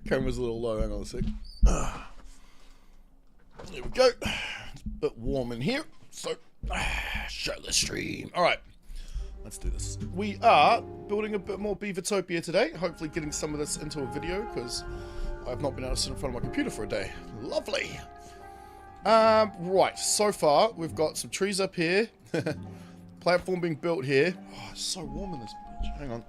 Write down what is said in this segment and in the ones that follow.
Camera's a little low, hang on a sec. There we go. It's a bit warm in here, so show the stream. Alright, let's do this. We are building a bit more Beavertopia today, hopefully getting some of this into a video, because I've not been able to sit in front of my computer for a day. Lovely. Right, so far we've got some trees up here, platform being built here. Oh, it's so warm in this bitch. Hang on.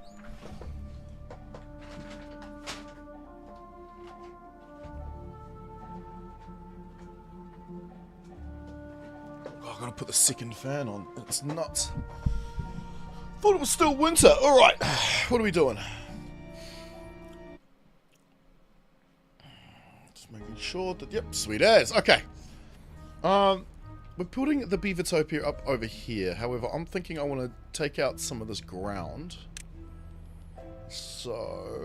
Oh, I gotta put the second fan on. It's nuts. Thought it was still winter. Alright, what are we doing? Just making sure that, yep, sweet as. Okay. We're putting the Beavertopia up over here. However, I'm thinking I want to take out some of this ground. So,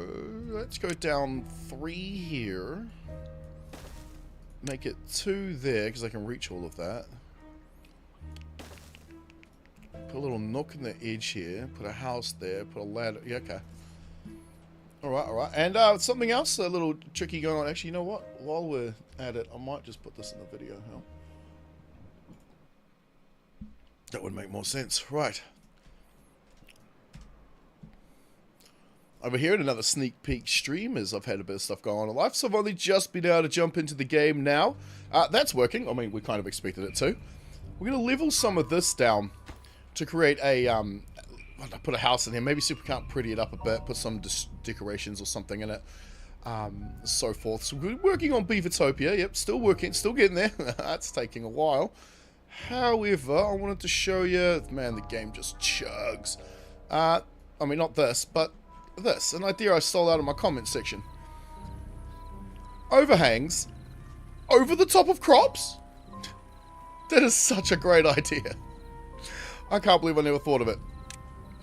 let's go down 3 here. Make it 2 there, because I can reach all of that. Put a little nook in the edge here. Put a house there. Put a ladder. Yeah, okay. Alright, alright. And something else a little tricky going on. Actually, you know what? While we're at it, I might just put this in the video. Huh? That would make more sense. Right. Over here in another sneak peek stream, as I've had a bit of stuff going on in life, so I've only just been able to jump into the game now. That's working. I mean, we kind of expected it to. We're going to level some of this down to create a, put a house in here. Maybe see if we can't pretty it up a bit, put some decorations or something in it, so forth. So we're working on Beavertopia. Yep, still working, still getting there. That's taking a while. However, I wanted to show you, man, the game just chugs. I mean, not this, but this. An idea I stole out of my comment section. Overhangs over the top of crops? That is such a great idea. I can't believe I never thought of it.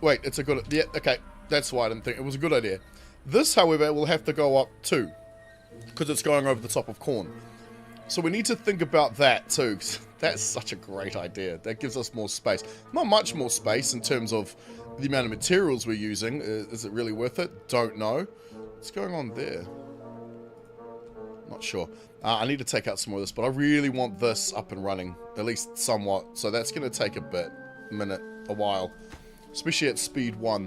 Wait, it's a good... Yeah, okay. That's why I didn't think. It was a good idea. This, however, will have to go up too, because it's going over the top of corn. So we need to think about that too, because that's such a great idea. That gives us more space. Not much more space in terms of the amount of materials we're using. Is it really worth it? Don't know. What's going on there? Not sure. I need to take out some more of this, but I really want this up and running, at least somewhat. So that's going to take a while, especially at speed 1.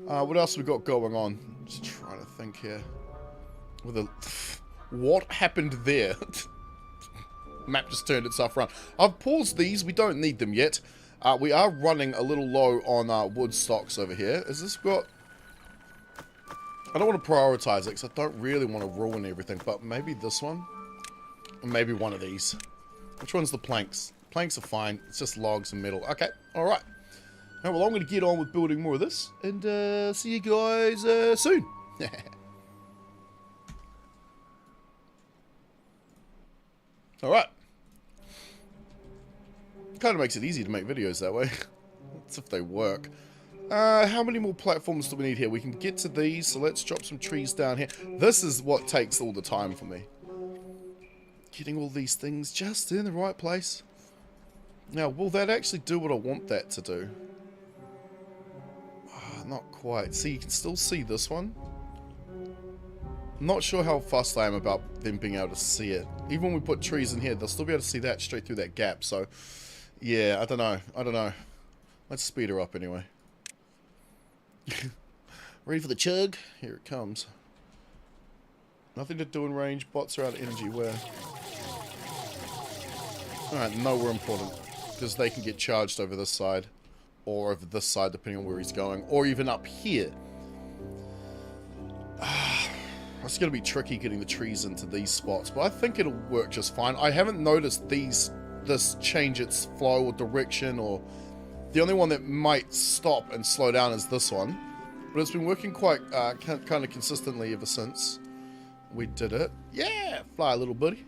What else have we got going on? Just trying to think here. What happened there? Map just turned itself around. I've paused these. We don't need them yet. We are running a little low on wood stocks over here. Is this got... I don't want to prioritize it because I don't really want to ruin everything. But maybe this one? Or maybe one of these. Which one's the planks? Planks are fine. It's just logs and metal. Okay. Alright. Well, I'm going to get on with building more of this. And see you guys soon. Alright. Kind of makes it easy to make videos that way. That's if they work. How many more platforms do we need here? We can get to these, so let's drop some trees down here. This is what takes all the time for me. Getting all these things just in the right place. Now, will that actually do what I want that to do? Not quite. See, you can still see this one. Not sure how fussed I am about them being able to see it. Even when we put trees in here, they'll still be able to see that straight through that gap. So, yeah, I don't know. I don't know. Let's speed her up anyway. Ready for the chug? Here it comes. Nothing to do in range. Bots are out of energy. Where? Alright, nowhere important. Because they can get charged over this side. Or over this side, depending on where he's going. Or even up here. It's going to be tricky getting the trees into these spots, but I think it'll work just fine. I haven't noticed this change its flow or direction, or the only one that might stop and slow down is this one. But it's been working quite kind of consistently ever since we did it. Yeah, fly, little buddy.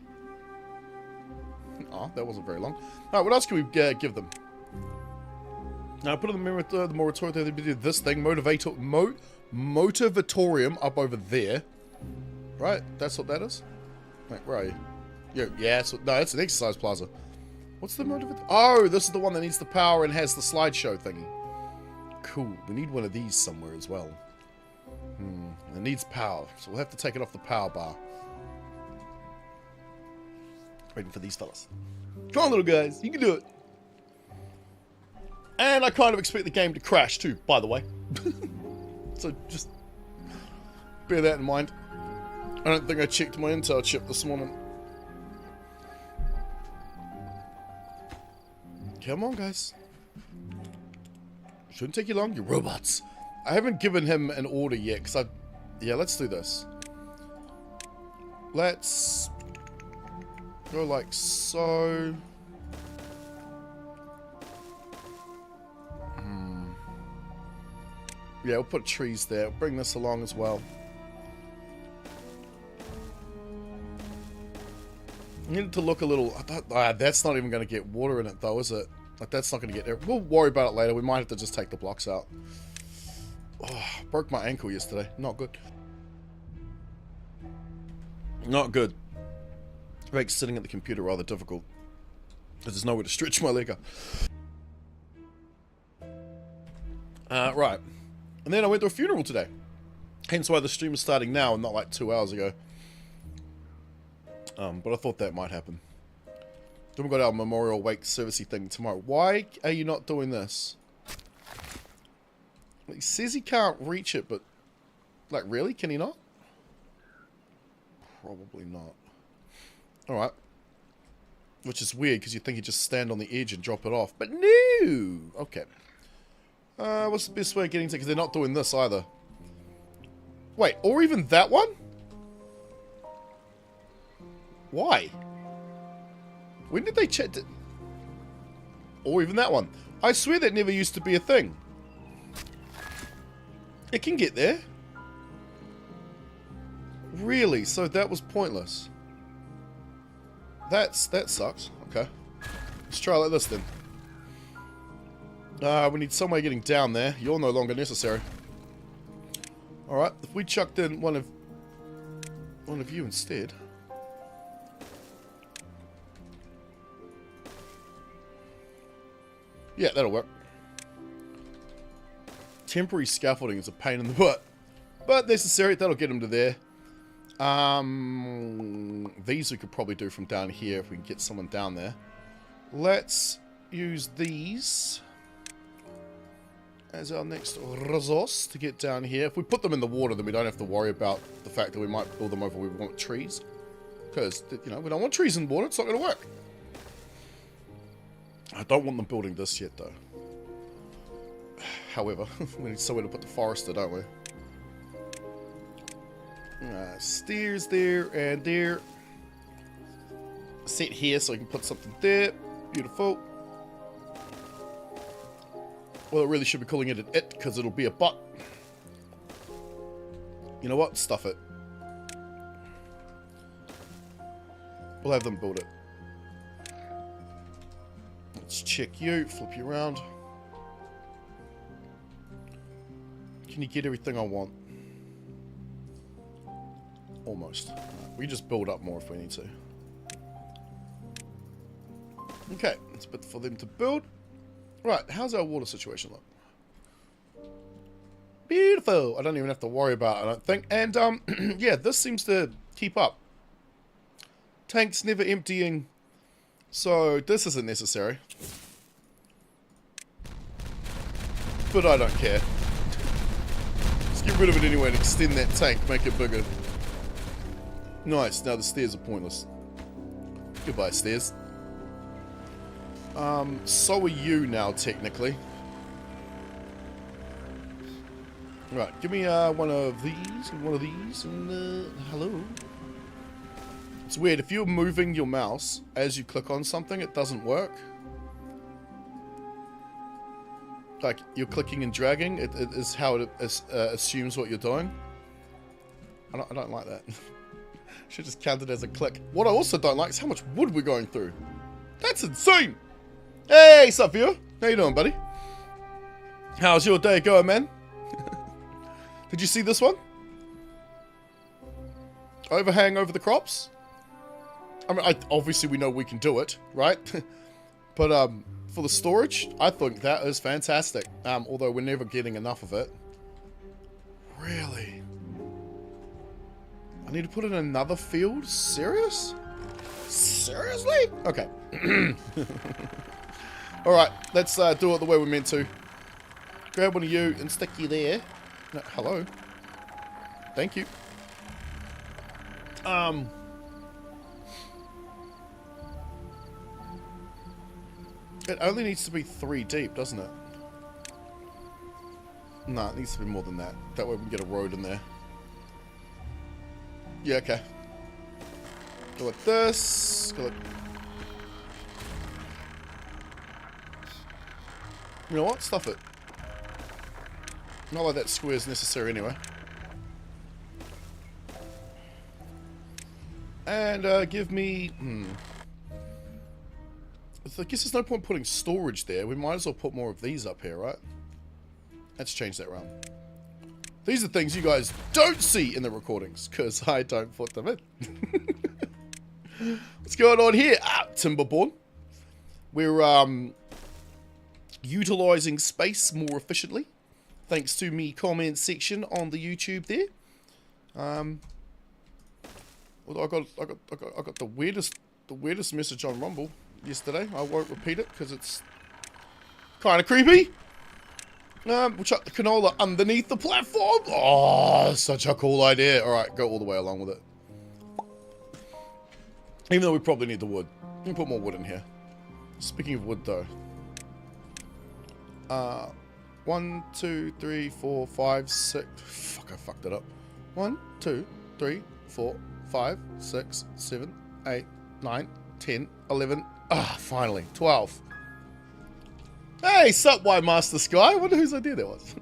Oh, that wasn't very long. Alright, what else can we give them? Now, I put in the moratorium, they did this thing, Motivatorium up over there. Right, that's what that is? Wait, where are you? Yeah, no, it's an exercise plaza. What's the motivator? Oh, this is the one that needs the power and has the slideshow thingy. Cool, we need one of these somewhere as well. It needs power, so we'll have to take it off the power bar. Waiting for these fellas. Come on, little guys. You can do it. And I kind of expect the game to crash too, by the way. So just bear that in mind. I don't think I checked my intel chip this morning. Come on, guys. Shouldn't take you long, you robots. I haven't given him an order yet, because yeah, let's do this. Let's go like so. Yeah, we'll put trees there. We'll bring this along as well. Need to look a little... that's not even going to get water in it, though, is it? Like, that's not going to get there. We'll worry about it later. We might have to just take the blocks out. Oh, broke my ankle yesterday. Not good. Not good. Makes sitting at the computer rather difficult. Because there's nowhere to stretch my leg up. Right. And then I went to a funeral today. Hence why the stream is starting now and not like 2 hours ago. But I thought that might happen. Then we've got our memorial wake servicey thing tomorrow. Why are you not doing this? He says he can't reach it, but... Like, really? Can he not? Probably not. Alright. Which is weird, because you'd think he'd just stand on the edge and drop it off. But no! Okay. What's the best way of getting to... Because they're not doing this either. Wait, or even that one? Why? When did they check... Or even that one. I swear that never used to be a thing. It can get there. Really? So that was pointless. That sucks. Okay. Let's try like this then. We need some way getting down there. You're no longer necessary. Alright, if we chucked in one of you instead. Yeah, that'll work. Temporary scaffolding is a pain in the butt. But necessary, that'll get them to there. These we could probably do from down here if we can get someone down there. Let's use these as our next resource to get down here. If we put them in the water, then we don't have to worry about the fact that we might build them over where we want trees. Because, you know, we don't want trees in water. It's not going to work. I don't want them building this yet, though. However, we need somewhere to put the forester, don't we? Stairs there and there. Set here so I can put something there. Beautiful. Well, it really should be calling it an it, because it'll be a butt. You know what? Stuff it. We'll have them build it. Let's check you. Flip you around. Can you get everything I want? Almost. We just build up more if we need to. Okay, it's a bit for them to build. Right, how's our water situation look? Beautiful. I don't even have to worry about it, I don't think. And, yeah, this seems to keep up. Tank's never emptying. So, this isn't necessary. But I don't care. Let's get rid of it anyway and extend that tank, make it bigger. Nice, now the stairs are pointless. Goodbye, stairs. So are you now, technically. Right, give me one of these and one of these, and hello. It's weird, if you're moving your mouse as you click on something, it doesn't work. Like, you're clicking and dragging, it is how it assumes what you're doing. I don't like that. Should just count it as a click. What I also don't like is how much wood we're going through. That's insane! Hey, sup, viewer? How you doing, buddy? How's your day going, man? Did you see this one? Overhang over the crops? I mean, obviously we know we can do it, right? But, for the storage, I think that is fantastic. Although we're never getting enough of it. Really? I need to put in another field? Serious? Seriously? Okay. Alright, let's do it the way we're meant to. Grab one of you and stick you there. No, hello. Thank you. It only needs to be 3 deep, doesn't it? No, it needs to be more than that. That way we can get a road in there. Yeah, okay. Go like this. Go like... You know what? Stuff it. Not like that square is necessary anyway. And give me... I guess there's no point putting storage there. We might as well put more of these up here, right? Let's change that around. These are things you guys don't see in the recordings, because I don't put them in. What's going on here? Timberborn. We're utilizing space more efficiently, thanks to me comment section on the YouTube there. Although I got the weirdest message on Rumble yesterday. I won't repeat it because it's kind of creepy. We'll chuck the canola underneath the platform. Oh, such a cool idea. All right, go all the way along with it. Even though we probably need the wood. We can put more wood in here. Speaking of wood, though. 1, 2, 3, 4, 5, 6. Fuck, I fucked it up. 1, 2, 3, 4, 5, 6, 7, 8, 9, 10, 11. Ah, finally. 12. Hey, sup, Why Master Sky? I wonder whose idea that was.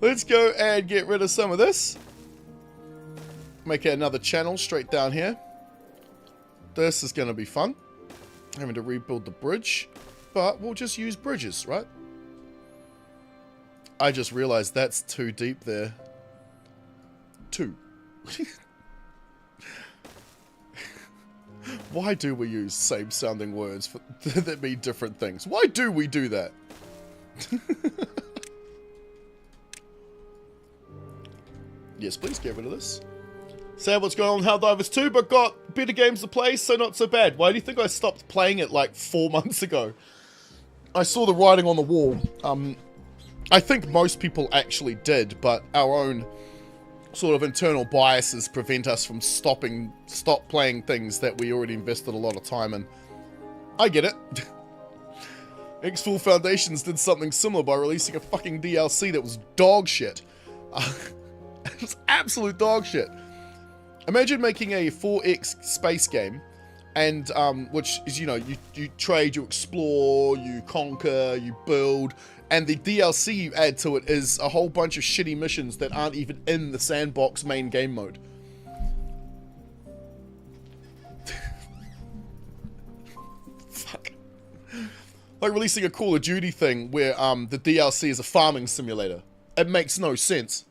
Let's go and get rid of some of this. Make it another channel straight down here. This is going to be fun. Having to rebuild the bridge. But we'll just use bridges, right? I just realized that's too deep there. 2. Why do we use same sounding words for, that mean different things? Why do we do that? Yes, please get rid of this. Sad what's going on in Helldivers 2, but got better games to play, so not so bad. Why do you think I stopped playing it like 4 months ago? I saw the writing on the wall. I think most people actually did, but our own sort of internal biases prevent us from stop playing things that we already invested a lot of time in. I get it. X-Full Foundations did something similar by releasing a fucking DLC that was dog shit. It was absolute dog shit. Imagine making a 4X space game, and which is, you know, you trade, you explore, you conquer, you build, and the DLC you add to it is a whole bunch of shitty missions that aren't even in the sandbox main game mode. Fuck. Like releasing a Call of Duty thing where the DLC is a farming simulator. It makes no sense.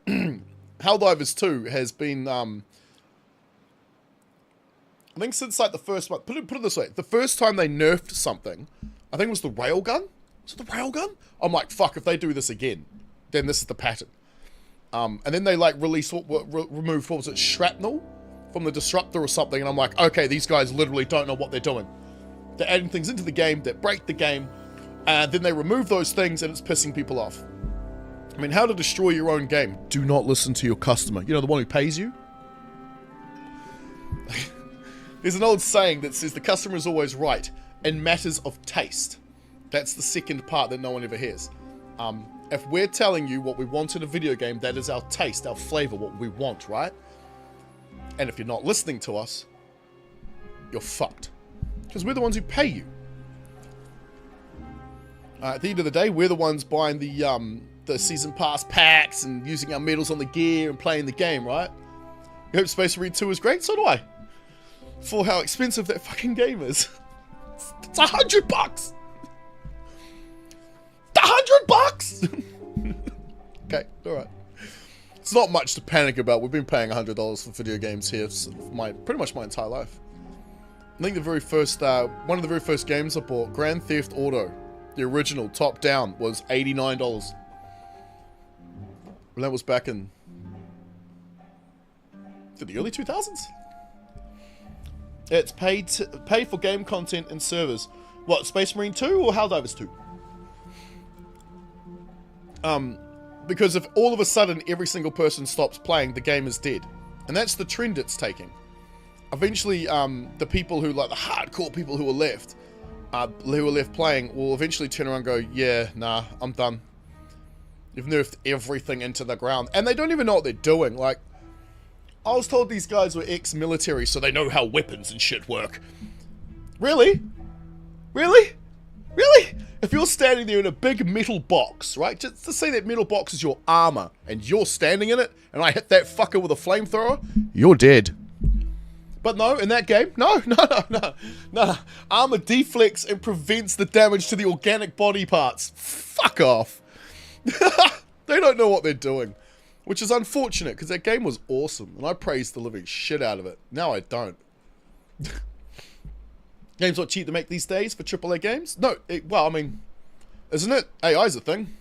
Helldivers 2 has been, I think since like the first month, put it this way, the first time they nerfed something, I think it was the railgun. Was it the railgun? I'm like, fuck, if they do this again, then this is the pattern. And then they like removed, what was it, shrapnel from the disruptor or something, and I'm like, okay, these guys literally don't know what they're doing. They're adding things into the game that break the game, and then they remove those things and it's pissing people off. I mean, how to destroy your own game? Do not listen to your customer. You know, the one who pays you? There's an old saying that says the customer is always right in matters of taste. That's the second part that no one ever hears. If we're telling you what we want in a video game, that is our taste, our flavor, what we want, right? And if you're not listening to us, you're fucked. Because we're the ones who pay you. At the end of the day, we're the ones buying the season pass packs and using our medals on the gear and playing the game, right? You hope Space Marine 2 is great? So do I. For how expensive that fucking game is. It's $100! $100! Okay, alright. It's not much to panic about. We've been paying $100 for video games here for pretty much my entire life. I think the very first, one of the very first games I bought, Grand Theft Auto, the original, top down, was $89. That was back in the early 2000s. It's paid for game content and servers. What, Space Marine 2 or Helldivers 2? Because if all of a sudden every single person stops playing, the game is dead. And that's the trend it's taking. Eventually, the people who, like the hardcore people who are left playing, will eventually turn around and go, yeah, nah, I'm done. You've nerfed everything into the ground. And they don't even know what they're doing. Like, I was told these guys were ex-military, so they know how weapons and shit work. Really? Really? Really? If you're standing there in a big metal box, right? Just to say that metal box is your armor, and you're standing in it, and I hit that fucker with a flamethrower, you're dead. But no, in that game, no. Armor deflects and prevents the damage to the organic body parts. Fuck off. They don't know what they're doing. Which is unfortunate, because that game was awesome, and I praised the living shit out of it. Now I don't. Games not cheap to make these days for AAA games? No, well, I mean, isn't it? AI's a thing.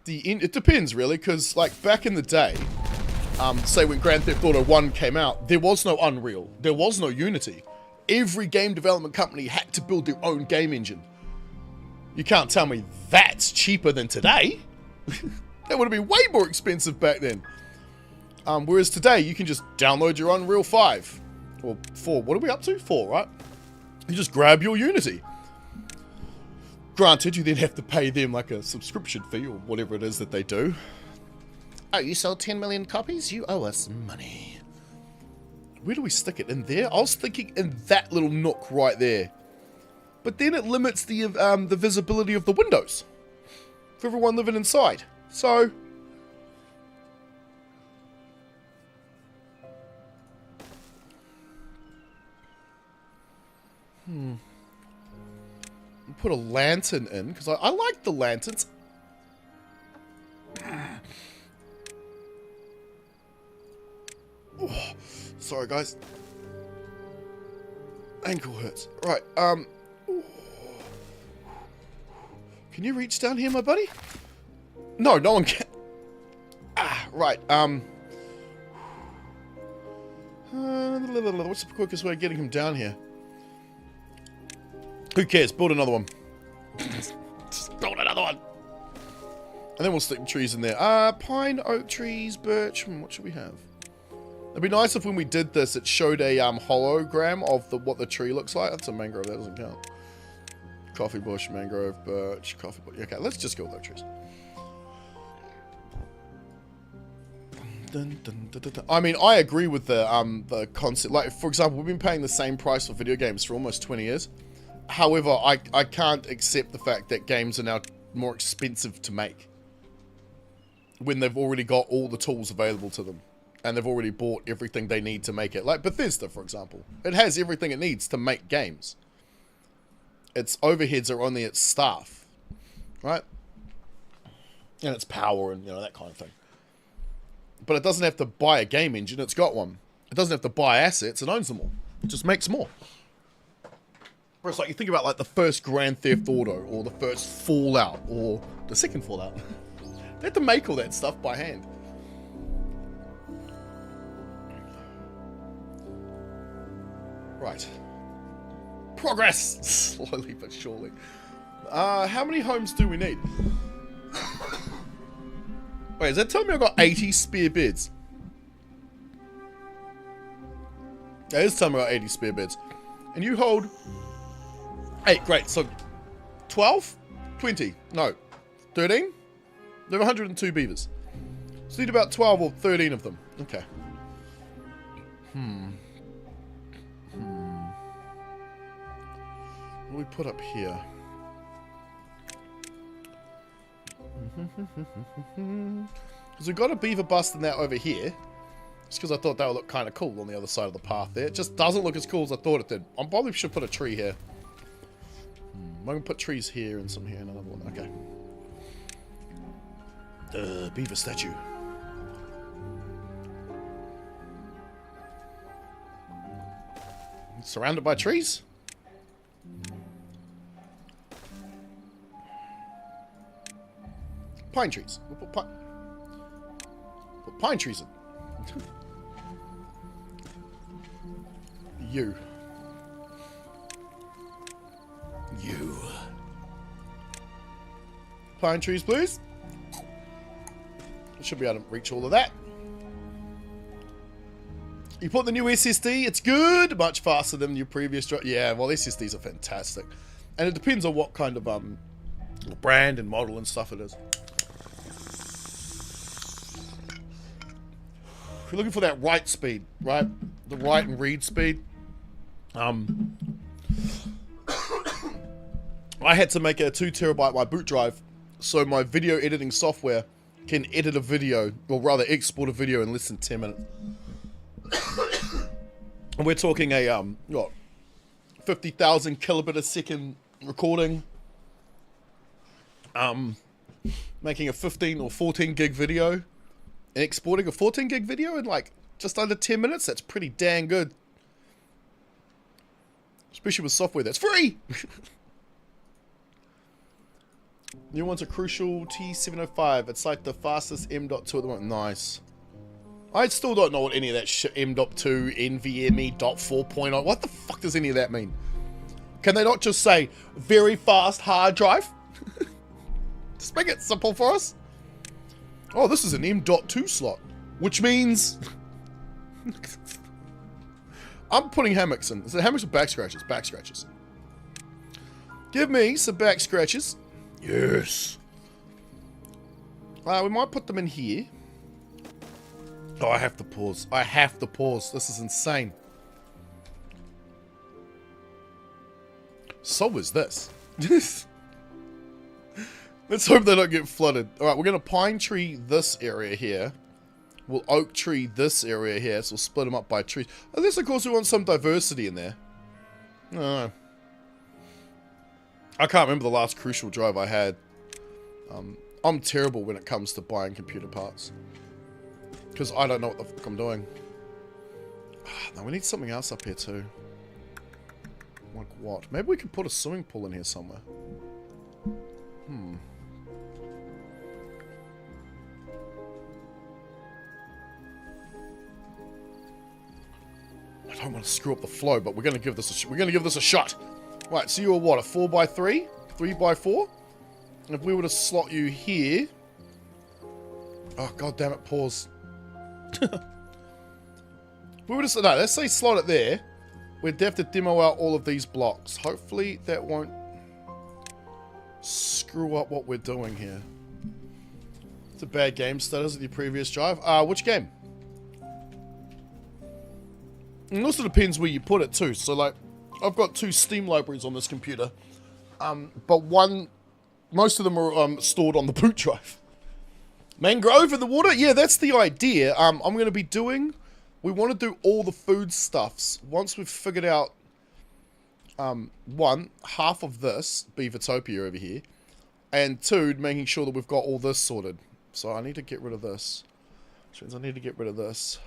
It depends, really, because, like, back in the day, say when Grand Theft Auto 1 came out, there was no Unreal. There was no Unity. Every game development company had to build their own game engine. You can't tell me that's cheaper than today. That would have been way more expensive back then. Whereas today, you can just download your Unreal 5. Or 4. What are we up to? 4, right? You just grab your Unity. Granted, you then have to pay them like a subscription fee or whatever it is that they do. Oh, you sold 10 million copies? You owe us money. Where do we stick it? In there? I was thinking in that little nook right there. But then it limits the visibility of the windows for everyone living inside. So, put a lantern in because I like the lanterns. Oh, sorry, guys. Ankle hurts. Right. Can you reach down here, my buddy? No, no one can. Right. What's the quickest way of getting him down here? Who cares? Build another one. Just build another one. And then we'll stick the trees in there. Pine, oak trees, birch. What should we have? It'd be nice if when we did this, it showed a hologram of what the tree looks like. That's a mangrove. That doesn't count. Coffee bush, mangrove, birch, coffee bush. Okay, let's just go with oak trees. I mean, I agree with the concept. Like, for example, we've been paying the same price for video games for almost 20 years. However, I can't accept the fact that games are now more expensive to make when they've already got all the tools available to them and they've already bought everything they need to make it. Like Bethesda, for example. It has everything it needs to make games. Its overheads are only its staff, right? And its power and, that kind of thing. But it doesn't have to buy a game engine, it's got one. It doesn't have to buy assets, it owns them all. It just makes more. Whereas, like, you think about, like, the first Grand Theft Auto, or the first Fallout, or the second Fallout. They had to make all that stuff by hand. Right. Progress! Slowly but surely. How many homes do we need? Wait, is that telling me I've got 80 spare beds? That is telling me I've got 80 spare beds. And you hold... 8, great. So, 12? 20? No. 13? There are 102 beavers. So need about 12 or 13 of them. Okay. What do we put up here? Because we've got a beaver bust in that over here. Just because I thought that would look kind of cool on the other side of the path there. It just doesn't look as cool as I thought it did. I probably should put a tree here. I'm going to put trees here and some here and another one. Okay. Beaver statue. Surrounded by trees? pine trees. We'll put pine trees in. You. Pine trees, please. Should be able to reach all of that. You put the new SSD, it's good. Much faster than your previous drive. Yeah, well, SSDs are fantastic. And it depends on what kind of brand and model and stuff it is. If you're looking for that write speed, right? The write and read speed. I had to make a 2 terabyte my boot drive, so my video editing software can edit a video, or rather export a video in less than 10 minutes. And we're talking a what, 50,000 kilobit a second recording, making a 15 or 14 gig video, and exporting a 14 gig video in like just under 10 minutes. That's pretty dang good, especially with software that's free. New one's a Crucial T705. It's like the fastest M.2 at the moment. Nice. I still don't know what any of that shit, M.2, NVMe, .4.0, what the fuck does any of that mean? Can they not just say, very fast hard drive? Just make it simple for us. Oh, this is an M.2 slot, which means... I'm putting hammocks in. Is it hammocks or back scratches? Back scratches. Give me some back scratches. Yes. We might put them in here. Oh, I have to pause. I have to pause. This is insane. So is this. Let's hope they don't get flooded. Alright, we're going to pine tree this area here. We'll oak tree this area here. So we'll split them up by trees. Unless, of course, we want some diversity in there. No. I can't remember the last Crucial drive I had. I'm terrible when it comes to buying computer parts. Because I don't know what the fuck I'm doing. No, we need something else up here too. Like what? Maybe we could put a swimming pool in here somewhere. I don't want to screw up the flow, but we're gonna give this a shot. Right, so you're what, a 4x3? 3x4? And if we were to slot you here... Oh, god damn it, pause. If we were to... No, let's say slot it there. We'd have to demo out all of these blocks. Hopefully that won't screw up what we're doing here. It's a bad game status with your previous drive. Which game? And it also depends where you put it too. So like, I've got 2 Steam libraries on this computer. But most of them are stored on the boot drive. Mangrove in the water? Yeah, that's the idea. I'm going to be doing... We want to do all the food stuffs. Once we've figured out... one, half of this, Beavertopia over here. And 2, making sure that we've got all this sorted. So I need to get rid of this. Which means I need to get rid of this.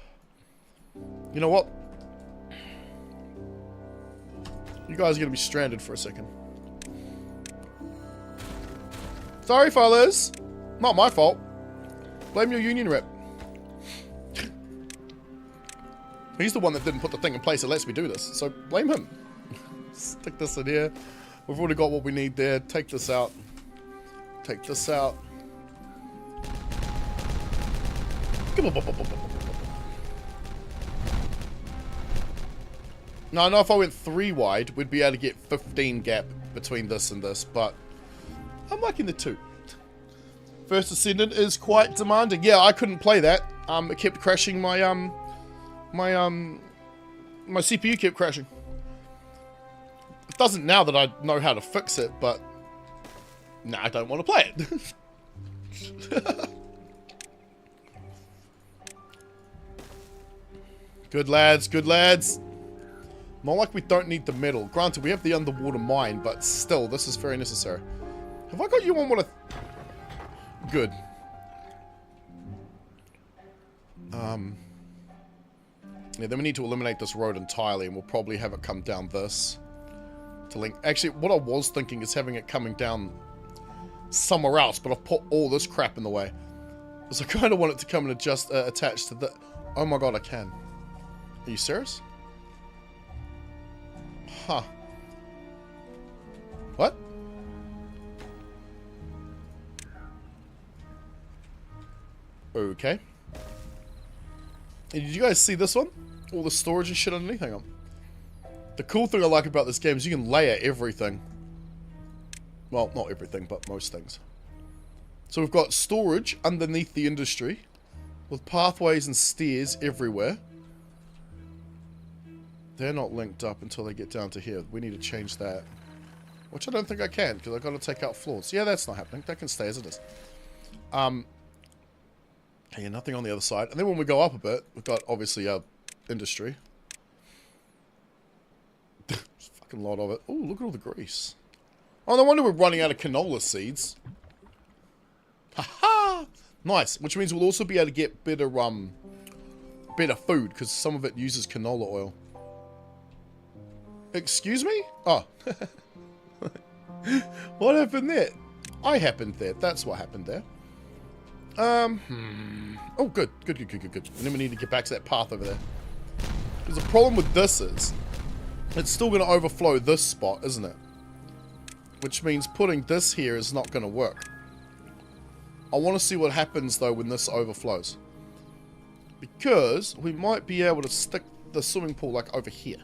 You know what? You guys are going to be stranded for a second. Sorry, fellas. Not my fault. Blame your union rep. He's the one that didn't put the thing in place that lets me do this. So blame him. Stick this in here. We've already got what we need there. Take this out. Take this out. Now, I know if I went 3 wide, we'd be able to get 15 gap between this and this, but I'm liking the 2. First Ascendant is quite demanding. Yeah, I couldn't play that. It kept crashing my CPU kept crashing. It doesn't now that I know how to fix it, but nah, I don't want to play it. Good lads, good lads. Not like we don't need the metal. Granted, we have the underwater mine, but still, this is very necessary. Have I got you on what I... Good. Yeah, then we need to eliminate this road entirely, and we'll probably have it come down this. To link... Actually, what I was thinking is having it coming down somewhere else, but I've put all this crap in the way. So I kind of want it to come and adjust, attach to the... Oh my god, I can. Are you serious? Huh. What? Okay. And did you guys see this one? All the storage and shit underneath. Hang on. The cool thing I like about this game is you can layer everything. Well, not everything, but most things. So we've got storage underneath the industry, with pathways and stairs everywhere. They're not linked up until they get down to here. We need to change that. Which I don't think I can, because I've got to take out floors. Yeah, that's not happening. That can stay as it is. Okay, nothing on the other side. And then when we go up a bit, we've got, obviously, industry. There's a fucking lot of it. Oh, look at all the grease. Oh, no wonder we're running out of canola seeds. Haha! Nice. Which means we'll also be able to get better, better food, because some of it uses canola oil. Excuse me? Oh. What happened there? I happened there. That's what happened there. Oh, good. Good. And then we need to get back to that path over there. Because the problem with this is, it's still going to overflow this spot, isn't it? Which means putting this here is not going to work. I want to see what happens, though, when this overflows. Because we might be able to stick the swimming pool, like, over here.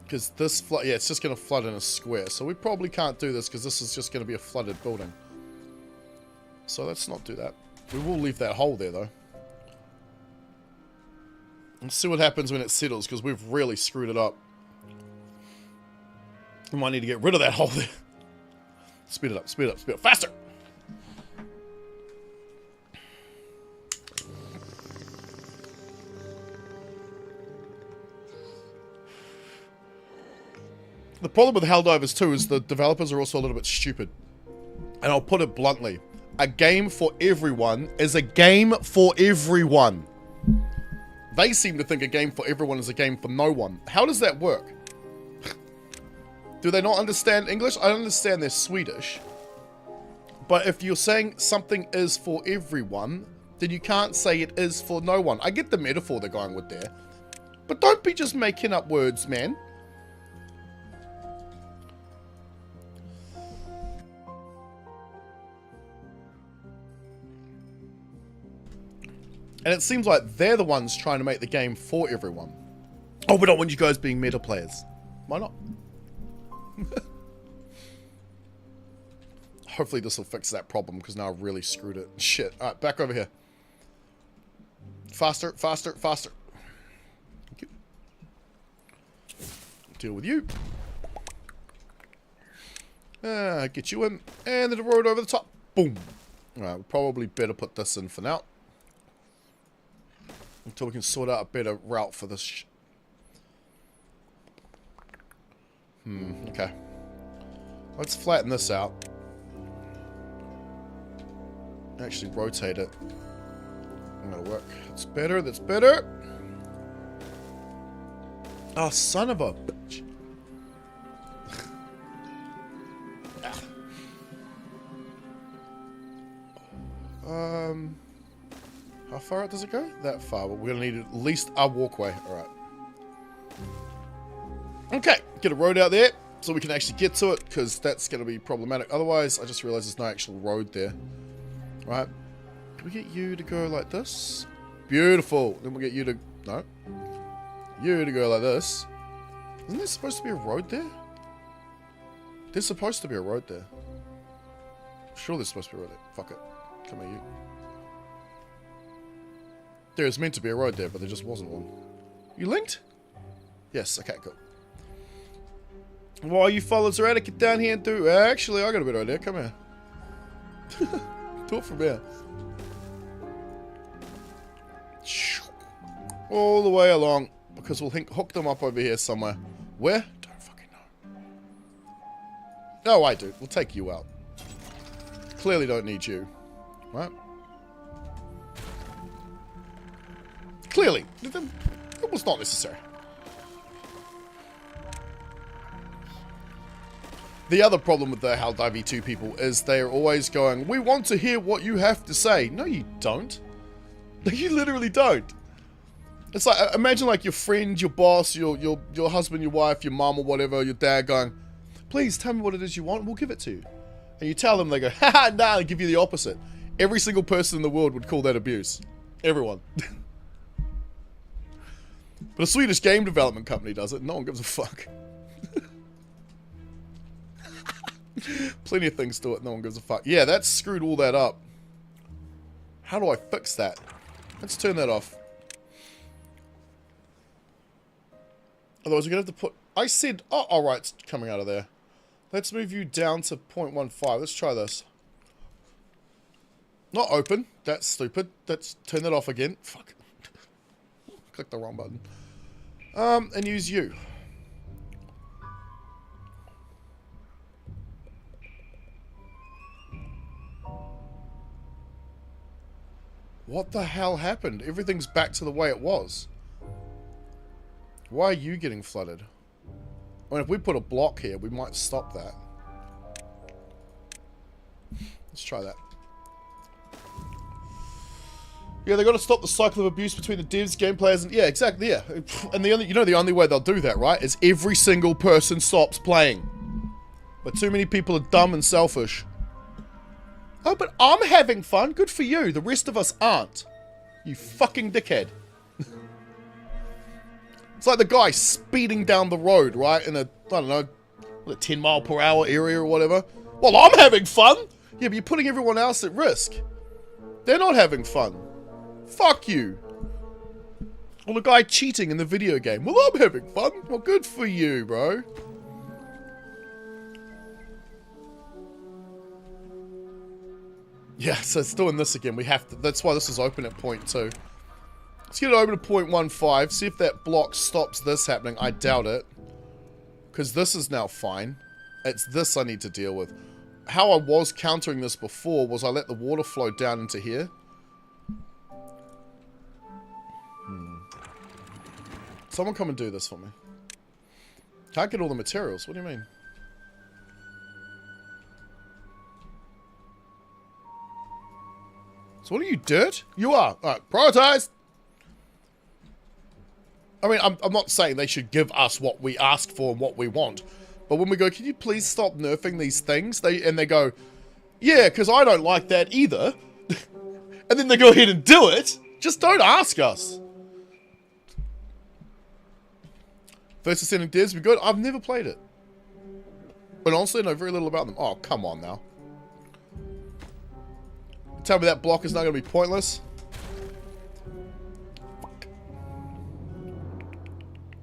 Because this flood, yeah, it's just going to flood in a square. So we probably can't do this because this is just going to be a flooded building. So let's not do that. We will leave that hole there, though. Let's see what happens when it settles, because we've really screwed it up. We might need to get rid of that hole there. Speed it up, speed it up, speed it up. Faster! The problem with Helldivers 2 is the developers are also a little bit stupid. And I'll put it bluntly. A game for everyone is a game for everyone. They seem to think a game for everyone is a game for no one. How does that work? Do they not understand English? I understand they're Swedish. But if you're saying something is for everyone, then you can't say it is for no one. I get the metaphor they're going with there. But don't be just making up words, man. And it seems like they're the ones trying to make the game for everyone. Oh, we don't want you guys being meta players. Why not? Hopefully this will fix that problem, because now I've really screwed it. Shit. Alright, back over here. Faster, faster, faster. Thank you. Deal with you. Get you in. And then the road over the top. Boom. Alright, we'll probably better put this in for now. Until we can sort out a better route for this. Okay. Let's flatten this out. Actually rotate it. That'll work. That's better, that's better. Oh, son of a bitch. How far out does it go? That far, but we're gonna need at least a walkway. Alright. Okay, get a road out there so we can actually get to it, because that's gonna be problematic. Otherwise, I just realized there's no actual road there. Right. Can we get you to go like this? Beautiful. Then we'll get you to... No. You to go like this. Isn't there supposed to be a road there? There's supposed to be a road there. I'm sure there's supposed to be a road there. Fuck it. Come here, you. There's meant to be a road there, but there just wasn't one. You linked? Yes, okay, cool. While you follow Zeratic, get down here and do... Actually, I got a better idea. Come here. Do it from here. All the way along, because we'll hook them up over here somewhere. Where? Don't fucking know. No, I do. We'll take you out. Clearly don't need you. Right? Clearly. It was not necessary. The other problem with the How Die V2 people is they're always going, we want to hear what you have to say. No, you don't. You literally don't. It's like, imagine like your friend, your boss, your husband, your wife, your mom or whatever, your dad going, please tell me what it is you want, we'll give it to you. And you tell them, they go, haha, nah, and give you the opposite. Every single person in the world would call that abuse. Everyone. But a Swedish game development company does it, no one gives a fuck. Plenty of things do it, no one gives a fuck. Yeah, that screwed all that up. How do I fix that? Let's turn that off. Otherwise we're going to have to put... I said... Oh, alright, it's coming out of there. Let's move you down to 0.15. Let's try this. Not open. That's stupid. Let's turn that off again. Fuck. Click the wrong button. And use you. What the hell happened? Everything's back to the way it was. Why are you getting flooded? I mean, if we put a block here, we might stop that. Let's try that. Yeah, they got to stop the cycle of abuse between the devs, game players, and yeah, exactly. Yeah, and the only way they'll do that, right, is every single person stops playing. But too many people are dumb and selfish. Oh, but I'm having fun. Good for you. The rest of us aren't. You fucking dickhead. It's like the guy speeding down the road, right? In a, I don't know, a 10 mile per hour area or whatever. Well, I'm having fun. Yeah, but you're putting everyone else at risk. They're not having fun. Fuck you. Or the guy cheating in the video game. Well, I'm having fun. Well, good for you, bro. Yeah, so it's doing this again. We have to. That's why this is open at 0.2. Let's get it open at 0.15. See if that block stops this happening. I doubt it. Because this is now fine. It's this I need to deal with. How I was countering this before was I let the water flow down into here. Someone come and do this for me. Can't get all the materials. What do you mean? So what are you, dirt? You are. Alright, prioritize. I mean, I'm not saying they should give us what we ask for and what we want. But when we go, can you please stop nerfing these things? They go, yeah, because I don't like that either. And then they go ahead and do it. Just don't ask us. First Ascending devs be good. I've never played it. But honestly, I know very little about them. Oh, come on now. Tell me that block is not going to be pointless. Fuck.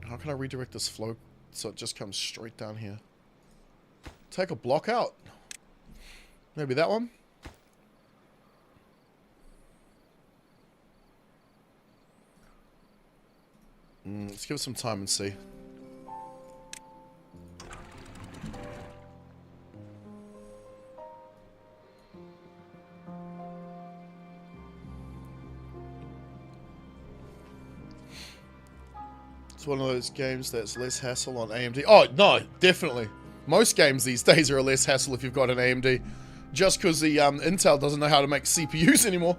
How can I redirect this flow so it just comes straight down here? Take a block out. Maybe that one. Let's give it some time and see. It's one of those games that's less hassle on AMD. Oh, no, definitely. Most games these days are a less hassle if you've got an AMD. Just because the Intel doesn't know how to make CPUs anymore.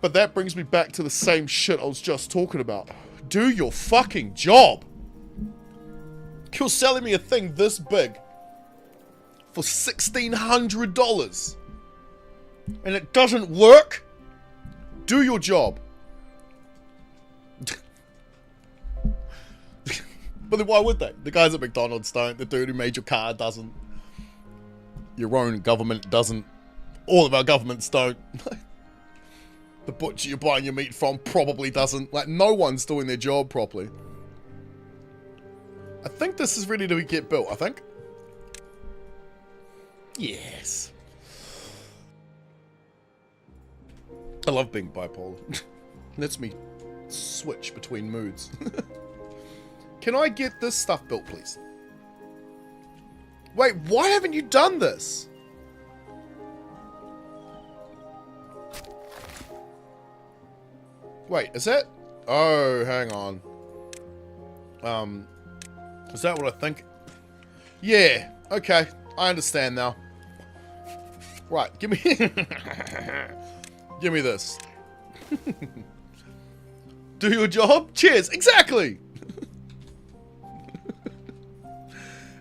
But that brings me back to the same shit I was just talking about. Do your fucking job. You're selling me a thing this big for $1,600 and it doesn't work? Do your job. But then why would they? The guys at McDonald's don't. The dude who made your car doesn't. Your own government doesn't. All of our governments don't. The butcher you're buying your meat from probably doesn't. Like, no one's doing their job properly. I think this is ready to get built, I think. Yes. I love being bipolar. Lets me switch between moods. Can I get this stuff built, please? Wait, why haven't you done this? Wait, is that... Oh, hang on. Is that what I think? Yeah. Okay. I understand now. Right. Give me... Give me this. Do your job? Cheers. Exactly.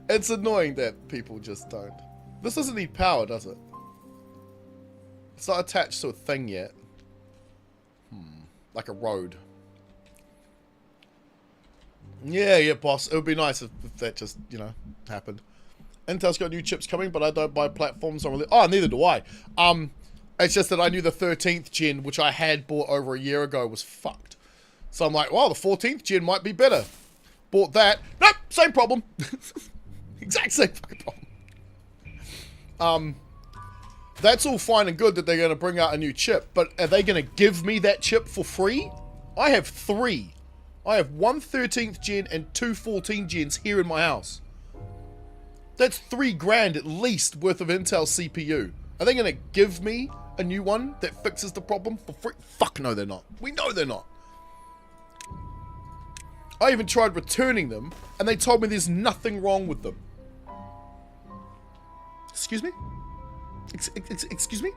It's annoying that people just don't. This doesn't need power, does it? It's not attached to a thing yet. Like a road. Yeah, boss. It would be nice if that just, you know, happened. Intel's got new chips coming, but I don't buy platforms on really. Oh, neither do I. It's just that I knew the 13th gen, which I had bought over a year ago, was fucked. So I'm like, well, the 14th gen might be better. Bought that. Nope, same problem. Exact same fucking problem. That's all fine and good that they're going to bring out a new chip, but are they going to give me that chip for free? I have 3. I have one 13th gen and 2 14 gens here in my house. That's $3,000 at least worth of Intel CPU. Are they going to give me a new one that fixes the problem for free? Fuck no, they're not. We know they're not. I even tried returning them, and they told me there's nothing wrong with them. Excuse me? Excuse me?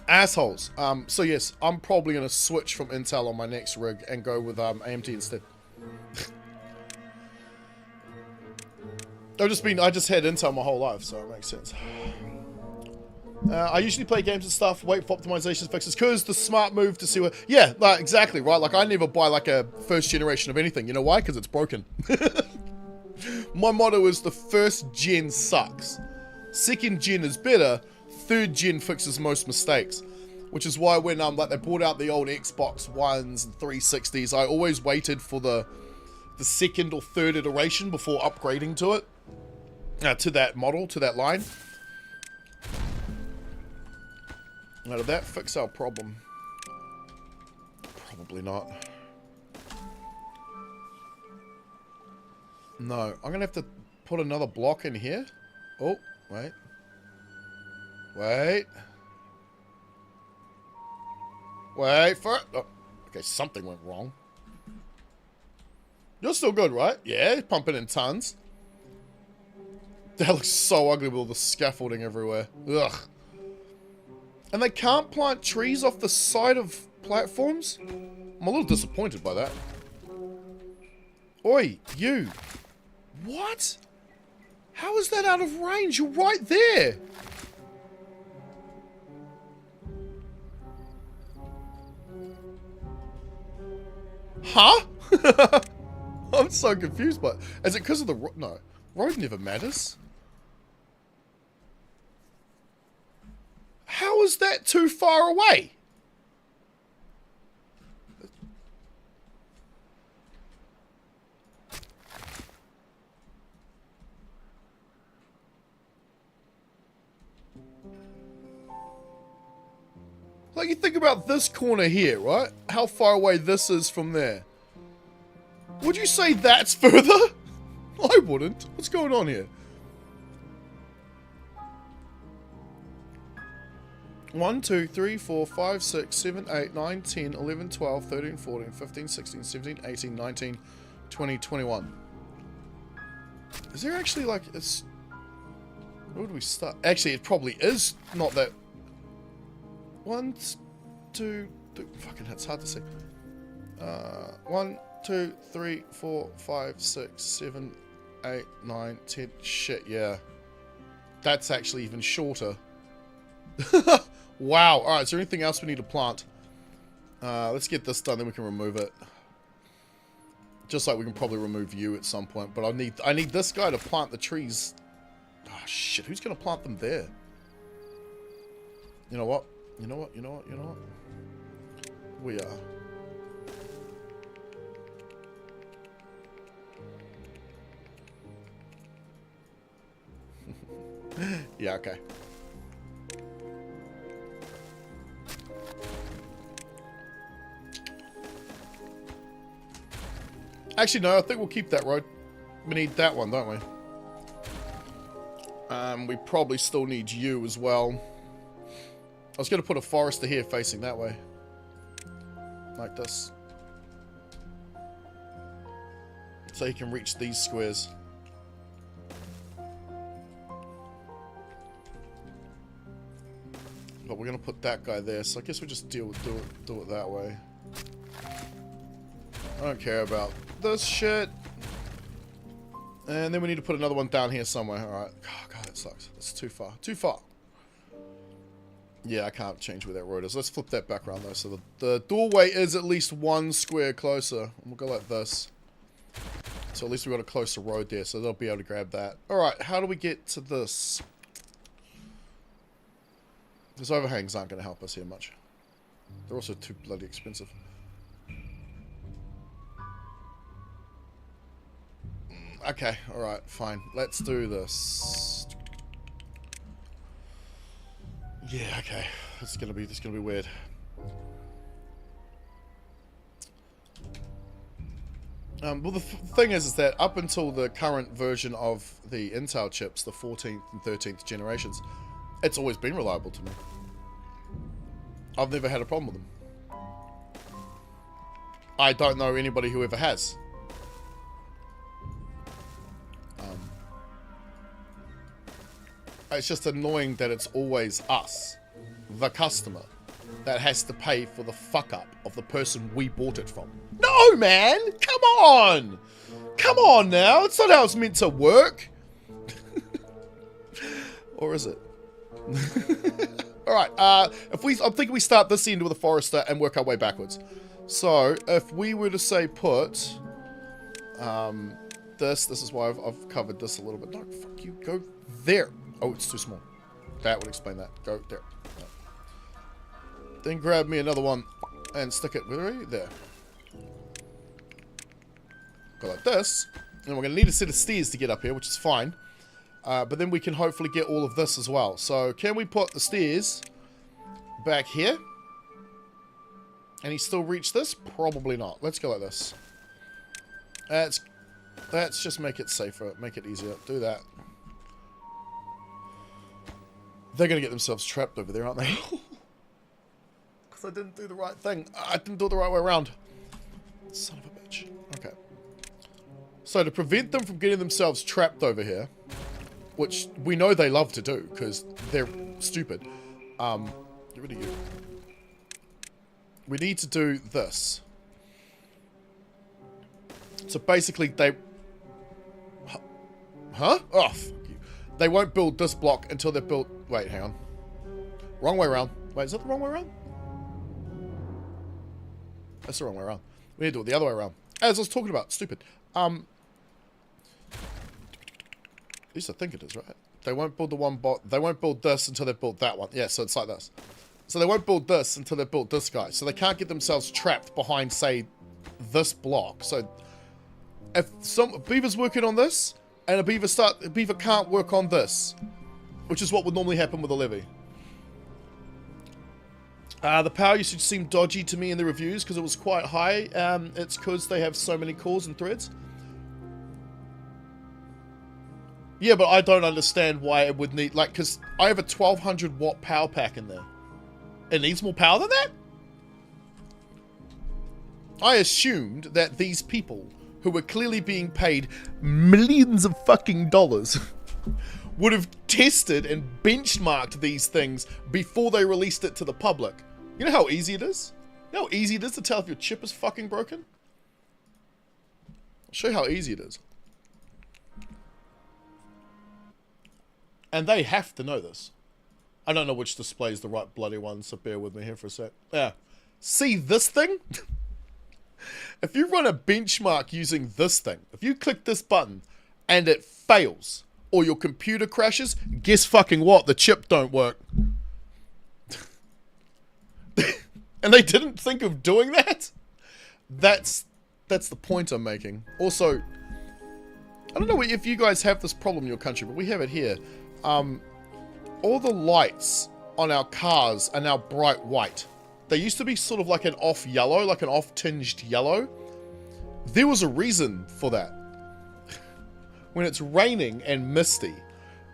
Assholes. So yes, I'm probably going to switch from Intel on my next rig and go with AMD instead. I just had Intel my whole life, so it makes sense. I usually play games and stuff, wait for optimizations fixes, because the smart move to see what... Yeah, like, exactly, right? Like, I never buy, like, a first generation of anything. You know why? Because it's broken. My motto is the first gen sucks. Second gen is better. Third gen fixes most mistakes. Which is why when, like, they brought out the old Xbox Ones and 360s, I always waited for the second or third iteration before upgrading to it. To that model, to that line. Now, did that fix our problem? Probably not. No, I'm gonna have to put another block in here. Oh, wait. Wait. Wait for it. Oh, okay, something went wrong. You're still good, right? Yeah, pumping in tons. That looks so ugly with all the scaffolding everywhere. Ugh. And they can't plant trees off the side of platforms? I'm a little disappointed by that. Oi, you. What? How is that out of range? You're right there. Huh? I'm so confused by it. Is it because of the road? No. Road never matters. How is that too far away? Like, you think about this corner here, right? How far away this is from there. Would you say that's further? I wouldn't. What's going on here? 1, 2, 3, 4, 5, 6, 7, 8, 9, 10, 11, 12, 13, 14, 15, 16, 17, 18, 19, 20, 21. Is there actually like... Where do we start? Actually, it probably is not that... 1, 2, 3... Fucking, it's hard to see. 1, 2, 3, 4, 5, 6, 7, 8, 9, 10... Shit, yeah. That's actually even shorter. Wow. Alright, is there anything else we need to plant? Let's get this done, then we can remove it. Just like we can probably remove you at some point. But I need this guy to plant the trees. Oh, shit. Who's going to plant them there? You know what? You know what? You know what? You know what? We are. Yeah, okay. Actually, no, I think we'll keep that road. We need that one, don't we? We probably still need you as well. I was going to put a forester here facing that way. Like this. So he can reach these squares. But we're going to put that guy there, so I guess we'll just do it that way. I don't care about this shit. And then we need to put another one down here somewhere. Alright. Oh, God, that sucks. That's too far. Too far. Yeah, I can't change where that road is. Let's flip that back around, though. So the doorway is at least one square closer. And we'll go like this. So at least we've got a closer road there, so they'll be able to grab that. Alright, how do we get to this? These overhangs aren't going to help us here much. They're also too bloody expensive. Okay, alright, fine. Let's do this. Yeah, okay. This is gonna be weird. Well, the thing is that up until the current version of the Intel chips, the 14th and 13th generations, it's always been reliable to me. I've never had a problem with them. I don't know anybody who ever has. It's just annoying that it's always us, the customer, that has to pay for the fuck up of the person we bought it from. No, man! Come on! Come on now! It's not how it's meant to work! Or is it? Alright, I'm thinking we start this end with a forester and work our way backwards. So, if we were to say put... this is why I've covered this a little bit. No, fuck you, go there. Oh, it's too small. That would explain that. Go there. No. Then grab me another one and stick it right there. Go like this. And we're going to need a set of stairs to get up here, which is fine. But then we can hopefully get all of this as well. So, can we put the stairs back here? And he still reach this? Probably not. Let's go like this. Let's just make it safer. Make it easier. Do that. They're going to get themselves trapped over there, aren't they? Because I didn't do the right thing. I didn't do it the right way around. Son of a bitch. Okay. So to prevent them from getting themselves trapped over here, which we know they love to do because they're stupid. Get rid of you. We need to do this. So basically they... Huh? Oh, fuck you. They won't build this block until they're built... Wait, hang on. Wrong way around. Wait, is that the wrong way around? That's the wrong way around. We need to do it the other way around. As I was talking about. Stupid. At least I think it is, right? They won't build the one bot. They won't build this until they've built that one. Yeah, so it's like this. So they won't build this until they've built this guy. So they can't get themselves trapped behind, say, this block. So if a beaver's working on this, and a beaver can't work on this, which is what would normally happen with a levee. The power usage seemed dodgy to me in the reviews because it was quite high. It's because they have so many cores and threads. Yeah, but I don't understand why it would need, like, because I have a 1200 watt power pack in there. It needs more power than that? I assumed that these people, who were clearly being paid millions of fucking dollars, would have tested and benchmarked these things before they released it to the public. You know how easy it is? You know how easy it is to tell if your chip is fucking broken? I'll show you how easy it is. And they have to know this. I don't know which display is the right bloody one, so bear with me here for a sec. Yeah. See this thing? If you run a benchmark using this thing, if you click this button and it fails, or your computer crashes, guess fucking what? The chip don't work. And they didn't think of doing that? That's the point I'm making. Also, I don't know if you guys have this problem in your country, but we have it here. All the lights on our cars are now bright white. They used to be sort of like an off yellow, like an off tinged yellow. There was a reason for that. When it's raining and misty,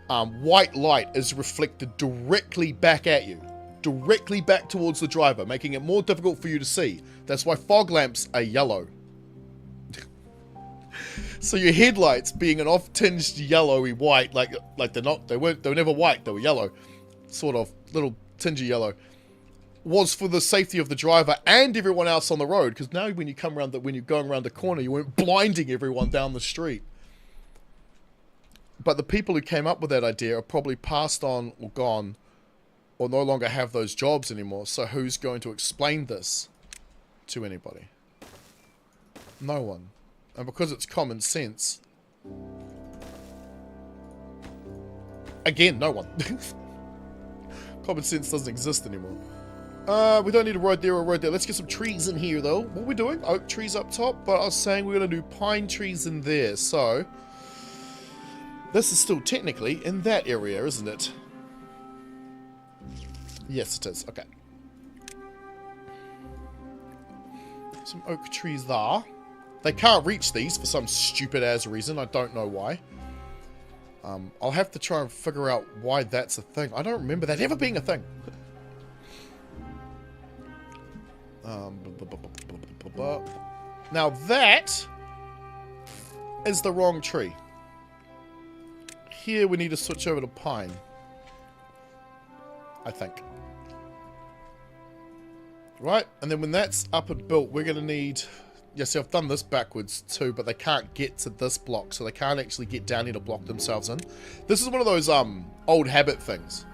white light is reflected directly back at you. Directly back towards the driver, making it more difficult for you to see. That's why fog lamps are yellow. So your headlights being an off-tinged yellowy white, like they were never white, they were yellow, sort of little tingy yellow, was for the safety of the driver and everyone else on the road. Because now when you're going around the corner, you weren't blinding everyone down the street. But the people who came up with that idea are probably passed on or gone, or no longer have those jobs anymore. So who's going to explain this to anybody? No one. And because it's common sense, again, no one. Common sense doesn't exist anymore. We don't need a road there or a road there. Let's get some trees in here, though. What are we doing? Oak trees up top, but I was saying we're going to do pine trees in there. So, this is still technically in that area, isn't it? Yes, it is. Okay. Some oak trees there. They can't reach these for some stupid-ass reason. I don't know why. I'll have to try and figure out why that's a thing. I don't remember that ever being a thing. Now that is the wrong tree. Here we need to switch over to pine. I think. Right, and then when that's up and built, we're going to need... Yeah, see, I've done this backwards too, but they can't get to this block, so they can't actually get down here to block themselves in. This is one of those old habit things.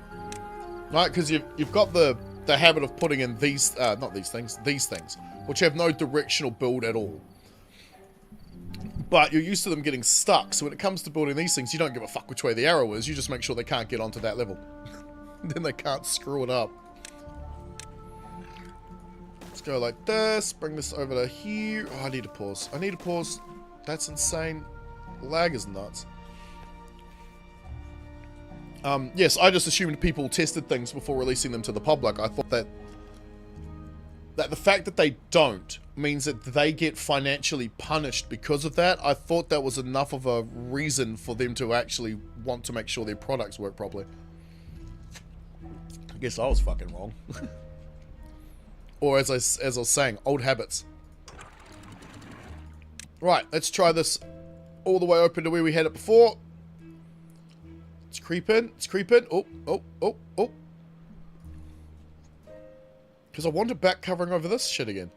Right, because you've got the habit of putting in these things, which have no directional build at all. But you're used to them getting stuck, so when it comes to building these things, you don't give a fuck which way the arrow is, you just make sure they can't get onto that level. Then they can't screw it up. Let's go like this, bring this over to here. Oh, I need to pause. I need to pause. That's insane. Lag is nuts. Yes, I just assumed people tested things before releasing them to the public. I thought that the fact that they don't means that they get financially punished because of that. I thought that was enough of a reason for them to actually want to make sure their products work properly. I guess I was fucking wrong. Or as I was saying, old habits. Right, let's try this all the way open to where we had it before. Let's creep in. Let's creep in. Oh, oh, oh, oh. Because I want it back covering over this shit again.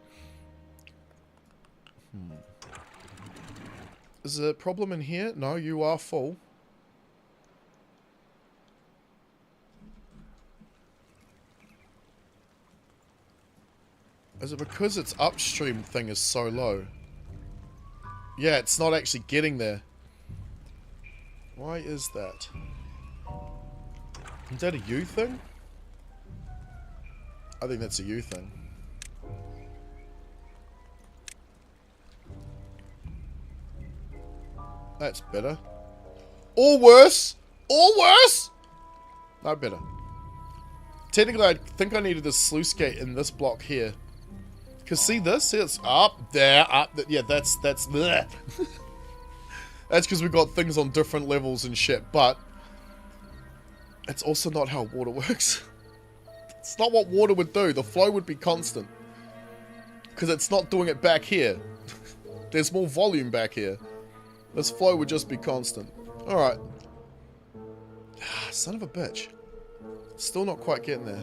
Is there a problem in here? No, you are full. Is it because its upstream thing is so low? Yeah, it's not actually getting there. Why is that? Is that a you thing? I think that's a you thing. That's better. Or worse! Or worse! No, better. Technically, I think I needed a sluice gate in this block here. Because see this? See, it's up, there, up, there. Yeah, that's bleh. That's because we've got things on different levels and shit, but it's also not how water works. It's not what water would do. The flow would be constant. Because it's not doing it back here. There's more volume back here. This flow would just be constant. Alright. Son of a bitch. Still not quite getting there.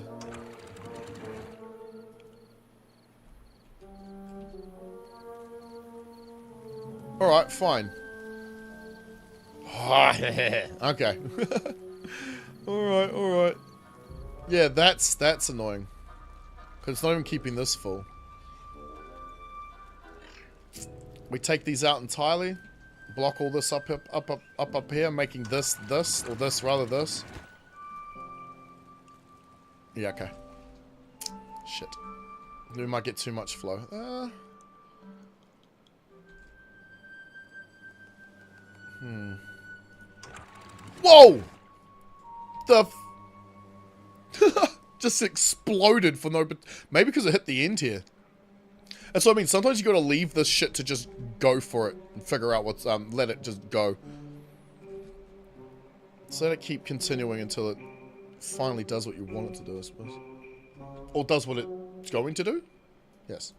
Alright, fine. Okay. Alright, alright. Yeah, that's annoying. Because it's not even keeping this full. We take these out entirely. Block all this up here, making this, or this, rather this. Yeah, okay. Shit. We might get too much flow. Whoa! The just exploded for no... Maybe because it hit the end here. That's what I mean. Sometimes you gotta leave this shit to just go for it and figure out what's... let it just go. So let it keep continuing until it finally does what you want it to do, I suppose. Or does what it's going to do? Yes.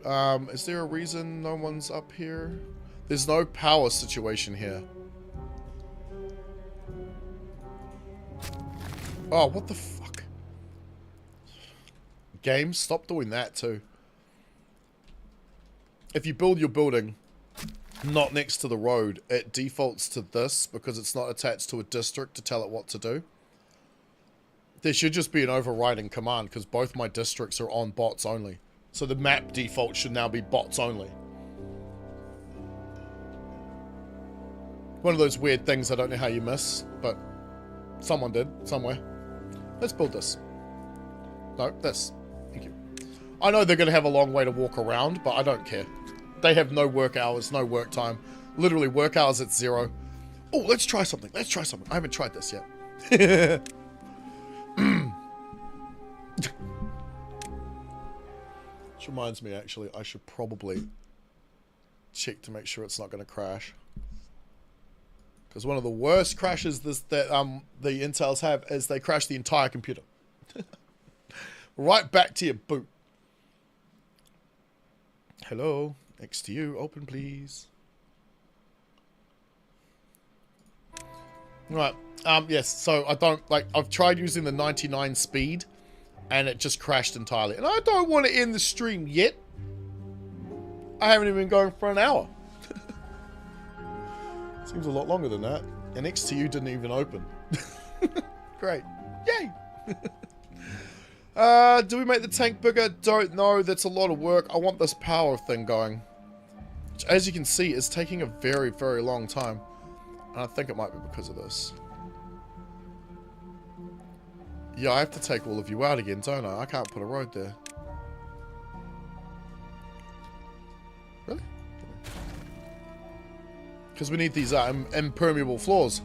Is there a reason no one's up here? There's no power situation here. Oh, what the fuck? Game, stop doing that too. If you build your building not next to the road, it defaults to this because it's not attached to a district to tell it what to do. There should just be an overriding command because both my districts are on bots only. So the map default should now be bots only. One of those weird things I don't know how you miss, but someone did, somewhere. Let's build this. No, this. Thank you. I know they're going to have a long way to walk around, but I don't care. They have no work hours, no work time. Literally, work hours at 0. Oh, let's try something. Let's try something. I haven't tried this yet. Which reminds me, actually, I should probably check to make sure it's not going to crash. Because one of the worst crashes that the Intels have is they crash the entire computer. Right back to your boot. Hello, next to you, open please. Right, yes, so I don't, like, I've tried using the 99 speed, and it just crashed entirely. And I don't want to end the stream yet. I haven't even been going for an hour. Seems a lot longer than that. And next to you didn't even open. Great. Yay! Do we make the tank bigger? Don't know. That's a lot of work. I want this power thing going. Which, as you can see, is taking a very, very long time. And I think it might be because of this. Yeah, I have to take all of you out again, don't I? I can't put a road there. Really? Because we need these impermeable floors.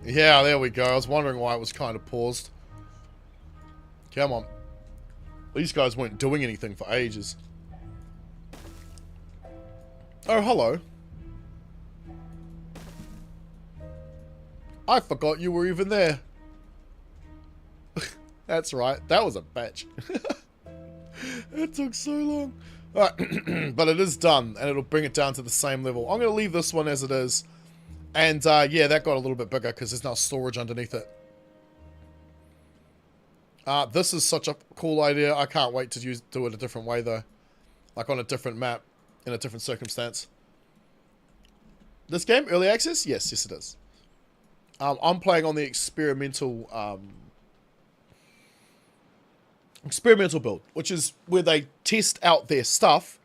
Yeah, there we go. I was wondering why it was kind of paused. Come on. These guys weren't doing anything for ages. Oh, hello. I forgot you were even there. That's right. That was a batch. It took so long. Alright, but it is done, and it'll bring it down to the same level. I'm going to leave this one as it is. And, yeah, that got a little bit bigger because there's now storage underneath it. This is such a cool idea. I can't wait to do it a different way, though. Like on a different map, in a different circumstance. This game, early access? Yes, yes it is. I'm playing on the experimental build, which is where they test out their stuff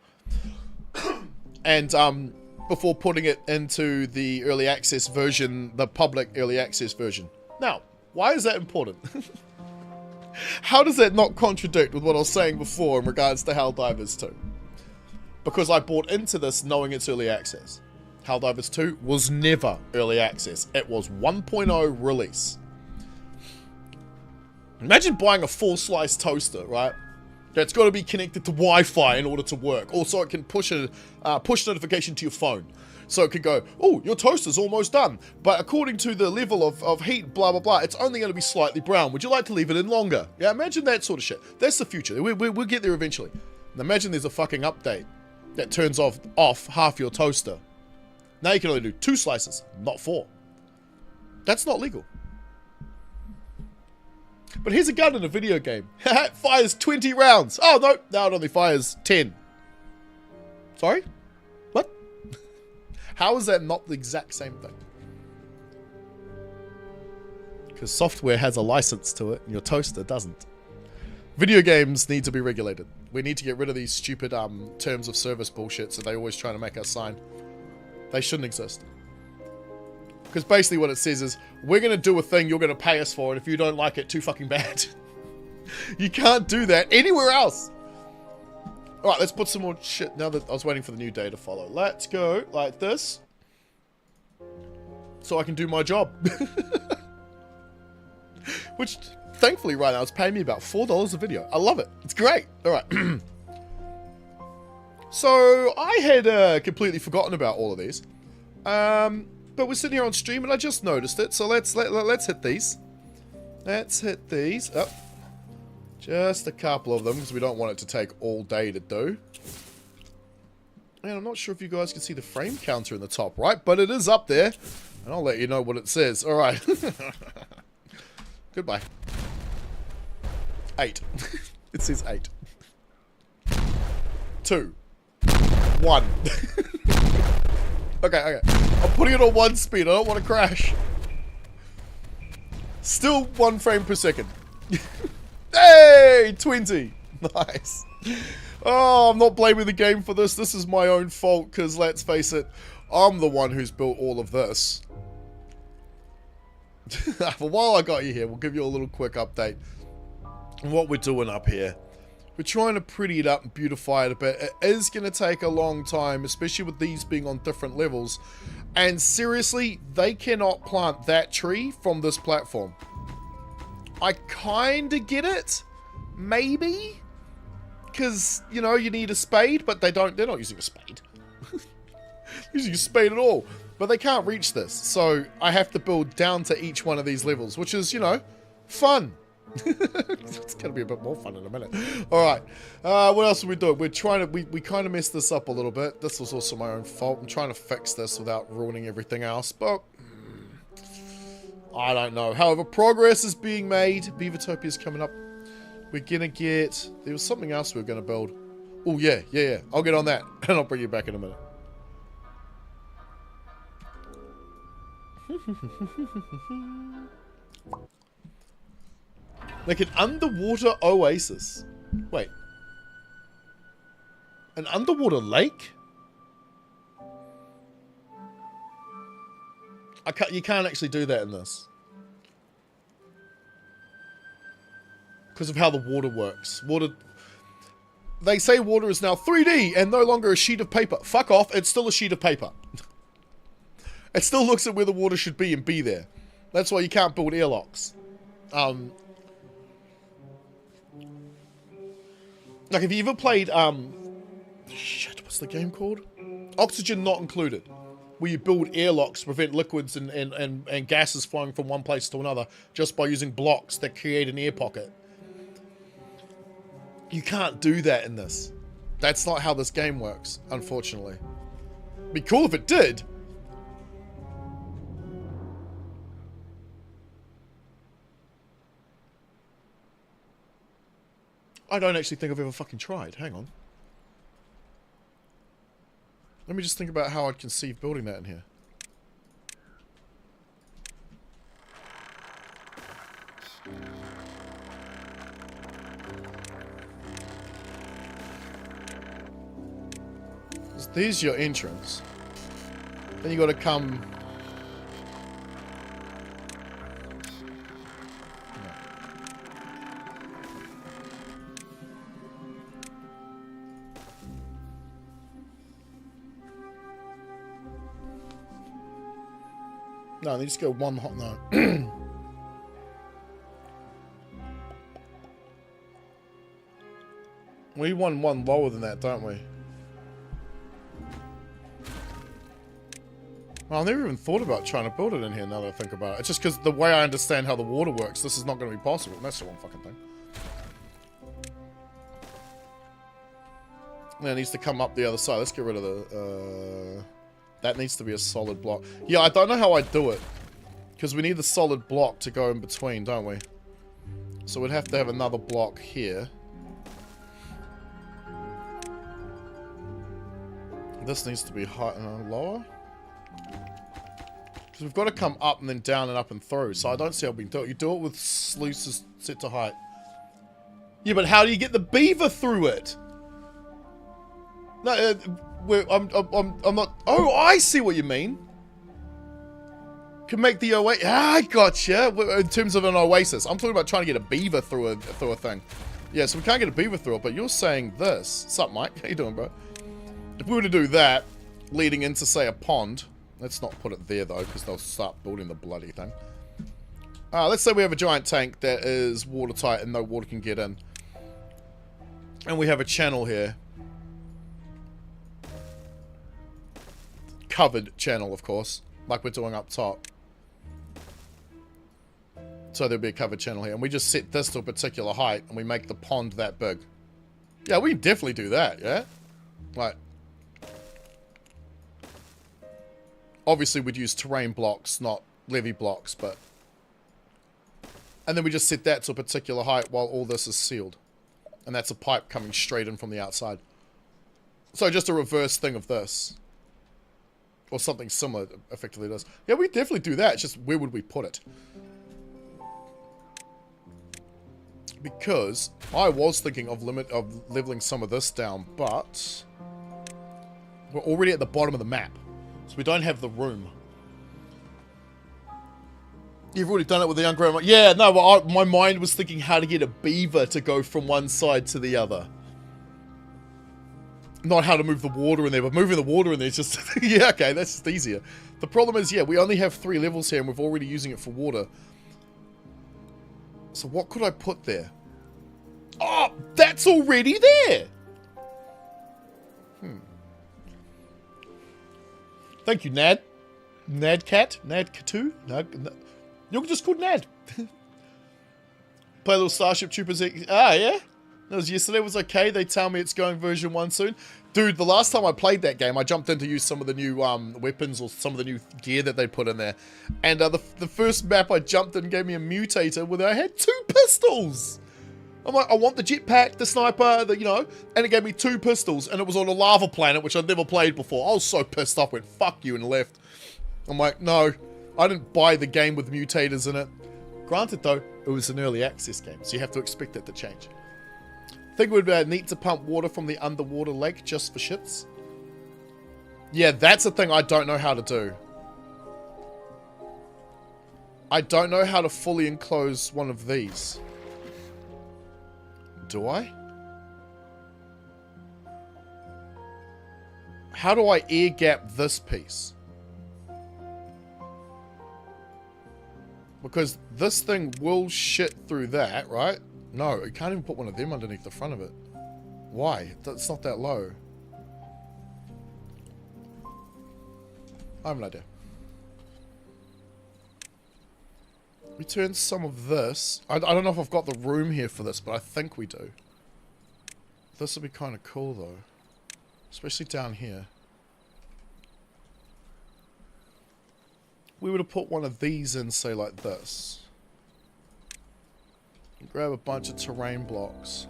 and before putting it into the early access version, the public early access version. Now, why is that important? How does that not contradict with what I was saying before in regards to Helldivers 2? Because I bought into this knowing it's early access. Helldivers 2 was never early access. It was 1.0 release. Imagine buying a full slice toaster, right? That's got to be connected to Wi-Fi in order to work. Also, it can push a push notification to your phone. So it could go, oh, your toaster's almost done. But according to the level of heat, blah, blah, blah, it's only going to be slightly brown. Would you like to leave it in longer? Yeah, imagine that sort of shit. That's the future. We'll get there eventually. And imagine there's a fucking update that turns off half your toaster. Now you can only do 2 slices, not 4. That's not legal. But here's a gun in a video game. It fires 20 rounds. Oh, no. Now it only fires 10. Sorry? What? How is that not the exact same thing? Because software has a license to it, and your toaster doesn't. Video games need to be regulated. We need to get rid of these stupid terms of service bullshit that they always try to make us sign. They shouldn't exist. Because basically what it says is, we're going to do a thing you're going to pay us for, and if you don't like it, too fucking bad. You can't do that anywhere else. Alright, let's put some more shit. Now that I was waiting for the new day to follow. Let's go like this. So I can do my job. Which, thankfully, right now, it's paying me about $4 a video. I love it. It's great. Alright. So, I had completely forgotten about all of these. But we're sitting here on stream and I just noticed it. So let's hit these. Let's hit these. Oh. Just a couple of them, because we don't want it to take all day to do. And I'm not sure if you guys can see the frame counter in the top right, but it is up there. And I'll let you know what it says. Alright. Goodbye. 8. It says 8. 2. 1. Okay. I'm putting it on 1 speed. I don't want to crash. Still 1 frame per second. Hey! 20. Nice. Oh, I'm not blaming the game for this. This is my own fault, because let's face it, I'm the one who's built all of this. For while I got you here, we'll give you a little quick update on what we're doing up here. We're trying to pretty it up and beautify it a bit. It is going to take a long time, especially with these being on different levels. And seriously, they cannot plant that tree from this platform. I kind of get it. Maybe. Because, you know, you need a spade, but they're not using a spade. Using a spade at all. But they can't reach this. So I have to build down to each one of these levels, which is, you know, fun. It's going to be a bit more fun in a minute. Alright. What else are we doing? We're trying to, we kind of messed this up a little bit. This was also my own fault. I'm trying to fix this without ruining everything else. But I don't know. However, progress is being made. Beavertopia is coming up. We're going to get... There was something else we were going to build. Oh, yeah. I'll get on that. And I'll bring you back in a minute. Like an underwater oasis. Wait. An underwater lake? You can't actually do that in this. Because of how the water works. They say water is now 3D and no longer a sheet of paper. Fuck off, it's still a sheet of paper. It still looks at where the water should be and be there. That's why you can't build airlocks. Like, have you ever played, shit, what's the game called? Oxygen Not Included. Where you build airlocks to prevent liquids and gases flowing from one place to another just by using blocks that create an air pocket. You can't do that in this. That's not how this game works, unfortunately. It'd be cool if it did. I don't actually think I've ever fucking tried. Hang on. Let me just think about how I'd conceive building that in here. There's your entrance. Then you got to come... No, they just go one hot no. We want one lower than that, don't we? Well, I've never even thought about trying to build it in here now that I think about it. It's just because the way I understand how the water works, this is not going to be possible. That's the wrong fucking thing. And it needs to come up the other side. Let's get rid of the... That needs to be a solid block. Yeah, I don't know how I do it. Because we need the solid block to go in between, don't we? So we'd have to have another block here. This needs to be high, lower. Because we've got to come up and then down and up and through. So I don't see how we can do it. You do it with sluices set to height. Yeah, but how do you get the beaver through it? No, I'm not... Oh, I see what you mean. Can make the oasis... Ah, I gotcha. In terms of an oasis. I'm talking about trying to get a beaver through a thing. Yeah, so we can't get a beaver through it, but you're saying this. What's up, Mike? How you doing, bro? If we were to do that, leading into, say, a pond... Let's not put it there, though, because they'll start building the bloody thing. Let's say we have a giant tank that is watertight and no water can get in. And we have a channel here. Covered channel, of course, like we're doing up top. So there'll be a covered channel here. And we just set this to a particular height and we make the pond that big. Yeah, we can definitely do that, yeah? Like, obviously we'd use terrain blocks, not levee blocks, but... And then we just set that to a particular height while all this is sealed. And that's a pipe coming straight in from the outside. So just a reverse thing of this. Or something similar, effectively does. Yeah, we definitely do that. It's just, where would we put it? Because I was thinking of leveling some of this down, but we're already at the bottom of the map. So we don't have the room. You've already done it with the ungrown. Yeah, no, but my mind was thinking how to get a beaver to go from one side to the other. Not how to move the water in there, but moving the water in there is just... yeah, okay, that's just easier. The problem is, yeah, we only have 3 levels here and we're already using it for water. So what could I put there? Oh, that's already there! Thank you, Nad. Nadcat? Nadcatoo? You're just called Nad. Play a little Starship Troopers. Ah, yeah? That was yesterday. It was okay. They tell me it's going version 1 soon. Dude, the last time I played that game, I jumped in to use some of the new weapons or some of the new gear that they put in there. And the first map I jumped in gave me a mutator where I had 2 pistols. I'm like, I want the jetpack, the sniper, you know, and it gave me 2 pistols. And it was on a lava planet, which I'd never played before. I was so pissed off, went, fuck you, and left. I'm like, no, I didn't buy the game with mutators in it. Granted, though, it was an early access game, so you have to expect it to change. Think it would be neat to pump water from the underwater lake just for shits. Yeah, that's a thing I don't know how to do. I don't know how to fully enclose one of these. Do I? How do I air gap this piece? Because this thing will shit through that, right? No, you can't even put one of them underneath the front of it. Why? It's not that low. I have an idea. We turn some of this. I don't know if I've got the room here for this, but I think we do. This would be kind of cool, though. Especially down here. We would have put one of these in, say, like this. Grab a bunch of terrain blocks.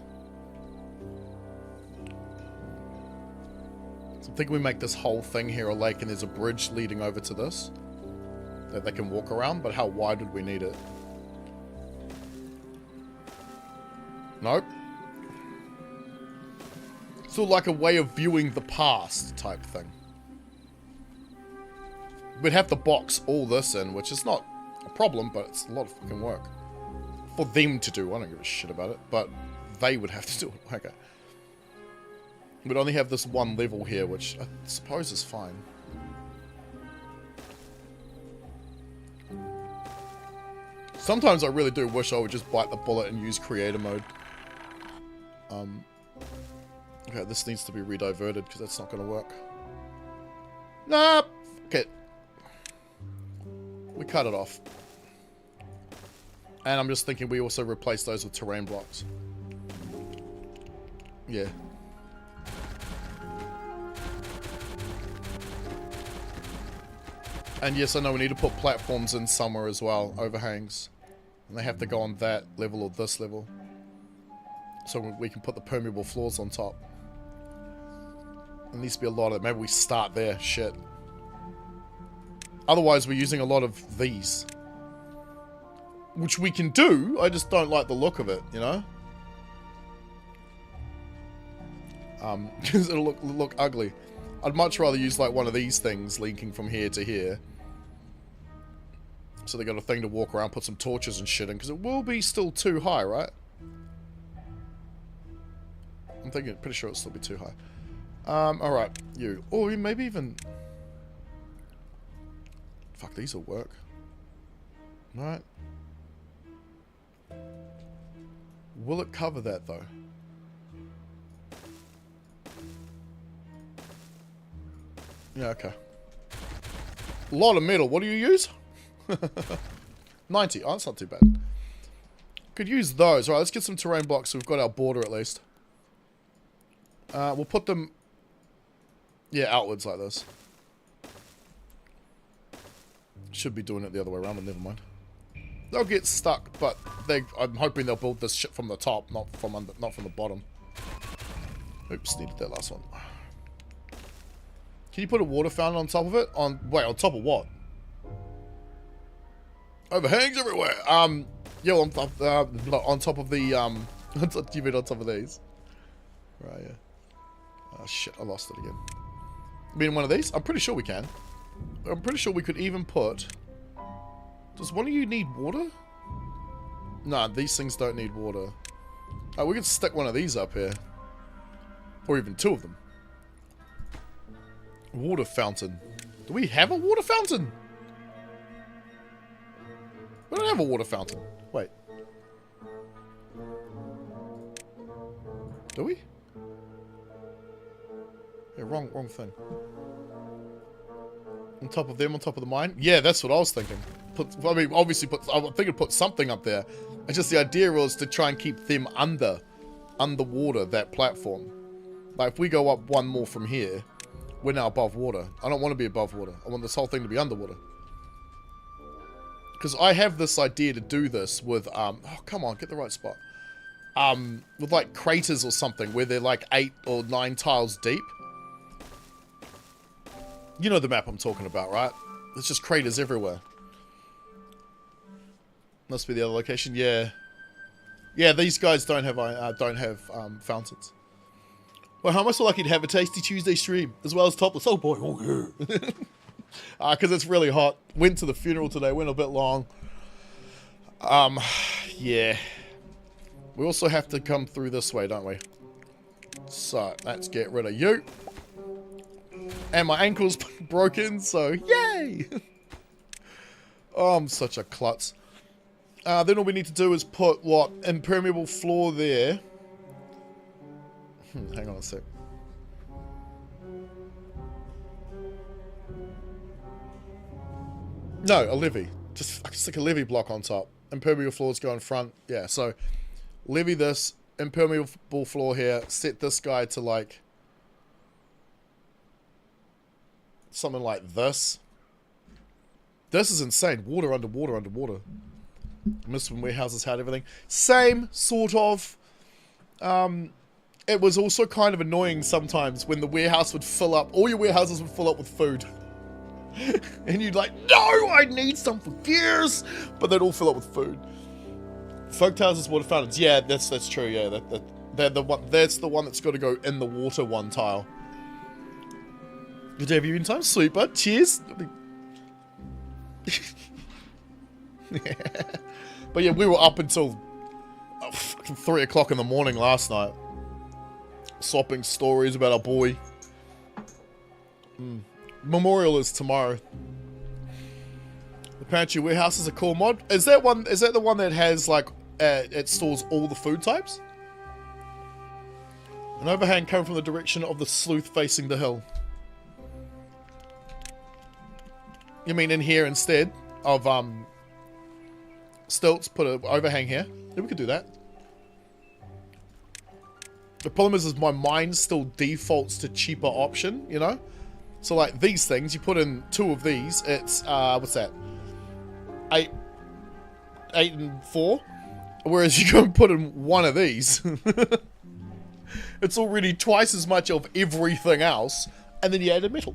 So I'm thinking we make this whole thing here a lake and there's a bridge leading over to this that they can walk around, but how wide would we need it? Nope. Still like a way of viewing the past type thing. We'd have to box all this in, which is not a problem, but it's a lot of fucking work. For them to do. I don't give a shit about it, but they would have to do it. Okay. We'd only have this one level here, which I suppose is fine. Sometimes I really do wish I would just bite the bullet and use creator mode. Okay, this needs to be rediverted because that's not going to work. Nah, okay. We cut it off. And I'm just thinking we also replace those with terrain blocks. Yeah. And yes, I know we need to put platforms in somewhere as well, overhangs. And they have to go on that level or this level. So we can put the permeable floors on top. There needs to be a lot of... Maybe we start there, shit. Otherwise, we're using a lot of these. Which we can do, I just don't like the look of it, you know? Because it'll look ugly. I'd much rather use like one of these things linking from here to here. So they got a thing to walk around, put some torches and shit in, because it will be still too high, right? I'm thinking, pretty sure it'll still be too high. Alright, you. Or maybe even... Fuck, these will work. Right. Will it cover that, though? Yeah, okay. A lot of metal. What do you use? 90. Oh, that's not too bad. Could use those. Alright, let's get some terrain blocks so we've got our border at least. We'll put them... Yeah, outwards like this. Should be doing it the other way around, but never mind. They'll get stuck, but I'm hoping they'll build this shit from the top, not from the bottom. Oops, needed that last one. Can you put a water fountain on top of it? Wait, on top of what? Overhangs everywhere. Yeah, on top of the you mean on top of these? Right, yeah. Oh shit, I lost it again. I mean, one of these? I'm pretty sure we can. I'm pretty sure we could even put... Does one of you need water? Nah, these things don't need water. Oh, we could stick one of these up here. Or even two of them. Water fountain. Do we have a water fountain? We don't have a water fountain. Wait. Do we? Yeah, wrong thing. On top of them, on top of the mine? Yeah, that's what I was thinking. I mean, obviously, I was thinking put something up there. It's just the idea was to try and keep them underwater, that platform. Like, if we go up one more from here, we're now above water. I don't want to be above water. I want this whole thing to be underwater. Because I have this idea to do this with, oh, come on, get the right spot. With, like, craters or something, where they're, like, 8 or 9 tiles deep. You know the map I'm talking about, right? There's just craters everywhere. Must be the other location. Yeah. Yeah, these guys don't have fountains. Well, how am I so lucky to have a Tasty Tuesday stream, as well as topless? Oh boy, oh yeah. Because it's really hot. Went to the funeral today, went a bit long. Yeah. We also have to come through this way, don't we? So, let's get rid of you. And my ankle's broken, so yay! Oh, I'm such a klutz. Then all we need to do is put, what, impermeable floor there. Hang on a sec. No, a levee. Just stick a levee block on top. Impermeable floors go in front. Yeah, so levee this, impermeable floor here, set this guy to like something like this. This is insane. Water underwater, underwater. I miss when warehouses had everything. Same sort of. It was also kind of annoying sometimes when the warehouse would fill up. All your warehouses would fill up with food. And you'd like, no, I need some for gears. But they'd all fill up with food. Folk houses, water fountains. Yeah, that's true. Yeah, that's the one that's got to go in the water one tile. Good day, viewing time, sweeper. Cheers. But yeah, we were up until 3 o'clock in the morning last night. Swapping stories about our boy. Memorial is tomorrow. The pantry warehouse is a cool mod. Is that the one that has like it stores all the food types? An overhang coming from the direction of the sleuth facing the hill. You mean in here instead of stilts, put an overhang here? Yeah, we could do that. The problem is my mind still defaults to cheaper option, you know? So like these things, you put in 2 of these, it's, what's that? 8 and 4. Whereas you go and put in 1 of these. It's already twice as much of everything else, and then you add a metal.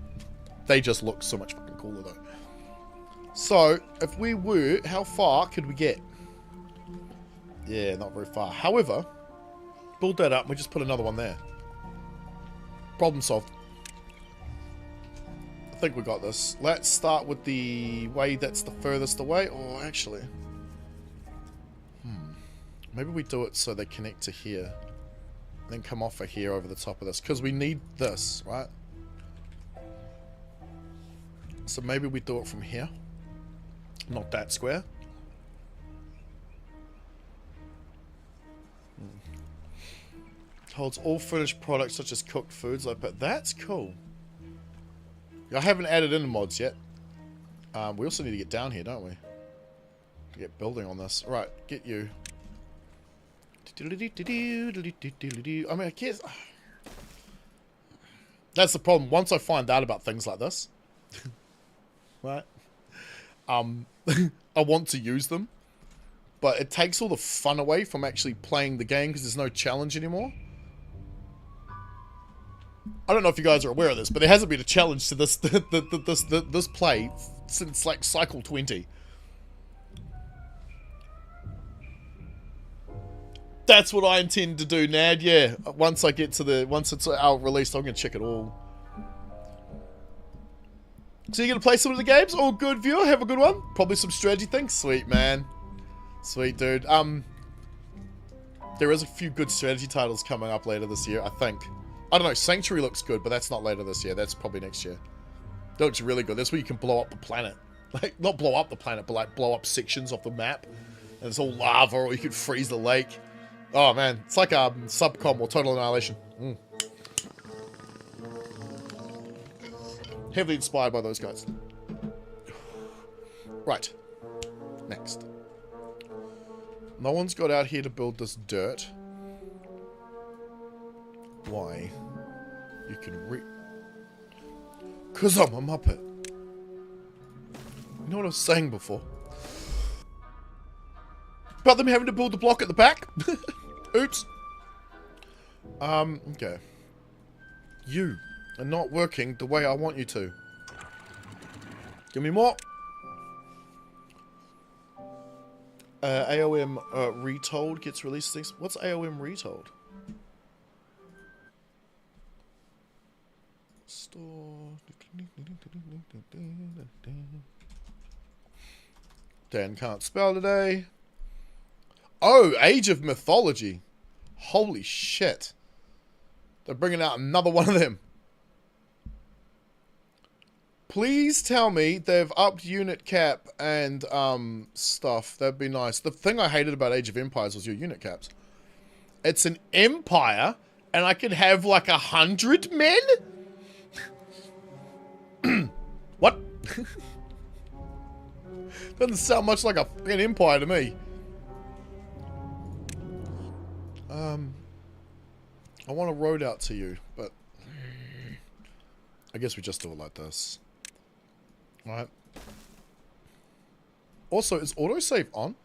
They just look so much fucking cooler though. So, if we were, how far could we get? Yeah, not very far. However, build that up and we just put another one there. Problem solved. I think we got this. Let's start with the way that's the furthest away. Or actually, maybe we do it so they connect to here. Then come off of here over the top of this. Because we need this, right? So maybe we do it from here. Not that square. Holds all finished products such as cooked foods. Like, but that's cool. I haven't added in the mods yet. We also need to get down here, don't we? To get building on this. Right, get you. I mean, I guess... That's the problem. Once I find out about things like this, right? I want to use them, but it takes all the fun away from actually playing the game because there's no challenge anymore. I don't know if you guys are aware of this, but there hasn't been a challenge to this this play since like cycle 20. That's what I intend to do, Nad. Yeah, once I get to once it's out released, I'm gonna check it all. So you're gonna play some of the games? All good, viewer. Have a good one. Probably some strategy things. Sweet, man. Sweet, dude. There is a few good strategy titles coming up later this year, I think. I don't know. Sanctuary looks good, but that's not later this year. That's probably next year. That looks really good. That's where you can blow up the planet. Like, not blow up the planet, but like blow up sections of the map. And it's all lava, or you could freeze the lake. Oh, man. It's like Subcom or Total Annihilation. Heavily inspired by those guys. Right. Next. No one's got out here to build this dirt. Why? You can 'Cause I'm a Muppet. You know what I was saying before? About them having to build the block at the back? Oops. Okay. You are not working the way I want you to. Give me more. AOM Retold gets released things. What's AOM Retold? Store. Dan can't spell today. Oh, Age of Mythology. Holy shit. They're bringing out another one of them. Please tell me they've upped unit cap and stuff. That'd be nice. The thing I hated about Age of Empires was your unit caps. It's an empire, and I could have like 100 men? What? Doesn't sound much like a fucking empire to me. I want a road out to you, but I guess we just do it like this. Alright. Also, is autosave on?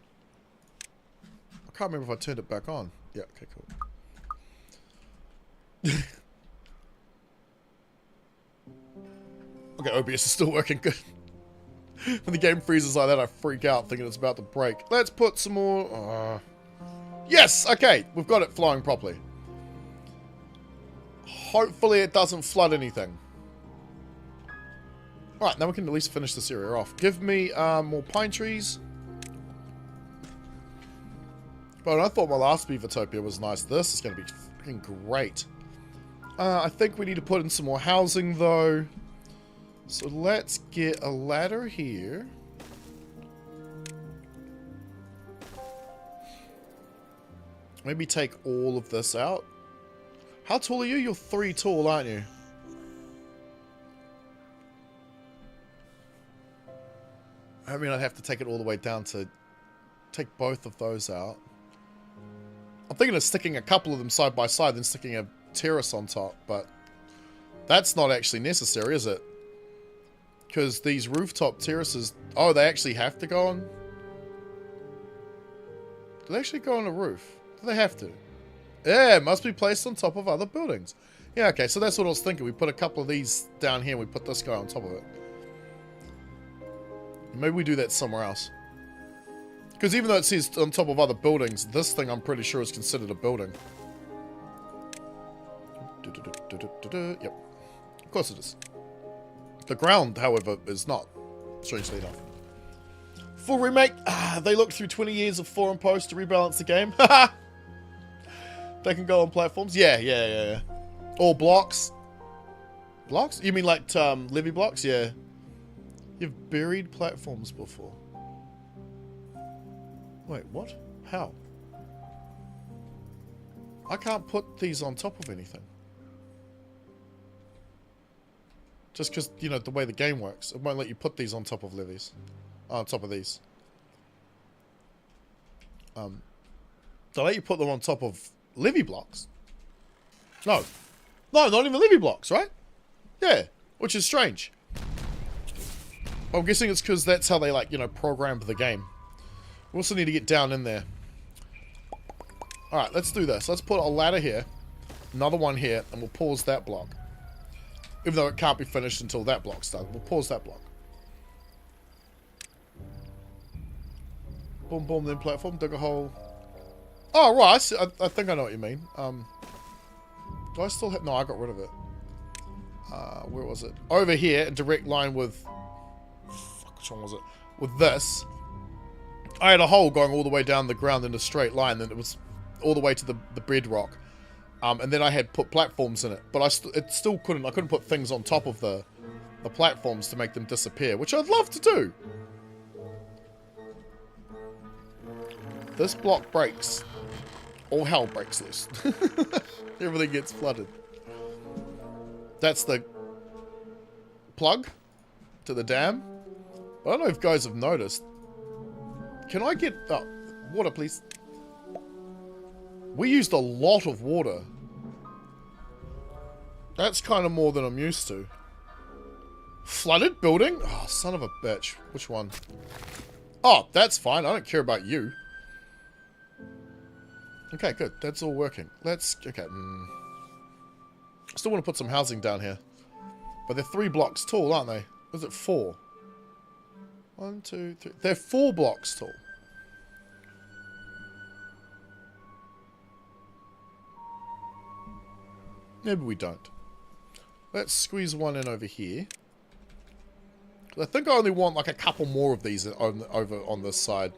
I can't remember if I turned it back on. Yeah, okay, cool. Okay, OBS is still working good. When the game freezes like that, I freak out thinking it's about to break. Let's put some more... Yes! Okay, we've got it flying properly. Hopefully it doesn't flood anything. Alright, now we can at least finish this area off. Give me more pine trees. But I thought my last Beavertopia was nice. This is going to be fucking great. I think we need to put in some more housing, though. So let's get a ladder here. Maybe take all of this out. How tall are you? You're 3 tall, aren't you? I mean, I'd have to take it all the way down to take both of those out. I'm thinking of sticking a couple of them side by side, then sticking a terrace on top, but that's not actually necessary, is it? Because these rooftop terraces... Oh, they actually have to go on? Do they actually go on a roof? Do they have to? Yeah, it must be placed on top of other buildings. Yeah, okay, so that's what I was thinking. We put a couple of these down here, and we put this guy on top of it. Maybe we do that somewhere else. Because even though it says on top of other buildings, this thing I'm pretty sure is considered a building. Yep. Of course it is. The ground, however, is not, strangely enough. Full remake. They looked through 20 years of forum posts to rebalance the game. They can go on platforms. Yeah. All blocks. Blocks? You mean like levy blocks? Yeah. You've buried platforms before. Wait, what? How? I can't put these on top of anything. Just because, you know, the way the game works. It won't let you put these on top of levies. On top of these. They let you put them on top of levee blocks. No. No, not even levee blocks, right? Yeah, which is strange. I'm guessing it's because that's how they, like, you know, programmed the game. We also need to get down in there. Alright, let's do this. Let's put a ladder here. Another one here, and we'll pause that block. Even though it can't be finished until that block's done. We'll pause that block. Boom, boom, then platform, dig a hole. Oh, right, I think I know what you mean. Do I still have... No, I got rid of it. Where was it? Over here, a direct line with... Fuck, which one was it? With this. I had a hole going all the way down the ground in a straight line, then it was all the way to the bedrock. And then I had put platforms in it. But I couldn't put things on top of the platforms to make them disappear, which I'd love to do. This block breaks. All hell breaks loose. Everything gets flooded. That's the plug to the dam. I don't know if guys have noticed. Can I get... Oh, water, please. We used a lot of water. That's kind of more than I'm used to. Flooded building? Oh, son of a bitch. Which one? Oh, that's fine. I don't care about you. Okay, good. That's all working. Let's... Okay. Still want to put some housing down here. But they're 3 blocks tall, aren't they? Or is it 4? 1, 2, 3. They're 4 blocks tall. Maybe we don't. Let's squeeze one in over here. I think I only want like a couple more of these over on this side.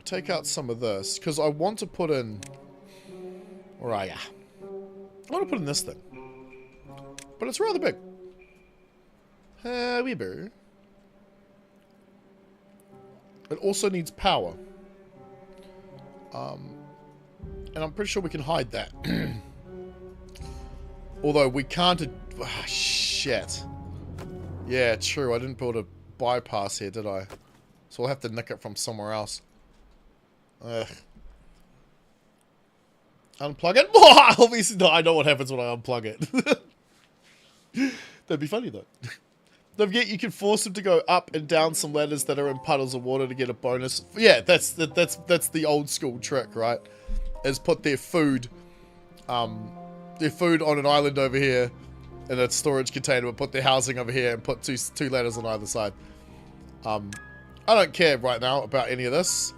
Take out some of this, because I want to put in... Where are ya? I want to put in this thing. But it's rather big. However... It also needs power. And I'm pretty sure we can hide that. Although we can't... Ah, shit. Yeah, true. I didn't build a bypass here, did I? So I'll have to nick it from somewhere else. Ugh. Unplug it? Oh, obviously, no, I know what happens when I unplug it. That'd be funny, though. Don't forget, you can force them to go up and down some ladders that are in puddles of water to get a bonus. Yeah, that's the old school trick, right? Is put their food on an island over here in a storage container, but put their housing over here and put two ladders on either side. I don't care right now about any of this.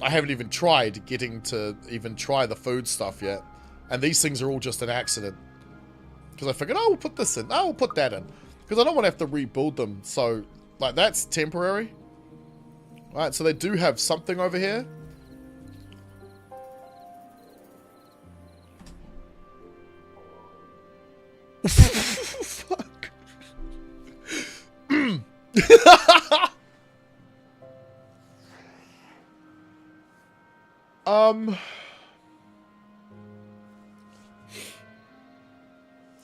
I haven't even tried getting to even try the food stuff yet. And these things are all just an accident. Because I figured, oh, we'll put this in. Oh, we'll put that in. Because I don't want to have to rebuild them. So, like, that's temporary. Alright, so they do have something over here. Fuck.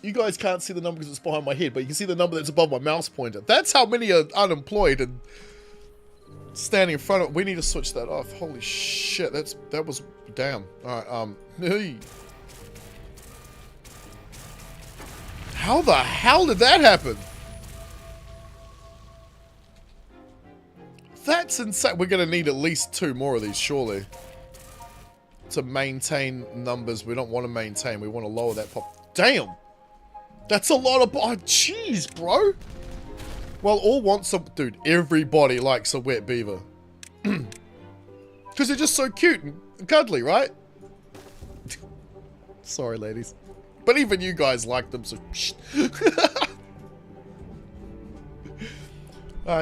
You guys can't see the number because it's behind my head, but you can see the number that's above my mouse pointer. That's how many are unemployed and standing in front of it. We need to switch that off. Holy shit, that was damn. Alright, hey. How the hell did that happen? That's insane. We're gonna need at least 2 more of these, surely. To maintain numbers we don't want to maintain. We want to lower that pop. Damn! That's a lot of... Oh, jeez, bro! Well, all want some... Dude, everybody likes a wet beaver. Because they're just so cute and cuddly, right? Sorry, ladies. But even you guys like them, so...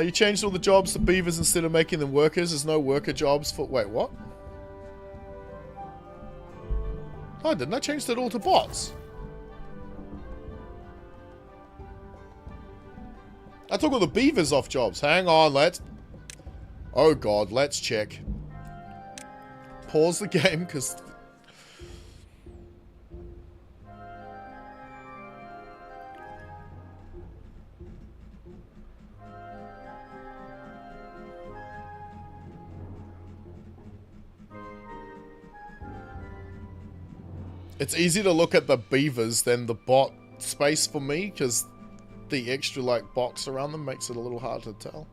you changed all the jobs to beavers instead of making them workers. There's no worker jobs for... Wait, what? Oh, didn't I change that all to bots? I took all the beavers off jobs. Hang on, let's... Oh god, let's check. Pause the game, because... It's easy to look at the beavers than the bot space for me, because the extra, like, box around them makes it a little hard to tell.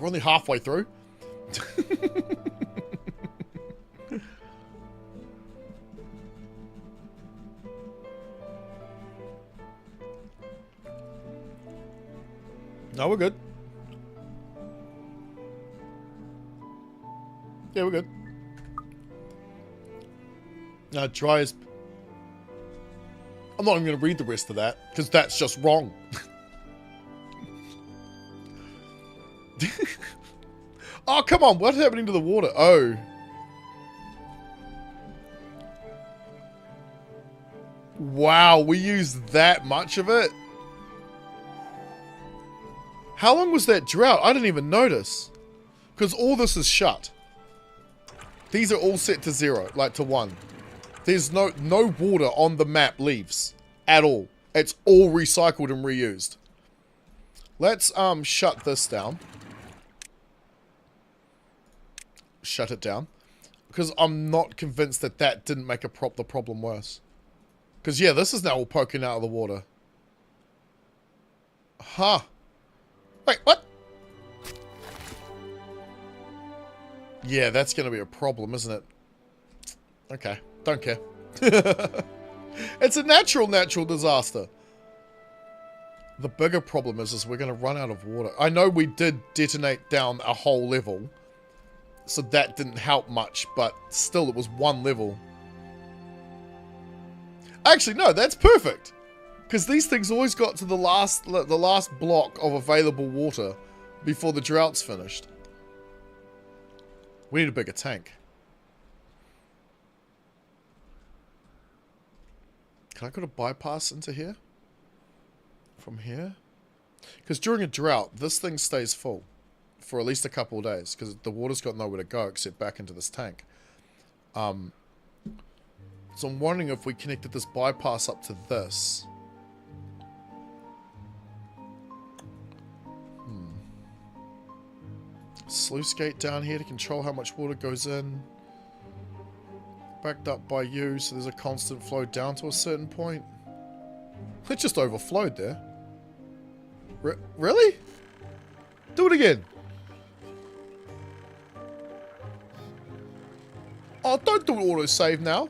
We're only halfway through. No, we're good. Yeah, we're good. No, dry as... I'm not even going to read the rest of that, because that's just wrong. Oh, come on. What's happening to the water? Oh. Wow, we used that much of it? How long was that drought? I didn't even notice. Because all this is shut. These are all set to 0, like to 1. There's no water on the map leaves at all. It's all recycled and reused. Let's shut this down. Shut it down. Because I'm not convinced that that didn't make the problem worse. Because yeah, this is now all poking out of the water. Huh. Wait, what? Yeah, that's going to be a problem, isn't it? Okay, don't care. It's a natural disaster. The bigger problem is we're going to run out of water. I know we did detonate down a whole level, so that didn't help much, but still it was 1 level. Actually, no, that's perfect. Because these things always got to the last block of available water before the drought's finished. We need a bigger tank. Can I go to bypass into here? From here? Because during a drought, this thing stays full for at least a couple of days. Because the water's got nowhere to go except back into this tank. So I'm wondering if we connected this bypass up to this. Sluice gate down here to control how much water goes in. Backed up by you, so there's a constant flow down to a certain point. It just overflowed there. Really? Do it again. Oh, don't do autosave now.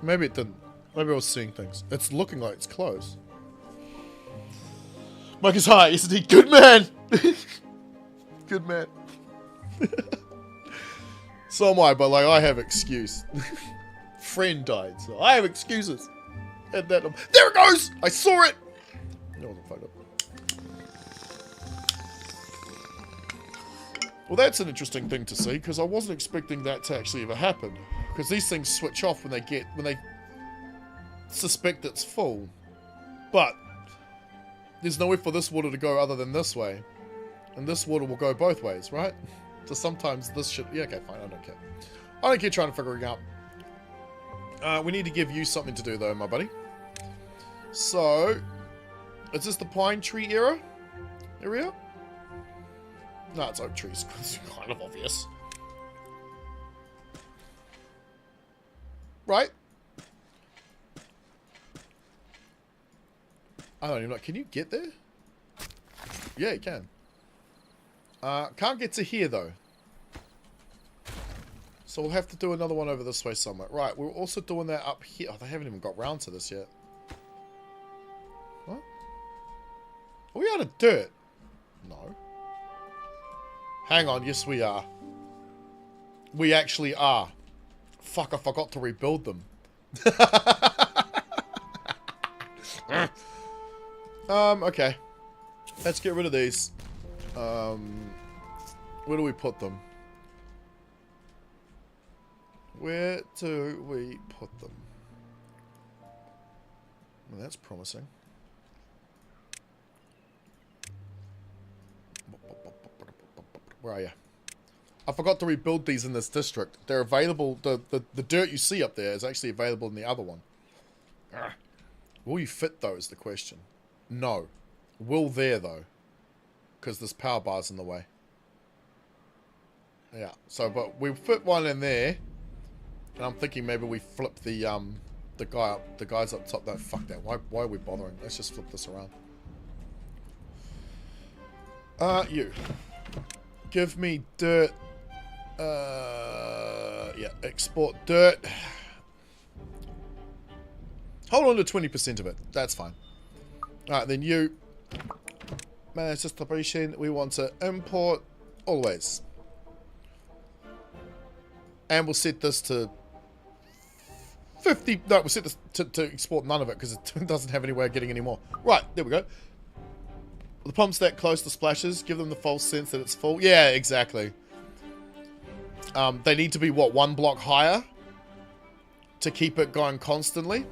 Maybe it didn't. Maybe I was seeing things. It's looking like it's closed. Mike is high, isn't he? Good man! Good man. So am I, but like, I have excuse. Friend died, so I have excuses. And that, there it goes! I saw it! It wasn't fucked up. Well, that's an interesting thing to see, because I wasn't expecting that to actually ever happen. Because these things switch off when they suspect it's full. But there's nowhere for this water to go other than this way. And this water will go both ways, right? So sometimes this should... Yeah, okay, fine, I don't care. I don't care trying to figure it out. We need to give you something to do, though, my buddy. So, is this the pine tree area? No, it's oak trees. It's kind of obvious. Right? I don't even know. Can you get there? Yeah, you can. Can't get to here, though. So we'll have to do another one over this way somewhere. Right, we're also doing that up here. Oh, they haven't even got round to this yet. What? Are we out of dirt? No. Hang on, yes we are. We actually are. Fuck, I forgot to rebuild them. Okay. Let's get rid of these. Where do we put them? Where do we put them? Well, that's promising. Where are you? I forgot to rebuild these in this district. They're available. The dirt you see up there is actually available in the other one. Will you fit though is the question. No. Will there though? because this power bar's in the way. Yeah, so, but we fit one in there, and I'm thinking maybe we flip the guys up top. No, fuck that. Why are we bothering? Let's just flip this around. You. Give me dirt. Yeah, export dirt. Hold on to 20% of it. That's fine. Alright, then you. Manage distribution. We want to import always. And we'll set this to 50. No, we'll set this to export none of it because it doesn't have any way of getting any more. Right, there we go. The pump's that close to splashes. Give them the false sense that it's full. Yeah, exactly. They need to be, what, 1 block higher to keep it going constantly.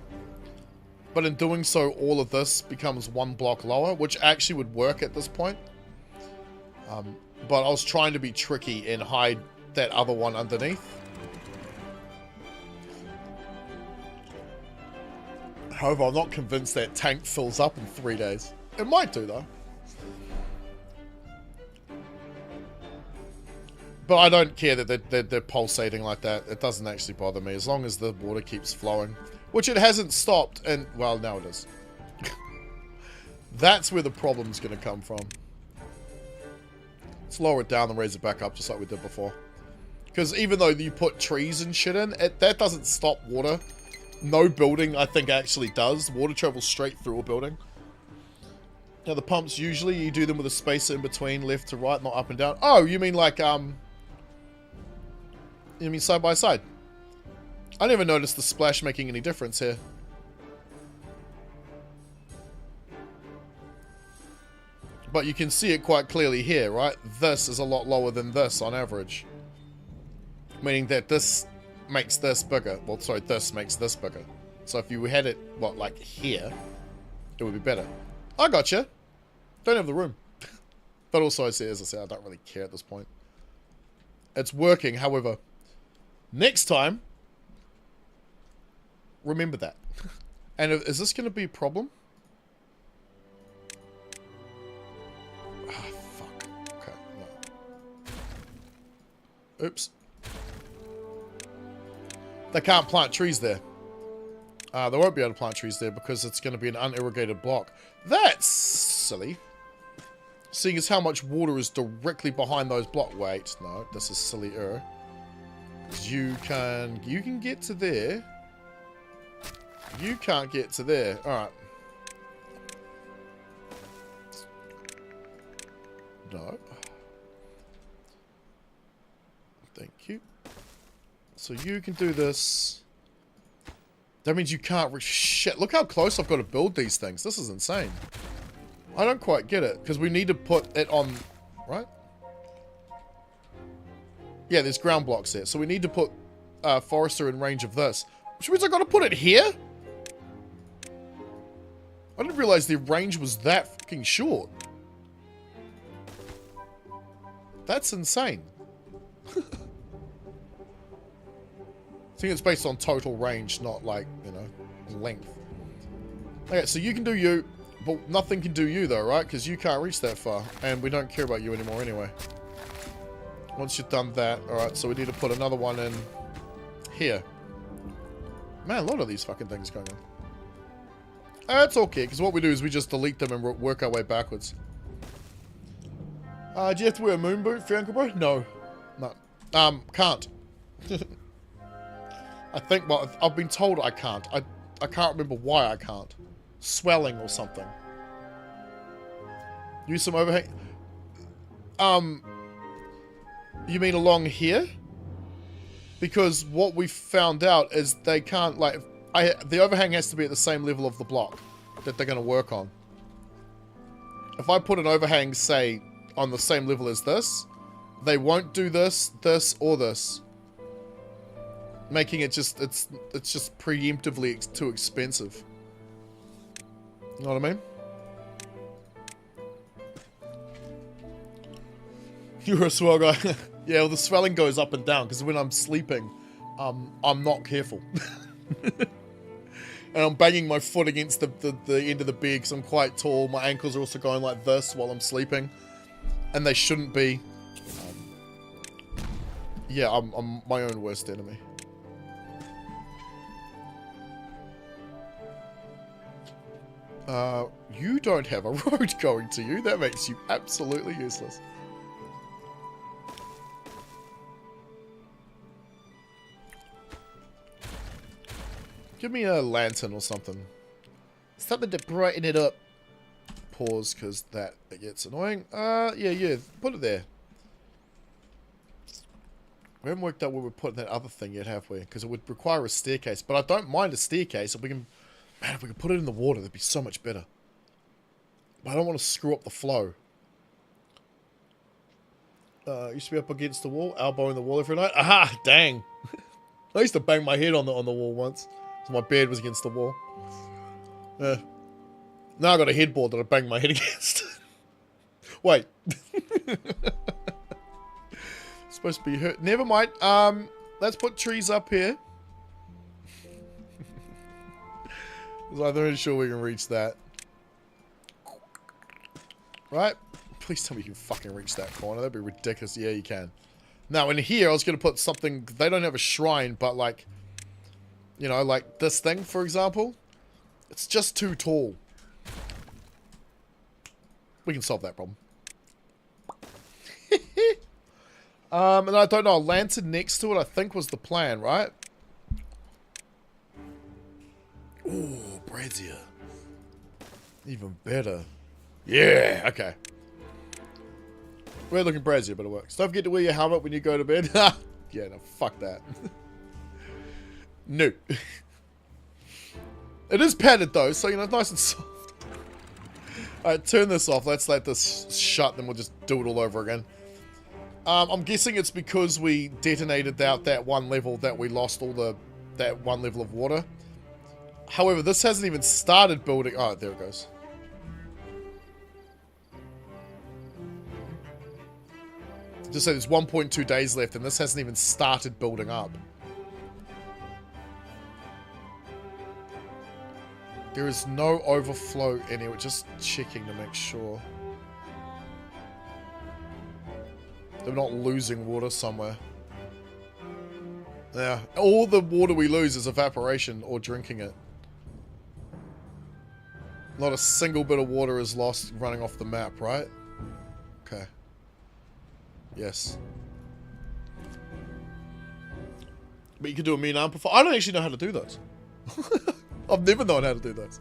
But in doing so, all of this becomes 1 block lower, which actually would work at this point. But I was trying to be tricky and hide that other one underneath. However, I'm not convinced that tank fills up in 3 days. It might do, though. But I don't care that they're pulsating like that. It doesn't actually bother me, as long as the water keeps flowing. Which it hasn't stopped, and, well, now it is. That's where the problem's going to come from. Let's lower it down and raise it back up, just like we did before. Because even though you put trees and shit in, that doesn't stop water. No building, I think, actually does. Water travels straight through a building. Now, the pumps, usually, you do them with a spacer in between, left to right, not up and down. Oh, you mean like, you mean side by side? I never noticed the splash making any difference here. But you can see it quite clearly here, right? This is a lot lower than this on average. Meaning that this makes this bigger. Well, sorry, this makes this bigger. So if you had it, what, like here, it would be better. I gotcha. Don't have the room. But also, as I say, I don't really care at this point. It's working, however. Next time, remember that. And is this going to be a problem? Ah, fuck. Okay, no. Oops. They can't plant trees there. They won't be able to plant trees there because it's going to be an unirrigated block. That's silly. Seeing as how much water is directly behind those blocks. Wait, no, this is sillier. You can get to there. You can't get to there. Alright. No. Thank you. So you can do this. That means you can't... Shit, look how close I've got to build these things. This is insane. I don't quite get it. Because we need to put it on... Right? Yeah, there's ground blocks there. So we need to put Forester in range of this. Which means I've got to put it here? I didn't realize the range was that fucking short. That's insane. I think it's based on total range, not like, you know, length. Okay, so you can do you, but nothing can do you though, right? Because you can't reach that far, and we don't care about you anymore anyway. Once you've done that, alright, so we need to put another one in here. Man, a lot of these fucking things going on. That's okay, because what we do is we just delete them and work our way backwards. Do you have to wear a moon boot for your ankle, bro? No. No. Can't. I think, well, I've been told I can't. I can't remember why I can't. Swelling or something. Use some overhang. You mean along here? Because what we found out is they can't, like, the overhang has to be at the same level of the block that they're going to work on. If I put an overhang, say, on the same level as this, they won't do this, this, or this. Making it just, it's just preemptively too expensive. You know what I mean? You're a swell guy. Yeah, well, the swelling goes up and down, because when I'm sleeping, I'm not careful. And I'm banging my foot against the end of the bed, because I'm quite tall. My ankles are also going like this while I'm sleeping. And they shouldn't be. Yeah, I'm my own worst enemy. You don't have a road going to you. That makes you absolutely useless. Give me a lantern or something. Something to brighten it up. Pause, because that gets annoying. Yeah. Put it there. We haven't worked out where we're putting that other thing yet, have we? Because it would require a staircase. But I don't mind a staircase if we can... Man, if we could put it in the water, that'd be so much better. But I don't want to screw up the flow. Used to be up against the wall, elbowing the wall every night. Aha! Dang! I used to bang my head on the wall once. So my bed was against the wall. Now I got a headboard that I bang my head against. Wait. Supposed to be hurt. Never mind. Let's put trees up here. I'm not really sure we can reach that. Right? Please tell me you can fucking reach that corner. That'd be ridiculous. Yeah, you can. Now, in here, I was going to put something... They don't have a shrine, but like... You know, like this thing, for example. It's just too tall. We can solve that problem. And I don't know, a lantern next to it, I think was the plan, right? Ooh, brazier. Even better. Yeah, okay. We're looking brazier, but it works. Don't forget to wear your helmet when you go to bed. Yeah, no, fuck that. No. It is padded though, so you know, nice and soft. Alright, turn this off. Let's let this shut, then we'll just do it all over again. I'm guessing it's because we detonated out that one level that we lost all that one level of water. However, this hasn't even started building. Oh, there it goes. Just say there's 1.2 days left, and this hasn't even started building up. There is no overflow anywhere. Just checking to make sure. They're not losing water somewhere. Yeah, all the water we lose is evaporation or drinking it. Not a single bit of water is lost running off the map, right? Okay. Yes. But you can do a mean amplifier. I don't actually know how to do those. I've never known how to do those.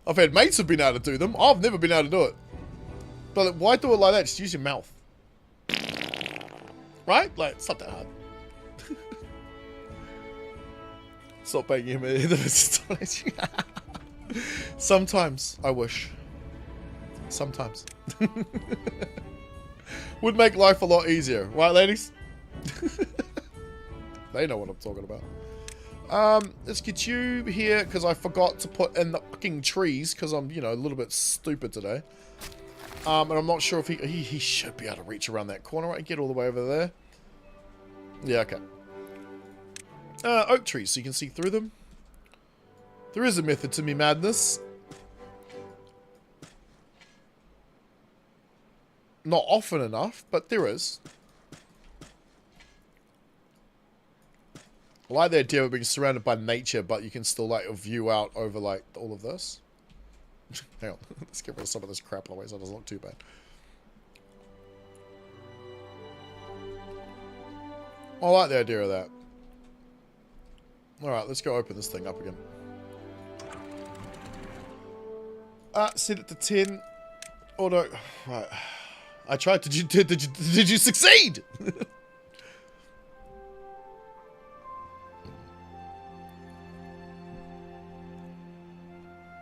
I've had mates who've been able to do them. I've never been able to do it. But why do it like that? Just use your mouth. Right? Like, it's not that hard. Stop banging him in the Sometimes, I wish. Sometimes. Would make life a lot easier. Right, ladies? They know what I'm talking about. Let's get you here, because I forgot to put in the fucking trees, because I'm, you know, a little bit stupid today. And I'm not sure if he should be able to reach around that corner, right? Get all the way over there. Yeah, okay. Oak trees, so you can see through them. There is a method to me madness. Not often enough, but there is. I like the idea of being surrounded by nature, but you can still, like, view out over, like, all of this. Hang on. Let's get rid of some of this crap away so it doesn't look too bad. I like the idea of that. Alright, let's go open this thing up again. Set it to 10. Auto. Right. I tried. Did you succeed?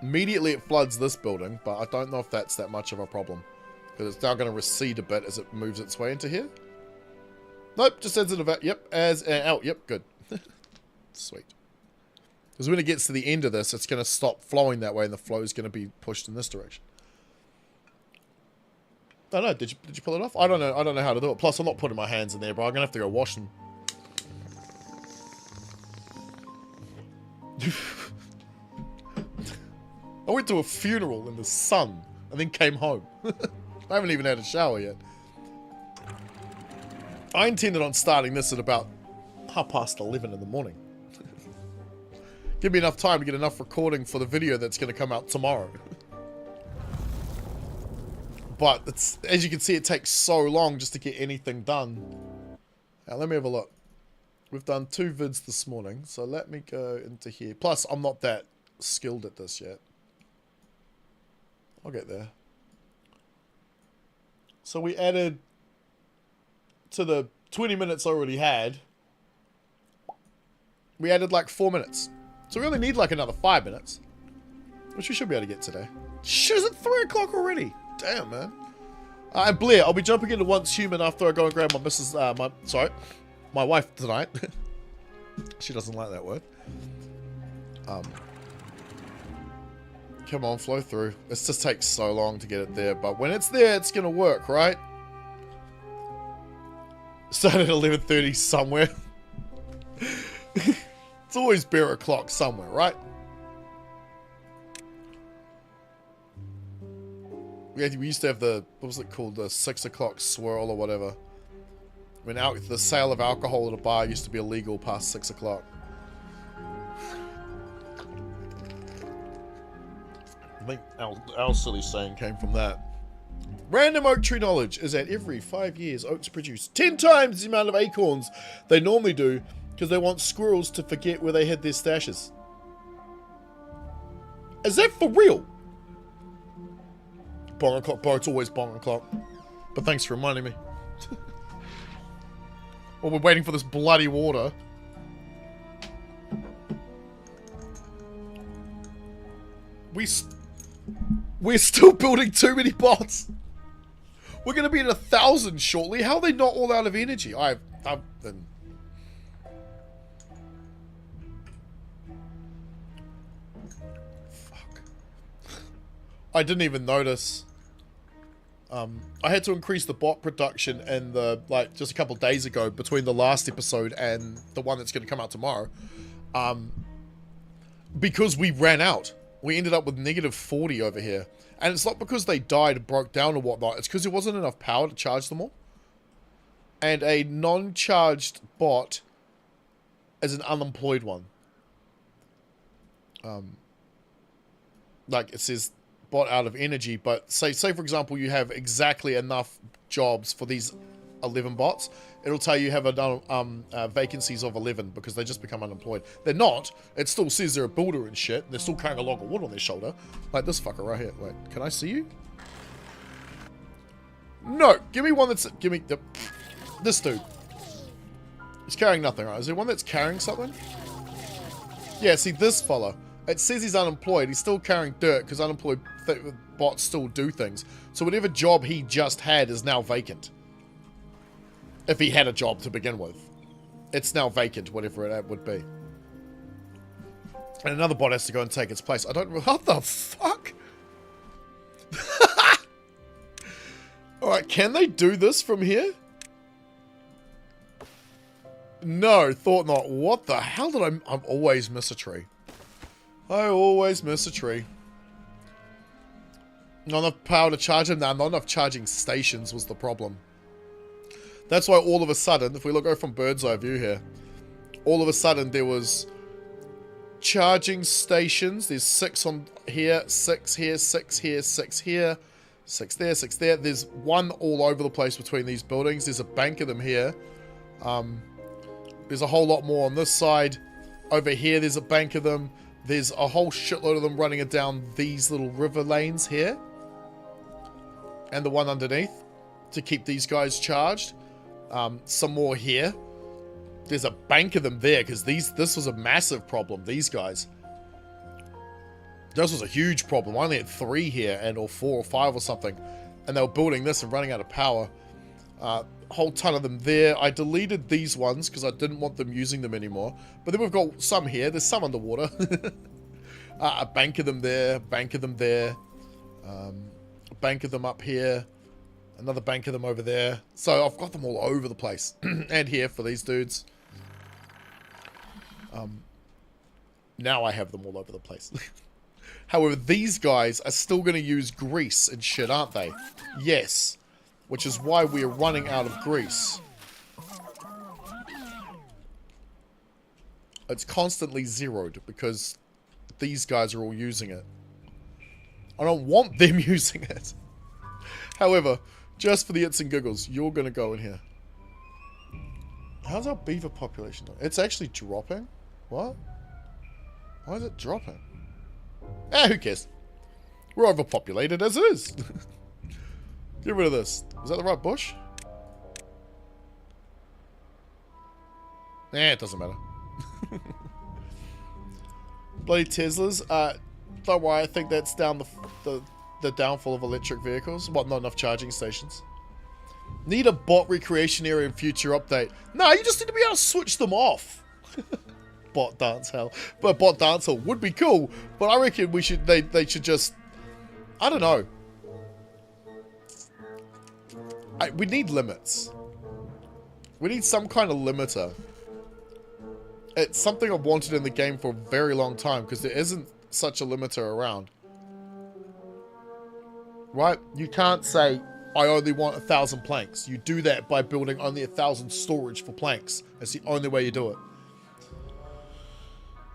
Immediately it floods this building, but I don't know if that's that much of a problem. Because it's now going to recede a bit as it moves its way into here. Nope, just ends it yep, as out. Yep, good. Sweet. Because when it gets to the end of this, it's going to stop flowing that way, and the flow is going to be pushed in this direction. I don't know. Did you pull it off? I don't know. I don't know how to do it. Plus, I'm not putting my hands in there, bro. I'm going to have to go wash them. I went to a funeral in the sun and then came home. I haven't even had a shower yet. I intended on starting this at about 11:30 in the morning. Give me enough time to get enough recording for the video that's going to come out tomorrow. But it's, as you can see, it takes so long just to get anything done. Now let me have a look. We've done 2 vids this morning, so let me go into here. Plus, I'm not that skilled at this yet. I'll get there. So we added to the 20 minutes I already had. We added like 4 minutes. So we only need like another 5 minutes. Which we should be able to get today. Shit, is it 3 o'clock already? Damn, man. And Blair, I'll be jumping into Once Human after I go and grab my my wife tonight. She doesn't like that word. Come on, flow through. This just takes so long to get it there, but when it's there, it's gonna work, right? Start at 11:30 somewhere. It's always bear o'clock somewhere, right? We used to have the, what was it called? The 6 o'clock swirl or whatever. When the sale of alcohol at a bar used to be illegal past 6 o'clock. I think our silly saying came from that. Random oak tree knowledge is that every 5 years oaks produce 10 times the amount of acorns they normally do because they want squirrels to forget where they hid their stashes. Is that for real? Bong o'clock, bro, it's always bong o'clock. But thanks for reminding me. Well, we're waiting for this bloody water. We're still building too many bots. We're going to be at 1,000 shortly. How are they not all out of energy? Fuck. I didn't even notice. I had to increase the bot production and just a couple days ago between the last episode and the one that's going to come out tomorrow. Because we ran out. We ended up with -40 over here. And it's not because they died and broke down or whatnot. It's because there wasn't enough power to charge them all. And a non-charged bot is an unemployed one. Like it says bot out of energy, but say for example you have exactly enough jobs for these 11 bots, it'll tell you have vacancies of 11 because they just become unemployed. They're not. It still says they're a builder and shit. They're still carrying a log of wood on their shoulder. Like this fucker right here. Wait, can I see you? No, give me one that's... Give me this dude. He's carrying nothing, right? Is there one that's carrying something? Yeah, see this fella. It says he's unemployed. He's still carrying dirt because unemployed bots still do things. So whatever job he just had is now vacant. If he had a job to begin with. It's now vacant, whatever it would be. And another bot has to go and take its place. I don't... What the fuck? Alright, can they do this from here? No, thought not. What the hell did I always miss a tree. I always miss a tree. Not enough power to charge them? Nah, not enough charging stations was the problem. That's why all of a sudden, if we look over from bird's eye view here, all of a sudden there was charging stations. There's 6 on here, 6 here, 6 here, 6 here, 6 there, 6 there. There's one all over the place between these buildings. There's a bank of them here. There's a whole lot more on this side. Over here, there's a bank of them. There's a whole shitload of them running it down these little river lanes here. And the one underneath to keep these guys charged. Some more here. There's a bank of them there because this was a massive problem, these guys. This was a huge problem. I only had 3 here or 4 or 5 or something. And they were building this and running out of power. Whole ton of them there. I deleted these ones because I didn't want them using them anymore. But then we've got some here. There's some underwater. A bank of them there. Bank of them there. A bank of them up here. Another bank of them over there. So I've got them all over the place. And here for these dudes. Now I have them all over the place. However, these guys are still going to use grease and shit, aren't they? Yes. Which is why we are running out of grease. It's constantly zeroed because these guys are all using it. I don't want them using it. However, just for the its and giggles, you're going to go in here. How's our beaver population doing? It's actually dropping? What? Why is it dropping? Who cares? We're overpopulated as it is. Get rid of this. Is that the right bush? It doesn't matter. Bloody Teslas. Don't worry, I think that's down the downfall of electric vehicles. What, not enough charging stations? Need a bot recreation area in future update. No, you just need to be able to switch them off. Bot dance hall. But bot dance hall would be cool, but I reckon we should they should just, I don't know. We need limits. We need some kind of limiter. It's something I've wanted in the game for a very long time because there isn't such a limiter around. Right? You can't say, I only want 1,000 planks. You do that by building only 1,000 storage for planks. That's the only way you do it.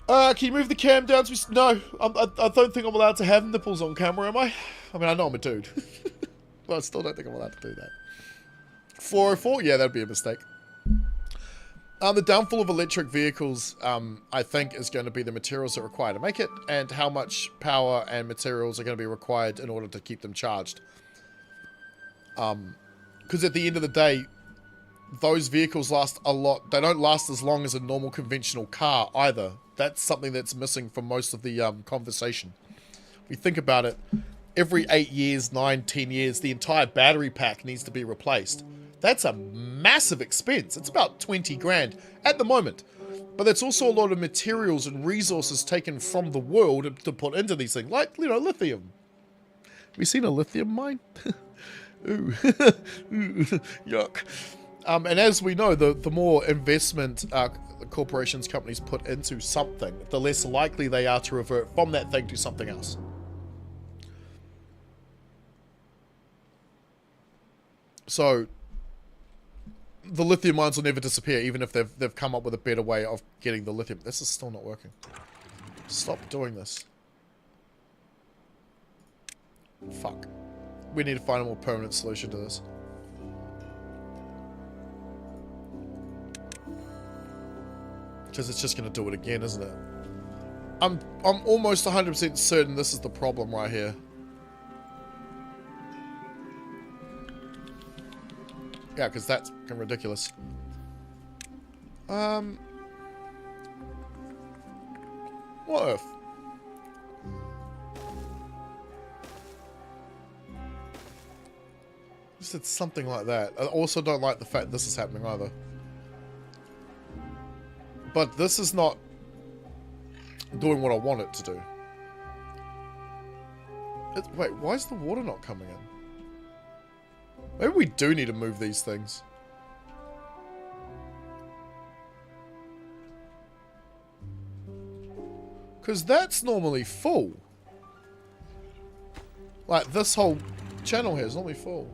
Can you move the cam down to... No, I don't think I'm allowed to have nipples on camera, am I? I mean, I know I'm a dude. But I still don't think I'm allowed to do that. 404? Yeah, that'd be a mistake. The downfall of electric vehicles, I think, is going to be the materials that are required to make it, and how much power and materials are going to be required in order to keep them charged. Because at the end of the day, those vehicles last a lot. They don't last as long as a normal conventional car either. That's something that's missing from most of the conversation. If we think about it, every 8 years, 9, 10 years, the entire battery pack needs to be replaced. That's a massive expense. It's about 20 grand at the moment. But that's also a lot of materials and resources taken from the world to put into these things. Like, you know, lithium. Have you seen a lithium mine? Ooh. Yuck. And as we know, the more investment corporations, companies put into something, the less likely they are to revert from that thing to something else. So the lithium mines will never disappear, even if they've come up with a better way of getting the lithium. This is still not working. Stop doing this. Fuck. We need to find a more permanent solution to this. Because it's just going to do it again, isn't it? I'm almost 100% certain this is the problem right here. Yeah, because that's fucking ridiculous. What earth? Just did something like that. I also don't like the fact this is happening either. But this is not doing what I want it to do. Wait, why is the water not coming in? Maybe we do need to move these things. Because that's normally full. Like, this whole channel here is normally full.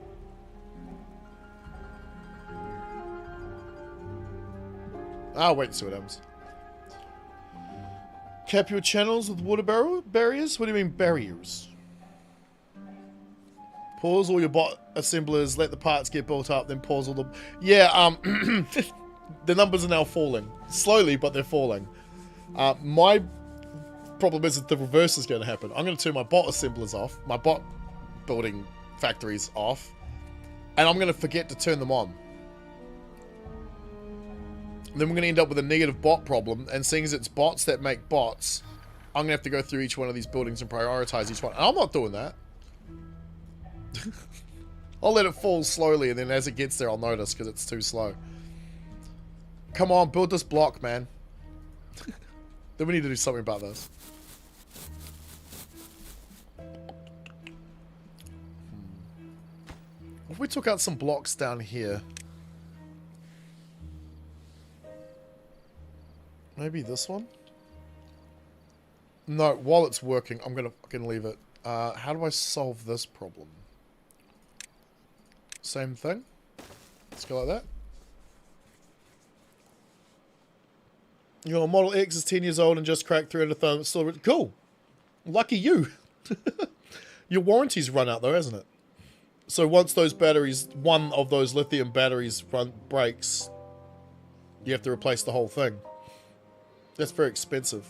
I'll wait and see what happens. Cap your channels with water barriers? What do you mean barriers? Pause all your bot assemblers, let the parts get built up, then pause all the... Yeah, the numbers are now falling. Slowly, but they're falling. My problem is that the reverse is going to happen. I'm going to turn my bot assemblers off, my bot building factories off, and I'm going to forget to turn them on. Then we're going to end up with a negative bot problem, and seeing as it's bots that make bots, I'm going to have to go through each one of these buildings and prioritize each one. And I'm not doing that. I'll let it fall slowly, and then as it gets there, I'll notice because it's too slow. Come on, build this block, man. Then we need to do something about this. What if we took out some blocks down here? Maybe this one? No, while it's working, I'm gonna fucking leave it. How do I solve this problem? Same thing. Let's go like that. Your Model X is 10 years old and just cracked 300,000. It's still cool. Lucky you. Your warranty's run out though, hasn't it? So once those batteries, one of those lithium batteries breaks, you have to replace the whole thing. That's very expensive.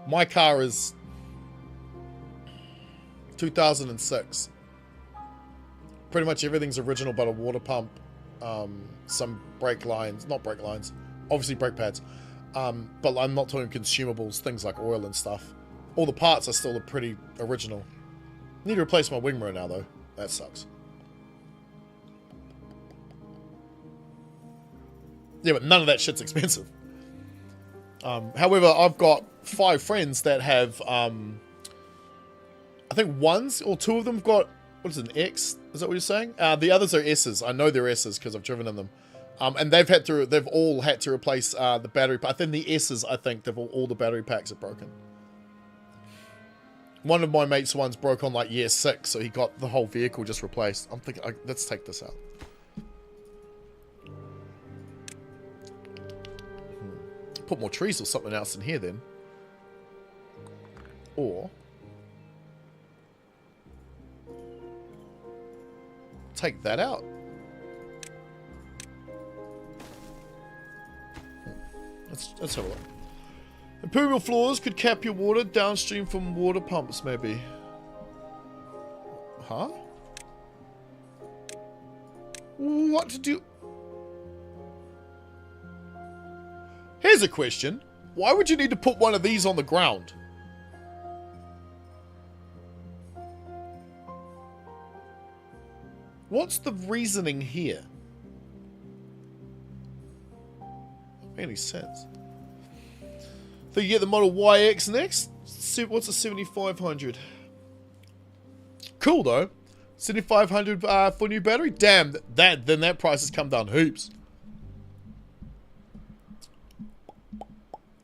My car is 2006. Pretty much everything's original but a water pump, some brake lines, not brake lines, obviously brake pads, but I'm not talking consumables, things like oil and stuff. All the parts are still pretty original. Need to replace my wing mirror now though. That sucks. Yeah, but none of that shit's expensive. However, I've got 5 friends that have, I think one's or 2 of them have got, what is it, an X? Is that what you're saying? The others are S's. I know they're S's because I've driven in them. And they've all had to replace the battery. I think the S's, I think, all the battery packs are broken. One of my mates' ones broke on like year 6, so he got the whole vehicle just replaced. I'm thinking, let's take this out. Put more trees or something else in here then. Or take that out. Let's have a look. Impermeable floors could cap your water downstream from water pumps, maybe. Huh? What to do? Here's a question. Why would you need to put one of these on the ground? What's the reasoning here? Doesn't make any sense. So you get the Model YX next? What's a 7500? Cool though. 7500 for new battery? Damn, then that price has come down heaps.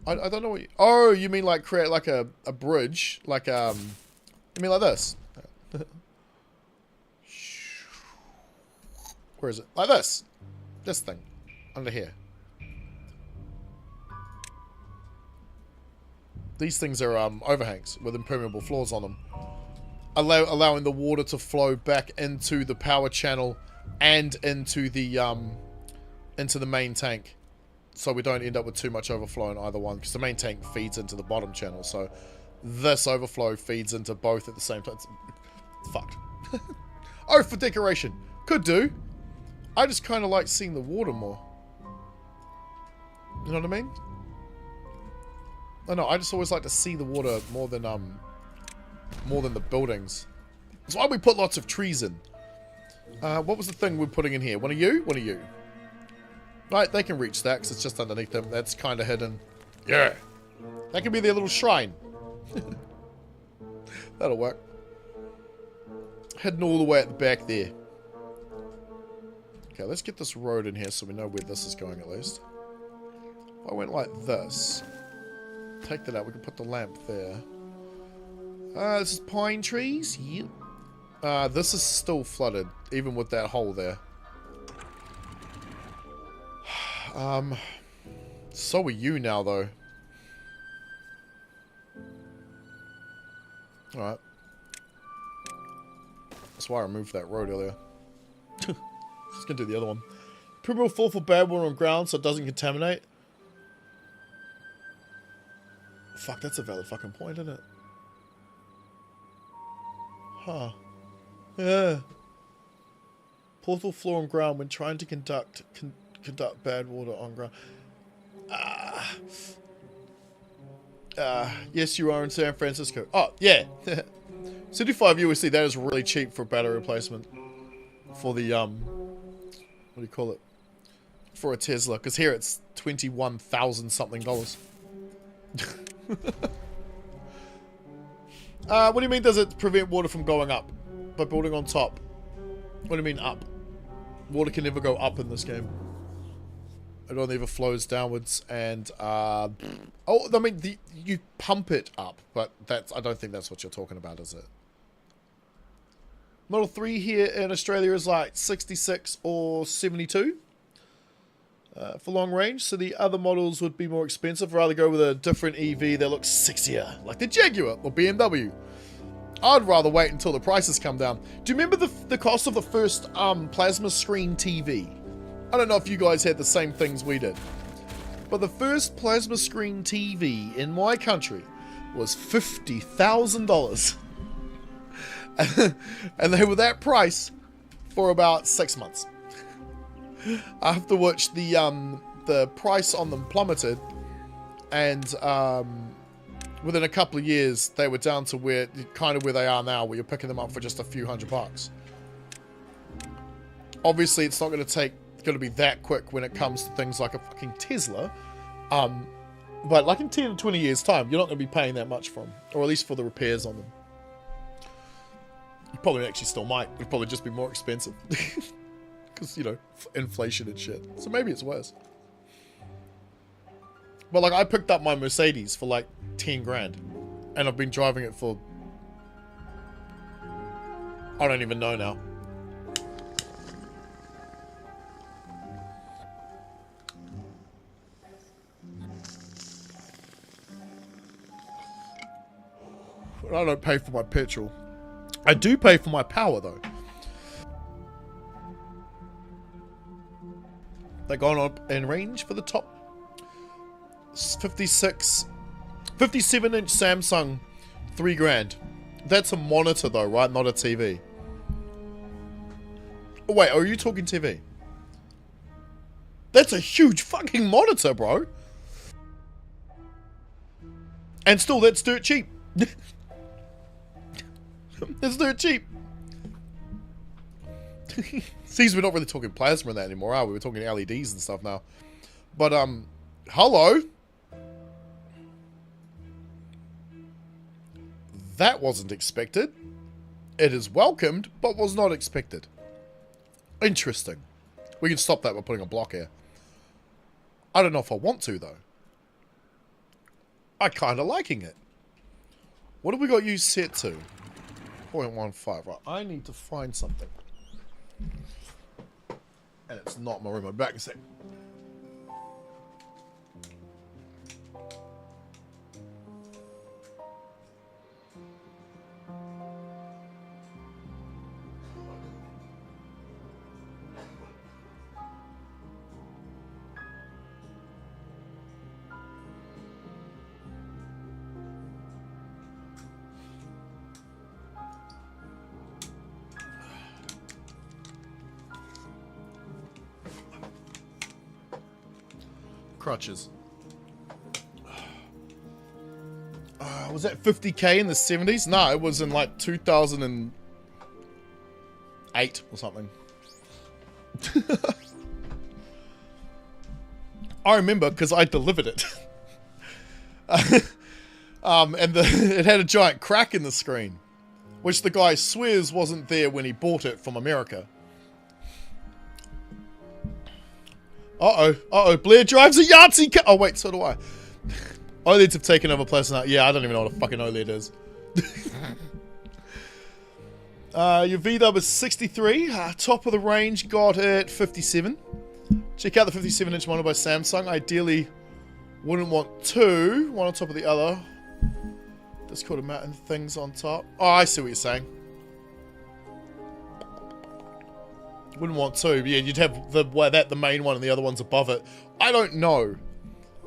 I don't know what you... Oh, you mean like create like a bridge? Like, you mean like this? Where is it? Like this. This thing. Under here. These things are overhangs with impermeable floors on them. Allowing the water to flow back into the power channel and into the main tank. So we don't end up with too much overflow in either one. Because the main tank feeds into the bottom channel. So this overflow feeds into both at the same time. It's fucked. Oh, for decoration. Could do. I just kind of like seeing the water more. You know what I mean? No, I just always like to see the water more than the buildings. That's why we put lots of trees in. What was the thing we're putting in here? One of you? One of you. Right, they can reach that because it's just underneath them. That's kind of hidden. Yeah. That can be their little shrine. That'll work. Hidden all the way at the back there. Okay, let's get this road in here so we know where this is going at least. If I went like this. Take that out. We can put the lamp there. This is pine trees. Yep. This is still flooded, even with that hole there. So are you now, though. Alright. That's why I removed that road earlier. Just gonna do the other one. Impermeable floor for bad water on ground so it doesn't contaminate. Fuck, that's a valid fucking point, isn't it? Huh. Yeah. Portal floor on ground when trying to conduct bad water on ground. Yes, you are in San Francisco. Oh, yeah. 75 USD, that is really cheap for battery replacement. For the, what do you call it? For a Tesla. Because here it's 21,000 something dollars. What do you mean does it prevent water from going up? By building on top? What do you mean up? Water can never go up in this game. It only ever flows downwards, and oh, I mean, you pump it up, but I don't think that's what you're talking about, is it? Model 3 here in Australia is like 66 or 72 for long range, so the other models would be more expensive. I'd rather go with a different EV that looks sexier, like the Jaguar or BMW. I'd rather wait until the prices come down. Do you remember the cost of the first plasma screen TV? I don't know if you guys had the same things we did, but the first plasma screen TV in my country was $50,000. And they were that price for about 6 months. After which the price on them plummeted, and within a couple of years they were down to where they are now, where you're picking them up for just a few $100. Obviously, it's not going to be that quick when it comes to things like a fucking Tesla. But like in 10 to 20 years time, you're not going to be paying that much for them, or at least for the repairs on them. You probably actually still might. It'd probably just be more expensive. Because, you know, inflation and shit. So maybe it's worse. But like, I picked up my Mercedes for like 10 grand. And I've been driving it for... I don't even know now. I don't pay for my petrol. I do pay for my power, though. They're going up in range for the top 57-inch Samsung, 3 grand. That's a monitor, though, right? Not a TV. Oh, wait, are you talking TV? That's a huge fucking monitor, bro. And still, that's dirt cheap. It's dirt cheap. Seems we're not really talking plasma in that anymore, are we? We're talking LEDs and stuff now. But, hello? That wasn't expected. It is welcomed, but was not expected. Interesting. We can stop that by putting a block here. I don't know if I want to, though. I kind of liking it. What have we got you set to? 0.15. Right, I need to find something. And it's not my room. I'll be back in a sec. Crutches. Was that 50k in the 70s? No, it was in like 2008 or something. I remember because I delivered it. And it had a giant crack in the screen, which the guy swears wasn't there when he bought it from America. Uh-oh, Blair drives a Yahtzee car. Oh, wait, so do I. OLEDs have taken over place now. Yeah, I don't even know what a fucking OLED is. Your VW is 63. Top of the range, got it 57. Check out the 57-inch monitor by Samsung. Ideally, wouldn't want two. One on top of the other. Discord mat and things on top. Oh, I see what you're saying. Wouldn't want two. Yeah, you'd have the main one and the other one's above it. I don't know.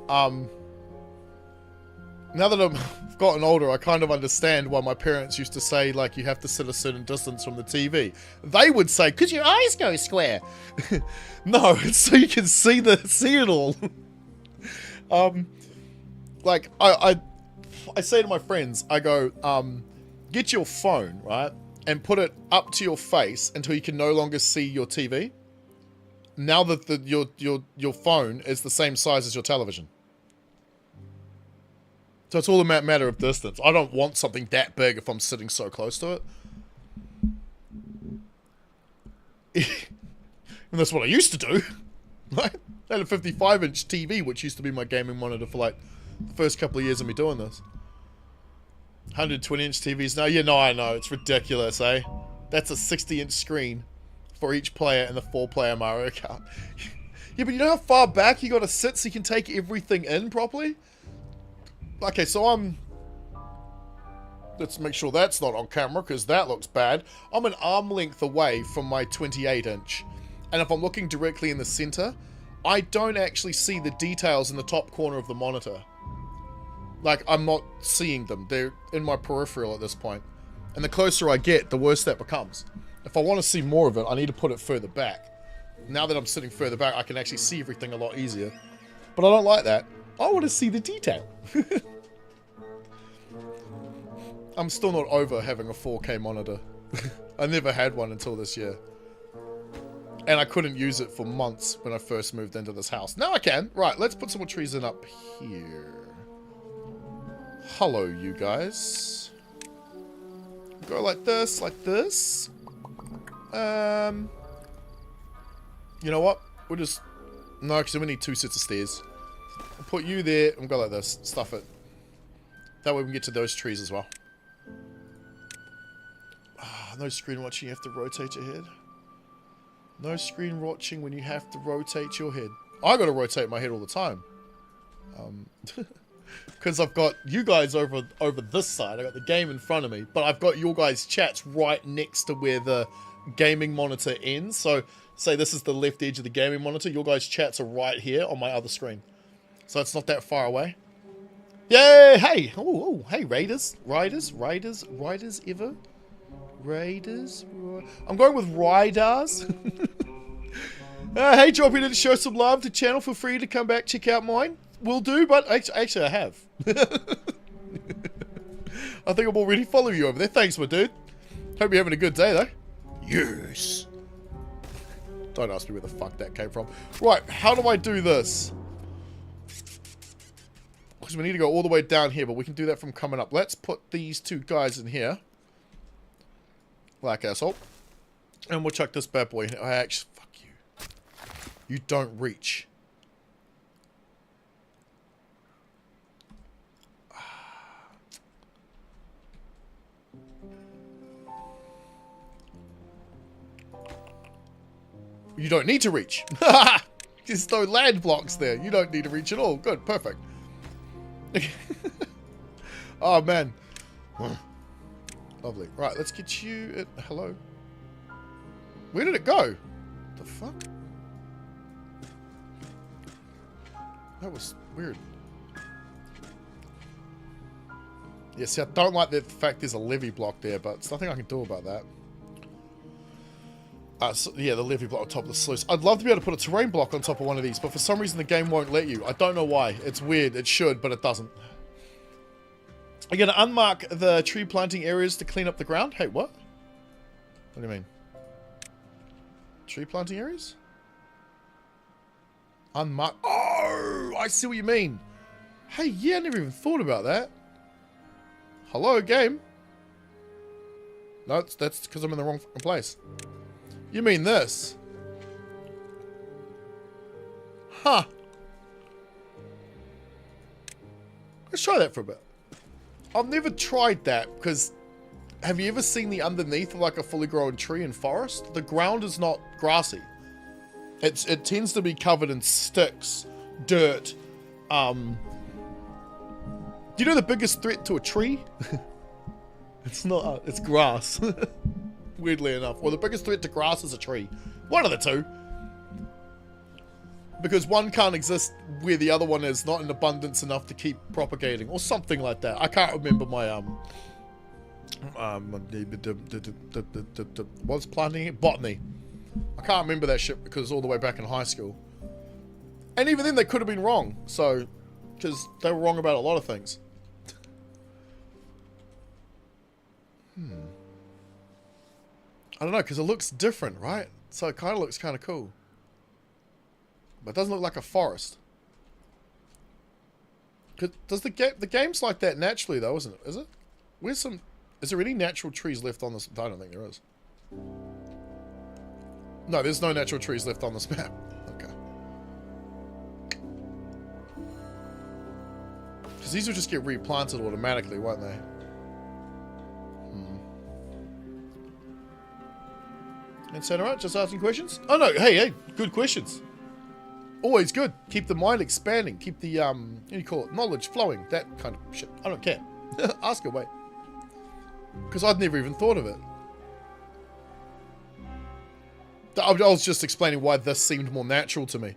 Now that I've gotten older, I kind of understand why my parents used to say, like, you have to sit a certain distance from the TV. They would say, "'Cause your eyes go square." No, it's so you can see it all. Like, I say to my friends, I go, get your phone, right? And put it up to your face until you can no longer see your TV. Now that your phone is the same size as your television. So it's all a matter of distance. I don't want something that big if I'm sitting so close to it. And that's what I used to do. Right? I had a 55-inch TV, which used to be my gaming monitor for like the first couple of years of me doing this. 120-inch TVs now. Yeah, no, I know. It's ridiculous, eh? That's a 60-inch screen for each player in the 4-player Mario Kart. Yeah, but you know how far back you got to sit so you can take everything in properly? Okay, so let's make sure that's not on camera, because that looks bad. I'm an arm length away from my 28-inch. And if I'm looking directly in the center, I don't actually see the details in the top corner of the monitor. Like, I'm not seeing them. They're in my peripheral at this point. And the closer I get, the worse that becomes. If I want to see more of it, I need to put it further back. Now that I'm sitting further back, I can actually see everything a lot easier. But I don't like that. I want to see the detail. I'm still not over having a 4K monitor. I never had one until this year. And I couldn't use it for months when I first moved into this house. Now I can. Right, let's put some more trees in up here. Hello, you guys. Go like this, like this. You know what? We'll just... No, because we need 2 sets of stairs. I'll put you there and go like this. Stuff it. That way we can get to those trees as well. No screen watching, you have to rotate your head. No screen watching when you have to rotate your head. I gotta rotate my head all the time. Because I've got you guys over this side. I got the game in front of me, but I've got your guys' chats right next to where the gaming monitor ends. So, say this is the left edge of the gaming monitor. Your guys' chats are right here on my other screen. So it's not that far away. Yay! Hey! Oh, hey, Raiders. Riders ever? Raiders? I'm going with Riders. Hey, dropping in to show some love to channel. Feel free to come back, check out mine. Will do, but actually I have. I think I'm already following you over there. Thanks, my dude. Hope you're having a good day, though. Yes. Don't ask me where the fuck that came from. Right, how do I do this? Because we need to go all the way down here, but we can do that from coming up. Let's put these 2 guys in here. Like asshole. And we'll chuck this bad boy in. Actually, fuck you. You don't reach. You don't need to reach. There's no land blocks there. You don't need to reach at all. Good, perfect. Oh, man. Lovely. Right, let's get you at... Hello. Where did it go? The fuck? That was weird. Yeah, see, I don't like the fact there's a levee block there, but there's nothing I can do about that. So, yeah, the levee block on top of the sluice. I'd love to be able to put a terrain block on top of one of these, but for some reason the game won't let you. I don't know why. It's weird. It should, but it doesn't. You're going to unmark the tree planting areas to clean up the ground? Hey, what? What do you mean? Tree planting areas? Unmark. Oh, I see what you mean. Hey, yeah, I never even thought about that. Hello, game. No, that's because I'm in the wrong fucking place. You mean this? Huh. Let's try that for a bit. I've never tried that because have you ever seen the underneath of like a fully grown tree in forest? The ground is not grassy. It tends to be covered in sticks, dirt. Do you know the biggest threat to a tree? It's not, it's grass. Weirdly enough. Well, the biggest threat to grass is a tree. One of the two. Because one can't exist where the other one is not in abundance enough to keep propagating. Or something like that. I can't remember my, what's planting it? Botany. I can't remember that shit because it's all the way back in high school. And even then they could have been wrong. So, because they were wrong about a lot of things. I don't know, because it looks different, right? So it kind of looks kind of cool. But it doesn't look like a forest. Does the game's like that naturally, though, isn't it? Is it? Where's some... Is there any natural trees left on this... I don't think there is. No, there's no natural trees left on this map. Okay. Because these will just get replanted automatically, won't they? That's alright, just asking questions? Oh no, hey, good questions. Always good. Keep the mind expanding. Keep the, what do you call it? Knowledge flowing. That kind of shit. I don't care. Ask away. Because I'd never even thought of it. I was just explaining why this seemed more natural to me.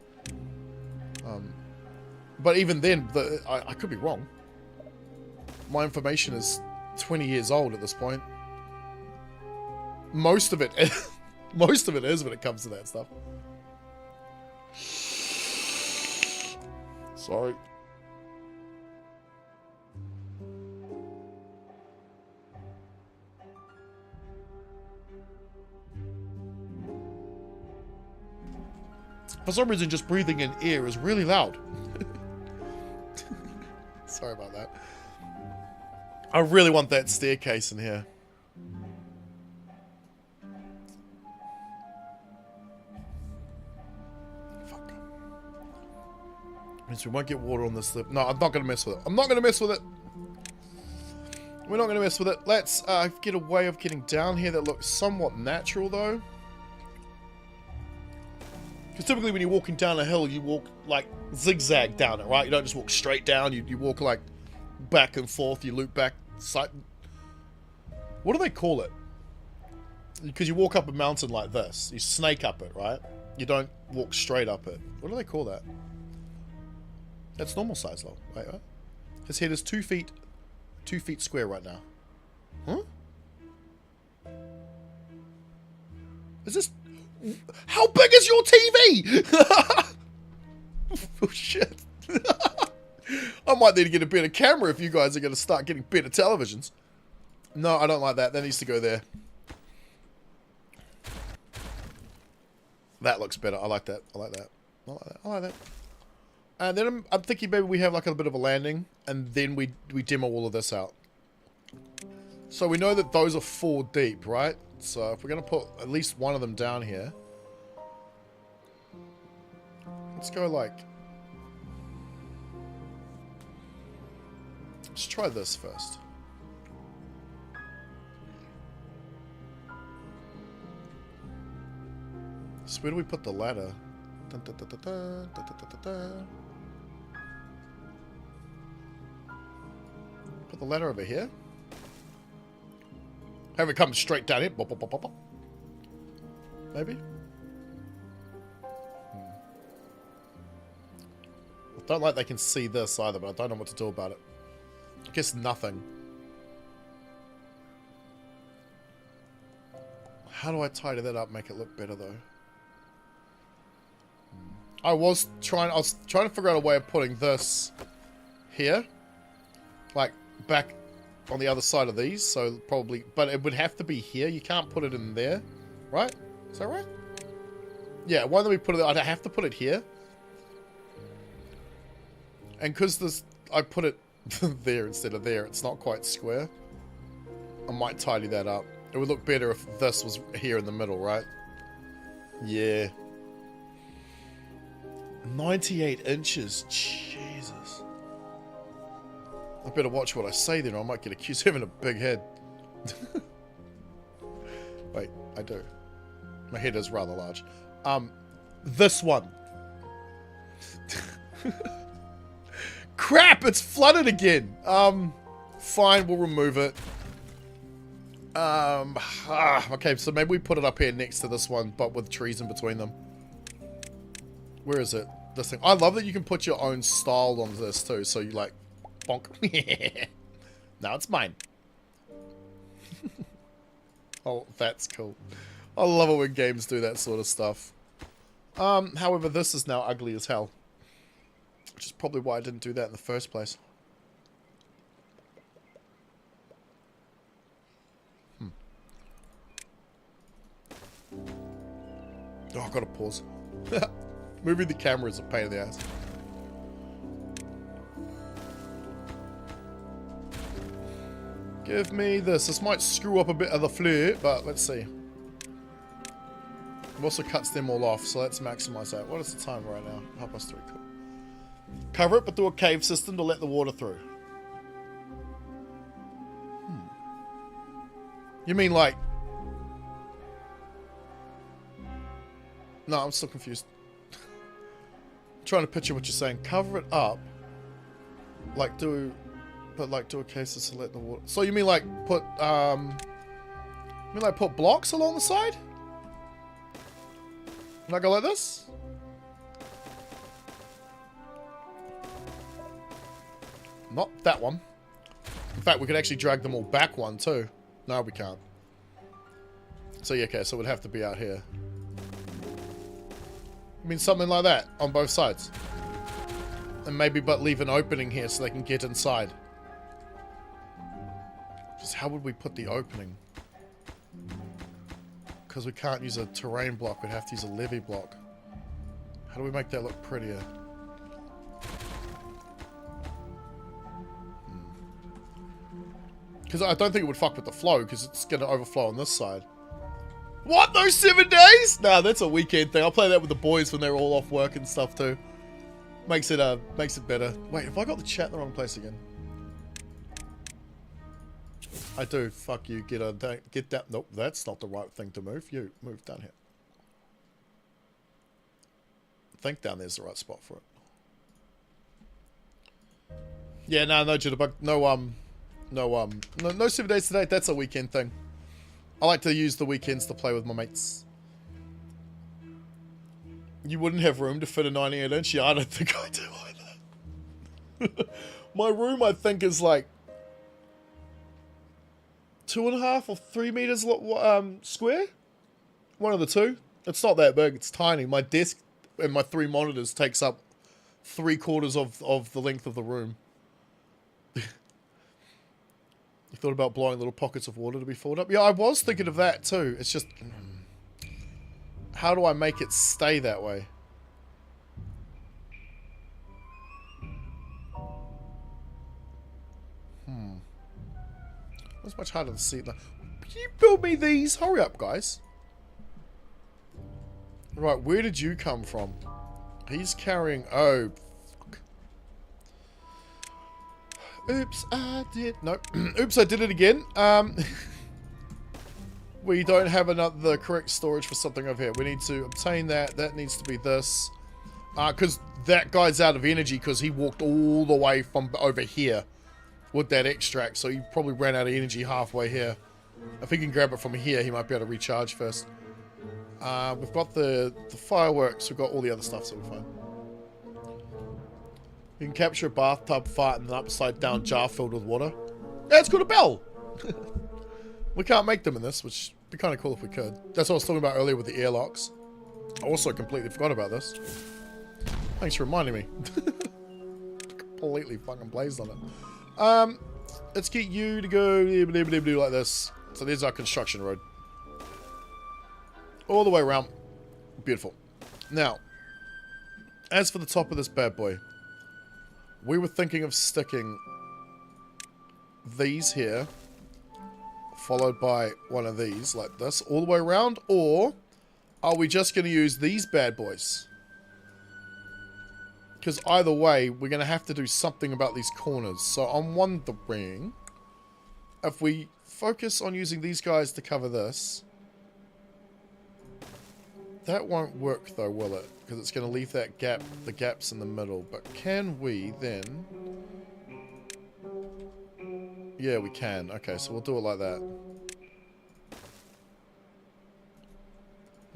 But even then, I could be wrong. My information is 20 years old at this point. Most of it, most of it is when it comes to that stuff. Sorry. For some reason, just breathing in air is really loud. Sorry about that. I really want that staircase in here. Fuck. Means we won't get water on this lip. No, I'm not going to mess with it. I'm not going to mess with it. We're not going to mess with it. Let's get a way of getting down here that looks somewhat natural, though. Because typically when you're walking down a hill, you walk, like, zigzag down it, right? You don't just walk straight down. You walk, like, back and forth. You loop back. What do they call it? Because you walk up a mountain like this. You snake up it, right? You don't walk straight up it. What do they call that? That's normal size, though. Wait, what? His head is 2 feet square right now. Huh? Is this... How big is your TV? Oh, shit. I might need to get a better camera if you guys are going to start getting better televisions. No, I don't like that. That needs to go there. That looks better. I like that. I like that. I like that. I like that. And then I'm thinking maybe we have like a bit of a landing, and then we demo all of this out. So we know that those are 4 deep, right? So if we're going to put at least one of them down here. Let's go like... Let's try this first. So where do we put the ladder? Dun, dun, dun, dun, dun, dun, dun, dun, dun. Put the ladder over here. Have it come straight down here. Bop, bop, bop, bop, bop. Maybe. I don't like they can see this either, but I don't know what to do about it. I guess nothing. How do I tidy that up, make it look better though? I was trying to figure out a way of putting this here. Like back on the other side of these, so probably, but it would have to be here. You can't put it in there, right? Is that right? Yeah, why don't we put it, I'd have to put it here. And because this, I put it there instead of there, it's not quite square. I might tidy that up. It would look better if this was here in the middle, right? Yeah. 98 inches. Jesus. I better watch what I say then, or I might get accused of having a big head. Wait, I do. My head is rather large. This one. Crap, it's flooded again. Fine, we'll remove it. Okay, so maybe we put it up here next to this one, but with trees in between them. Where is it? This thing. I love that you can put your own style on this too, so you like, bonk. Now it's mine. Oh, that's cool. I love it when games do that sort of stuff. However, this is now ugly as hell. Which is probably why I didn't do that in the first place. Oh, I've got to pause. Moving the camera is a pain in the ass. Give me this. This might screw up a bit of the flare, but let's see. It also cuts them all off, so let's maximize that. What is the time right now? 3:30. Cool. Cover it, but do a cave system to let the water through. You mean like... No, I'm still confused. I'm trying to picture what you're saying. Cover it up. Like do... But like do a case to let the water... So you mean like put... You mean like put blocks along the side? Like go like this? Not that one. In fact, we could actually drag them all back one too. No, we can't. So yeah, okay, so it would have to be out here. I mean something like that on both sides. And maybe but leave an opening here so they can get inside. Just how would we put the opening? Because we can't use a terrain block, we'd have to use a levee block. How do we make that look prettier? Because I don't think it would fuck with the flow, because it's going to overflow on this side. What? Those 7 days? Nah, that's a weekend thing. I'll play that with the boys when they're all off work and stuff too. Makes it better. Wait, have I got the chat in the wrong place again? I do. Fuck you. Get down. Nope, that's not the right thing to move. You move down here. I think down there's the right spot for it. Yeah, no jitterbug. No 7 days today. That's a weekend thing. I like to use the weekends to play with my mates. You wouldn't have room to fit a 98-inch? Yeah, I don't think I do either. My room, I think, is like 2.5 or 3 meters square. One of the two. It's not that big. It's tiny. My desk and my 3 monitors takes up 3/4 of the length of the room. You thought about blowing little pockets of water to be filled up? Yeah, I was thinking of that too. It's just... How do I make it stay that way? It's much harder to see. Can you build me these? Hurry up, guys. Right, where did you come from? He's carrying... Oh, fuck. Oops, I did... No. Oops, I did it again. We don't have the correct storage for something over here. We need to obtain that. That needs to be this. Because that guy's out of energy because he walked all the way from over here with that extract. So he probably ran out of energy halfway here. If he can grab it from here, he might be able to recharge first. We've got the fireworks. We've got all the other stuff, so we're fine. You can capture a bathtub fart in an upside down jar filled with water. Yeah, it's got a bell! We can't make them in this, which would be kind of cool if we could. That's what I was talking about earlier with the airlocks. I also completely forgot about this. Thanks for reminding me. Completely fucking blazed on it. Let's get you to go like this. So there's our construction road. All the way around. Beautiful. Now, as for the top of this bad boy, we were thinking of sticking these here, followed by one of these like this, all the way around, or are we just going to use these bad boys? Because either way, we're going to have to do something about these corners. So I'm wondering if we focus on using these guys to cover this. That won't work though, will it? Because it's going to leave that gap, the gaps in the middle. But can we then... Yeah, we can. Okay, so we'll do it like that.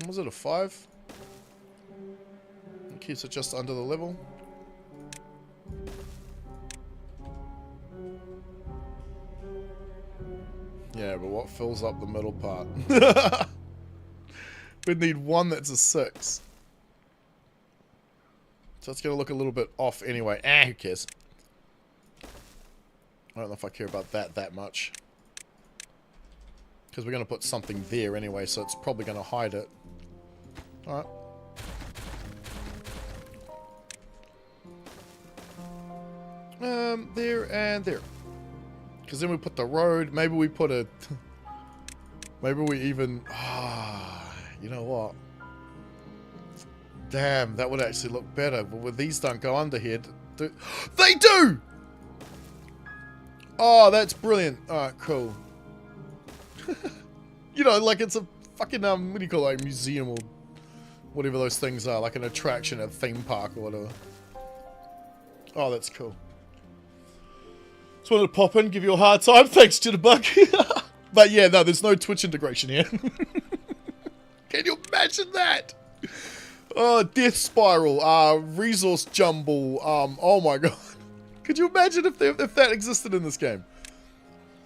Was it a 5? It keeps it just under the level. Yeah, but what fills up the middle part? We'd need one that's a 6. So it's going to look a little bit off anyway. Who cares? I don't know if I care about that much. Because we're going to put something there anyway, so it's probably going to hide it. Alright. There and there. Because then we put the road. Maybe we put a... Maybe we even... you know what? Damn, that would actually look better. But with these don't go under here. They do! Oh, that's brilliant. Alright, cool. You know, like it's a fucking, what do you call it, like museum or whatever those things are, like an attraction at a theme park or whatever. Oh, that's cool. Just wanted to pop in, give you a hard time. Thanks, Jitterbug. But yeah, no, there's no Twitch integration here. Can you imagine that? Oh, Death Spiral, Resource Jumble, oh my god. Could you imagine if that existed in this game?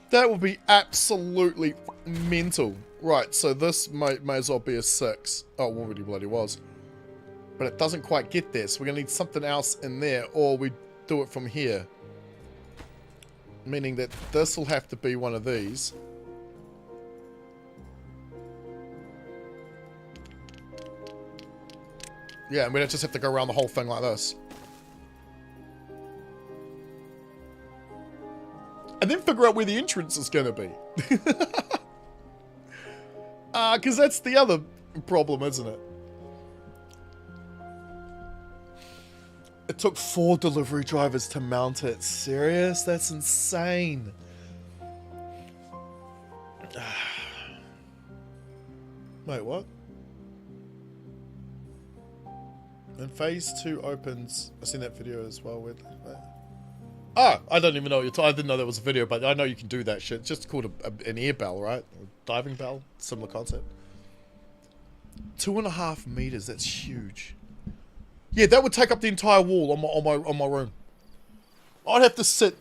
That would be absolutely mental. Right, so this may as well be a 6. Oh, it already bloody was. But it doesn't quite get there, so we're going to need something else in there, or we do it from here. Meaning that this will have to be one of these. Yeah, and we'd just have to go around the whole thing like this. And then figure out where the entrance is going to be. Because that's the other problem, isn't it? It took 4 delivery drivers to mount it. Serious? That's insane. Wait, what? And phase 2 opens. I've seen that video as well with. Ah, I don't even know what you're talking. I didn't know there was a video, but I know you can do that shit. It's just called an air bell, right? A diving bell, similar concept. 2.5 meters. That's huge. Yeah, that would take up the entire wall on my room. I'd have to sit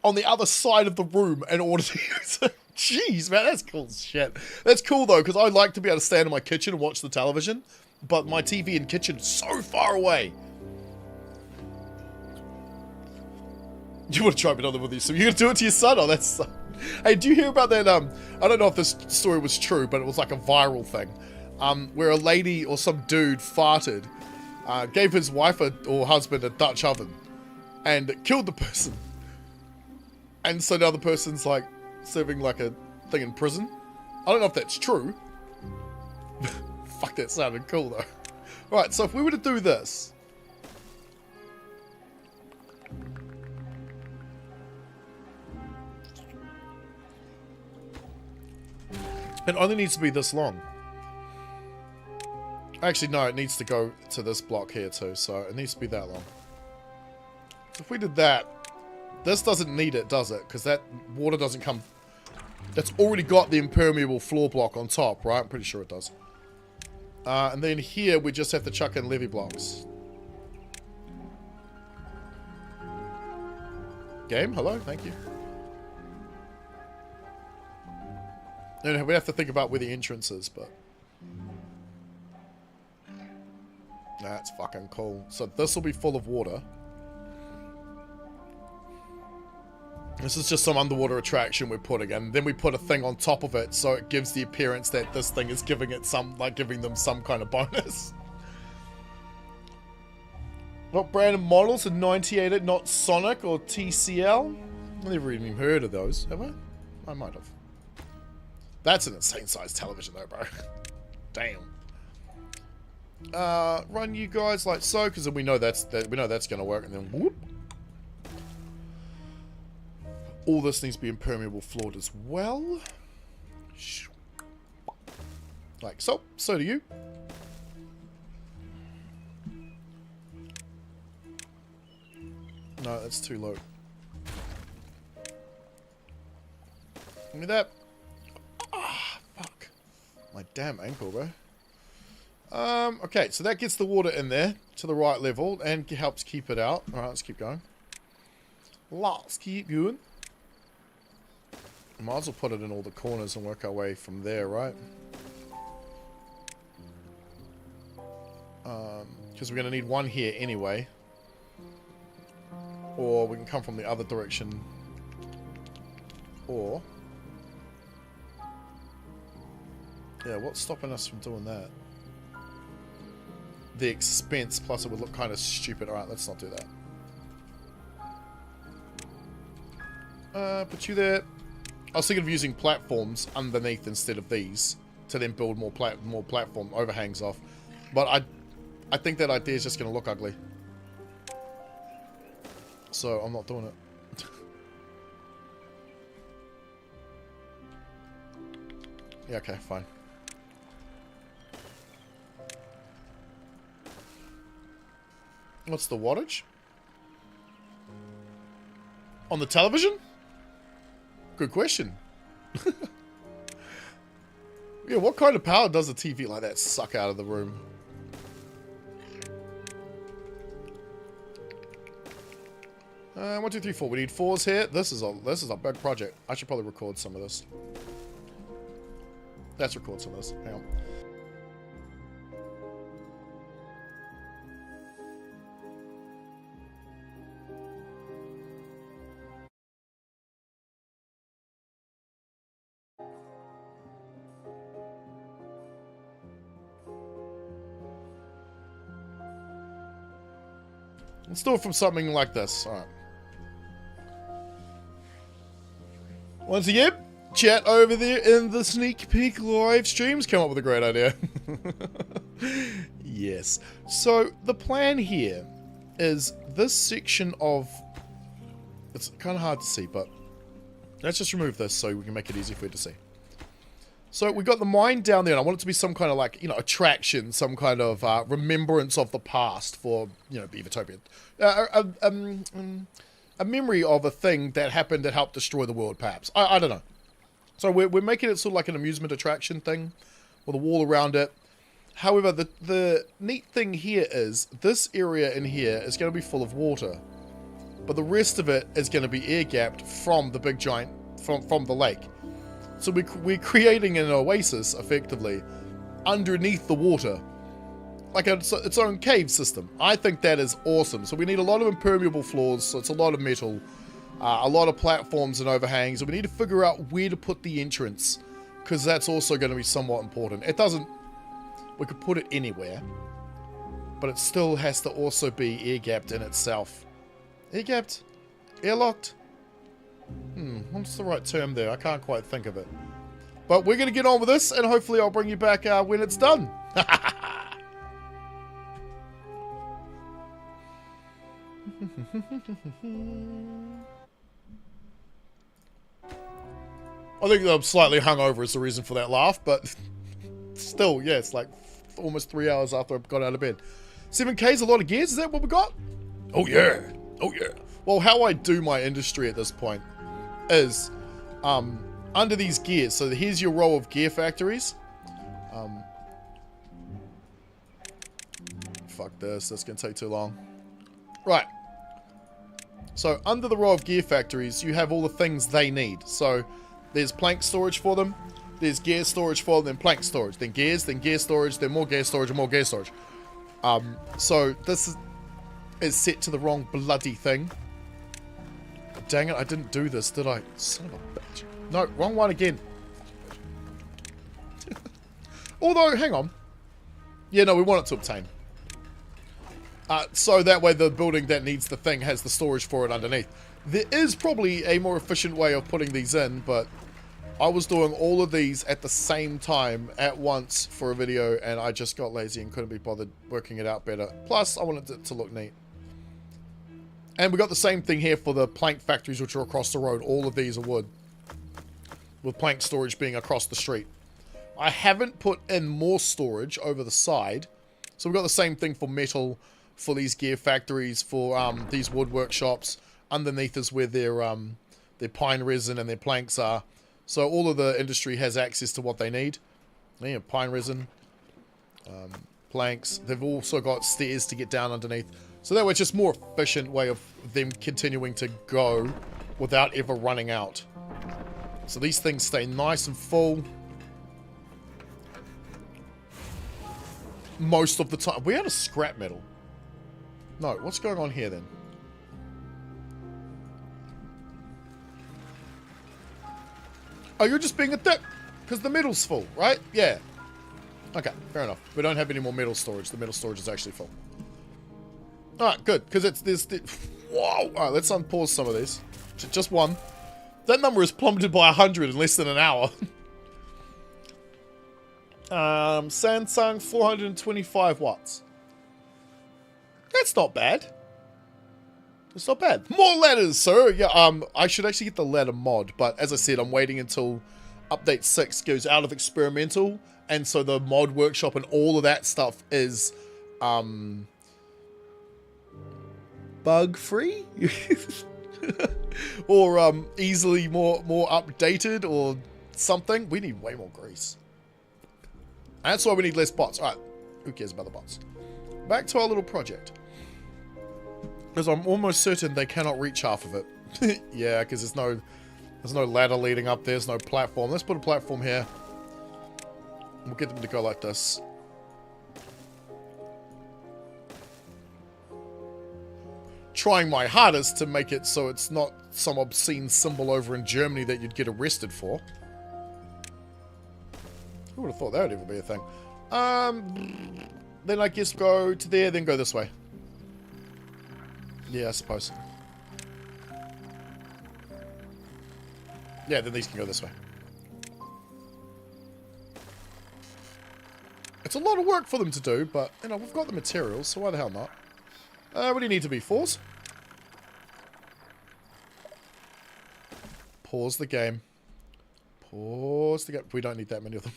on the other side of the room in order to use it. Jeez, man, that's cool as shit. That's cool though, because I like to be able to stand in my kitchen and watch the television, but my TV and kitchen is so far away. You want to try another with you, so you're gonna do it to your son? Oh, that's. Hey, do you hear about that? I don't know if this story was true, but it was like a viral thing, where a lady or some dude farted, gave his wife or husband a Dutch oven, and killed the person. And so now the person's like serving like a thing in prison. I don't know if that's true. Fuck, that sounded cool though. Right, so if we were to do this. It only needs to be this long. Actually, no, it needs to go to this block here too, so it needs to be that long. So if we did that, this doesn't need it, does it? Because that water doesn't come... That's already got the impermeable floor block on top, right? I'm pretty sure it does. And then here, we just have to chuck in levee blocks. Game, hello, thank you. And we have to think about where the entrance is, but... That's fucking cool. So this will be full of water. This is just some underwater attraction we're putting, and then we put a thing on top of it so it gives the appearance that this thing is giving it some, like giving them some kind of bonus. What brand of models are 98, not Sonic or TCL? I've never even heard of those, have I? I might have. That's an insane sized television though, bro. Damn. Run you guys like so, because we know that's gonna work, and then whoop. All this needs to be impermeable floored as well. Like so. So do you. No, that's too low. Give me that. Ah, fuck. My damn ankle, bro. Okay, so that gets the water in there to the right level and helps keep it out. Alright, let's keep going. Let's keep going. Might as well put it in all the corners and work our way from there, right? Because we're going to need one here anyway. Or we can come from the other direction. Or... yeah, what's stopping us from doing that? The expense, plus it would look kind of stupid. Alright, let's not do that. Put you there. I was thinking of using platforms underneath instead of these to then build more platform overhangs off. But I think that idea is just going to look ugly. So I'm not doing it. Yeah, okay, fine. What's the wattage? On the television? Good question. Yeah, what kind of power does a TV like that suck out of the room? One, two, three, four. We need 4s here. This is a big project. I should probably record some of this. Let's record some of this. Hang on. Let's do it from something like this. Alright. Once again, chat over there in the sneak peek live streams came up with a great idea. Yes. So, the plan here is this section of... It's kind of hard to see, but let's just remove this so we can make it easy for you to see. So we got the mine down there, and I want it to be some kind of like, you know, attraction, some kind of remembrance of the past for, you know, Beavertopia. A memory of a thing that happened that helped destroy the world, perhaps. I don't know. So we're making it sort of like an amusement attraction thing with a wall around it. However, the neat thing here is this area in here is going to be full of water. But the rest of it is going to be air-gapped from the big giant, from the lake. So we're creating an oasis, effectively, underneath the water. Like its own cave system. I think that is awesome. So we need a lot of impermeable floors, so it's a lot of metal. A lot of platforms and overhangs. And we need to figure out where to put the entrance, because that's also going to be somewhat important. It doesn't... We could put it anywhere, but it still has to also be air-gapped in itself. Air-gapped? Airlocked? What's the right term there? I can't quite think of it. But we're going to get on with this, and hopefully I'll bring you back when it's done. I think I'm slightly hungover is the reason for that laugh, but still, yeah, it's like almost 3 hours after I got out of bed. 7K's a lot of gears, is that what we got? Oh yeah, oh yeah. Well, how I do my industry at this point is under these gears. So here's your row of gear factories. Fuck this, that's gonna take too long. Right. So under the row of gear factories, you have all the things they need. So there's plank storage for them, there's gear storage for them, then plank storage, then gear storage, then more gear storage, and more gear storage. So this is set to the wrong bloody thing. Dang it, I didn't do this, did I? Son of a bitch. No, wrong one again. Although, hang on. Yeah, no, we want it to obtain. So that way the building that needs the thing has the storage for it underneath. There is probably a more efficient way of putting these in, but I was doing all of these at the same time at once for a video, and I just got lazy and couldn't be bothered working it out better. Plus, I wanted it to look neat. And we got the same thing here for the plank factories, which are across the road. All of these are wood, with plank storage being across the street. I haven't put in more storage over the side, so we've got the same thing for metal, for these gear factories, for these wood workshops. Underneath is where their pine resin and their planks are. So all of the industry has access to what they need. Yeah, pine resin, planks. They've also got stairs to get down underneath. So that way it's just a more efficient way of them continuing to go without ever running out. So these things stay nice and full most of the time. We had a scrap metal. No, what's going on here then? Oh, you're just being a dick because the metal's full, right? Yeah. Okay, fair enough. We don't have any more metal storage. The metal storage is actually full. Alright, good, because it's this... Whoa! Alright, let's unpause some of these. Just one. That number is plummeted by 100 in less than an hour. Samsung 425 watts. That's not bad. It's not bad. More ladders, sir! Yeah, I should actually get the ladder mod, but as I said, I'm waiting until update 6 goes out of experimental, and so the mod workshop and all of that stuff is bug free or easily more updated or something. We need way more grease. And that's why we need less bots. All right, who cares about the bots? Back to our little project. Because I'm almost certain they cannot reach half of it. Yeah, because there's no ladder leading up. There's no platform. Let's put a platform here. We'll get them to go like this. Trying my hardest to make it so it's not some obscene symbol over in Germany that you'd get arrested for. Who would have thought that would ever be a thing? Then I guess go to there, then go this way. Yeah, I suppose. Yeah, then these can go this way. It's a lot of work for them to do, but, you know, we've got the materials, so why the hell not? What do you need to be? 4s? Pause the game. Pause the game. We don't need that many of them.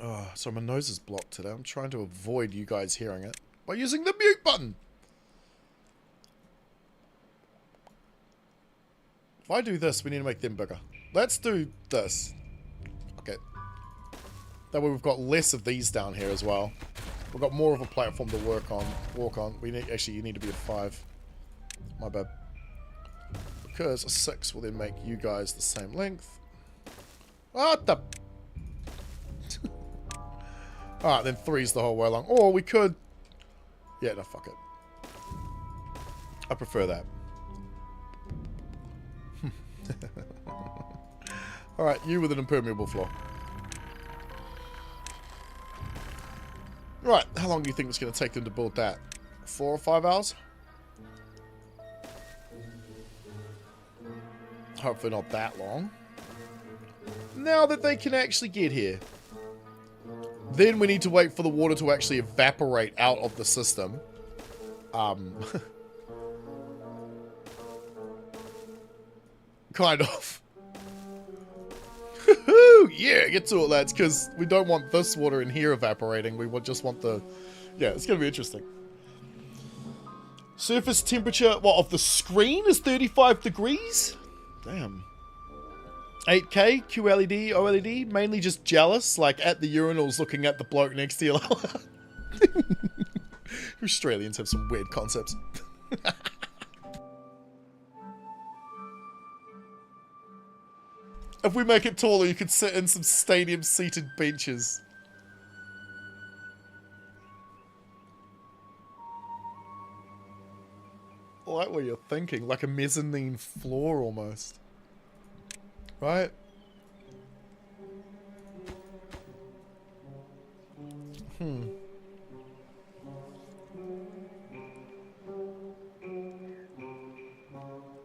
Oh, so my nose is blocked today. I'm trying to avoid you guys hearing it by using the mute button. If I do this, we need to make them bigger. Let's do this. Okay. That way we've got less of these down here as well. We've got more of a platform to walk on. We need, actually, you need to be a 5. My bad. Because a 6 will then make you guys the same length. What the... Alright, then 3's the whole way along. Or we could... Yeah, no, fuck it. I prefer that. Alright, you with an impermeable floor. Right, how long do you think it's going to take them to build that? 4 or 5 hours? Hopefully not that long. Now that they can actually get here. Then we need to wait for the water to actually evaporate out of the system. Kind of. Yeah, get to it, lads, because we don't want this water in here evaporating. We just want the... Yeah, it's going to be interesting. Surface temperature, well, of the screen is 35 degrees? Damn. 8K, QLED, OLED, mainly just jealous, like at the urinals looking at the bloke next to you. Australians have some weird concepts. If we make it taller, you could sit in some stadium-seated benches. I like what you're thinking, like a mezzanine floor almost. Right?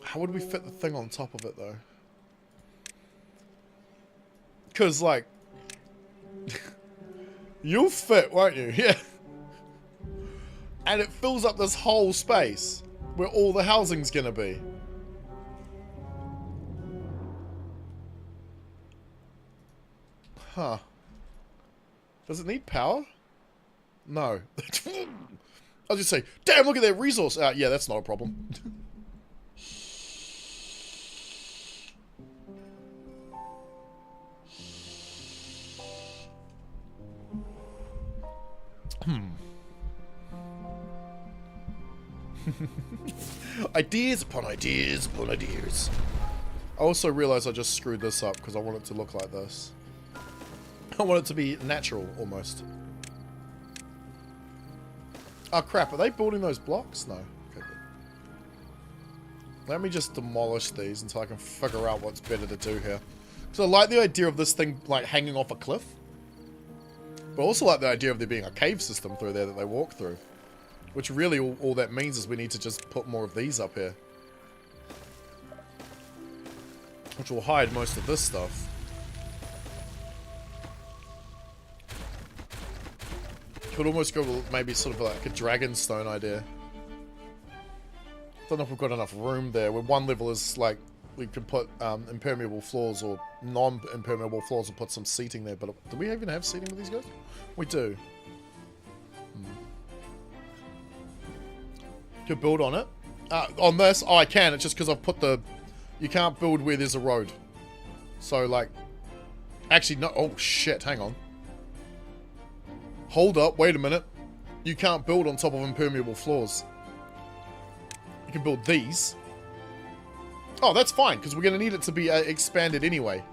How would we fit the thing on top of it, though? Because, like... You'll fit, won't you? Yeah. And it fills up this whole space where all the housing's gonna be. Huh. Does it need power? No. I'll just say, damn, look at that resource. Yeah, that's not a problem. Ideas upon ideas upon ideas. I also realized I just screwed this up because I want it to look like this. I want it to be natural, almost. Oh crap, are they building those blocks? No. Okay, good. Let me just demolish these until I can figure out what's better to do here. So I like the idea of this thing, like, hanging off a cliff. But I also like the idea of there being a cave system through there that they walk through. Which really, all that means is we need to just put more of these up here. Which will hide most of this stuff. Could almost go with maybe sort of like a dragonstone idea. Don't know if we've got enough room there, where one level is like we could put impermeable floors or non-impermeable floors and put some seating there. But do we even have seating with these guys? We do. To build on it. On this, oh, I can. It's just because I've put the... You can't build where there's a road. So, like... Actually, no. Oh, shit. Hang on. Hold up. Wait a minute. You can't build on top of impermeable floors. You can build these. Oh, that's fine, because we're going to need it to be expanded anyway.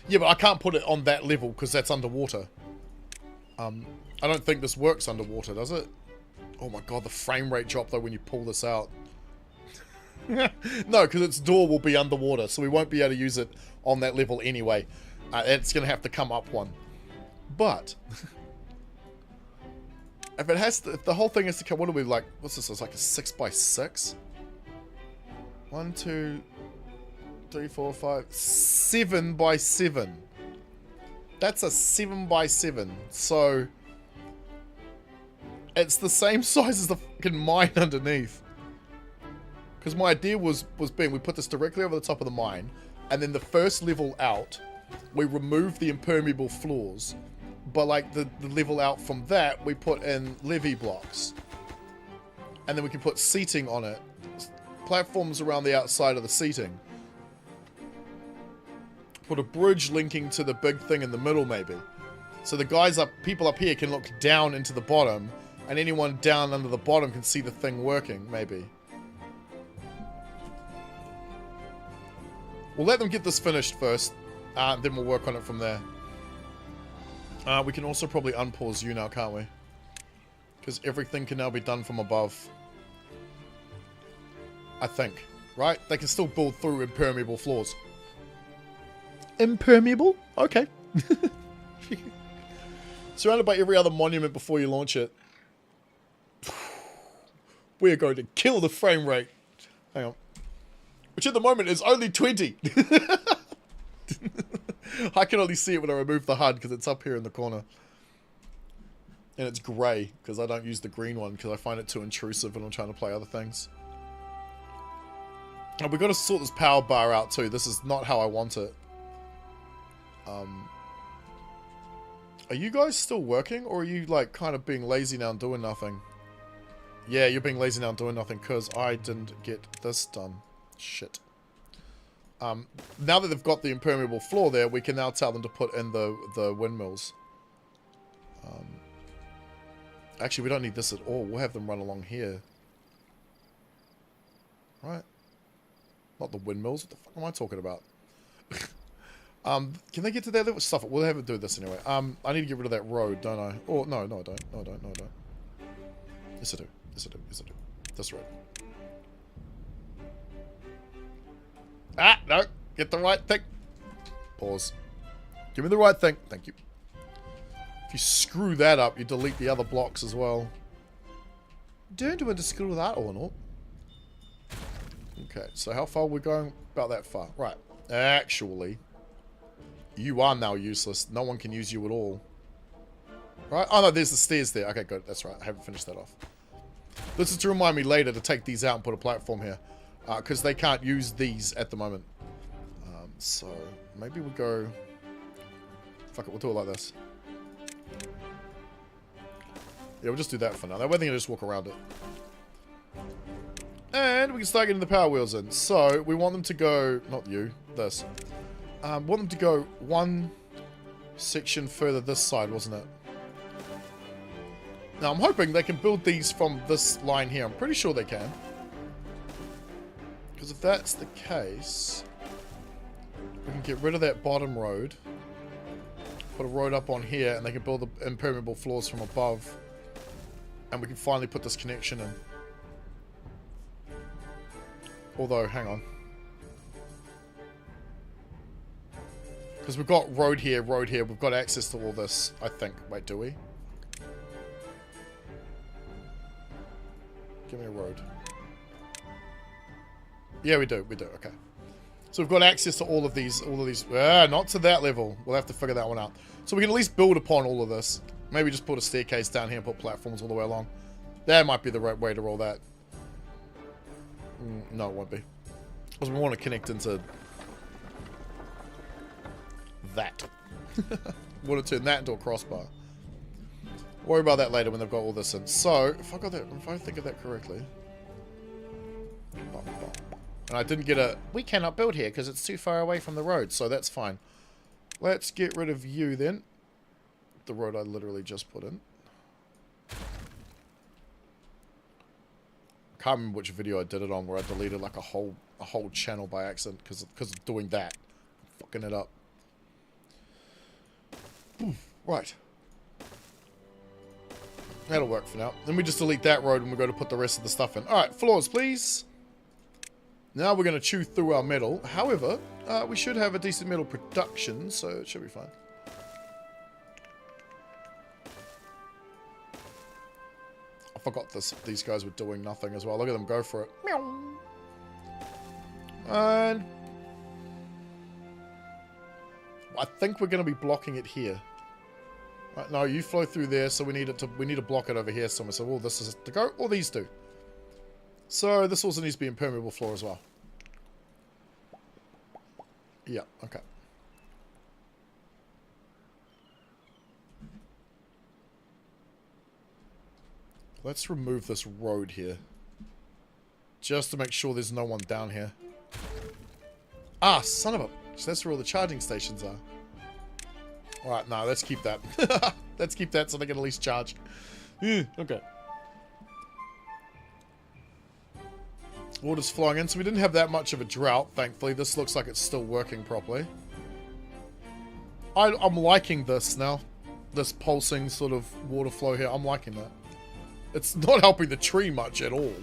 Yeah, but I can't put it on that level, because that's underwater. I don't think this works underwater, does it? Oh my god, the frame rate drop, though, when you pull this out. No, because its door will be underwater, so we won't be able to use it on that level anyway. It's going to have to come up one. But if it has to, if the whole thing has to come, what are we like? What's this? It's like a 6x6. 1, 2, 3, 4, 5, 7x7. That's a 7x7. So it's the same size as the fucking mine underneath. Because my idea was being, we put this directly over the top of the mine, and then the first level out, we remove the impermeable floors. But like the level out from that, we put in levee blocks. And then we can put seating on it. Platforms around the outside of the seating. Put a bridge linking to the big thing in the middle, maybe. So the guys up, people up here can look down into the bottom, and anyone down under the bottom can see the thing working, maybe. We'll let them get this finished first, then we'll work on it from there. We can also probably unpause you now, can't we? Because everything can now be done from above. I think. Right? They can still build through impermeable floors. Impermeable? Okay. Surrounded by every other monument before you launch it. We are going to kill the frame rate. Hang on. Which at the moment is only 20. I can only see it when I remove the HUD because it's up here in the corner. And it's grey because I don't use the green one because I find it too intrusive when I'm trying to play other things. And we've got to sort this power bar out too. This is not how I want it. Are you guys still working, or are you like kind of being lazy now and doing nothing? Yeah, you're being lazy now and doing nothing because I didn't get this done. Shit. Now that they've got the impermeable floor there, we can now tell them to put in the windmills. Actually, we don't need this at all. We'll have them run along here. Right. Not the windmills. What the fuck am I talking about? Can they get to their level? Stuff it. We'll have it do this anyway. I need to get rid of that road, don't I? Oh, no, I don't. No, I don't. No, I don't. Yes, I do. Yes, I do. Yes, I do. This road. Ah, no. Get the right thing. Pause. Give me the right thing. Thank you. If you screw that up, you delete the other blocks as well. Don't want to screw that or not. Okay, so how far are we going? About that far. Right. Actually, you are now useless. No one can use you at all. Right? Oh, no, there's the stairs there. Okay, good. That's right. I haven't finished that off. This is to remind me later to take these out and put a platform here. Because they can't use these at the moment. So, maybe we go... Fuck it, we'll do it like this. Yeah, we'll just do that for now. That way they can just walk around it. And we can start getting the power wheels in. So, we want them to go... Not you, this. Want them to go one section further this side, wasn't it? Now, I'm hoping they can build these from this line here. I'm pretty sure they can. Because if that's the case, we can get rid of that bottom road, put a road up on here, and they can build the impermeable floors from above, and we can finally put this connection in. Although, hang on. Because we've got road here, we've got access to all this, I think. Wait, do we? Give me a road. Yeah, we do, okay. So we've got access to all of these, not to that level. We'll have to figure that one out. So we can at least build upon all of this. Maybe just put a staircase down here and put platforms all the way along. That might be the right way to roll that. No, it won't be. Because we want to connect into that. We want to turn that into a crossbar. Worry about that later when they've got all this in. So, if I think of that correctly. And I didn't get a... We cannot build here because it's too far away from the road, so that's fine. Let's get rid of you then. The road I literally just put in. I can't remember which video I did it on where I deleted like a whole channel by accident because of doing that. Fucking it up. Right. That'll work for now. Then we just delete that road and we go to put the rest of the stuff in. Alright, floors please. Now we're going to chew through our metal. However, we should have a decent metal production, so it should be fine. I forgot these guys were doing nothing as well. Look at them go for it. Meow. And I think we're going to be blocking it here. Right, no, you flow through there, so we need to block it over here somewhere. So all this is to go, or these do. So this also needs to be impermeable floor as well. Yeah, okay. Let's remove this road here. Just to make sure there's no one down here. Ah, son of a... So that's where all the charging stations are. Alright, no, let's keep that. Let's keep that so they can at least charge. Okay. Water's flowing in, so we didn't have that much of a drought, thankfully. This looks like it's still working properly. I'm liking this now. This pulsing sort of water flow here. I'm liking that. It's not helping the tree much at all.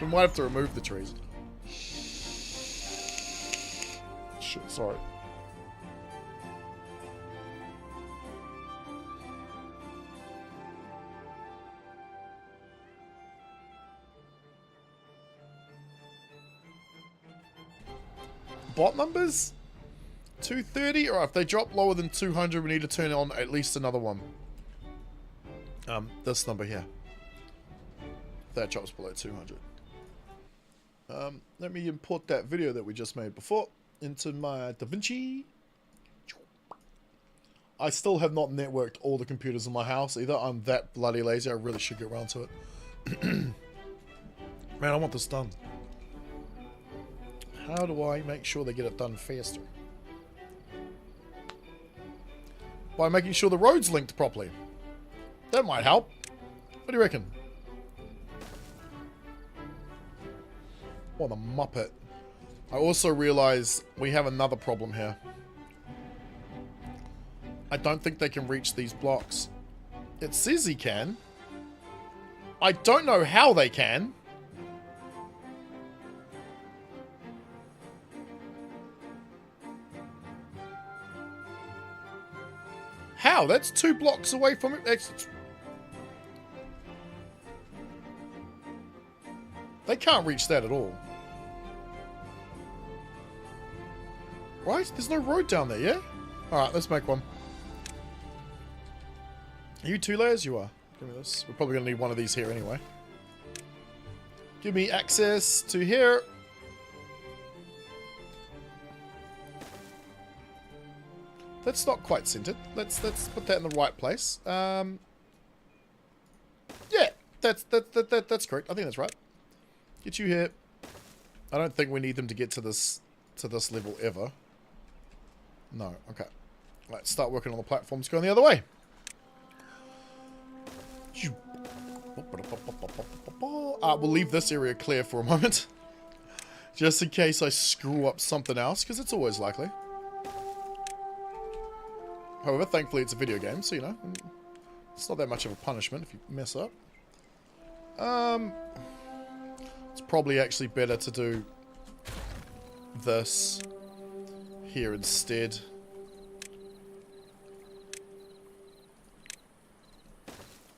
We might have to remove the trees. Shit, sorry. Bot numbers? 230? Or if they drop lower than 200, we need to turn on at least another one. This number here. If that drops below 200. Let me import that video that we just made before into my DaVinci. I still have not networked all the computers in my house either. I'm that bloody lazy. I really should get around to it. Man, I want this done. How do I make sure they get it done faster? By making sure the road's linked properly. That might help. What do you reckon? What a muppet. I also realize we have another problem here. I don't think they can reach these blocks. It says he can. I don't know how they can. How? That's 2 blocks away from it. They can't reach that at all. Right? There's no road down there, yeah? Alright, let's make one. Are you 2 layers? You are. Give me this. We're probably going to need one of these here anyway. Give me access to here. That's not quite centered. Let's put that in the right place. Yeah, that's correct. I think that's right. Get you here. I don't think we need them to get to this level ever. No. Okay. Let's start working on the platforms going the other way. We'll leave this area clear for a moment, just in case I screw up something else, because it's always likely. However, thankfully it's a video game, so you know, it's not that much of a punishment if you mess up. It's probably actually better to do this here instead.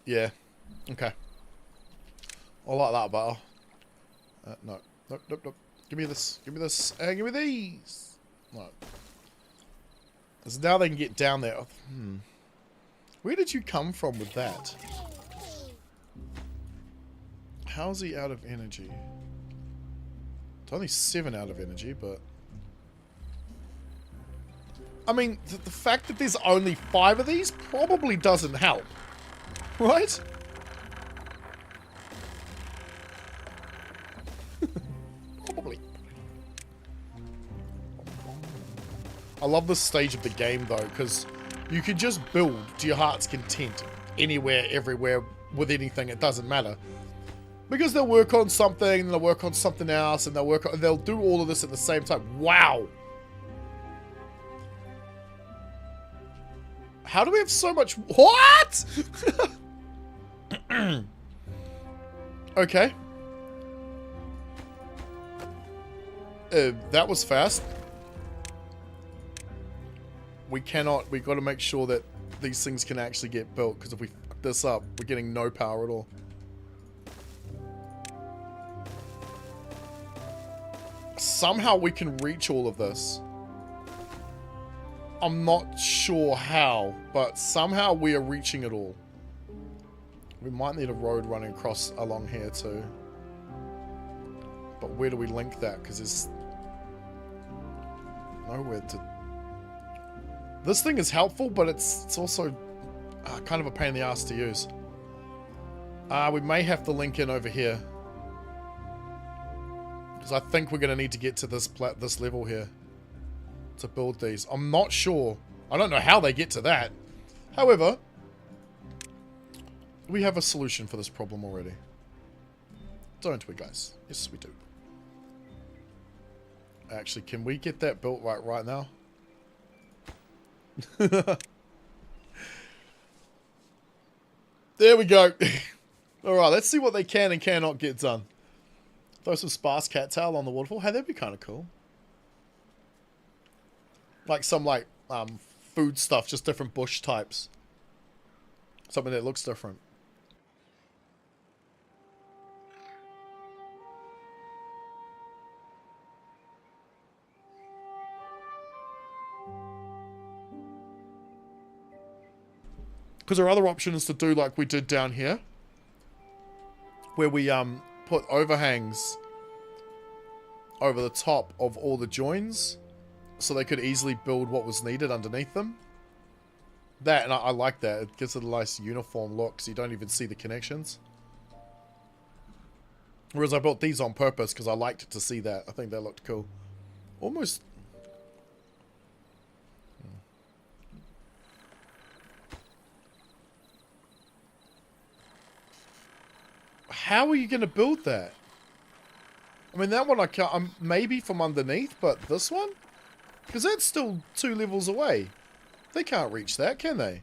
Yeah. Okay. I like that better. No. Nope, nope, nope. Give me this. Give me this. And give me these. No. Because now they can get down there. Where did you come from with that? How's he out of energy? It's only 7 out of energy, but... I mean, the fact that there's only 5 of these probably doesn't help. Right? Probably. I love this stage of the game, though, because you can just build to your heart's content anywhere, everywhere, with anything. It doesn't matter. Because they'll work on something, and they'll work on something else, and they'll do all of this at the same time. Wow! How do we have so much... What?! Okay. That was fast. We got to make sure that these things can actually get built, because if we fuck this up, we're getting no power at all. Somehow we can reach all of this. I'm not sure how, but somehow we are reaching it all. We might need a road running across along here too. But where do we link that? Because there's nowhere to... This thing is helpful, but it's also kind of a pain in the ass to use. We may have to link in over here. Because I think we're going to need to get to this level here to build these. I'm not sure. I don't know how they get to that. However, we have a solution for this problem already. Don't we, guys? Yes, we do. Actually, can we get that built right now? There we go. Alright, let's see what they can and cannot get done. Throw some sparse cattail on the waterfall. Hey, that'd be kind of cool. Like some, food stuff, just different bush types. Something that looks different. Because our other option is to do like we did down here. Where we, put overhangs over the top of all the joins so they could easily build what was needed underneath them. That, and I like that. It gives it a nice uniform look so you don't even see the connections. Whereas I built these on purpose because I liked to see that. I think that looked cool. Almost... How are you going to build that? I mean, that one I can't... maybe from underneath, but this one? Because that's still 2 levels away. They can't reach that, can they?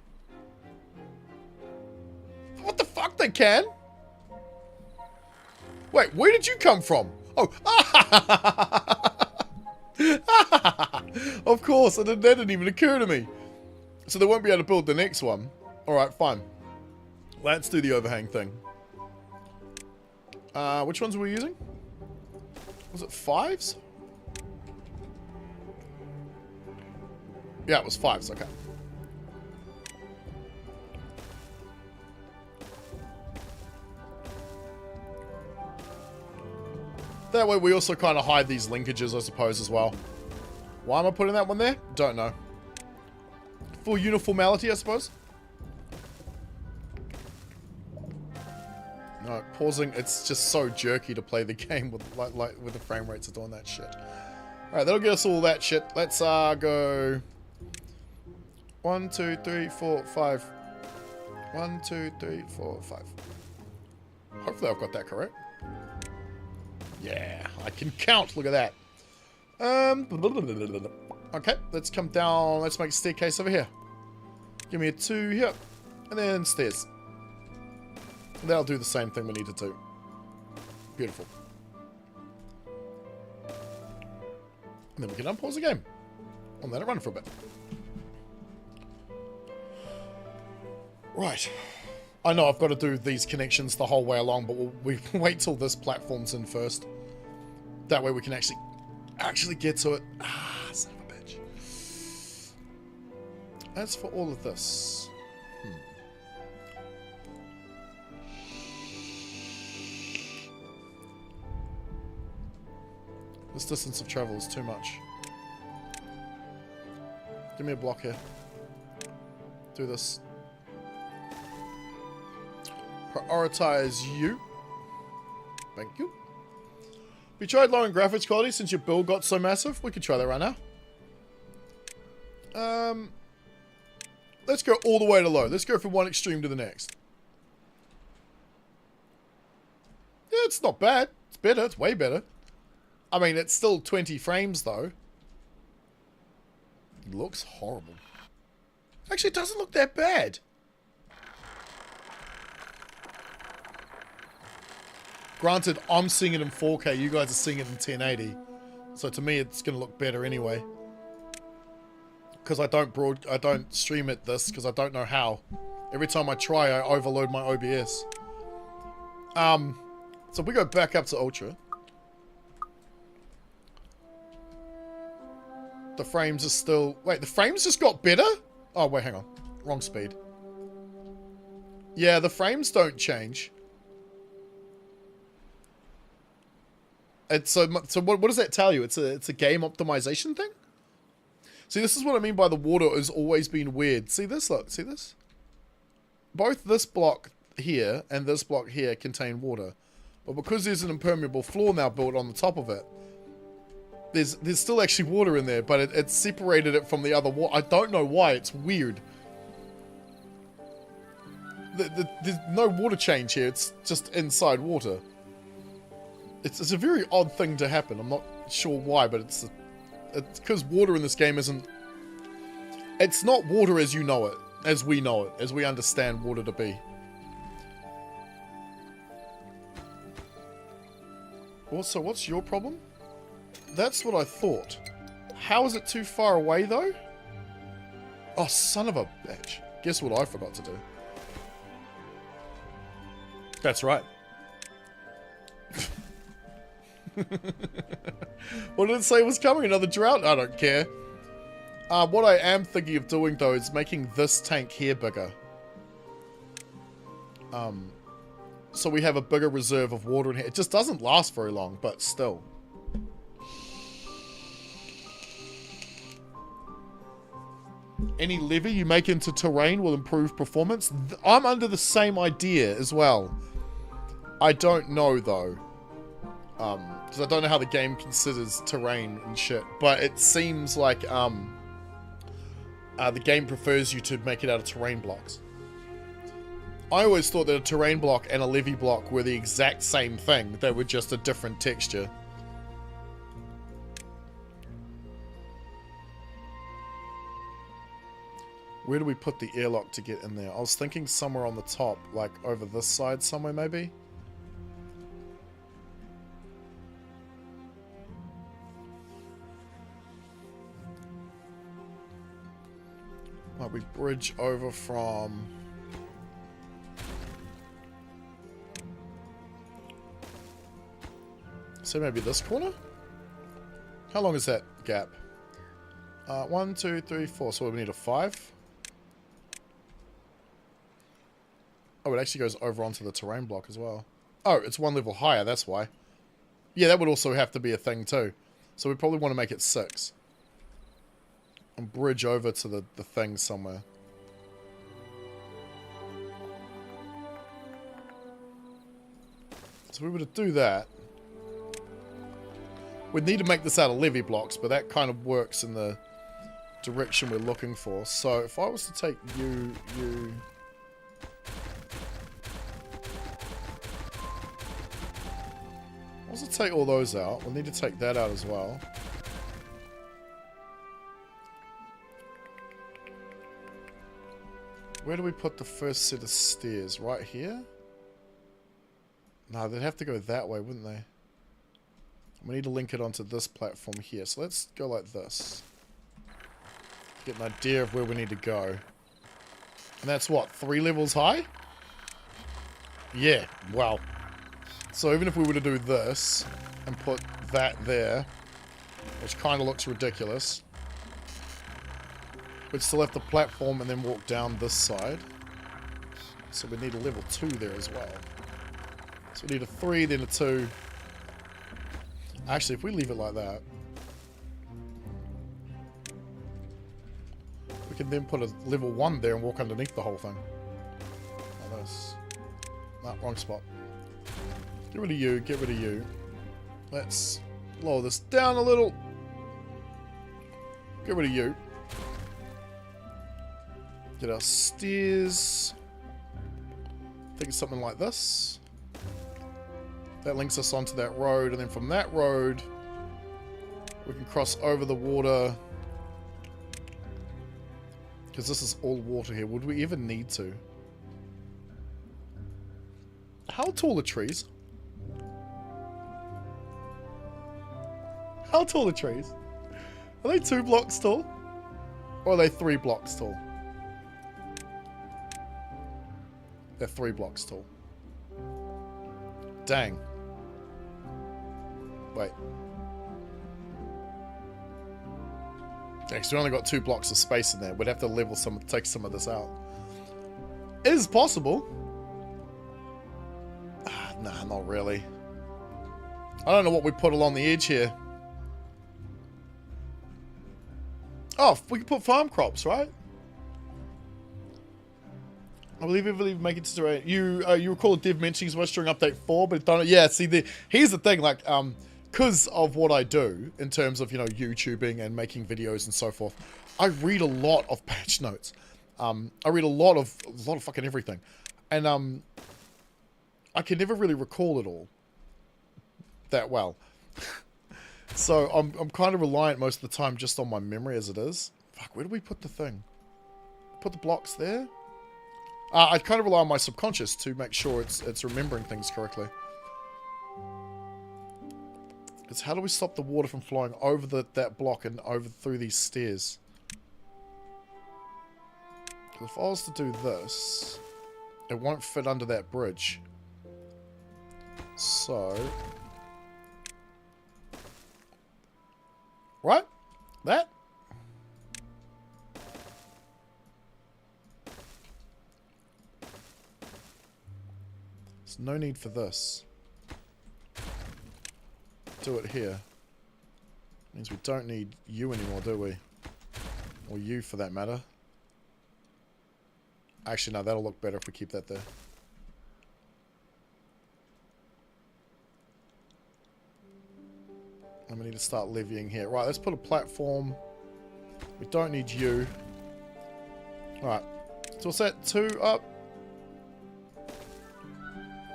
What the fuck, they can? Wait, where did you come from? Oh, of course, that didn't even occur to me. So they won't be able to build the next one. Alright, fine. Let's do the overhang thing. Which ones were we using? Was it 5s? Yeah, it was 5s, okay. That way we also kind of hide these linkages, I suppose, as well. Why am I putting that one there? Don't know. For uniformity, I suppose. No, pausing, it's just so jerky to play the game with with the frame rates of doing that shit. Alright, that'll get us all that shit. Let's go 1, 2, 3, 4, 5. 1, 2, 3, 4, 5. Hopefully I've got that correct. Yeah, I can count. Look at that. Okay, let's come down. Let's make a staircase over here. Give me a 2 here. And then stairs. And that'll do the same thing we need to do. Beautiful. And then we can unpause the game. And let it run for a bit. Right. I know I've got to do these connections the whole way along, but we'll wait till this platform's in first. That way we can actually get to it. Ah, son of a bitch. As for all of this... This distance of travel is too much. Give me a block here. Do this. Prioritize you. Thank you. Have you tried lowering graphics quality since your build got so massive? We could try that right now. Let's go all the way to low. Let's go from one extreme to the next. Yeah, it's not bad. It's better. It's way better. I mean, it's still 20 frames, though. It looks horrible. Actually, it doesn't look that bad. Granted, I'm seeing it in 4K. You guys are seeing it in 1080. So to me, it's going to look better anyway. Because I don't stream it this, because I don't know how. Every time I try, I overload my OBS. So if we go back up to Ultra. The frames are still... Wait, the frames just got better? Oh, wait, hang on. Wrong speed. Yeah, the frames don't change. It's so what does that tell you? It's a game optimization thing? See, this is what I mean by the water has always been weird. See this? Look, see this? Both this block here and this block here contain water. But because there's an impermeable floor now built on the top of it, there's still actually water in there, but it separated it from the other water. I don't know why. It's weird. There's no water change here. It's just inside water. It's a very odd thing to happen. I'm not sure why, but it's because water in this game isn't... It's not water as you know it, as we know it, as we understand water to be. Also, what's your problem? That's what I thought. How is it too far away, though? Oh, son of a bitch. Guess what I forgot to do? That's right. What did it say was coming? Another drought? I don't care. What I am thinking of doing, though, is making this tank here bigger. So we have a bigger reserve of water in here. It just doesn't last very long, but still. Any levy you make into terrain will improve performance. I'm under the same idea as well. I don't know, though. Because I don't know how the game considers terrain and shit. But it seems like the game prefers you to make it out of terrain blocks. I always thought that a terrain block and a levy block were the exact same thing. They were just a different texture. Where do we put the airlock to get in there? I was thinking somewhere on the top, like over this side somewhere maybe. Might we bridge over from... So maybe this corner? How long is that gap? 1, 2, 3, 4. So we need a 5. Oh, it actually goes over onto the terrain block as well. Oh, it's one level higher, that's why. Yeah, that would also have to be a thing too. So we probably want to make it 6. And bridge over to the thing somewhere. So if we were to do that, we'd need to make this out of levy blocks, but that kind of works in the direction we're looking for. So if I was to take you... I was to take all those out. We'll need to take that out as well. Where do we put the first set of stairs? Right here? No, they'd have to go that way, wouldn't they? We need to link it onto this platform here. So let's go like this. Get an idea of where we need to go. And that's what, 3 levels high? Yeah, wow. So even if we were to do this and put that there, which kind of looks ridiculous, we'd still have the platform and then walk down this side. So we need a level 2 there as well. So we need a 3, then a 2. Actually, if we leave it like that, we can then put a level 1 there and walk underneath the whole thing. Like this. No, wrong spot. Get rid of you, get rid of you. Let's lower this down a little. Get rid of you. Get our stairs. I think it's something like this. That links us onto that road, and then from that road, we can cross over the water. Because this is all water here. Would we ever need to? How tall are trees? How tall are trees? Are they 2 blocks tall? Or are they 3 blocks tall? They're 3 blocks tall. Dang. Wait. Actually, we only got 2 blocks of space in there. We'd have to level some, take some of this out. It is possible. Nah, not really. I don't know what we put along the edge here. Oh, we can put farm crops, right? I believe we make it to the you recall Dev mentioning as much during update 4, but don't. Yeah, see, here's the thing, like, because of what I do in terms of, you know, YouTubing and making videos and so forth, I read a lot of patch notes. I read a lot of fucking everything, and I can never really recall it all that well. So I'm kind of reliant most of the time just on my memory as it is. Fuck, where do we put the thing? Put the blocks there? I kind of rely on my subconscious to make sure it's remembering things correctly. It's how do we stop the water from flowing over that block and over through these stairs? If I was to do this, it won't fit under that bridge. So... Right? That? There's no need for this. Do it here. Means we don't need you anymore, do we? Or you, for that matter. Actually, no, that'll look better if we keep that there. And we need to start levying here. Right, let's put a platform. We don't need you. Alright. So what's that? 2 up.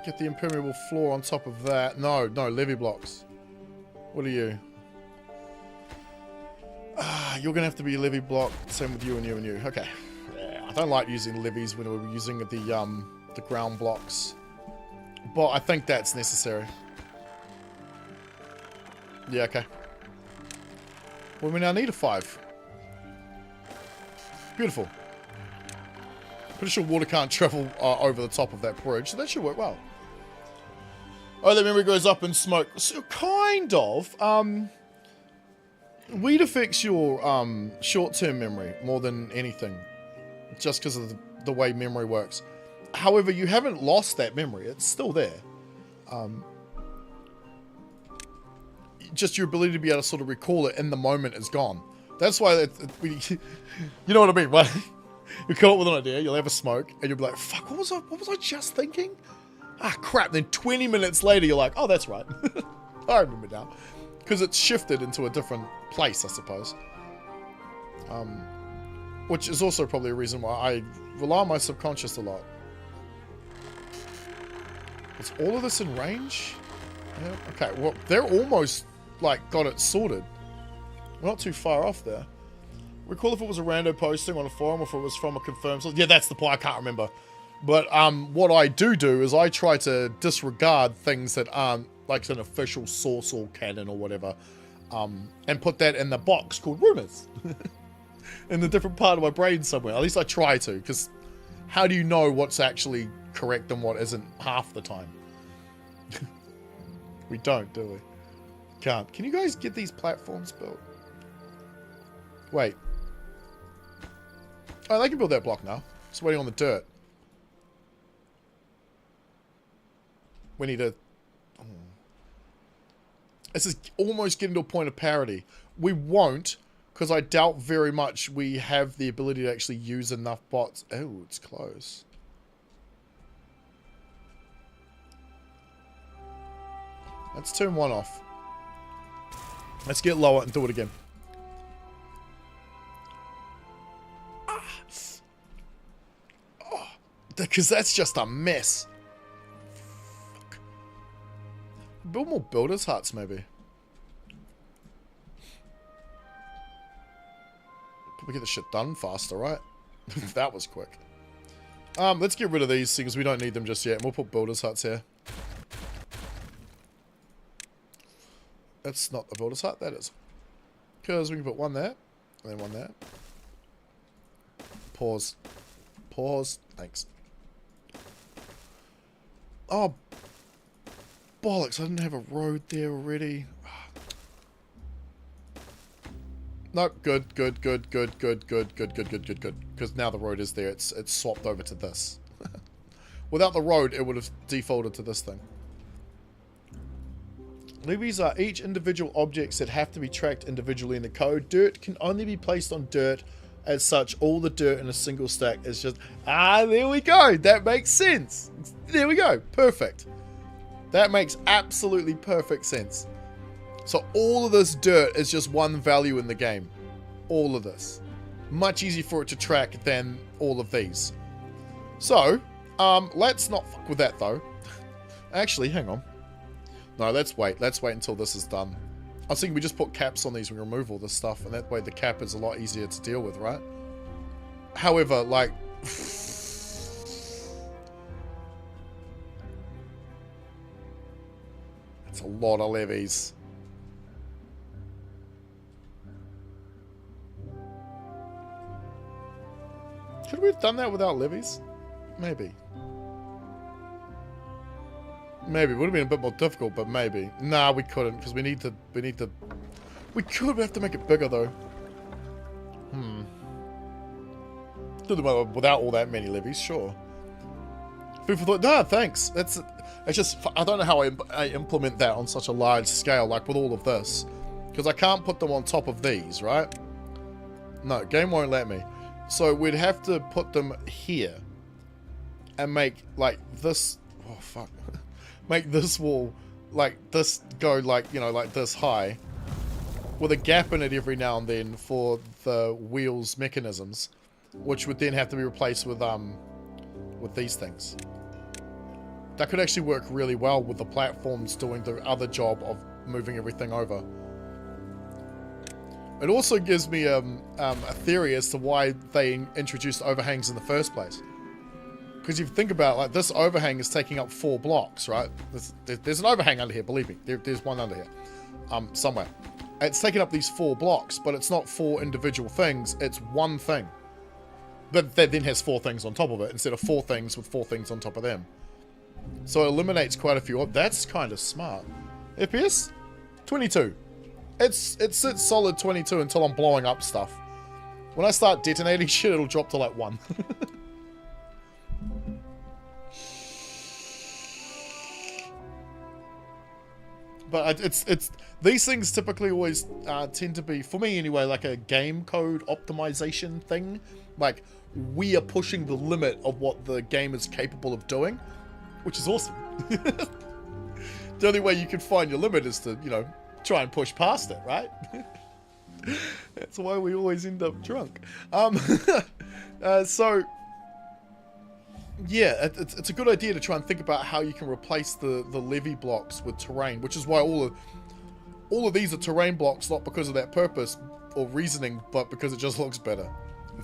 Get the impermeable floor on top of that. No, levy blocks. What are you? You're going to have to be a levy block. Same with you and you and you. Okay. Yeah, I don't like using levies when we're using the ground blocks. But I think that's necessary. Yeah, okay. Well, we now need a 5. Beautiful. Pretty sure water can't travel over the top of that bridge, so that should work well. Oh, that memory goes up in smoke. So, kind of. Weed affects your short-term memory more than anything. Just because of the way memory works. However, you haven't lost that memory. It's still there. Just your ability to be able to sort of recall it in the moment is gone. That's why you know what I mean, right? You come up with an idea, you'll have a smoke, and you'll be like, fuck, what was I just thinking? Ah, crap. Then 20 minutes later, you're like, oh, that's right. I remember now. Because it's shifted into a different place, I suppose. Which is also probably a reason why I rely on my subconscious a lot. Is all of this in range? Yeah. Okay, well, they're almost, like, got it sorted. We're not too far off there. Recall if it was a rando posting on a forum or if it was from a confirmed source. Yeah, that's the point. I can't remember. But what I do is I try to disregard things that aren't like an official source or canon or whatever, and put that in the box called rumors in a different part of my brain somewhere. At least I try to, because how do you know what's actually correct and what isn't half the time? We don't, do we? Can't. Can you guys get these platforms built? Wait. Oh, they can build that block now. Just waiting on the dirt. We need a... This is almost getting to a point of parity. We won't, because I doubt very much we have the ability to actually use enough bots. Oh, it's close. Let's turn one off. Let's get lower and do it again. Oh, because that's just a mess. Fuck. Build more builders' huts, maybe. Probably get the shit done faster, right? That was quick. Let's get rid of these things. We don't need them just yet. And we'll put builders' huts here. That's not the builder's hut, that is. Because we can put one there, and then one there. Pause. Pause. Thanks. Oh, bollocks, I didn't have a road there already. Nope, good. Because now the road is there, it's swapped over to this. Without the road, it would have defaulted to this thing. Levies are each individual objects that have to be tracked individually in the code. Dirt can only be placed on dirt. As such, all the dirt in a single stack is just... Ah, there we go. That makes sense. There we go. Perfect. That makes absolutely perfect sense. So all of this dirt is just one value in the game. All of this. Much easier for it to track than all of these. So, let's not fuck with that though. Actually, hang on. No, let's wait. Let's wait until this is done. I was thinking we just put caps on these and remove all this stuff, and that way the cap is a lot easier to deal with, right? However, like... It's a lot of levies. Could we have done that without levies? Maybe. Maybe. It would have been a bit more difficult, but maybe. Nah, we couldn't, because we need to... We could, we have to make it bigger, though. Without all that many levies, sure. Food for thought. Nah, thanks. It's just... I don't know how I implement that on such a large scale, like with all of this. Because I can't put them on top of these, right? No, game won't let me. So we'd have to put them here. And make, like, this... Oh, fuck. Make this wall, like, this go, like, you know, like this high. With a gap in it every now and then for the wheels mechanisms. Which would then have to be replaced with these things. That could actually work really well with the platforms doing the other job of moving everything over. It also gives me a theory as to why they introduced overhangs in the first place. Because if you think about it, like, this overhang is taking up 4 blocks, right? There's an overhang under here, believe me. There's one under here. Somewhere. It's taking up these 4 blocks, but it's not 4 individual things. It's one thing. But that then has 4 things on top of it, instead of 4 things with 4 things on top of them. So it eliminates quite a few. That's kind of smart. FPS? 22. It sits solid 22 until I'm blowing up stuff. When I start detonating shit, it'll drop to like 1. But it's these things typically always tend to be, for me anyway, like a game code optimization thing. Like, we are pushing the limit of what the game is capable of doing, which is awesome. The only way you can find your limit is to, you know, try and push past it, right? That's why we always end up drunk. So... yeah, it's a good idea to try and think about how you can replace the levee blocks with terrain, which is why all of these are terrain blocks, not because of that purpose or reasoning, but because it just looks better.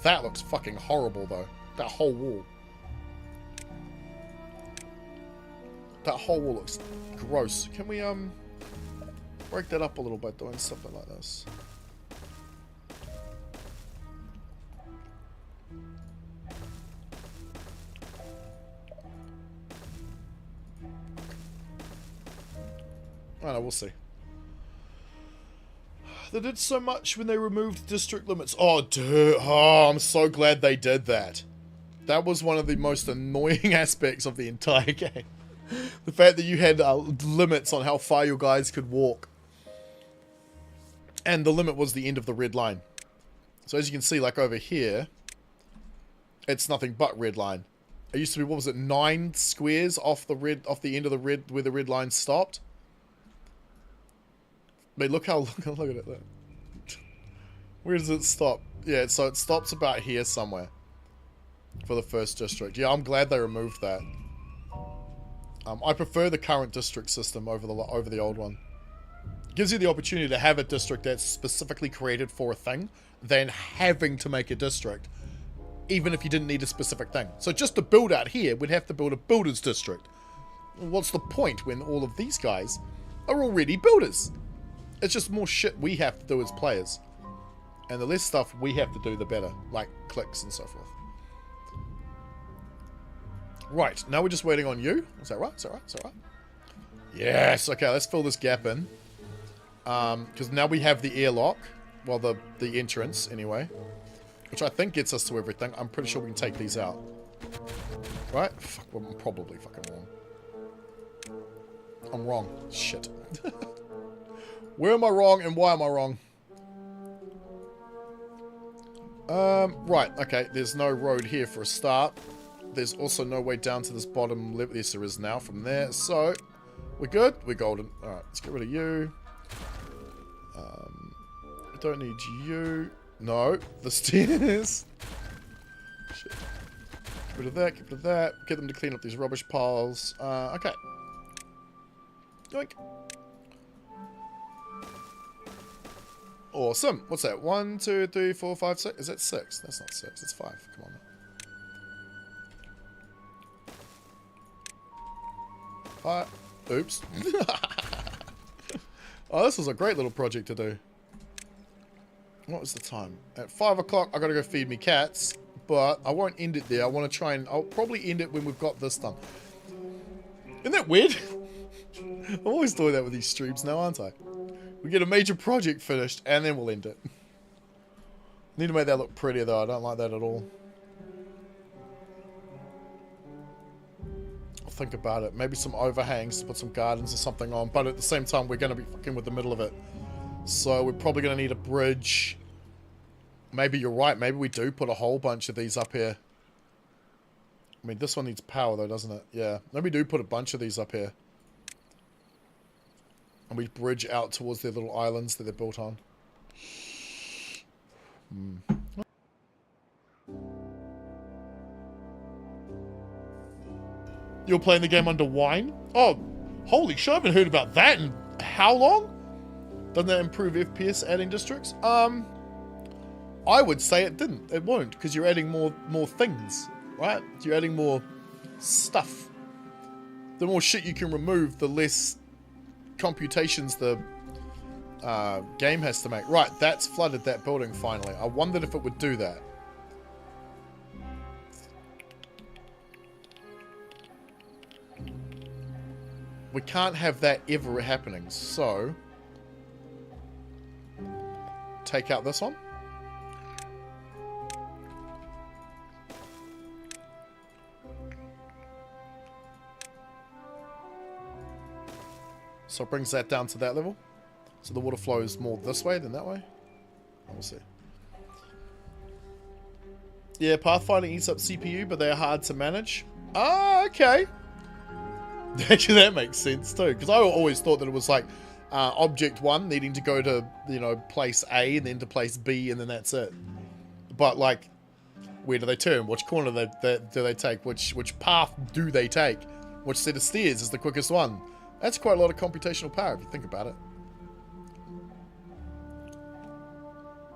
That looks fucking horrible, though. That whole wall. That whole wall looks gross. Can we, break that up a little bit doing something like this? I don't know, we'll see. They did so much when they removed district limits. Oh, dude. Oh, I'm so glad they did that. That was one of the most annoying aspects of the entire game. The fact that you had limits on how far your guys could walk. And the limit was the end of the red line. So as you can see, like over here, it's nothing but red line. It used to be, what was it, 9 squares off the end of the red, where the red line stopped. I mean, look at it there. Where does it stop? Yeah, so it stops about here somewhere for the first district. Yeah, I'm glad they removed that. I prefer the current district system over the old one. It gives you the opportunity to have a district that's specifically created for a thing, than having to make a district, even if you didn't need a specific thing. So just to build out here, we'd have to build a builder's district. What's the point when all of these guys are already builders? It's just more shit we have to do as players. And the less stuff we have to do, the better. Like clicks and so forth. Right, now we're just waiting on you. Is that right? Is that right? Is that right? Yes, okay, let's fill this gap in. Because now we have the airlock. Well, the entrance, anyway. Which I think gets us to everything. I'm pretty sure we can take these out. Right? Fuck, well, I'm probably fucking wrong. I'm wrong. Shit. Where am I wrong and why am I wrong? Right, okay. There's no road here for a start. There's also no way down to this bottom level. Yes, there is now from there. So, we're good. We're golden. Alright, let's get rid of you. I don't need you. No, the stairs. Shit. Get rid of that, get rid of that. Get them to clean up these rubbish piles. Okay. Yoink. Awesome. What's that? 1, 2, 3, 4, 5, 6. Is that 6? That's not 6. It's 5. Come on, man. Oops. Oh, this was a great little project to do. What was the time? At 5 o'clock, I gotta go feed me cats. But I won't end it there. I want to try and... I'll probably end it when we've got this done. Isn't that weird? I'm always doing that with these streams now, aren't I? We get a major project finished, and then we'll end it. Need to make that look prettier, though. I don't like that at all. I'll think about it. Maybe some overhangs to put some gardens or something on. But at the same time, we're going to be fucking with the middle of it. So we're probably going to need a bridge. Maybe you're right. Maybe we do put a whole bunch of these up here. I mean, this one needs power, though, doesn't it? Yeah. Maybe we do put a bunch of these up here. And we bridge out towards their little islands that they're built on. You're playing the game under wine? Oh, holy shit, I haven't heard about that in how long? Doesn't that improve FPS adding districts? I would say it didn't. It won't, because you're adding more things, right? You're adding more stuff. The more shit you can remove, the less computations the game has to make. Right, that's flooded that building finally. I wondered if it would do that. We can't have that ever happening, so take out this one. So it brings that down to that level. So the water flows more this way than that way. We'll see. Yeah, Pathfinder eats up CPU, but they're hard to manage. Ah, okay. Actually, that makes sense too. Because I always thought that it was like Object 1 needing to go to, you know, place A and then to place B and then that's it. But like, where do they turn? Which corner do they take? Which path do they take? Which set of stairs is the quickest one? That's quite a lot of computational power if you think about it.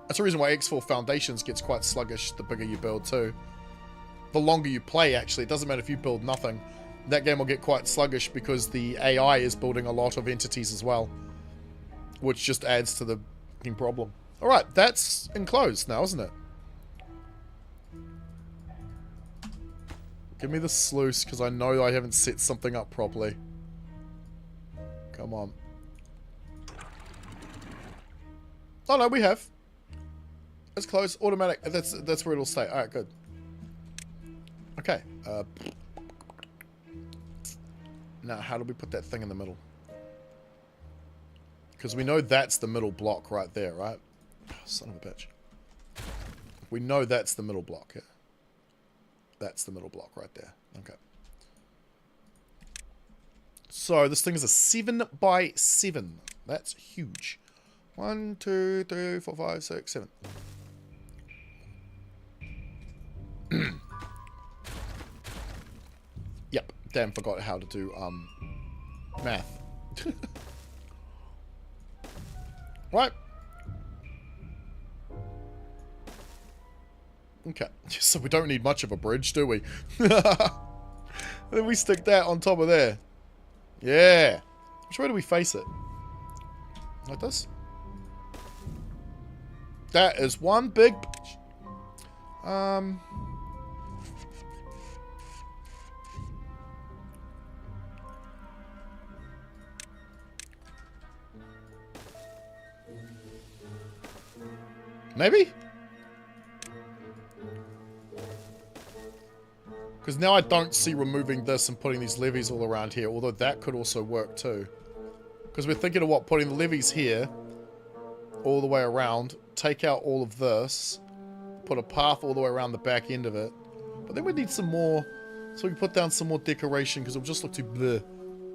That's the reason why X4 Foundations gets quite sluggish the bigger you build too. The longer you play, actually. It doesn't matter if you build nothing. That game will get quite sluggish because the AI is building a lot of entities as well. Which just adds to the problem. Alright, that's enclosed now, isn't it? Give me the sluice, because I know I haven't set something up properly. Come on. Oh no, we have. It's closed. Automatic. That's where it'll stay. Alright, good. Okay. Now, how do we put that thing in the middle? Because we know that's the middle block right there, right? Oh, son of a bitch. We know that's the middle block, yeah. That's the middle block right there. Okay. So this thing is a 7 by 7. That's huge. 1, 2, 3, 4, 5, 6, 7. Yep. Damn, forgot how to do math. Right. Okay. So we don't need much of a bridge, do we? Then we stick that on top of there. Yeah. Which way do we face it? Like this? That is one big... Maybe? Because now I don't see removing this and putting these levees all around here, although that could also work too. Because we're thinking of what? Putting the levees here, all the way around, take out all of this, put a path all the way around the back end of it. But then we need some more, so we can put down some more decoration, because it'll just look too bleh.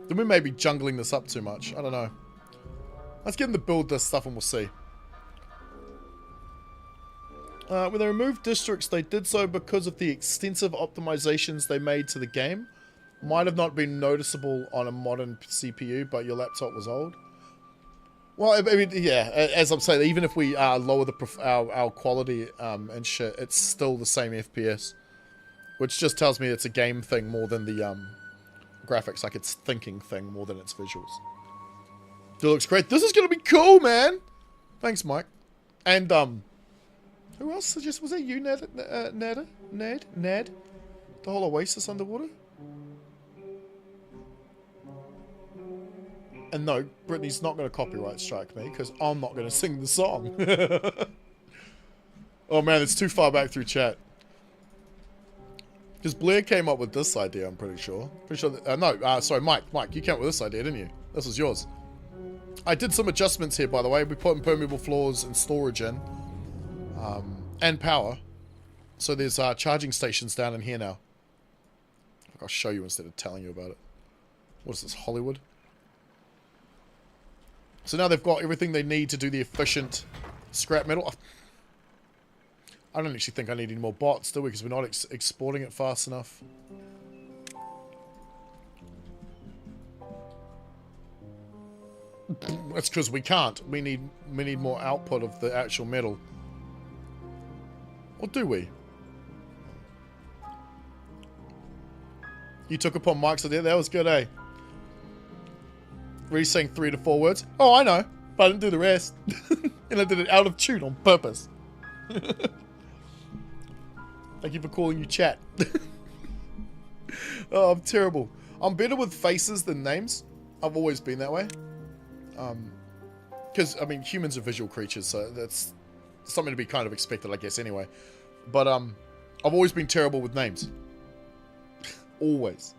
Then we may be jungling this up too much. I don't know. Let's get them to build this stuff and we'll see. When they removed districts, they did so because of the extensive optimizations they made to the game. Might have not been noticeable on a modern CPU, but your laptop was old. Well, I mean, yeah, as I'm saying, even if we lower our quality and shit, it's still the same FPS. Which just tells me it's a game thing more than the graphics, like it's thinking thing more than its visuals. It looks great. This is going to be cool, man! Thanks, Mike. And, who else suggested? Was that you, Ned? The whole oasis underwater? And no, Brittany's not going to copyright strike me, because I'm not going to sing the song. Oh man, it's too far back through chat. Because Blair came up with this idea, I'm pretty sure. Sorry, Mike, you came up with this idea, didn't you? This was yours. I did some adjustments here, by the way. We put impermeable floors and storage in. And power. So there's charging stations down in here now. I'll show you instead of telling you about it. What is this, Hollywood? So now they've got everything they need to do the efficient scrap metal. I don't actually think I need any more bots, do we? Because we're not exporting it fast enough. That's because we can't. We need more output of the actual metal. Or do we? You took upon Mike's idea. That was good, eh? Really saying 3 to 4 words? Oh, I know. But I didn't do the rest. And I did it out of tune on purpose. Thank you for calling you chat. Oh, I'm terrible. I'm better with faces than names. I've always been that way. Because, I mean, humans are visual creatures, so that's something to be kind of expected, I guess, anyway. But, I've always been terrible with names. Always.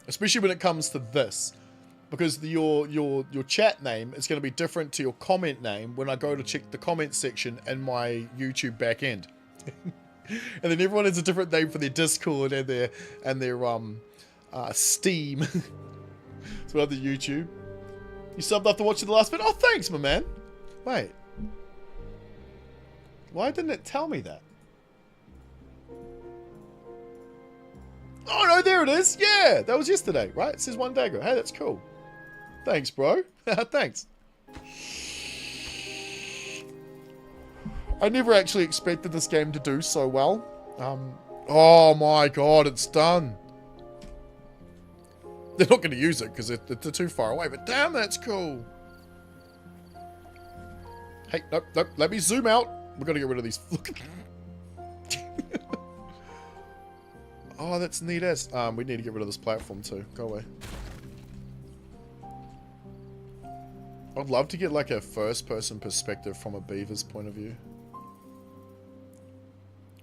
Especially when it comes to this. Because your chat name is going to be different to your comment name when I go to check the comment section in my YouTube back end. And then everyone has a different name for their Discord and their Steam. So other YouTube. You subbed after watching the last bit? Oh, thanks, my man. Wait. Why didn't it tell me that? Oh, no, there it is. Yeah, that was yesterday, right? It says 1 day ago. Hey, that's cool. Thanks, bro. Thanks. I never actually expected this game to do so well. Oh my god, it's done. They're not going to use it because they're too far away, but damn, that's cool. Hey, nope, let me zoom out. We've got to get rid of these. Look. Oh, that's neat as. We need to get rid of this platform too. Go away. I'd love to get like a first-person perspective from a beaver's point of view.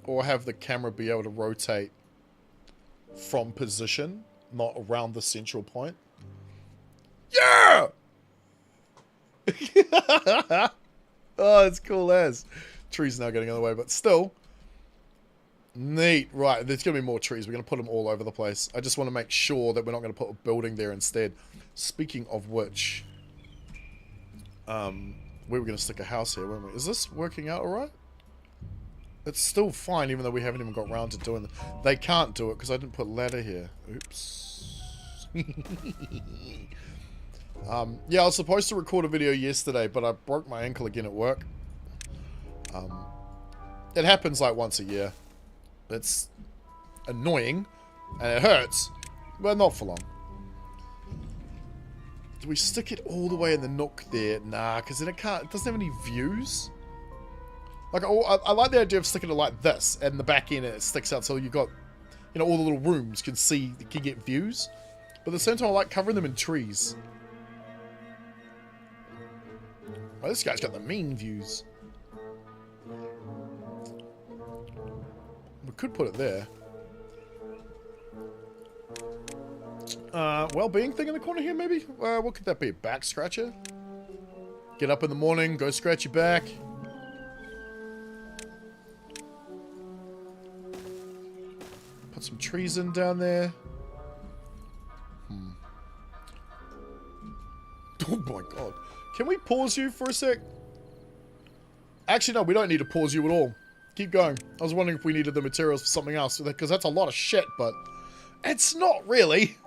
Or have the camera be able to rotate from position, not around the central point. Yeah! Oh, it's cool as. Trees now getting in the way, but still. Neat. Right, there's going to be more trees. We're going to put them all over the place. I just want to make sure that we're not going to put a building there instead. Speaking of which, we were going to stick a house here, weren't we? Is this working out alright? It's still fine, even though we haven't even got round to doing it. They can't do it because I didn't put ladder here. Oops. Yeah, I was supposed to record a video yesterday, but I broke my ankle again at work. It happens like once a year. It's annoying, and it hurts, but not for long. Do we stick it all the way in the nook there? Nah, because then it doesn't have any views. Like, I like the idea of sticking it like this, and the back end it sticks out, so you got, you know, all the little rooms can get views. But at the same time, I like covering them in trees. Oh, this guy's got the mean views. We could put it there. Well-being thing in the corner here, maybe? What could that be? A back scratcher? Get up in the morning, go scratch your back. Put some trees in down there. Oh my god. Can we pause you for a sec? Actually, no, we don't need to pause you at all. Keep going. I was wondering if we needed the materials for something else, because that's a lot of shit, but it's not really.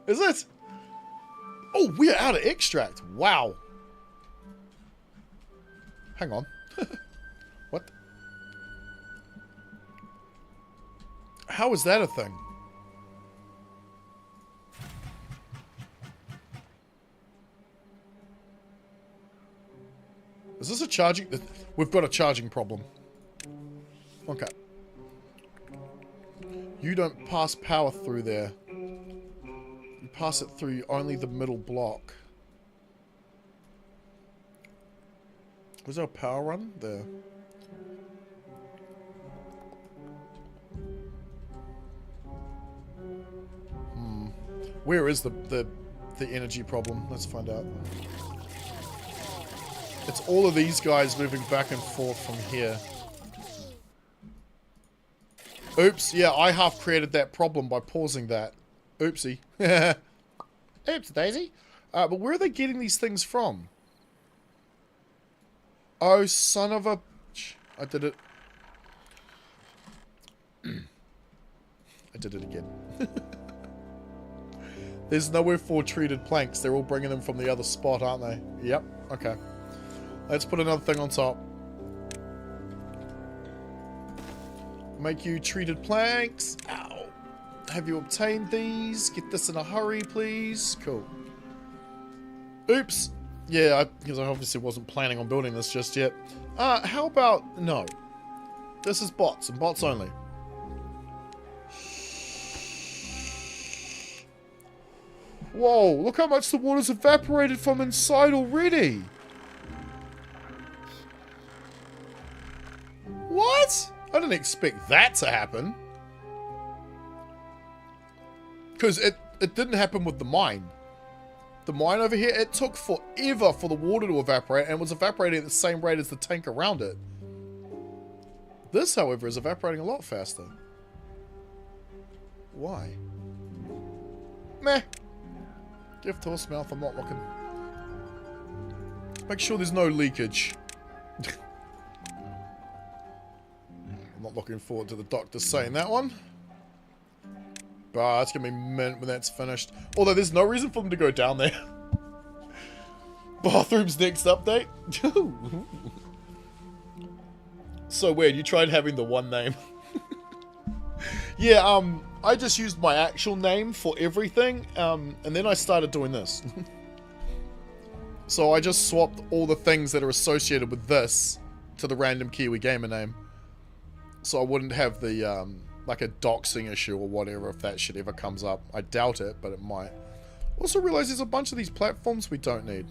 Is it? Oh, we're out of extract. Wow. Hang on. What? How is that a thing? Is this a charging? We've got a charging problem. Okay. You don't pass power through there. You pass it through only the middle block. Was there a power run? There. Where is the energy problem? Let's find out. It's all of these guys moving back and forth from here. Oops, yeah, I half created that problem by pausing that. Oopsie. Oops, Daisy. But where are they getting these things from? Oh, son of a... I did it. I did it again. There's nowhere for treated planks. They're all bringing them from the other spot, aren't they? Yep, okay. Let's put another thing on top. Make you treated planks. Ow. Have you obtained these? Get this in a hurry, please. Cool. Oops. Yeah, because I obviously wasn't planning on building this just yet. How about... No. This is bots, and bots only. Whoa, look how much the water's evaporated from inside already. What? I didn't expect that to happen. Because it didn't happen with the mine. The mine over here, it took forever for the water to evaporate, and was evaporating at the same rate as the tank around it. This, however, is evaporating a lot faster. Why? Meh. Gift horse mouth, I'm not looking. Make sure there's no leakage. I'm not looking forward to the doctor saying that one. But it's going to be mint when that's finished. Although there's no reason for them to go down there. Bathroom's next update. So weird, you tried having the one name. Yeah, I just used my actual name for everything, and then I started doing this. So I just swapped all the things that are associated with this to the random Kiwi gamer name. So I wouldn't have the, like a doxing issue or whatever if that shit ever comes up. I doubt it, but it might. Also realize there's a bunch of these platforms we don't need.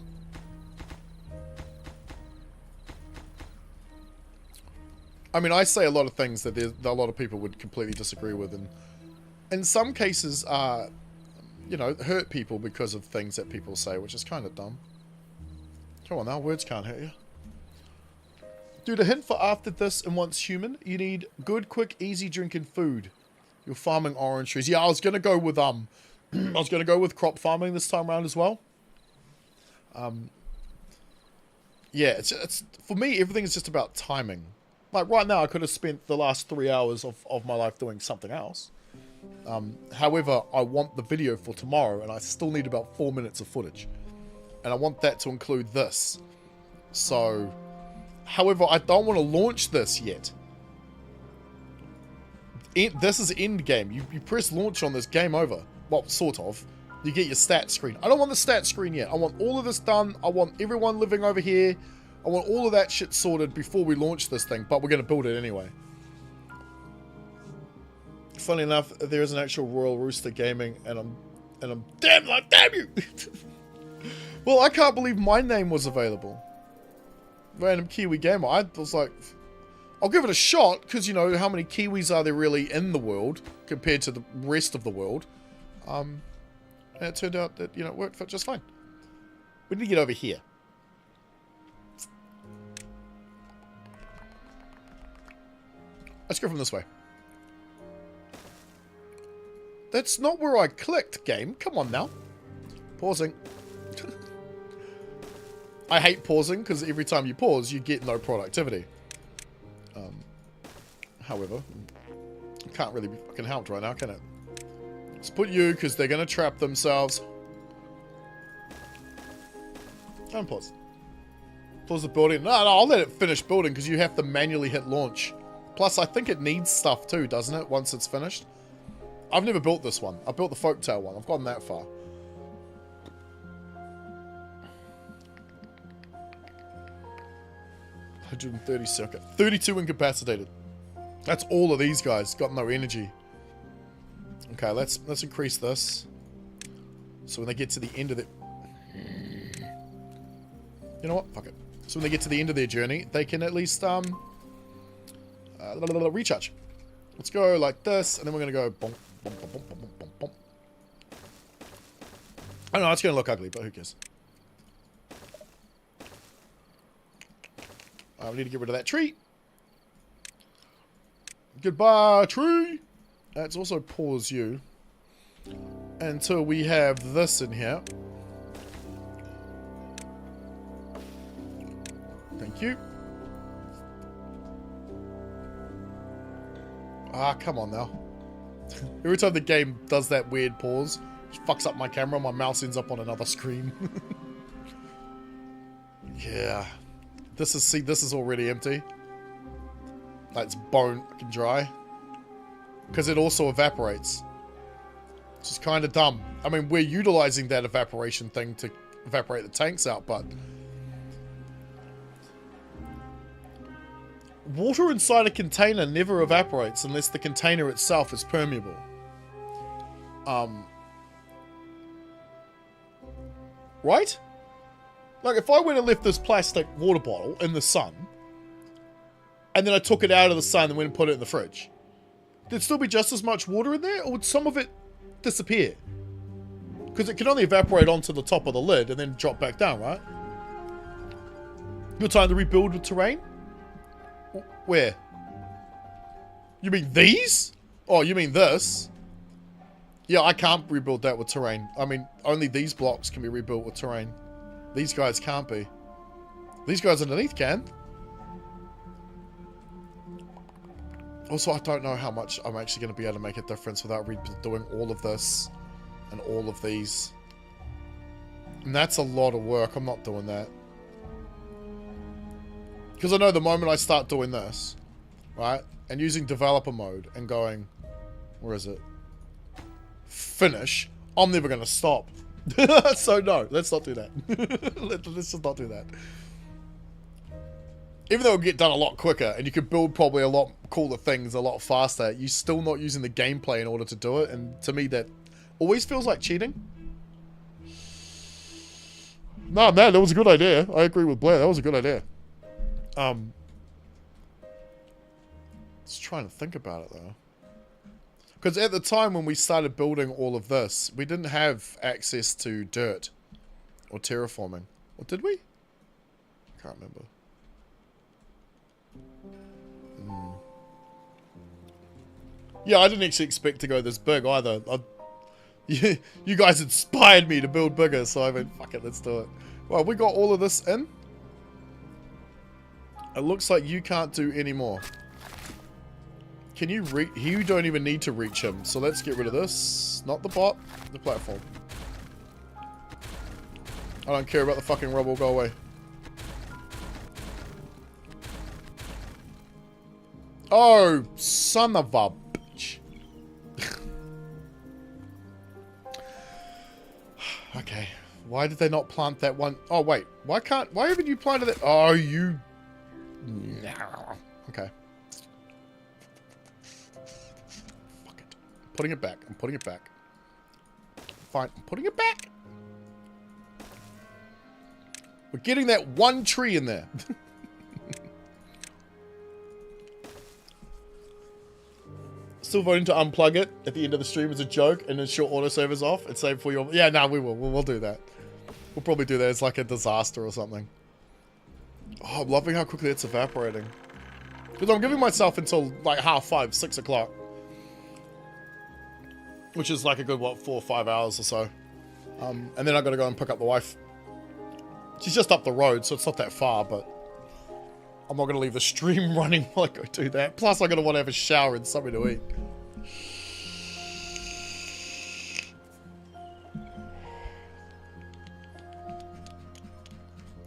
I mean, I say a lot of things that a lot of people would completely disagree with, and in some cases, you know, hurt people because of things that people say, which is kind of dumb. Come on now, words can't hurt you. Dude, a hint for after this and once human, you need good, quick, easy drinking food. You're farming orange trees. Yeah, I was gonna go with I was gonna go with crop farming this time around as well. Yeah, it's for me everything is just about timing. Like right now I could have spent the last 3 hours of my life doing something else. However, I want the video for tomorrow and I still need about 4 minutes of footage. And I want that to include this. So, however, I don't want to launch this yet. This is end game. You press launch on this, game over. Well, sort of. You get your stat screen. I don't want the stat screen yet. I want all of this done. I want everyone living over here. I want all of that shit sorted before we launch this thing. But we're going to build it anyway. Funny enough, there is an actual Royal Rooster Gaming, and I'm damn you. Well, I can't believe my name was available. Random Kiwi Gamer. I was like, I'll give it a shot, because, you know, how many Kiwis are there really in the world compared to the rest of the world? And it turned out that, you know, it worked just fine. We need to get over here. Let's go from this way. That's not where I clicked, game. Come on now. Pausing. I hate pausing, because every time you pause, you get no productivity. However, can't really be fucking helped right now, can it? Let's put you, because they're going to trap themselves. Don't pause. Pause the building. No, I'll let it finish building, because you have to manually hit launch. Plus, I think it needs stuff too, doesn't it, once it's finished? I've never built this one. I built the folktale one. I've gotten that far. $130 circuit. 32 incapacitated. That's all of these guys. Got no energy. Okay, let's increase this. So when they get to the end of it... You know what? Fuck it. So when they get to the end of their journey, they can at least recharge. Let's go like this, and then we're going to go... Bonk, bonk, bonk, bonk, bonk, bonk, bonk. I know, it's going to look ugly, but who cares? We need to get rid of that tree. Goodbye, tree. Let's also pause you until we have this in here. Thank you. Ah, come on now. Every time the game does that weird pause, it fucks up my camera, my mouse ends up on another screen. Yeah. This is already empty. That's bone fucking dry. Because it also evaporates. Which is kind of dumb. I mean, we're utilizing that evaporation thing to evaporate the tanks out, but... Water inside a container never evaporates unless the container itself is permeable. Right? Like, if I went and left this plastic water bottle in the sun, and then I took it out of the sun and went and put it in the fridge, there'd still be just as much water in there, or would some of it disappear? Because it can only evaporate onto the top of the lid and then drop back down, right? Good time to rebuild with terrain? Where? You mean these? Oh, you mean this? Yeah, I can't rebuild that with terrain. I mean, only these blocks can be rebuilt with terrain. These guys can't be. These guys underneath can. Also, I don't know how much I'm actually going to be able to make a difference without doing all of this and all of these. And that's a lot of work. I'm not doing that. Because I know the moment I start doing this, right, and using developer mode and going, where is it? Finish, I'm never going to stop. So no, let's not do that. Let's just not do that. Even though it'll get done a lot quicker, and you could build probably a lot cooler things a lot faster, you're still not using the gameplay in order to do it, and to me that always feels like cheating. Nah, man, that was a good idea. I agree with Blair, that was a good idea. Just trying to think about it, though. Because at the time when we started building all of this, we didn't have access to dirt or terraforming. Or did we? Can't remember. Yeah, I didn't actually expect to go this big either. You guys inspired me to build bigger, so I went, fuck it, let's do it. Well, we got all of this in. It looks like you can't do any more. Can you reach? You don't even need to reach him, so let's get rid of this. Not the bot, the platform. I don't care about the fucking rubble, go away. Oh, son of a bitch. Okay. Why did they not plant that one? Oh, wait. Why haven't you planted it? Oh, you... Okay. Fuck it. I'm putting it back. I'm putting it back. Fine. I'm putting it back. We're getting that one tree in there. Still voting to unplug it at the end of the stream as a joke and ensure autosaver's off and save for your... Yeah, no, we will. We'll do that. We'll probably do that. It's like a disaster or something. Oh, I'm loving how quickly it's evaporating. Because I'm giving myself until like 5:30, 6 o'clock. Which is like a good, what, 4 or 5 hours or so. And then I've got to go and pick up the wife. She's just up the road, so it's not that far, but... I'm not going to leave the stream running while I go do that. Plus, I'm going to want to have a shower and something to eat.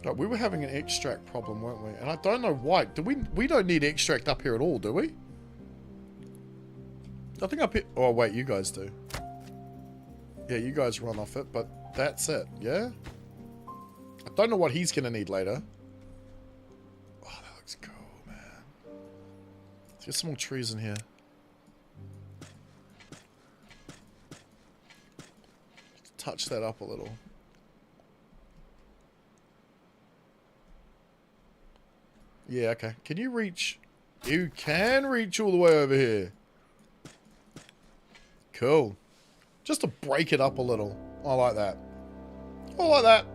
Oh, we were having an extract problem, weren't we? And I don't know why. We don't need extract up here at all, do we? I think up here... Oh, wait, you guys do. Yeah, you guys run off it, but that's it, yeah? I don't know what he's going to need later. Cool, man. Let's get some more trees in here. Touch that up a little. Yeah, okay. Can you reach? You can reach all the way over here. Cool. Just to break it up a little. I like that. I like that.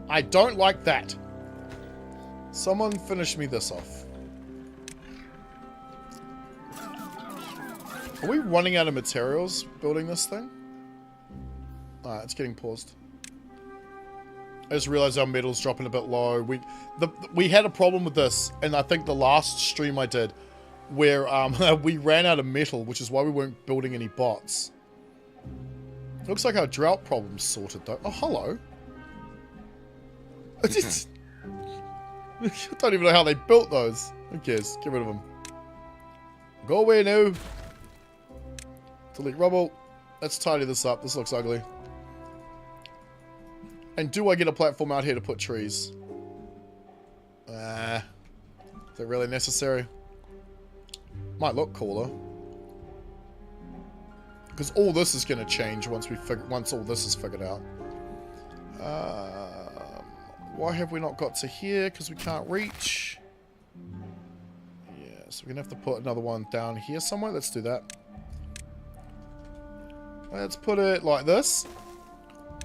I don't like that. Someone finish me this off. Are we running out of materials building this thing? Alright, it's getting paused. I just realized our metal's dropping a bit low. We had a problem with this, and I think the last stream I did, where we ran out of metal, which is why we weren't building any bots. Looks like our drought problem's sorted though. Oh, hello. I don't even know how they built those. Who cares? Get rid of them. Go away now. Delete rubble. Let's tidy this up. This looks ugly. And do I get a platform out here to put trees? Is it really necessary? Might look cooler. Because all this is going to change once all this is figured out. Why have we not got to here? Because we can't reach. Yeah, so we're going to have to put another one down here somewhere. Let's do that. Let's put it like this.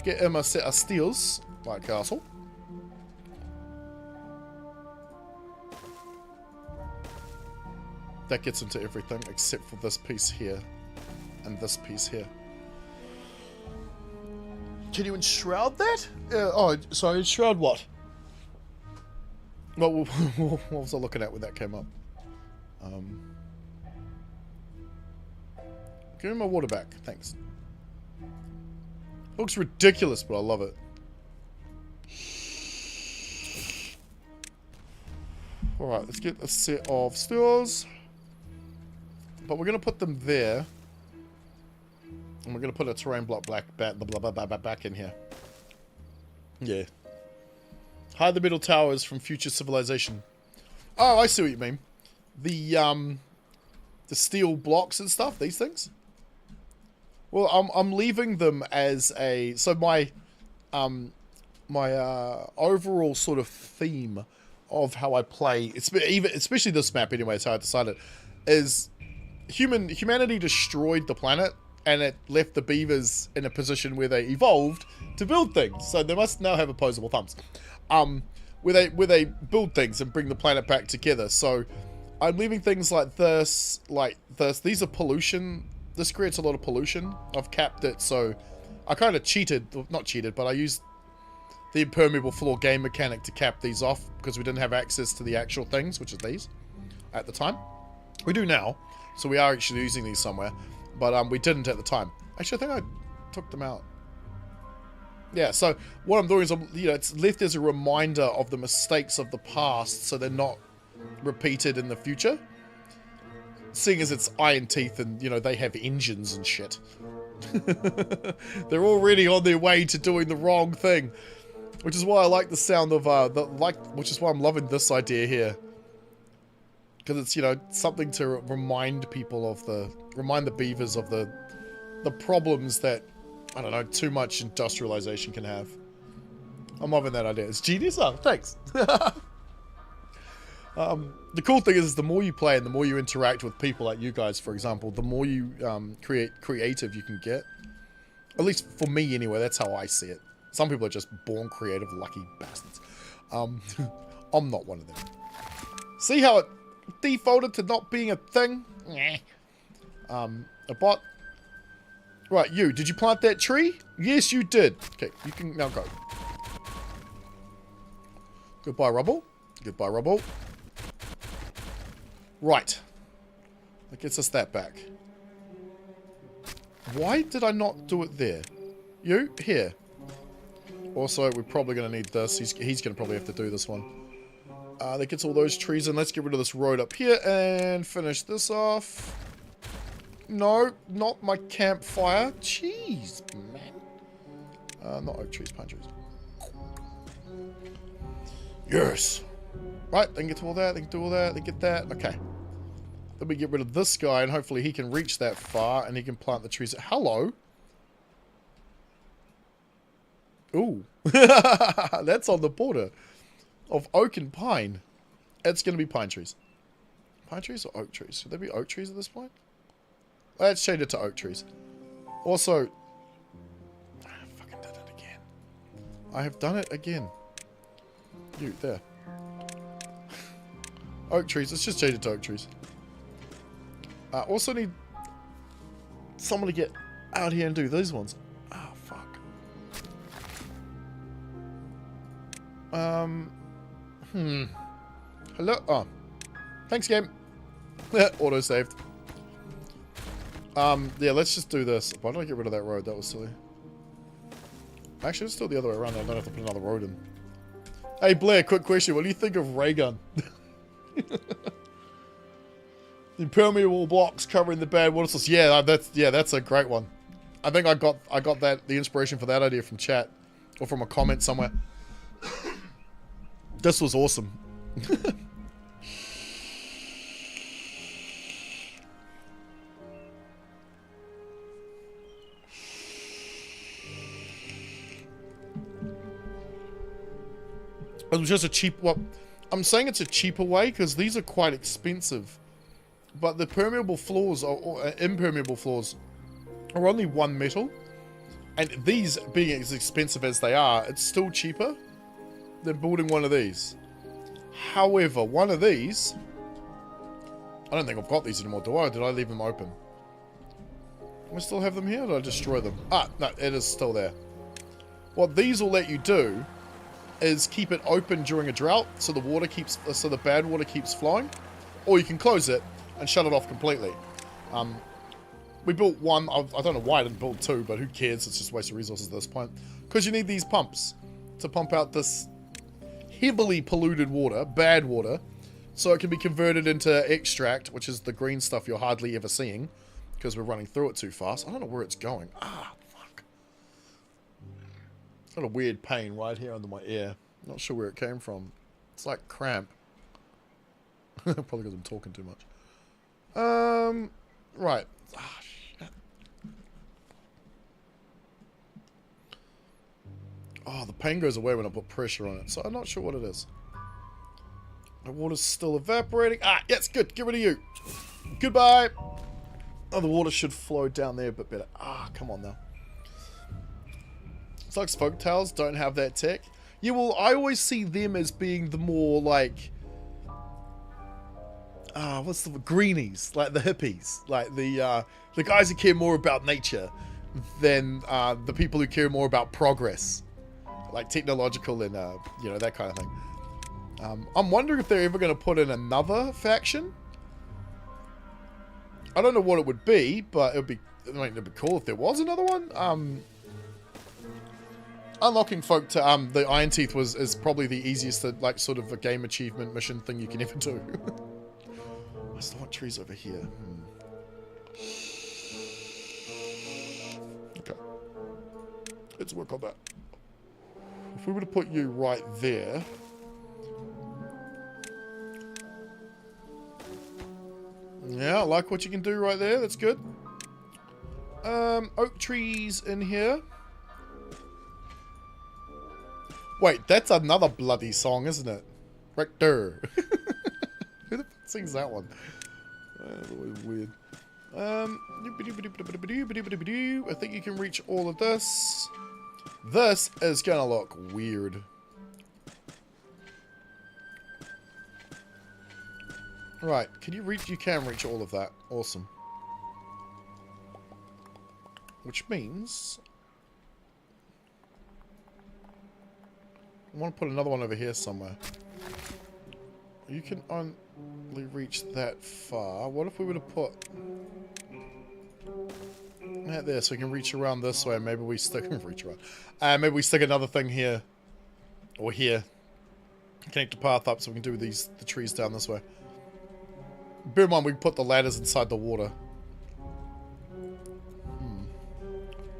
Get him a set of steels, like castle. That gets into everything except for this piece here. And this piece here. Can you enshroud that? Oh, sorry, enshroud what? Well, what was I looking at when that came up? Give me my water back, thanks. Looks ridiculous, but I love it. Alright, let's get a set of stores. But we're going to put them there. And we're going to put a terrain block back in here. Yeah. Hide the middle towers from future civilization. Oh, I see what you mean. The steel blocks and stuff, these things. Well, I'm leaving them as a... So my overall sort of theme of how I play, especially this map anyway, it's how I decided, is humanity destroyed the planet, and it left the beavers in a position where they evolved to build things. So they must now have opposable thumbs. Where they build things and bring the planet back together. So I'm leaving things like this, These are pollution. This creates a lot of pollution. I've capped it, so I kind of cheated. Not cheated, but I used the impermeable floor game mechanic to cap these off because we didn't have access to the actual things, which is these, at the time. We do now, so we are actually using these somewhere, but we didn't at the time. Actually, I think I took them out. Yeah, so what I'm doing is, it's left as a reminder of the mistakes of the past, so they're not repeated in the future. Seeing as it's iron teeth and, they have engines and shit. They're already on their way to doing the wrong thing. Which is why I like the sound of, which is why I'm loving this idea here. Because it's, something to remind people of remind the beavers of the problems that, I don't know, too much industrialization can have. I'm loving that idea. It's genius. Oh, thanks. The cool thing is the more you play and the more you interact with people like you guys, for example, the more you creative you can get. At least for me, anyway. That's how I see it. Some people are just born creative, lucky bastards. I'm not one of them. See how it defaulted to not being a thing? A bot. Right, you. Did you plant that tree? Yes, you did. Okay, you can now go. Goodbye, rubble. Goodbye, rubble. Right. That gets us that back. Why did I not do it there? You? Here. Also, we're probably going to need this. He's going to probably have to do this one. That gets all those trees in. Let's get rid of this road up here and finish this off. No, not my campfire. Jeez, man. Not oak trees, pine trees. Yes. Right, they can get to all that. They can do all that. They get that. Okay. Then we get rid of this guy, and hopefully he can reach that far, and he can plant the trees. Hello. Ooh. That's on the border of oak and pine. It's going to be pine trees. Pine trees or oak trees? Should there be oak trees at this point? Let's change it to oak trees. Also, I fucking did it again. I have done it again. You, there. Oak trees. Let's just change it to oak trees. Also need someone to get out here and do these ones. Oh, fuck. Hello? Oh. Thanks, game. Auto-saved. Yeah, let's just do this. Why did I get rid of that road? That was silly. Actually, let's do it the other way around. I don't have to put another road in. Hey, Blair, quick question. What do you think of ray gun? Impermeable blocks covering the bad water source. Yeah, that's a great one. I think I got the inspiration for that idea from chat or from a comment somewhere. This was awesome. It was just a cheap... Well, I'm saying it's a cheaper way because these are quite expensive. But the permeable floors, or impermeable floors, are only one metal. And these, being as expensive as they are, it's still cheaper than building one of these. However, one of these... I don't think I've got these anymore, do I? Or did I leave them open? Do I still have them here, or did I destroy them? Ah, no, it is still there. What these will let you do is keep it open during a drought, so the water keeps, so the bad water keeps flowing, or you can close it and shut it off completely. We built one. I don't know why I didn't build two, but who cares? It's just a waste of resources at this point. Because you need these pumps to pump out this heavily polluted water, bad water, so it can be converted into extract, which is the green stuff you're hardly ever seeing because we're running through it too fast. I don't know where it's going. Ah, fuck. Got a weird pain right here under my ear. Not sure where it came from. It's like cramp. Probably because I'm talking too much. Right. Ah, shit. Oh, the pain goes away when I put pressure on it, so I'm not sure what it is. The water's still evaporating. Ah, yes, good. Get rid of you. Goodbye. Oh, the water should flow down there a bit better. Ah, come on now. It's like folktales don't have that tech. Yeah, well, I always see them as being the more like, what's the greenies, like the hippies, like the guys who care more about nature than the people who care more about progress, like technological and you know, that kind of thing. I'm wondering if they're ever going to put in another faction. I don't know what it would be, but it would be, I mean, it'd be cool if there was another one. Unlocking folk to the Iron Teeth is probably the easiest, like, sort of a game achievement mission thing you can ever do. I still want trees over here. Okay. Let's work on that. If we were to put you right there. Yeah, I like what you can do right there. That's good. Oak trees in here. Wait, that's another bloody song, isn't it? Right there. Who the fuck sings that one? That's always weird. I think you can reach all of this. This is gonna look weird. Right, can you reach? You can reach all of that. Awesome. Which means I want to put another one over here somewhere. You can only reach that far. What if we were to put that there so we can reach around this way? Maybe we stick reach around. Maybe we stick another thing here or here. Connect the path up so we can do the trees down this way. Bear in mind we can put the ladders inside the water.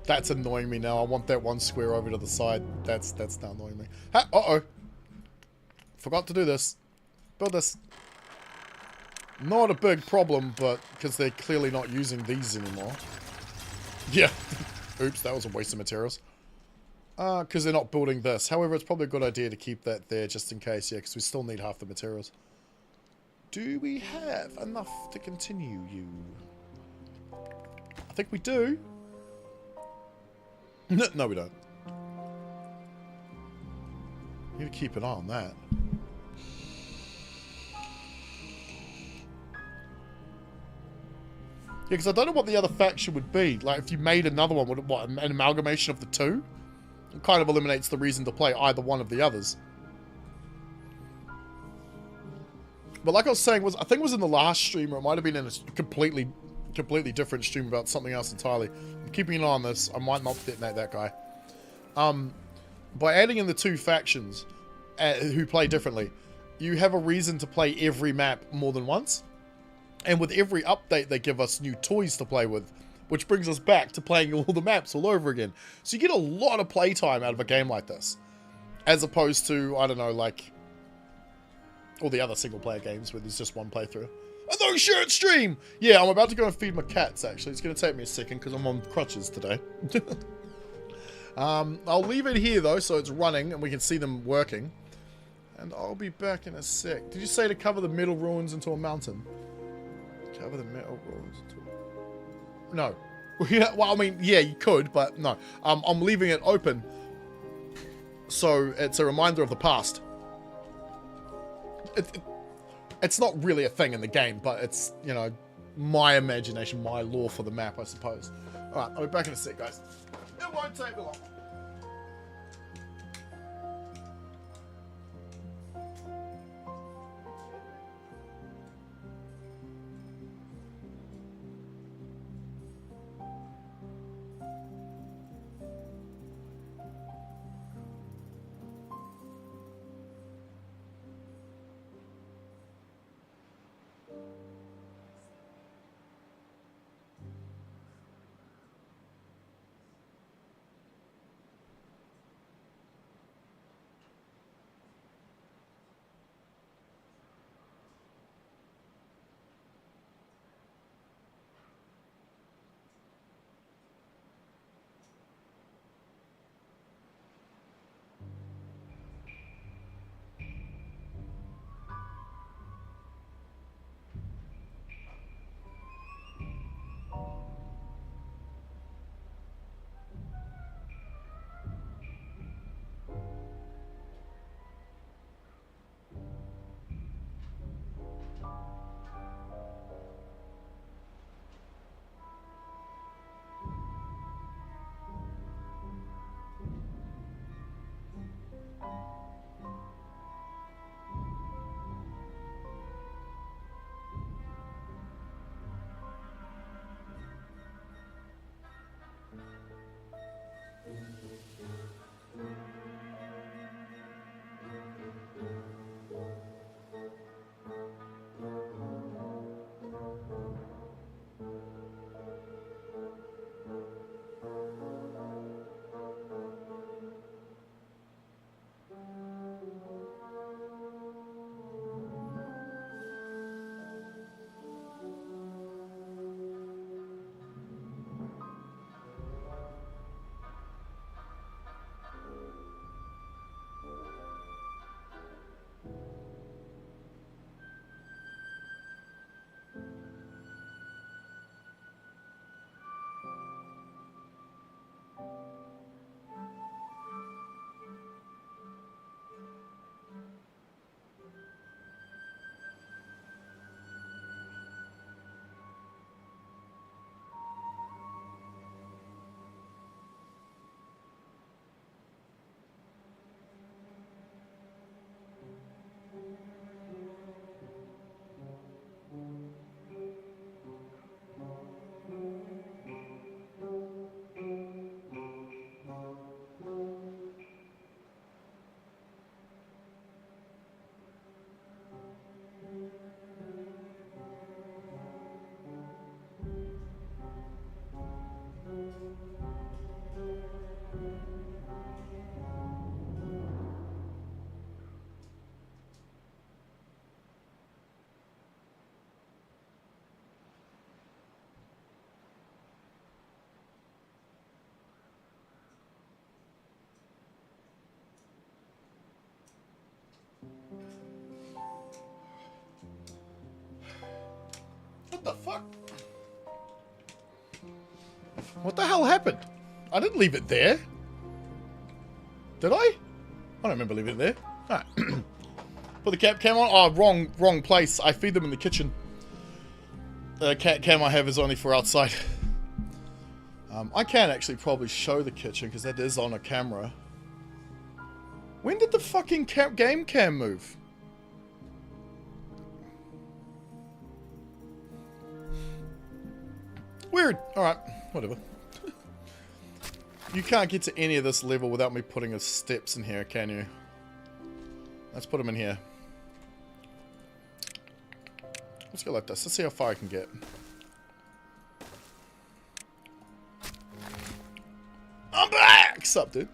That's annoying me now. I want that one square over to the side. That's now annoying me. Uh-oh. Forgot to do this. Build this. Not a big problem, but because they're clearly not using these anymore. Yeah. Oops, that was a waste of materials. Because they're not building this. However, it's probably a good idea to keep that there just in case. Yeah, because we still need half the materials. Do we have enough to continue you? I think we do. No, we don't. Need to keep an eye on that. Yeah, because I don't know what the other faction would be. Like, if you made another one, would it, what, an amalgamation of the two? It kind of eliminates the reason to play either one of the others. But like I was saying, I think it was in the last stream, or it might have been in a completely different stream about something else entirely. I'm keeping an eye on this. I might not detonate that guy. By adding in the two factions who play differently, you have a reason to play every map more than once. And with every update, they give us new toys to play with, which brings us back to playing all the maps all over again. So you get a lot of playtime out of a game like this, as opposed to, I don't know, like all the other single-player games where there's just one playthrough. A no-shirt stream! Yeah, I'm about to go and feed my cats, actually. It's going to take me a second because I'm on crutches today. I'll leave it here, though, so it's running and we can see them working. And I'll be back in a sec. Did you say to cover the metal ruins into a mountain? Cover the metal ruins into a... No. Yeah, well, I mean, yeah, you could, but no. I'm leaving it open, so it's a reminder of the past. It's not really a thing in the game, but it's, you know, my imagination, my lore for the map, I suppose. Alright, I'll be back in a sec, guys. It won't take me long. What the fuck? What the hell happened? I didn't leave it there. Did I? I don't remember leaving it there. Alright. Put the cat cam on. Oh, wrong place. I feed them in the kitchen. The cat cam I have is only for outside. I can actually probably show the kitchen because that is on a camera. When did the fucking game cam move? Weird. Alright, whatever. You can't get to any of this level without me putting the steps in here, can you? Let's put them in here. Let's go like this. Let's see how far I can get. I'm back! Sup, dude?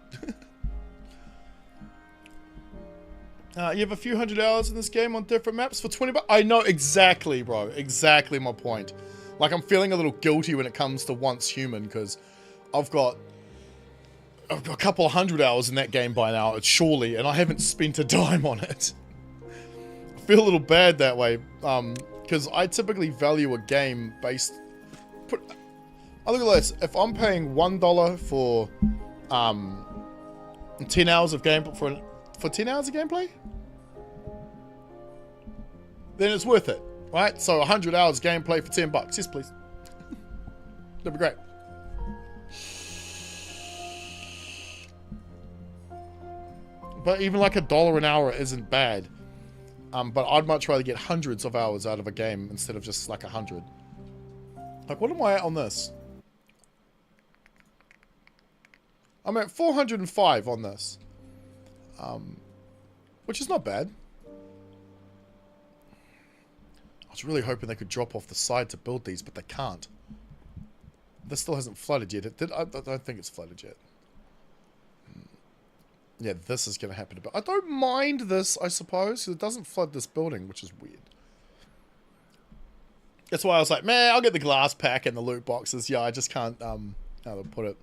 You have a few hundred hours in this game on different maps for 20 bucks? I know exactly, bro. Exactly my point. Like, I'm feeling a little guilty when it comes to Once Human, because I've got a couple of hundred hours in that game by now, surely, and I haven't spent a dime on it. I feel a little bad that way, because I typically value a game based... I look at this, if I'm paying $1 for 10 hours of gameplay, for 10 hours of gameplay, then it's worth it, right? So 100 hours of gameplay for 10 bucks, yes please. That'd be great. But even like $1 an hour isn't bad. But I'd much rather get hundreds of hours out of a game instead of just like 100. Like, what am I at on this? I'm at 405 on this. Which is not bad. I was really hoping they could drop off the side to build these, but they can't. This still hasn't flooded yet. I don't think it's flooded yet. Yeah, this is going to happen a bit. I don't mind this, I suppose, because it doesn't flood this building, which is weird. That's why I was like, man, I'll get the glass pack and the loot boxes. Yeah, I just can't, how to put it.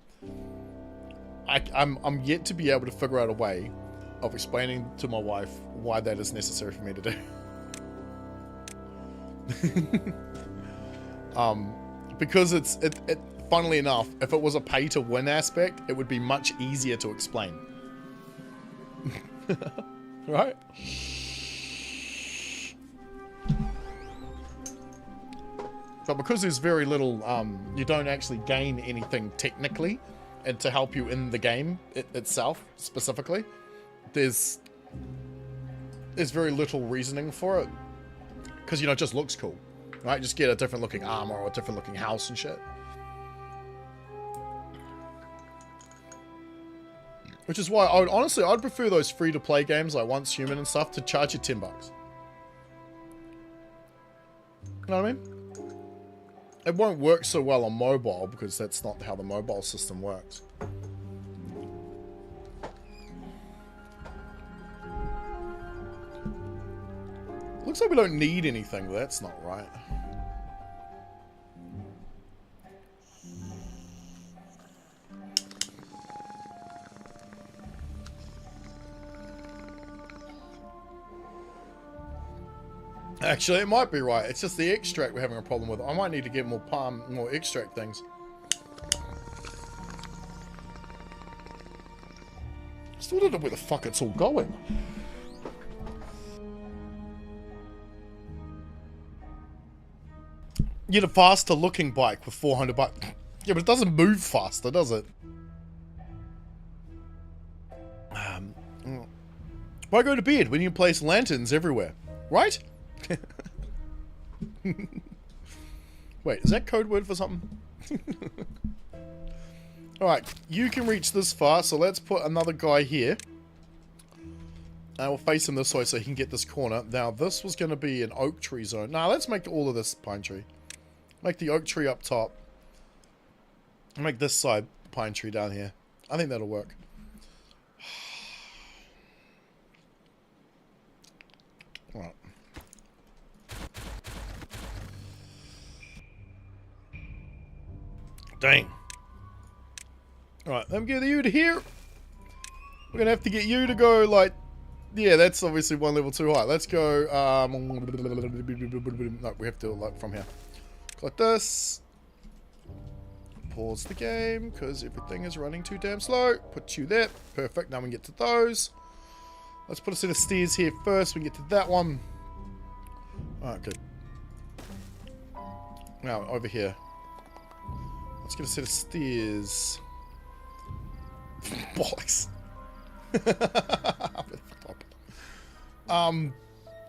I'm yet to be able to figure out a way of explaining to my wife why that is necessary for me to do. Because it funnily enough, if it was a pay to win aspect, it would be much easier to explain. Right? But because there's very little, you don't actually gain anything technically, and to help you in the game itself, specifically, there's very little reasoning for it. Because, you know, it just looks cool. Right? Just get a different looking armor or a different looking house and shit. Which is why I'd prefer those free-to-play games like Once Human and stuff to charge you 10 bucks. You know what I mean? It won't work so well on mobile because that's not how the mobile system works. Looks like we don't need anything, but that's not right. Actually, it might be right. It's just the extract we're having a problem with. I might need to get more more extract things. Still don't know where the fuck it's all going. Get a faster looking bike with 400 bucks. Yeah, but it doesn't move faster, does it? Why go to bed when you can place lanterns everywhere? Right? Wait, is that code word for something? Alright, you can reach this far, so let's put another guy here. And we'll face him this way so he can get this corner. Now, this was going to be an oak tree zone. Now, let's make all of this pine tree. Make the oak tree up top. Make this side pine tree down here. I think that'll work. Alright. Dang. Alright, let me get you to here. We're gonna have to get you to go, like... Yeah, that's obviously one level too high. Let's go... no, we have to do it like from here. Like this. Pause the game, because everything is running too damn slow. Put you there. Perfect. Now we can get to those. Let's put a set of stairs here first. We can get to that one. Alright, good. Now, over here. Let's get a set of stairs. Bollocks.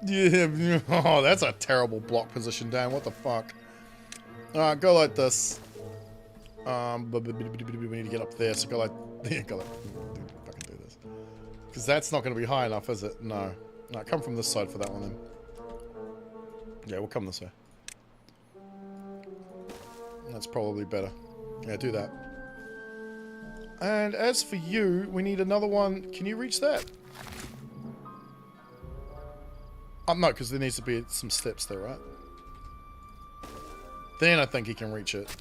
Yeah. Oh, that's a terrible block position, Dan. What the fuck? Alright, go like this. But we need to get up there, so go like... Yeah, go like... Fucking do this. Because that's not going to be high enough, is it? No. No, come from this side for that one, then. Yeah, we'll come this way. That's probably better. Yeah, do that. And as for you, we need another one. Can you reach that? No, because there needs to be some steps there, right? Then I think he can reach it.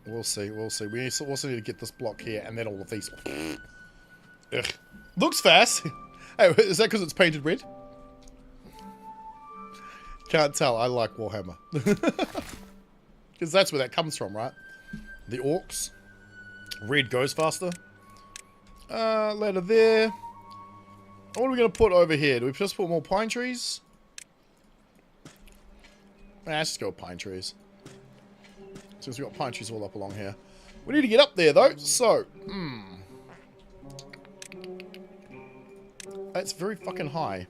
We'll see, we'll see. We also need to get this block here, and then all of these. Ugh. Looks fast. Hey, is that because it's painted red? Can't tell. I like Warhammer. Because that's where that comes from, right? The orcs. Red goes faster. Ladder there. What are we going to put over here? Do we just put more pine trees? Nah, let's just go with pine trees. Since we've got pine trees all up along here. We need to get up there, though. So, That's very fucking high.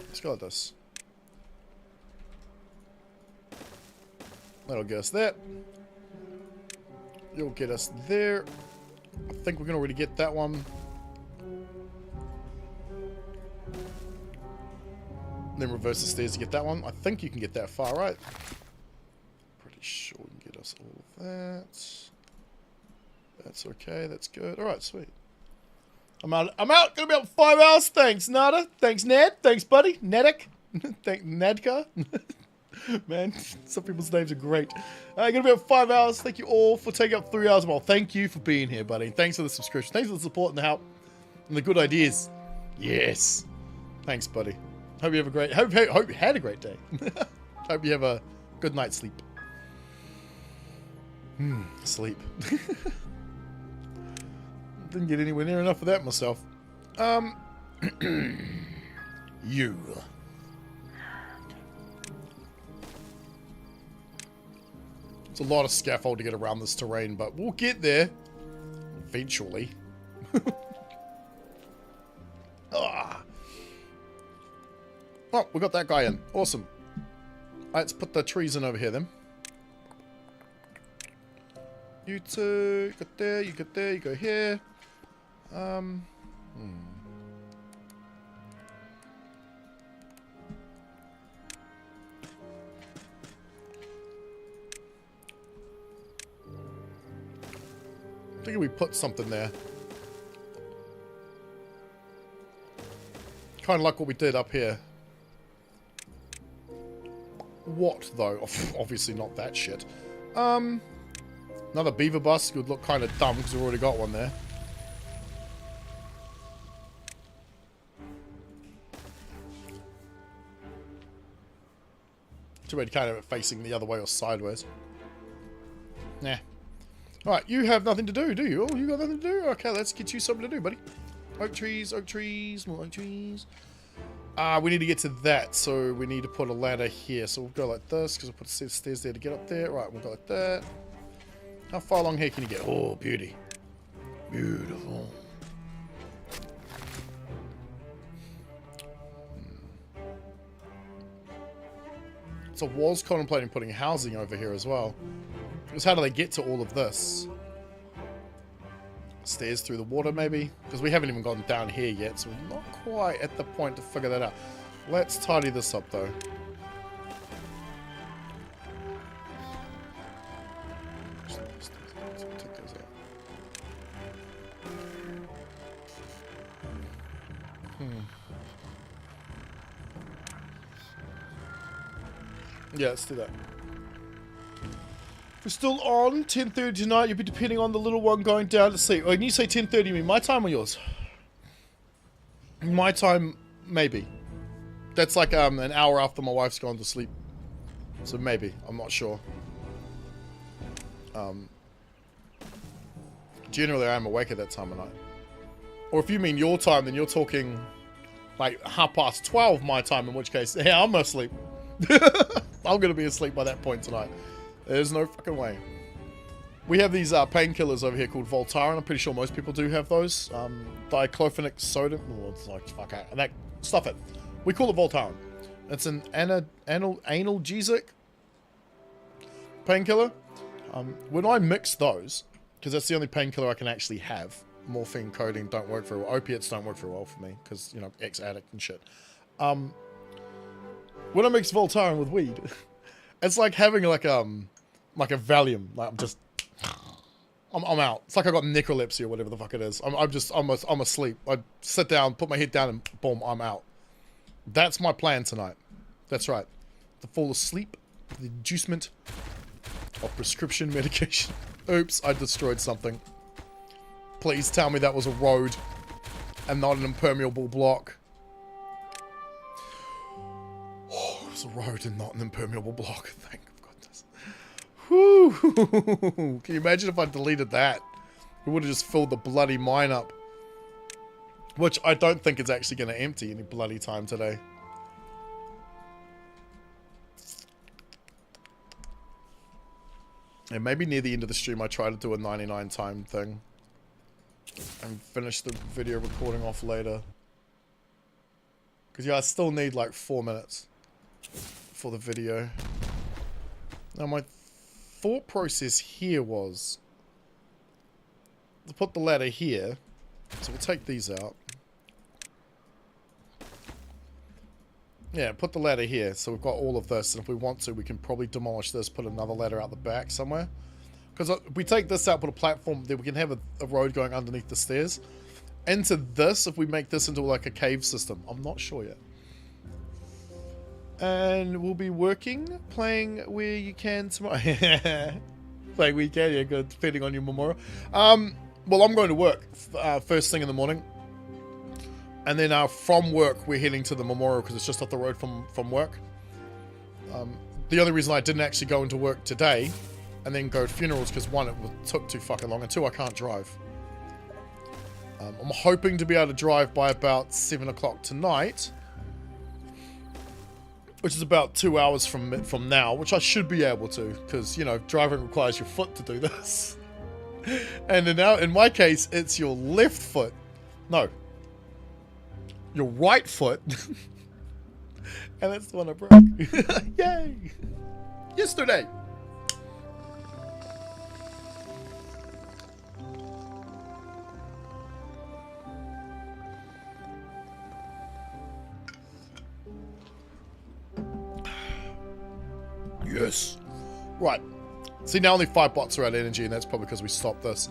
Let's go like this. That'll get us there. You'll get us there. I think we can already get that one. Then reverse the stairs to get that one. I think you can get that far, right? Pretty sure we can get us all of that. That's okay. That's good. All right, sweet. I'm out. Gonna be up 5 hours. Thanks, Nada. Thanks, Ned. Thanks, buddy. Nedek. Thank Nedka. Man, some people's names are great. Gonna be up 5 hours. Thank you all for taking up 3 hours more. Thank you for being here, buddy. Thanks for the subscription. Thanks for the support and the help and the good ideas. Yes. Thanks, buddy. Hope you have a great. Hope you had a great day. Hope you have a good night's sleep. Sleep. Didn't get anywhere near enough of that myself. You. It's a lot of scaffold to get around this terrain, but we'll get there. Eventually. Ah. Oh, we got that guy in. Awesome. Let's put the trees in over here then. You two, you got there, you got there, you go here. I think we put something there. Kind of like what we did up here. What, though? Obviously not that shit. Another beaver bus would look kind of dumb because we've already got one there. Too bad you can't have it facing the other way or sideways. Nah. Alright, you have nothing to do you? Oh, you got nothing to do? Okay, let's get you something to do, buddy. Oak trees, more oak trees. We need to get to that, so we need to put a ladder here. So we'll go like this, because we'll put a set of stairs there to get up there. Right, we'll go like that. How far along here can you get? Oh, beauty. Beautiful. So I was contemplating putting housing over here as well. Because how do they get to all of this? Stairs through the water, maybe? Because we haven't even gotten down here yet, so we're not quite at the point to figure that out. Let's tidy this up, though. So we'll take those out. Yeah, let's do that. We're still on 10:30 tonight. You'll be depending on the little one going down to sleep. When you say 10:30, you mean my time or yours? My time, maybe. That's like an hour after my wife's gone to sleep. So maybe. I'm not sure. Generally, I am awake at that time of night. Or if you mean your time, then you're talking like 12:30 my time, in which case, yeah, I'm asleep. I'm going to be asleep by that point tonight. There's no fucking way. We have these painkillers over here called Voltaren. I'm pretty sure most people do have those. Diclofenac sodium. Oh, it's like, fuck out. And that, stuff it. We call it Voltaren. It's an analgesic painkiller. When I mix those, because that's the only painkiller I can actually have, morphine, codeine don't work very well. Opiates don't work very well for me, because, you know, ex-addict and shit. When I mix Voltaren with weed, it's like having like a Valium. Like I'm out. It's like I got necrolepsy or whatever the fuck it is. I'm asleep. I sit down, put my head down, and boom, I'm out. That's my plan tonight. That's right. To fall asleep, the inducement of prescription medication. Oops, I destroyed something. Please tell me that was a road and not an impermeable block. Oh, it was a road and not an impermeable block. Thank goodness. Whew. Can you imagine if I deleted that? We would have just filled the bloody mine up. Which I don't think it's actually going to empty any bloody time today. And maybe near the end of the stream I try to do a 99 time thing. And finish the video recording off later. Because yeah, I still need like 4 minutes for the video. Now my thought process here was to put the ladder here. So we'll take these out. Yeah, put the ladder here. So we've got all of this. And if we want to, we can probably demolish this, put another ladder out the back somewhere. Because if we take this out, put a platform, then we can have a road going underneath the stairs. Into this, if we make this into like a cave system. I'm not sure yet. And we'll be working, playing where you can tomorrow. Playing where you can, yeah, good, depending on your memorial. Well, I'm going to work first thing in the morning. And then from work, we're heading to the memorial because it's just up the road from work. The only reason I didn't actually go into work today and then go to funerals because one, it took too fucking long, and two, I can't drive. I'm hoping to be able to drive by about 7 o'clock tonight. Which is about 2 hours from now, which I should be able to, because, you know, driving requires your foot to do this. And in my case, it's your left foot. No. Your right foot. And that's the one I broke. Yay! Yesterday. Yes. Right. See, now only 5 bots are out of energy, and that's probably because we stopped this.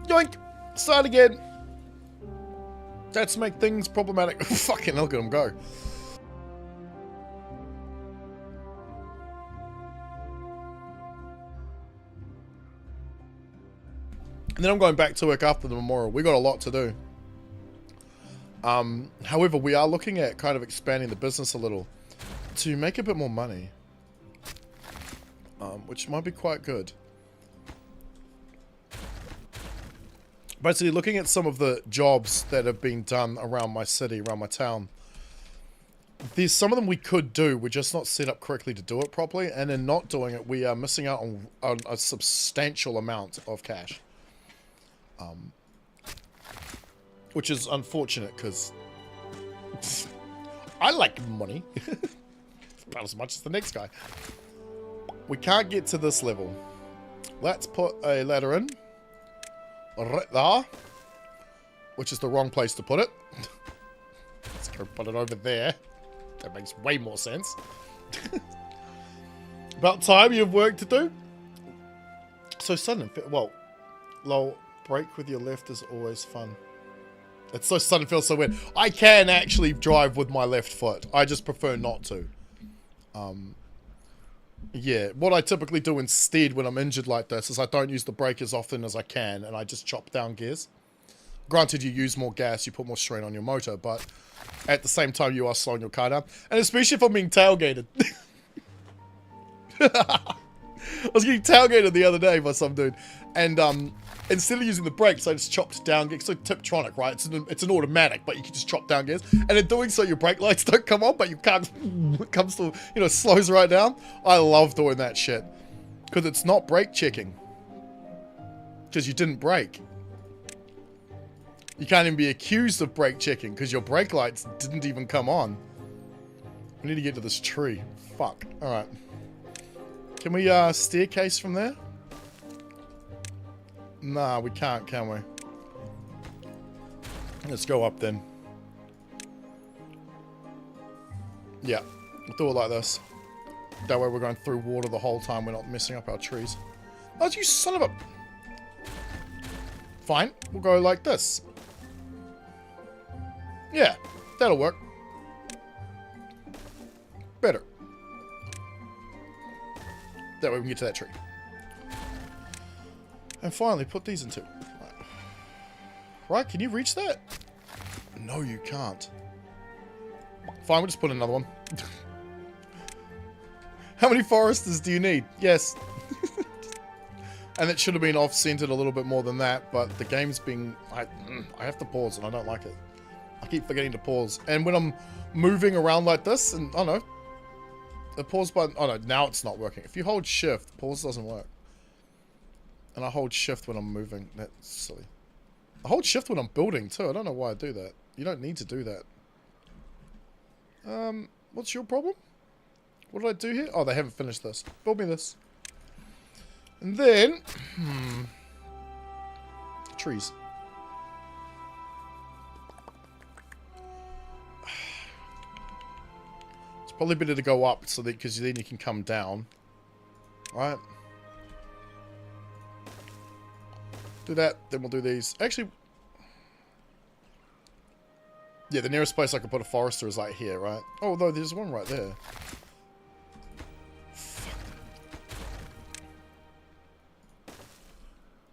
Yoink! Start again! That's make things problematic. Fucking look at them go. And then I'm going back to work after the memorial. We got a lot to do. However, we are looking at kind of expanding the business a little to make a bit more money, which might be quite good. Basically, looking at some of the jobs that have been done around my city, around my town, there's some of them we could do, we're just not set up correctly to do it properly, and in not doing it, we are missing out on a substantial amount of cash. Which is unfortunate, because I like money. About as much as the next guy. We can't get to this level. Let's put a ladder in. Right there. Which is the wrong place to put it. Let's go put it over there. That makes way more sense. About time, you have work to do. so sudden. Well, lol, brake with your left is always fun. It's so sudden, feels so weird. I can actually drive with my left foot. I just prefer not to. Yeah, what I typically do instead when I'm injured like this is I don't use the brake as often as I can, and I just chop down gears. Granted, you use more gas, you put more strain on your motor, but at the same time, you are slowing your car down. And especially if I'm being tailgated. I was getting tailgated the other day by some dude, and instead of using the brakes, I just chopped down gears. It's like Tiptronic, right? It's an automatic, but you can just chop down gears. And in doing so, your brake lights don't come on, but you can't. It comes to, you know, slows right down. I love doing that shit because it's not brake checking because you didn't brake. You can't even be accused of brake checking because your brake lights didn't even come on. We need to get to this tree. Fuck. All right. Can we staircase from there? Nah, we can't, can we? Let's go up then. Yeah, we'll do it like this. That way we're going through water the whole time. We're not messing up our trees. Oh, you son of a... Fine, we'll go like this. Yeah, that'll work. Better. That way we can get to that tree. And finally, put these into... Right, can you reach that? No, you can't. Fine, we'll just put another one. How many foresters do you need? Yes. And it should have been off-centered a little bit more than that, but the game's being... I have to pause, and I don't like it. I keep forgetting to pause. And when I'm moving around like this, and I don't know, the pause button... Oh no, now it's not working. If you hold shift, pause doesn't work. And I hold shift when I'm moving. That's silly. I hold shift when I'm building too. I don't know why I do that. You don't need to do that. What's your problem? What did I do here? Oh, they haven't finished this. Build me this. And then... trees. It's probably better to go up so that because then you can come down. Right? Do that, then we'll do these. Actually, yeah, the nearest place I could put a forester is like here, right? Oh, although there's one right there.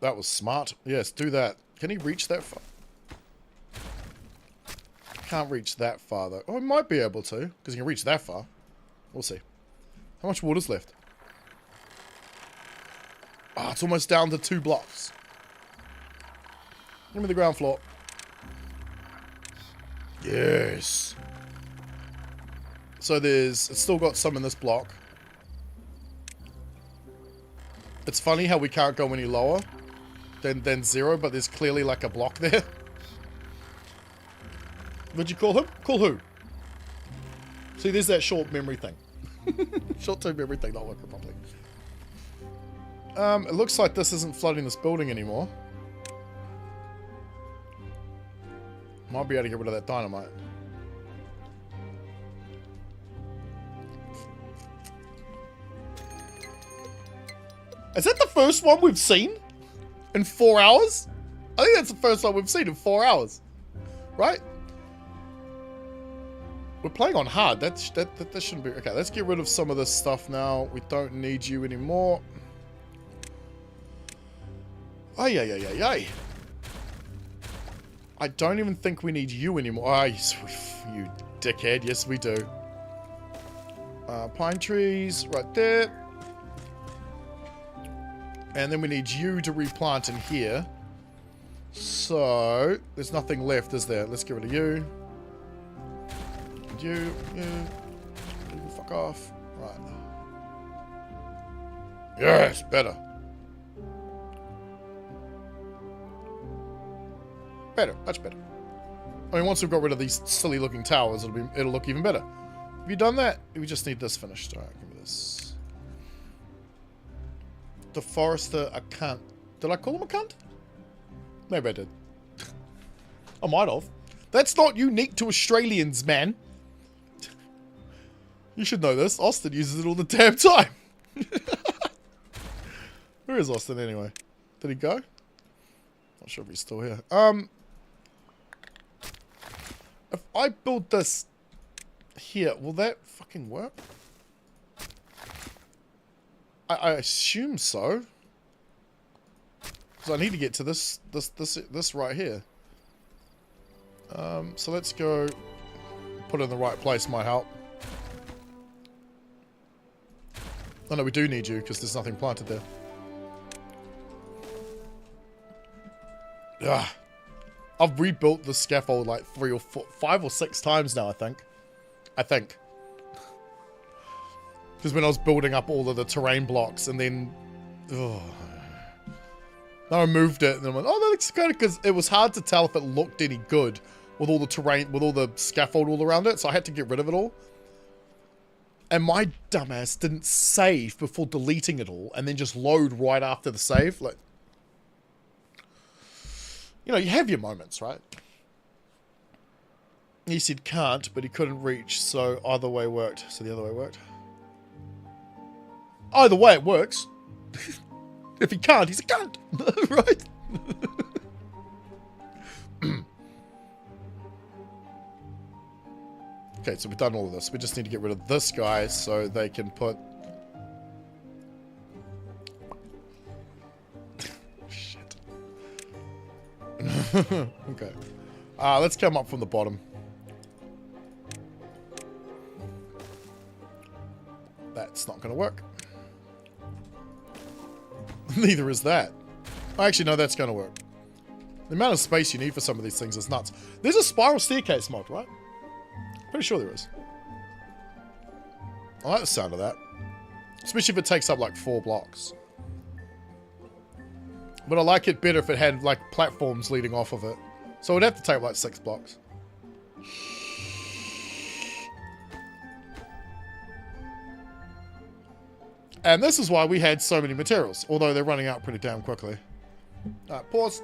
That was smart. Yes, do that. Can he reach that far? Can't reach that far, though. Oh, he might be able to, because he can reach that far. We'll see. How much water's left? Ah, it's almost down to 2 blocks. Give me the ground floor. Yes. So it's still got some in this block. It's funny how we can't go any lower than 0, but there's clearly like a block there. What'd you call him? Call who? See, there's that short memory thing. Short-term memory thing not working properly. It looks like this isn't flooding this building anymore. Might be able to get rid of that dynamite. Is that the first one we've seen? In 4 hours? I think that's the first one we've seen in 4 hours. Right? We're playing on hard. That shouldn't be... Okay, let's get rid of some of this stuff now. We don't need you anymore. Ay, ay, ay, ay, ay. I don't even think we need you anymore. Oh, you dickhead. Yes, we do. Pine trees right there. And then we need you to replant in here. So, there's nothing left, is there? Let's get rid of you. And you. Fuck off. Right. Yes, better. Better, much better. I mean, once we've got rid of these silly looking towers, it'll look even better. Have you done that? We just need this finished. Alright, give me this. The forester, a cunt. Did I call him a cunt? Maybe I did. I might have. That's not unique to Australians, man. You should know this. Austin uses it all the damn time. Where is Austin anyway? Did he go? Not sure if he's still here. If I build this here, will that fucking work? I assume so. Because I need to get to this right here. So let's go put it in the right place, might help. Oh no, we do need you because there's nothing planted there. Ugh. I've rebuilt the scaffold like 5 or 6 times now, I think. Because when I was building up all of the terrain blocks and then... Ugh. I removed it and then I went, oh, that looks good, because it was hard to tell if it looked any good with all the terrain, with all the scaffold all around it, so I had to get rid of it all. And my dumbass didn't save before deleting it all and then just load right after the save. Like, you know, you have your moments, right? He said can't, but he couldn't reach, so either way worked. So the other way worked. Either way it works. If he can't, he's a cunt. Right? Okay, so we've done all of this. We just need to get rid of this guy so they can put... Shit. Okay. Let's come up from the bottom. That's not going to work. Neither is that. Actually, no, that's going to work. The amount of space you need for some of these things is nuts. There's a spiral staircase mod, right? Pretty sure there is. I like the sound of that. Especially if it takes up like 4 blocks. But I like it better if it had like platforms leading off of it. So it would have to take like 6 blocks. And this is why we had so many materials. Although they're running out pretty damn quickly. Alright, pause.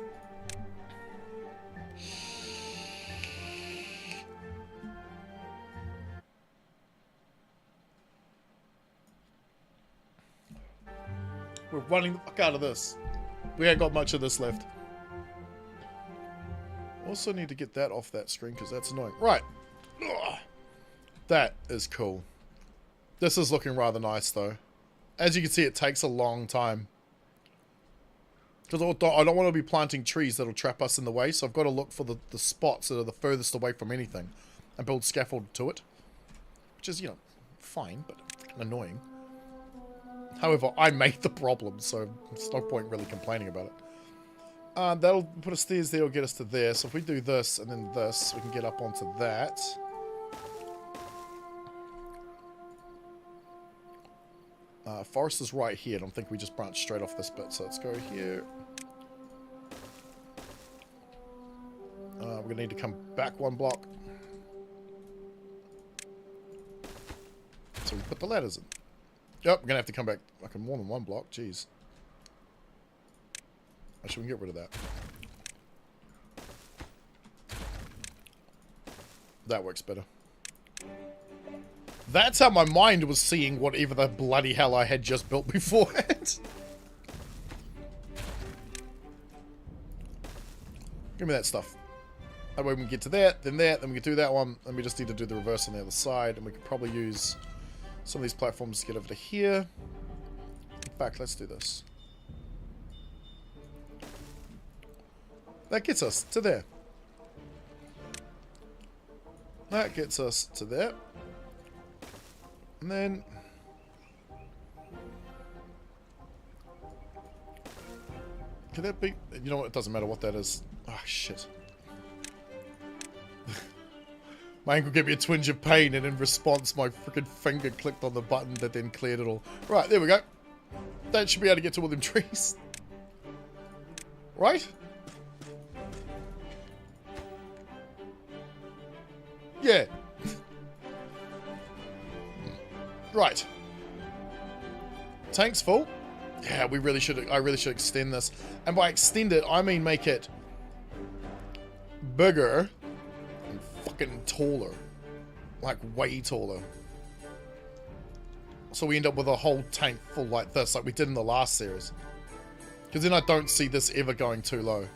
We're running the fuck out of this. We ain't got much of this left. Also need to get that off that screen because that's annoying. Right. Ugh. That is cool. This is looking rather nice though. As you can see, it takes a long time. Because I don't want to be planting trees that'll trap us in the way, so I've got to look for the spots that are the furthest away from anything and build scaffold to it. Which is, you know, fine, but annoying. However, I made the problem, so there's no point really complaining about it. That'll put a stairs there, will get us to there. So if we do this and then this, we can get up onto that. Forest is right here. I don't think we just branch straight off this bit. So let's go here. We're going to need to come back 1 block. So we put the ladders in. Yep, we're going to have to come back like more than 1 block. Jeez. Actually, we can get rid of that. That works better. That's how my mind was seeing whatever the bloody hell I had just built beforehand. Give me that stuff. That way we can get to that, then we can do that one, and we just need to do the reverse on the other side, and we could probably use some of these platforms to get over to here. In fact, let's do this. That gets us to there. That gets us to there. And then... Can that be... You know what? It doesn't matter what that is. Oh, shit. My ankle gave me a twinge of pain, and in response, my freaking finger clicked on the button that then cleared it all. Right, there we go. That should be able to get to all them trees. Right? Yeah. Right. Tank's full. Yeah, we really should. I really should extend this. And by extend it, I mean make it bigger and fucking taller. Like way taller. So we end up with a whole tank full like this, like we did in the last series. Because then I don't see this ever going too low.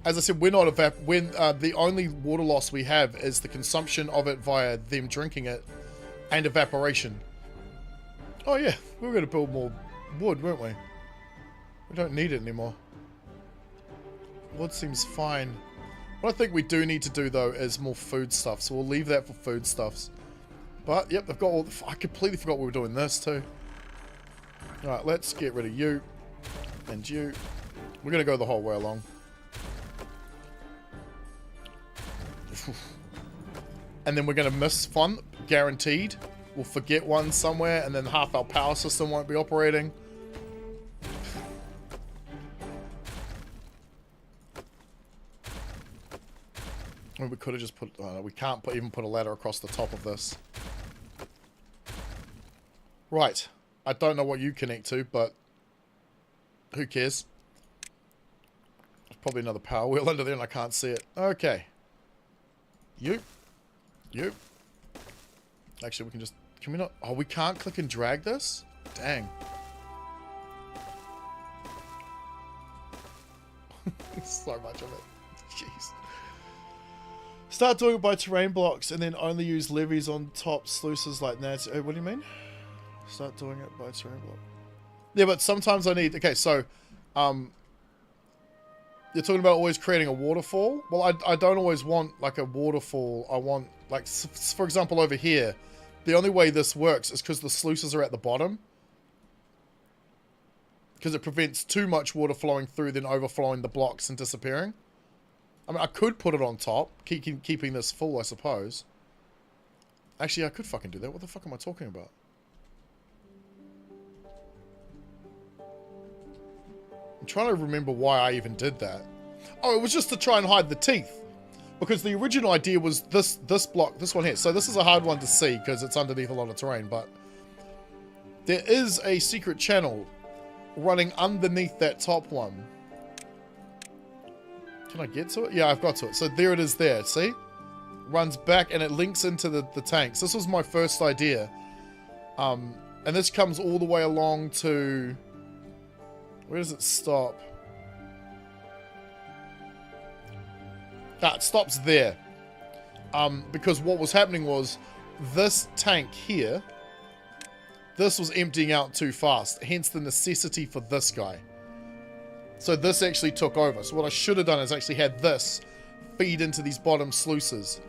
As I said, we're not the only water loss we have is the consumption of it via them drinking it and evaporation. Oh yeah, we were going to build more wood, weren't we? We don't need it anymore. Wood seems fine. What I think we do need to do though is more food stuff, so we'll leave that for food stuffs. But yep, they've got all the, I completely forgot we were doing this too. Alright, let's get rid of you and you. We're going to go the whole way along. And then we're going to miss fun, guaranteed. We'll forget one somewhere, and then half our power system won't be operating. I mean, we could have just put... Oh no, we can't even put a ladder across the top of this. Right. I don't know what you connect to, but who cares? There's probably another power wheel under there, and I can't see it. Okay. You. Actually, we can just... Can we not... Oh, we can't click and drag this? Dang. So much of it. Jeez. Start doing it by terrain blocks and then only use levees on top sluices like that. What do you mean? Start doing it by terrain block. Yeah, but sometimes I need... Okay, so... You're talking about always creating a waterfall? Well, I don't always want, like, a waterfall. I want, like, for example, over here, the only way this works is because the sluices are at the bottom. Because it prevents too much water flowing through, then overflowing the blocks and disappearing. I mean, I could put it on top, keeping this full, I suppose. Actually, I could fucking do that. What the fuck am I talking about? I'm trying to remember why I even did that. Oh, it was just to try and hide the teeth. Because the original idea was this block, this one here. So this is a hard one to see because it's underneath a lot of terrain, but there is a secret channel running underneath that top one. Can I get to it? Yeah, I've got to it. So there it is there, see? Runs back and it links into the tanks. This was my first idea. And this comes all the way along to... Where does it stop? Ah, it stops there. Because what was happening was this tank here, this was emptying out too fast, hence the necessity for this guy. So this actually took over. So what I should have done is actually had this feed into these bottom sluices.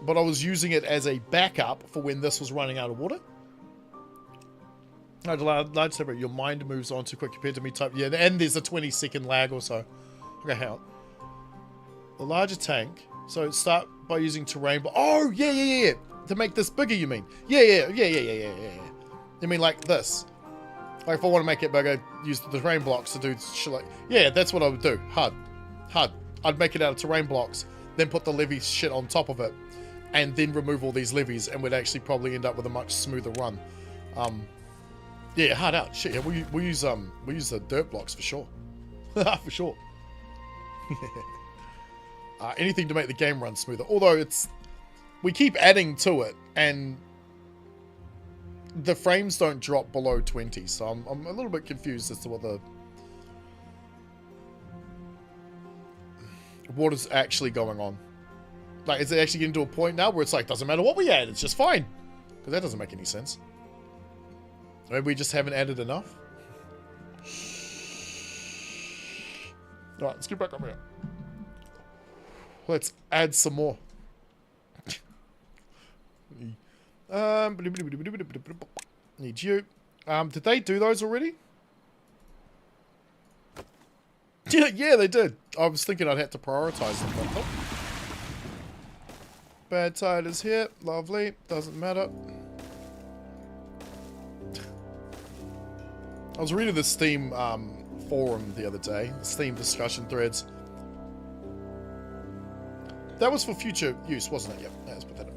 But I was using it as a backup for when this was running out of water. No, lightsaber, your mind moves on too quick compared to me type. Yeah, and there's a 20-second lag or so. Okay, hang on. The larger tank. So start by using terrain. Oh, yeah. To make this bigger, you mean? Yeah. You mean like this? Like if I want to make it bigger, use the terrain blocks to do shit like... Yeah, that's what I would do. Hard. I'd make it out of terrain blocks, then put the levee shit on top of it, and then remove all these levees, and we'd actually probably end up with a much smoother run. Yeah, hard out. Shit, yeah, we'll use the dirt blocks for sure. For sure. Anything to make the game run smoother. Although we keep adding to it, and the frames don't drop below 20, so I'm a little bit confused as to what is actually going on. Like, is it actually getting to a point now where it's like, doesn't matter what we add, it's just fine? Because that doesn't make any sense. Maybe we just haven't added enough. Alright, let's get back up here. Let's add some more. Need you. Did they do those already? Yeah, they did. I was thinking I'd have to prioritize them, but nope. Bad tide is here. Lovely. Doesn't matter. I was reading the Steam forum the other day. The Steam discussion threads. That was for future use, wasn't it? Yep. Let's put that up.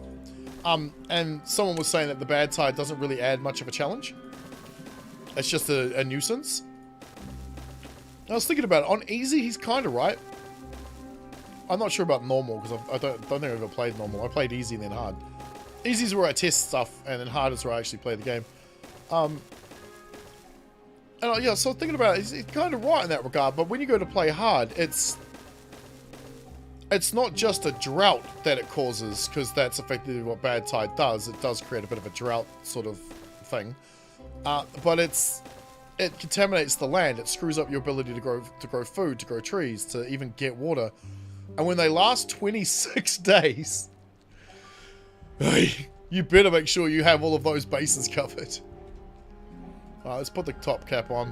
And someone was saying that the bad tide doesn't really add much of a challenge. It's just a nuisance. I was thinking about it. On easy, he's kind of right. I'm not sure about normal, because I don't think I've ever played normal. I played easy and then hard. Easy's where I test stuff, and then hard is where I actually play the game. And yeah, so thinking about it, he's kind of right in that regard, but when you go to play hard, it's not just a drought that it causes, because that's effectively what bad tide does. It does create a bit of a drought sort of thing. But it contaminates the land. It screws up your ability to grow food, to grow trees, to even get water. And when they last 26 days, you better make sure you have all of those bases covered. Alright, let's put the top cap on.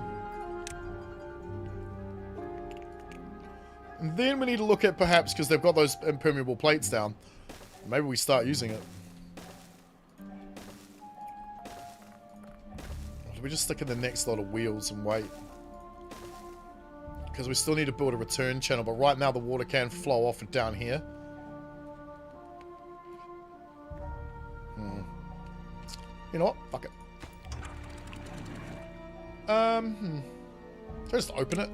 And then we need to look at perhaps, because they've got those impermeable plates down, maybe we start using it. Or do we just stick in the next lot of wheels and wait? Because we still need to build a return channel, but right now the water can flow off and down here. You know what? Fuck it. Just open it.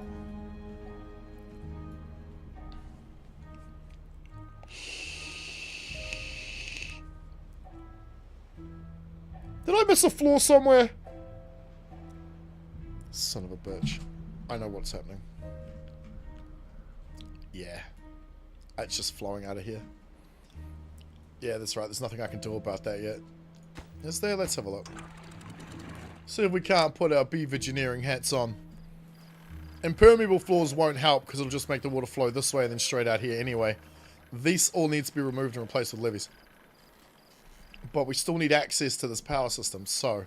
Did I miss a floor somewhere? Son of a bitch. I know what's happening. Yeah. It's just flowing out of here. Yeah, that's right. There's nothing I can do about that yet. Is there? Let's have a look. See if we can't put our beaver-gineering hats on. Impermeable floors won't help because it'll just make the water flow this way and then straight out here anyway. These all needs to be removed and replaced with levees. But we still need access to this power system, so...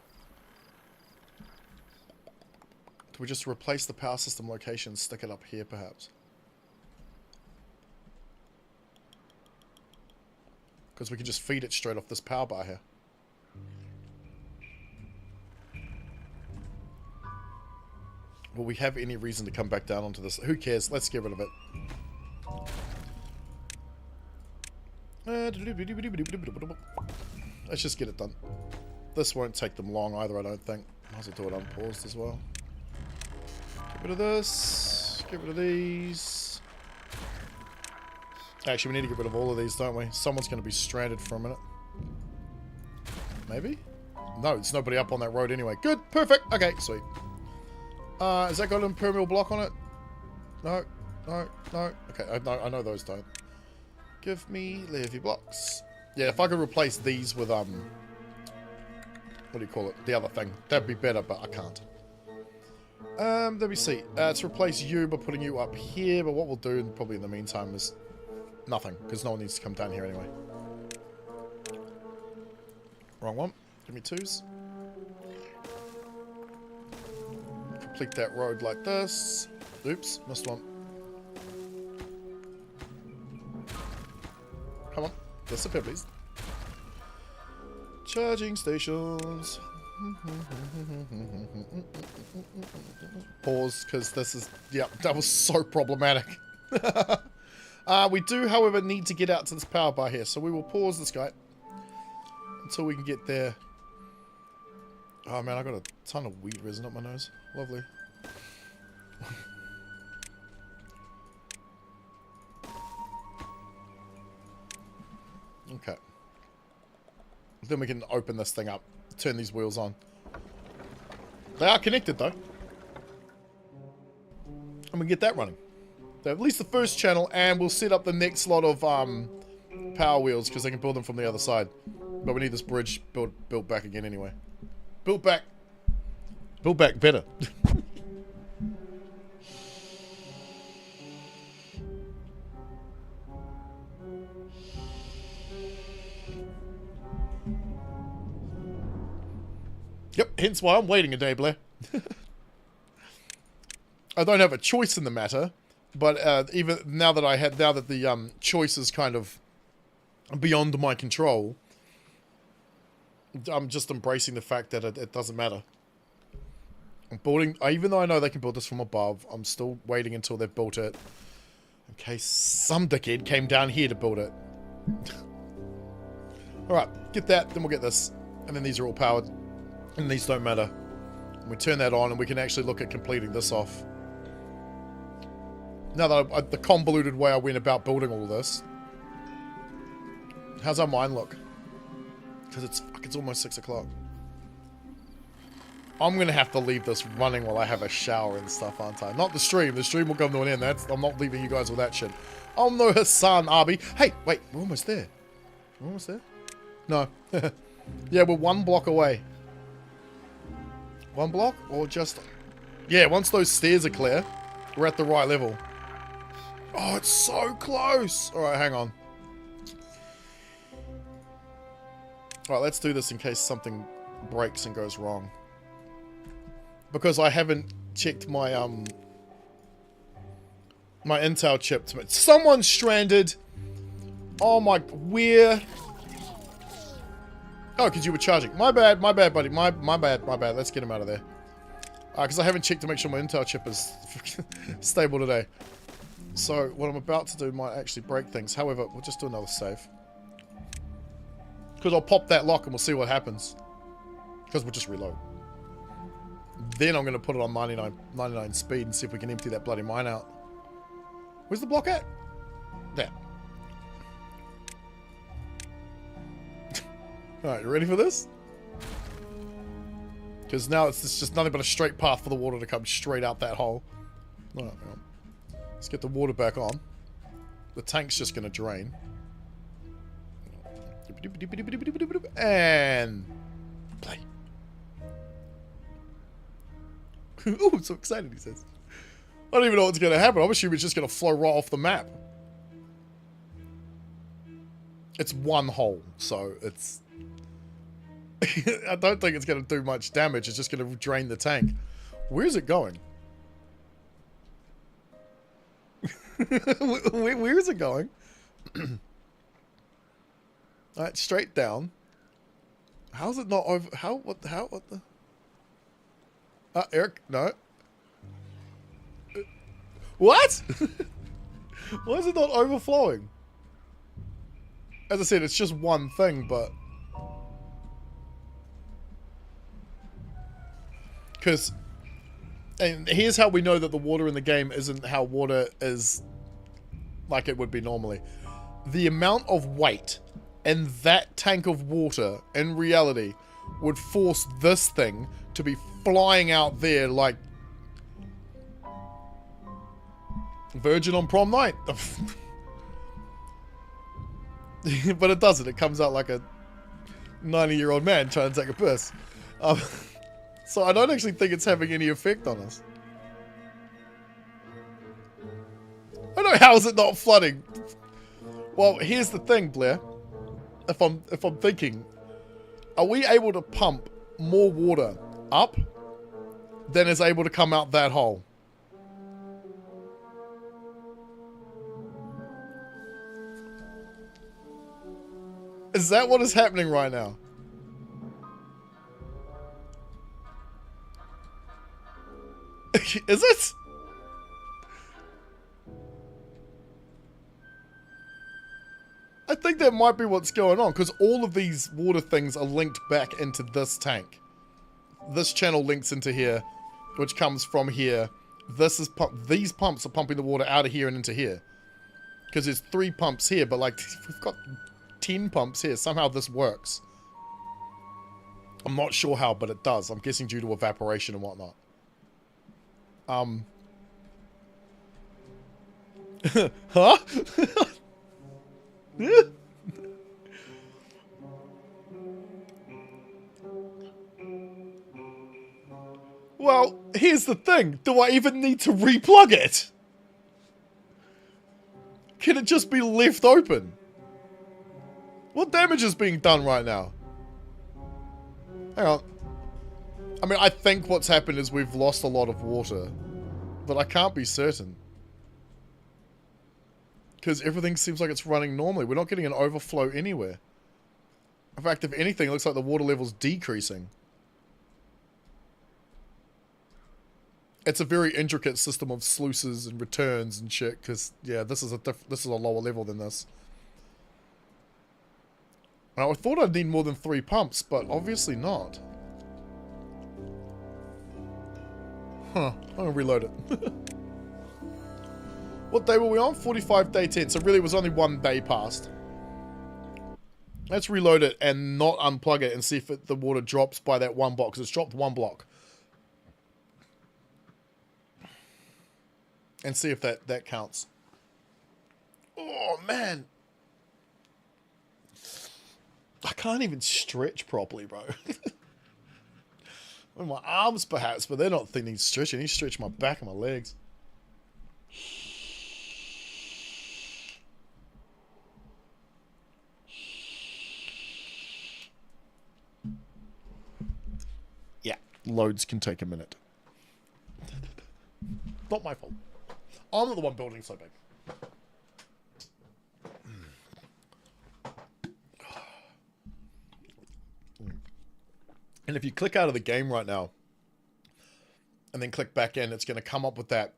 Do we just replace the power system location and stick it up here, perhaps? Because we can just feed it straight off this power bar here. Will we have any reason to come back down onto this? Who cares? Let's get rid of it. Let's just get it done. This won't take them long either, I don't think. Might as well do it unpaused as well. Get rid of this. Get rid of these. Actually, we need to get rid of all of these, don't we? Someone's going to be stranded for a minute. Maybe? No, there's nobody up on that road anyway. Good. Perfect. Okay, sweet. Has that got an impermeable block on it? No. No. No. Okay, I know those don't. Give me levee blocks. Yeah, if I could replace these with, what do you call it? The other thing. That'd be better, but I can't. Let me see. Let's replace you by putting you up here, but what we'll do probably in the meantime is nothing, because no one needs to come down here anyway. Wrong one. Give me twos. Complete that road like this. Oops, missed one. Come on, disappear please. Charging stations. Pause, because this is... Yep, that was so problematic. We do, however, need to get out to this power bar here, so we will pause this guy until we can get there. Oh man, I got a ton of weed resin up my nose. Lovely. Okay. Then we can open this thing up. Turn these wheels on. They are connected though. And we get that running. So at least the first channel, and we'll set up the next lot of power wheels because they can build them from the other side. But we need this bridge built back again anyway. Built back better. Yep, hence why I'm waiting a day, Blair. I don't have a choice in the matter, but even now that the choice is kind of beyond my control, I'm just embracing the fact that it doesn't matter. I'm building, even though I know they can build this from above, I'm still waiting until they've built it, in case some dickhead came down here to build it. Alright, get that, then we'll get this, and then these are all powered. And these don't matter. And we turn that on and we can actually look at completing this off. Now that the convoluted way I went about building all this. How's our mine look? Because it's almost 6 o'clock. I'm going to have to leave this running while I have a shower and stuff, aren't I? Not the stream. The stream will come to an end. I'm not leaving you guys with that shit. Oh no, Hassan, Arby. Hey, wait, we're almost there. We're almost there? No. Yeah, we're 1 block away. 1 block? Or just... Yeah, once those stairs are clear, we're at the right level. Oh, it's so close. Alright, hang on. Alright, let's do this in case something breaks and goes wrong. Because I haven't checked my, my intel chip. Someone's stranded. Oh my, where? Oh, because you were charging. My bad, buddy. My bad. Let's get him out of there. Because I haven't checked to make sure my intel chip is stable today. So, what I'm about to do might actually break things. However, we'll just do another save. Because I'll pop that lock and we'll see what happens. Because we'll just reload. Then I'm going to put it on 99 speed and see if we can empty that bloody mine out. Where's the block at? There. Alright, you ready for this? Because now it's just nothing but a straight path for the water to come straight out that hole. Alright, hang on. Let's get the water back on. The tank's just going to drain. And... play. Ooh, I'm so excited, he says. I don't even know what's going to happen. I'm assuming it's just going to flow right off the map. It's 1 hole, so it's... I don't think it's going to do much damage. It's just going to drain the tank. Where is it going? where is it going? Alright, straight down. How's it not over... What the... Eric, no. What? Why is it not overflowing? As I said, it's just one thing, but... Because... And here's how we know that the water in the game isn't how water is like it would be normally. The amount of weight in that tank of water, in reality, would force this thing to be flying out there like Virgin on prom night. But it doesn't. It comes out like a 90-year-old man trying to take a piss. So I don't actually think it's having any effect on us. I don't know, how is it not flooding? Well, here's the thing, Blair. If I'm thinking, are we able to pump more water up than is able to come out that hole? Is that what is happening right now? Is it? I think that might be what's going on, because all of these water things are linked back into this tank. This channel links into here, which comes from here. This is these pumps are pumping the water out of here and into here. Because there's 3 pumps here, but like, we've got 10 pumps here. Somehow this works. I'm not sure how, but it does. I'm guessing due to evaporation and whatnot. Huh? Well, here's the thing. Do I even need to replug it? Can it just be left open? What damage is being done right now? Hang on. I mean, I think what's happened is we've lost a lot of water. But I can't be certain. Because everything seems like it's running normally. We're not getting an overflow anywhere. In fact, if anything, it looks like the water level's decreasing. It's a very intricate system of sluices and returns and shit. Because, yeah, this is a lower level than this. Now, I thought I'd need more than 3 pumps, but obviously not. Huh. I'm gonna reload it. What day were we on? 45 day 10. So really it was only 1 day past. Let's reload it and not unplug it and see if the water drops by that 1 block. Because it's dropped 1 block. and see if that counts. Oh, man. I can't even stretch properly, bro. Well, my arms, perhaps, but they're not thinking stretch. I need to stretch my back and my legs. Yeah, loads can take a minute. Not my fault. I'm not the one building so big. And if you click out of the game right now, and then click back in, it's going to come up with that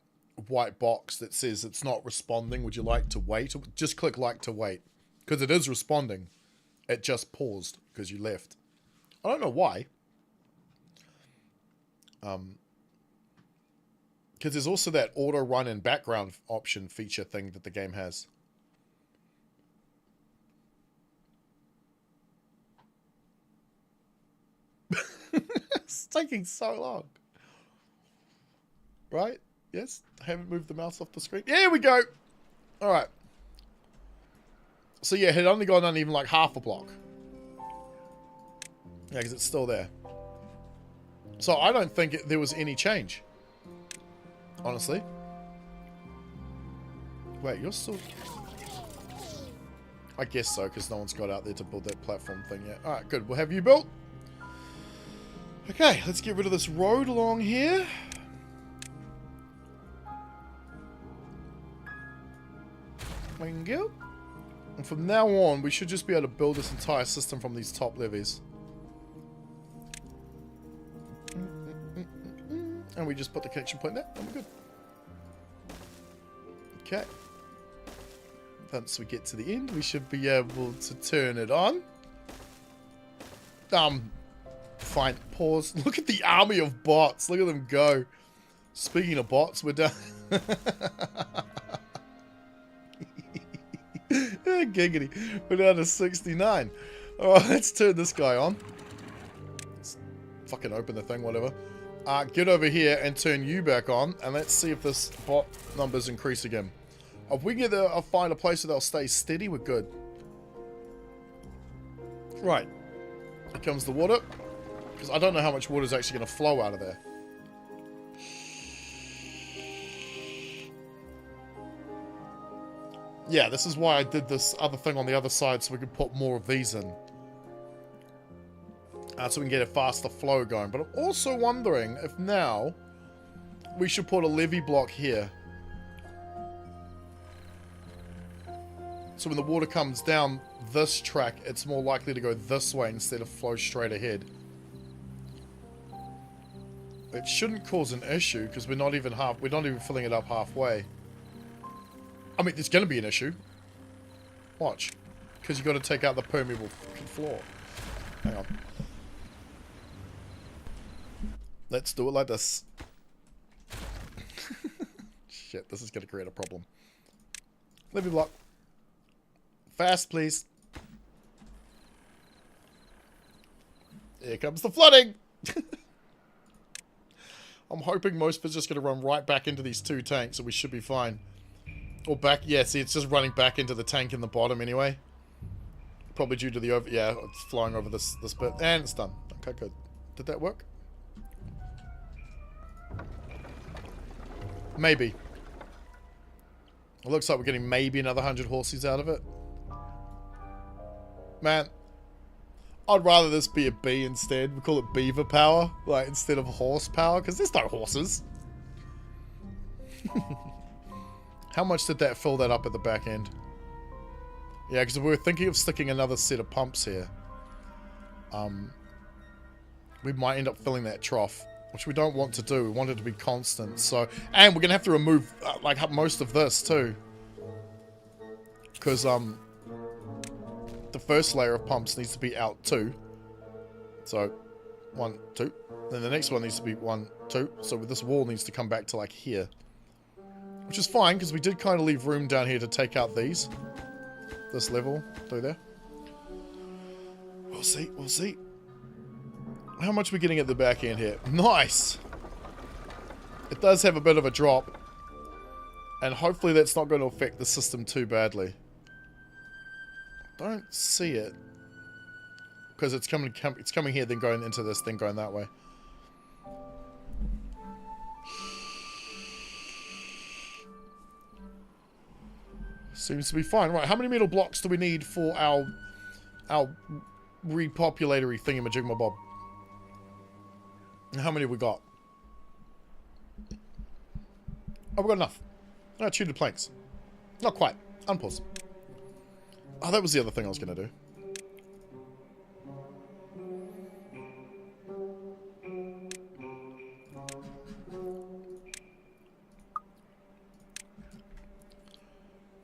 white box that says it's not responding. Would you like to wait? Just click like to wait. Because it is responding. It just paused because you left. I don't know why. Because there's also that auto run and background option feature thing that the game has. It's taking so long. Right? Yes? I haven't moved the mouse off the screen. Here we go! Alright. So yeah, it had only gone on even like half a block. Yeah, because it's still there. So I don't think there was any change. Honestly. Wait, you're still... I guess so, because no one's got out there to build that platform thing yet. Alright, good. Well, have you built? Okay, let's get rid of this road along here. Thank you. And from now on, we should just be able to build this entire system from these top levees. And we just put the connection point there, and we're good. Okay. Once we get to the end, we should be able to turn it on. Fine. Pause. Look at the army of bots. Look at them go. Speaking of bots, we're done. Giggity. We're down to 69. Alright, let's turn this guy on. Let's fucking open the thing, whatever. Get over here and turn you back on, and let's see if this bot numbers increase again. If we get find a place where they'll stay steady, we're good. Right. Here comes the water. Because I don't know how much water is actually going to flow out of there. Yeah, this is why I did this other thing on the other side, so we could put more of these in. So we can get a faster flow going. But I'm also wondering if now we should put a levee block here. So when the water comes down this track, it's more likely to go this way instead of flow straight ahead. It shouldn't cause an issue because we're not even filling it up halfway. I mean, there's going to be an issue. Watch. Because you've got to take out the permeable floor. Hang on. Let's do it like this. Shit, this is going to create a problem. Levee block. Fast, please. Here comes the flooding. I'm hoping most of it's just going to run right back into these two tanks, so we should be fine. Or back, yeah, see, it's just running back into the tank in the bottom anyway. Probably due to the yeah, it's flowing over this bit. And it's done. Okay, good. Did that work? Maybe. It looks like we're getting maybe another 100 horses out of it. Man, I'd rather this be a bee instead. We call it beaver power, like, instead of horsepower, because there's no horses. How much did that fill that up at the back end? Yeah, because we were thinking of sticking another set of pumps here. We might end up filling that trough, which we don't want to do. We want it to be constant. So, and we're gonna have to remove like most of this too, because the first layer of pumps needs to be out too. So, 1, 2. Then the next one needs to be 1, 2. So this wall needs to come back to like here. Which is fine, because we did kind of leave room down here to take out these. This level through there. We'll see, we'll see. How much are we getting at the back end here? Nice! It does have a bit of a drop. And hopefully that's not going to affect the system too badly. Don't see it. Because it's coming here, then going into this, then going that way. Seems to be fine. Right, how many metal blocks do we need for our repopulatory thingamajigmabob? How many have we got? Oh, we got enough. No, tuned planks. Not quite. Unpause. Oh, that was the other thing I was going to do.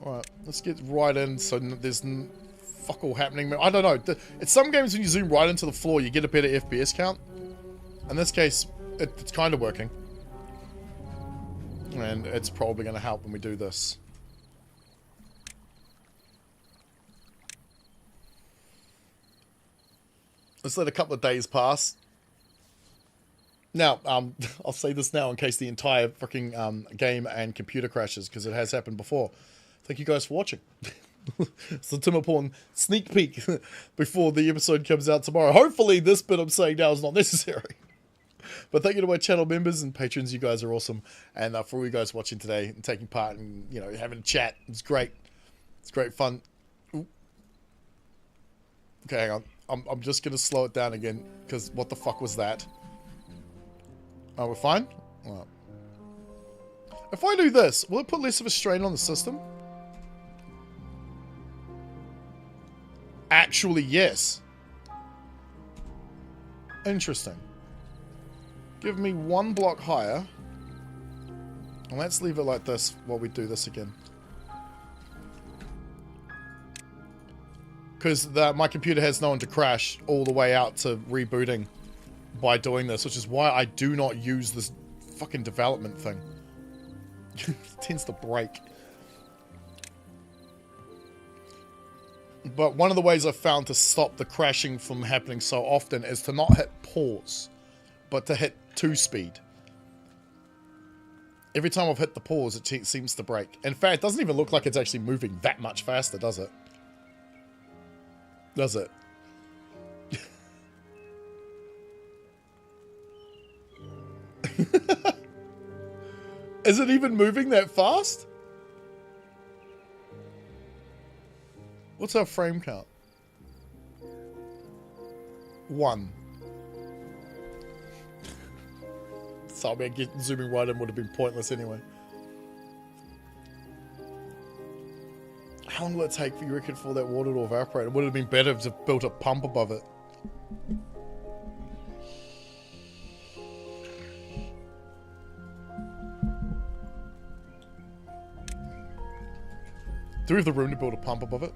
Alright, let's get right in so there's fuck all happening. I don't know. It's some games when you zoom right into the floor, you get a better FPS count. In this case, it's kind of working. And it's probably going to help when we do this. Let's let a couple of days pass. Now, I'll say this now in case the entire freaking game and computer crashes, because it has happened before. Thank you guys for watching. It's the Timber Porn sneak peek before the episode comes out tomorrow. Hopefully this bit I'm saying now is not necessary. But thank you to my channel members and patrons. You guys are awesome. And for all you guys watching today and taking part and, you know, having a chat. It's great. It's great fun. Ooh. Okay, hang on. I'm just going to slow it down again, because what the fuck was that? Oh, we're fine? Well, if I do this, will it put less of a strain on the system? Actually, yes. Interesting. Give me one block higher. And let's leave it like this while we do this again. Because my computer has known to crash all the way out to rebooting by doing this, which is why I do not use this fucking development thing. It tends to break. But one of the ways I've found to stop the crashing from happening so often is to not hit pause, but to hit 2-speed. Every time I've hit the pause, it seems to break. In fact, it doesn't even look like it's actually moving that much faster, does it? Does it? Is it even moving that fast? What's our frame count? 1. So I mean, zooming right in would have been pointless anyway. How long will it take for you reckon for that water to evaporate? It would have been better to have built a pump above it. Do we have the room to build a pump above it?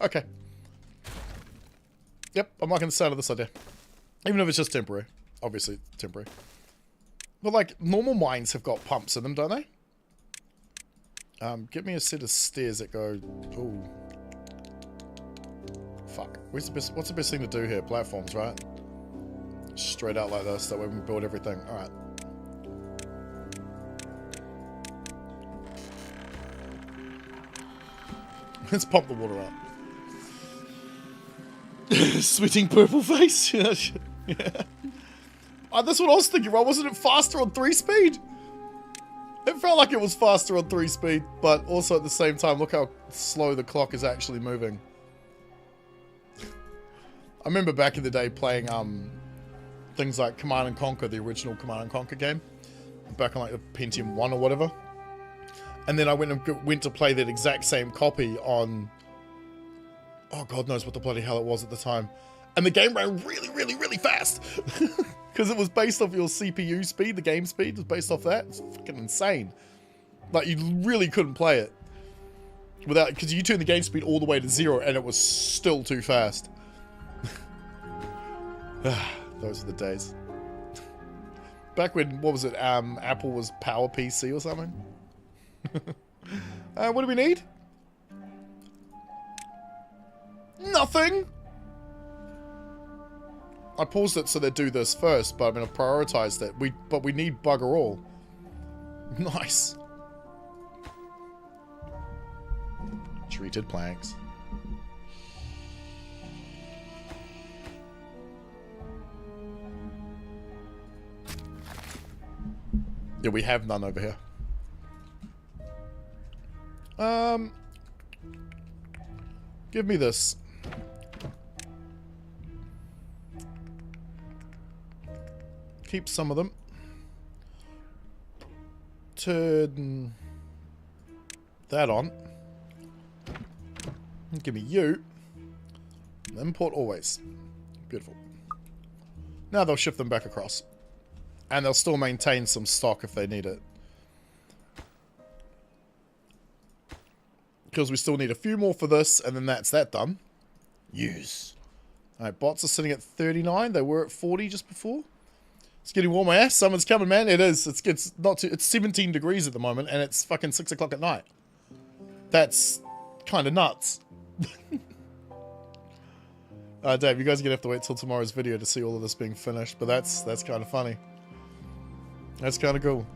Okay. Yep, I'm liking the sound of this idea. Even if it's just temporary. Obviously, temporary. But, like, normal mines have got pumps in them, don't they? Get me a set of stairs that go... Ooh. Fuck. What's the best thing to do here? Platforms, right? Straight out like this, that way we can build everything. Alright. Let's pump the water up. Sweating purple face. Yeah. That's what I was thinking, right? Wasn't it faster on 3-speed? It felt like it was faster on 3-speed, but also at the same time, look how slow the clock is actually moving. I remember back in the day playing things like Command and Conquer, the original Command and Conquer game, back on like the Pentium 1 or whatever. And then I went to play that exact same copy on... Oh, God knows what the bloody hell it was at the time. And the game ran really, really, really fast. Because it was based off your CPU speed, the game speed was based off that. It's fucking insane. Like, you really couldn't play it. Without, because you turned the game speed all the way to 0 and it was still too fast. Those are the days. Back when, what was it, Apple was Power PC or something? What do we need? Nothing! I paused it so they do this first, but I'm going to prioritize that. But we need bugger all. Nice. Treated planks. Yeah, we have none over here. Give me this. Keep some of them. Turn that on. Give me you. Import always. Beautiful. Now they'll shift them back across. And they'll still maintain some stock if they need it. Because we still need a few more for this, and then that's that done. Use. Alright, bots are sitting at 39. They were at 40 just before. It's getting warmer, eh? Summer's coming, man. It is. It's not too, it's 17 degrees at the moment, and it's fucking 6 o'clock at night. That's kind of nuts. Dave, you guys are gonna have to wait till tomorrow's video to see all of this being finished, but that's kind of funny. That's kind of cool.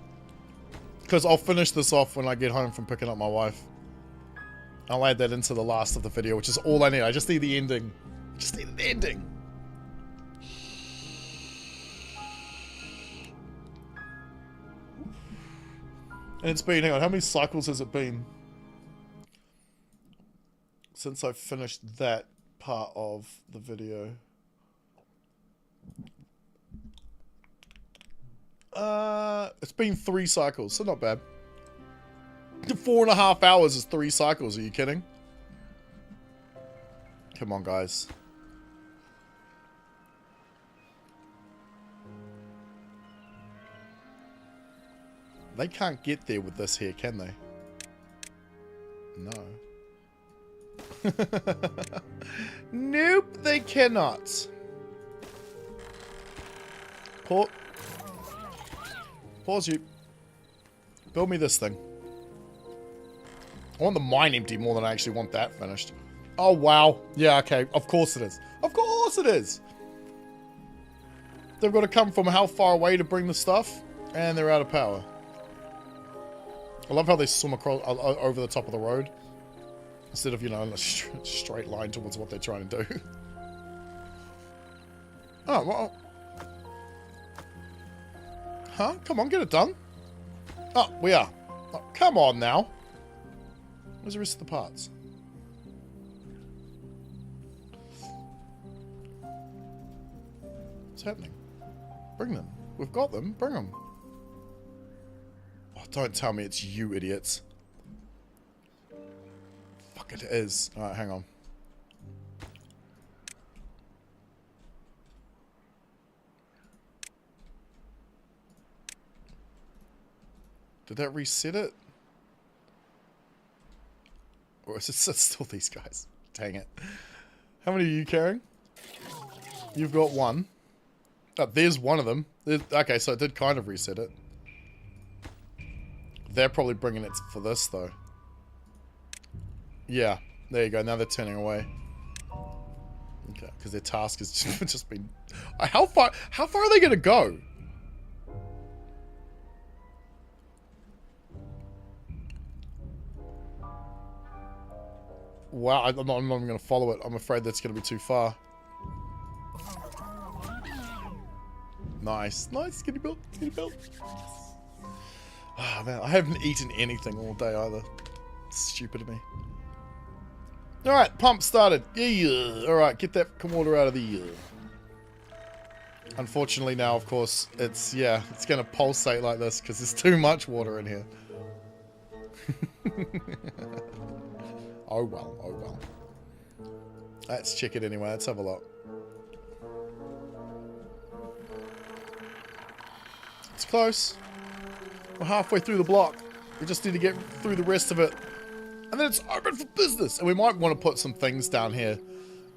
Because I'll finish this off when I get home from picking up my wife. I'll add that into the last of the video, which is all I need. I just need the ending. I just need an ending. And it's been, hang on, how many cycles has it been since I finished that part of the video? It's been 3 cycles, so not bad. 4.5 hours is 3 cycles, are you kidding? Come on, guys. They can't get there with this here, can they? No. Nope, they cannot. Pause you. Build me this thing. I want the mine empty more than I actually want that finished. Oh, wow. Yeah, okay. Of course it is. Of course it is. They've got to come from how far away to bring the stuff, and they're out of power. I love how they swim across over the top of the road instead of, you know, in a straight line towards what they're trying to do. Oh, well. Huh? Come on, get it done. Oh, we are. Oh, come on now. Where's the rest of the parts? What's happening? Bring them. We've got them. Bring them. Oh, don't tell me it's you idiots. Fuck, it is. Alright, hang on. Did that reset it? Or is it still these guys? Dang it. How many are you carrying? You've got 1. Oh, there's one of them. Okay, so it did kind of reset it. They're probably bringing it for this, though. Yeah, there you go. Now they're turning away. Okay, because their task has just been... How far are they going to go? Wow, I'm not even going to follow it. I'm afraid that's going to be too far. Nice. Nice. Get it built. Get it built. Oh, man. I haven't eaten anything all day either. It's stupid of me. Alright, pump started. Yeah. Alright, get that water out of the... Unfortunately now, of course, it's going to pulsate like this because there's too much water in here. Oh well, oh well. Let's check it anyway. Let's have a look. It's close. We're halfway through the block. We just need to get through the rest of it. And then it's open for business. And we might want to put some things down here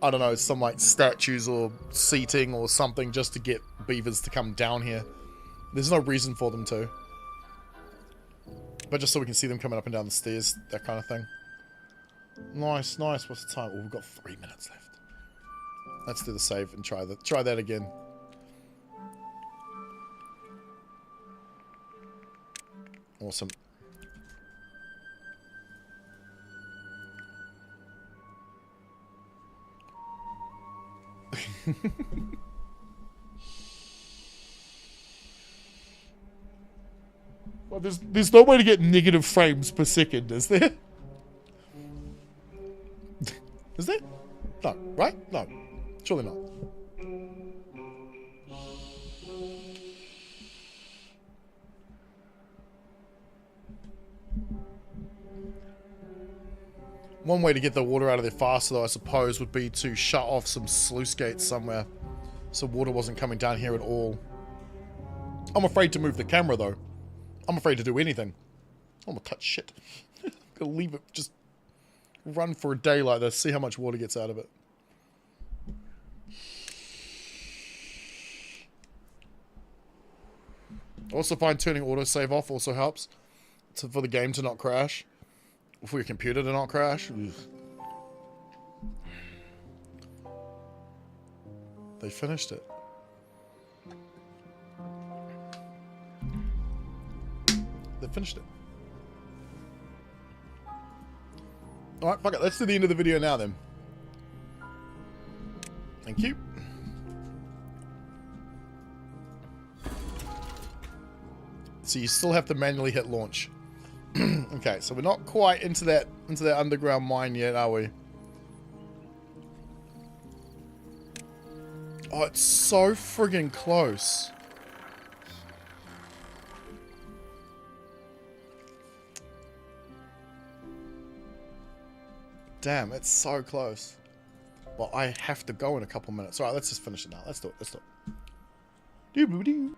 I don't know, some like statues or seating or something just to get beavers to come down here. There's no reason for them to. But just so we can see them coming up and down the stairs, that kind of thing. Nice, nice. What's the time? Oh, we've got 3 minutes left. Let's do the save and try that again. Awesome. Well, there's no way to get negative frames per second, is there? Is there? No, right? No. Surely not. One way to get the water out of there faster, though, I suppose, would be to shut off some sluice gates somewhere so water wasn't coming down here at all. I'm afraid to move the camera, though. I'm afraid to do anything. I'm gonna touch shit. I'm gonna leave it, just run for a day like this, see how much water gets out of it. I also find turning autosave off also helps for the game to not crash. For your computer to not crash. Ugh. They finished it. They finished it. Alright, fuck it. Let's do the end of the video now then. Thank you. So you still have to manually hit launch. Okay, so we're not quite into that underground mine yet, are we? Oh, it's so friggin' close. Damn, it's so close. Well, I have to go in a couple minutes. Alright, let's just finish it now. Let's do it. Let's do it. Doo-boo-doo.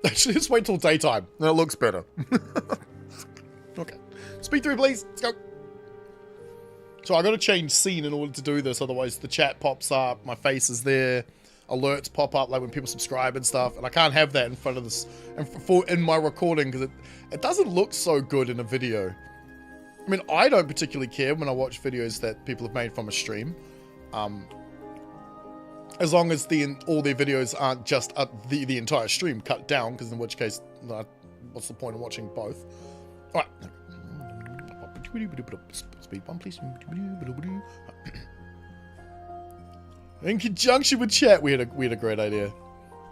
Actually, just wait till daytime. Then it looks better. Okay. Speed 3, please. Let's go. So I got to change scene in order to do this. Otherwise, the chat pops up. My face is there. Alerts pop up like when people subscribe and stuff. And I can't have that in front of this in my recording because it doesn't look so good in a video. I mean, I don't particularly care when I watch videos that people have made from a stream. As long as all their videos aren't just the entire stream cut down, because in which case, what's the point of watching both? Alright. Speed 1, please. In conjunction with chat, we had a great idea.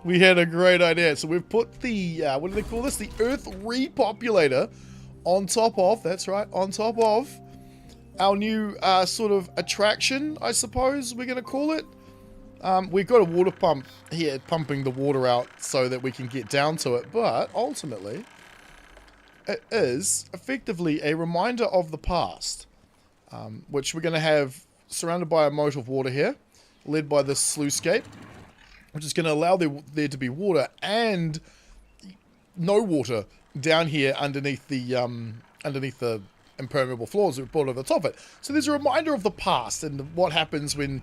We had a great idea. So we've put the, what do they call this? The Earth Repopulator on top of, that's right, on top of our new sort of attraction, I suppose we're going to call it. We've got a water pump here pumping the water out so that we can get down to it, but ultimately it is effectively a reminder of the past, which we're going to have surrounded by a moat of water here, led by this sluice gate, which is going to allow there to be water and no water down here underneath the impermeable floors that we brought over the top of it. So there's a reminder of the past and what happens when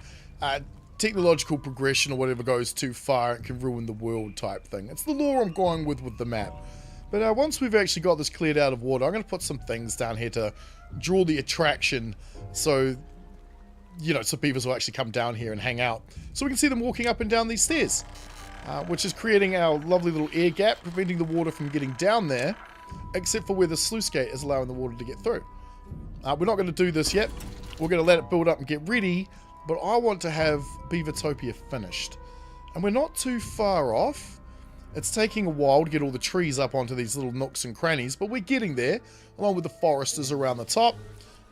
technological progression or whatever goes too far, it can ruin the world type thing. It's the lore I'm going with the map. But once we've actually got this cleared out of water, I'm going to put some things down here to draw the attraction so, you know, so beavers will actually come down here and hang out. So we can see them walking up and down these stairs, which is creating our lovely little air gap, preventing the water from getting down there, except for where the sluice gate is allowing the water to get through. We're not going to do this yet. We're going to let it build up and get ready. But I want to have Beavertopia finished. And we're not too far off. It's taking a while to get all the trees up onto these little nooks and crannies, but we're getting there, along with the foresters around the top.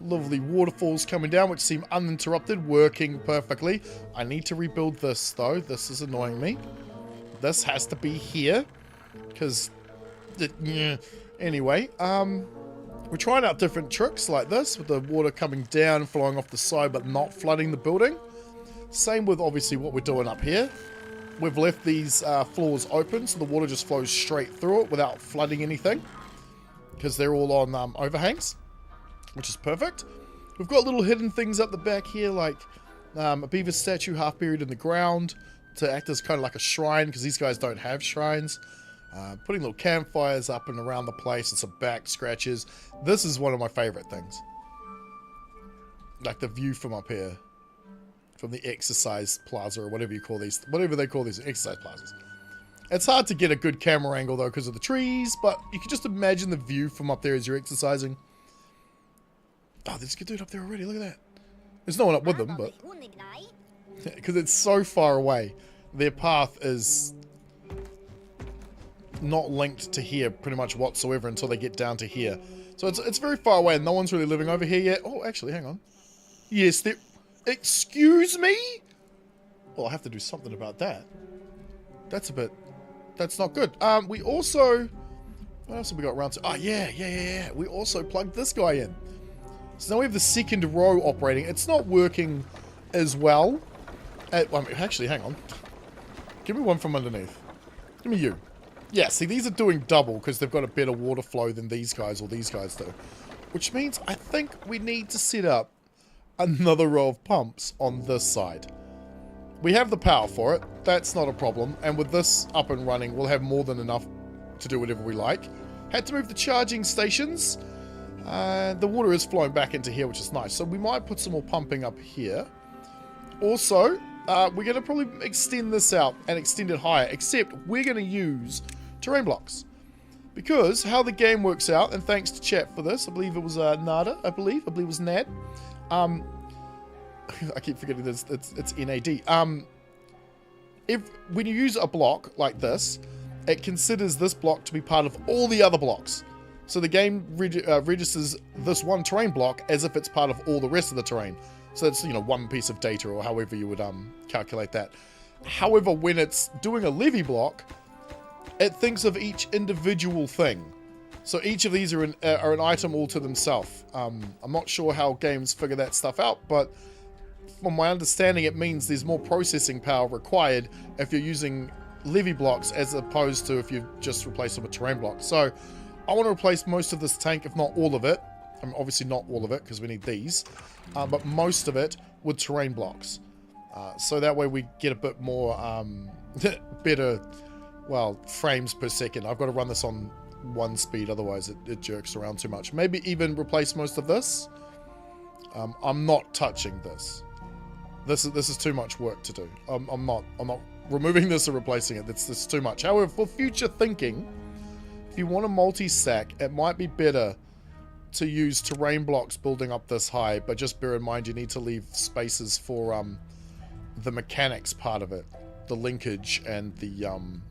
Lovely waterfalls coming down, which seem uninterrupted, working perfectly. I need to rebuild this, though. This is annoying me. This has to be here, because... Anyway, we're trying out different tricks like this, with the water coming down, flowing off the side, but not flooding the building. Same with, obviously, what we're doing up here. We've left these floors open, so the water just flows straight through it without flooding anything. because they're all on overhangs, which is perfect. We've got little hidden things up the back here, like a beaver statue half buried in the ground to act as kind of like a shrine, because these guys don't have shrines. Putting little campfires up and around the place and some back scratches. This is one of my favorite things. Like the view from up here. From the exercise plaza or whatever you call these. Whatever they call these exercise plazas. It's hard to get a good camera angle though because of the trees. But you can just imagine the view from up there as you're exercising. Oh, there's a good dude up there already. Look at that. There's no one up with them, but... because it's so far away. Their path is... not linked to here pretty much whatsoever until they get down to here. So it's very far away and no one's really living over here yet. Oh, actually, hang on. Yes, there... Excuse me? Well, I have to do something about that. That's a bit... That's not good. We also... What else have we got around to... Oh, yeah. We also plugged this guy in. So now we have the second row operating. It's not working as well. Actually, hang on. Give me one from underneath. Give me you. Yeah, see, these are doing double because they've got a better water flow than these guys or these guys do. Which means I think we need to set up another row of pumps on this side. We have the power for it. That's not a problem. And with this up and running, we'll have more than enough to do whatever we like. Had to move the charging stations. The water is flowing back into here, which is nice. So we might put some more pumping up here. Also, we're going to probably extend this out and extend it higher. Except we're going to use terrain blocks. Because how the game works out, and thanks to chat for this, I believe it was Nada, I believe it was Nad. I keep forgetting this, it's NAD. When you use a block like this, it considers this block to be part of all the other blocks. So the game registers this one terrain block as if it's part of all the rest of the terrain. So it's, you know, one piece of data or however you would calculate that. However, when it's doing a levy block, it thinks of each individual thing. So each of these are an item all to themselves. I'm not sure how games figure that stuff out, but from my understanding, it means there's more processing power required if you're using levy blocks as opposed to if you just replace them with terrain blocks. So I want to replace most of this tank, if not all of it. I mean, obviously not all of it because we need these, but most of it with terrain blocks. So that way we get a bit more better, well, frames per second. I've got to run this on 1 speed, otherwise it jerks around too much. Maybe even replace most of this. I'm not touching this. This is too much work to do. I'm not removing this or replacing it. This is too much. However, for future thinking, if you want a multi-stack, it might be better to use terrain blocks building up this high, but just bear in mind you need to leave spaces for the mechanics part of it, the linkage and the you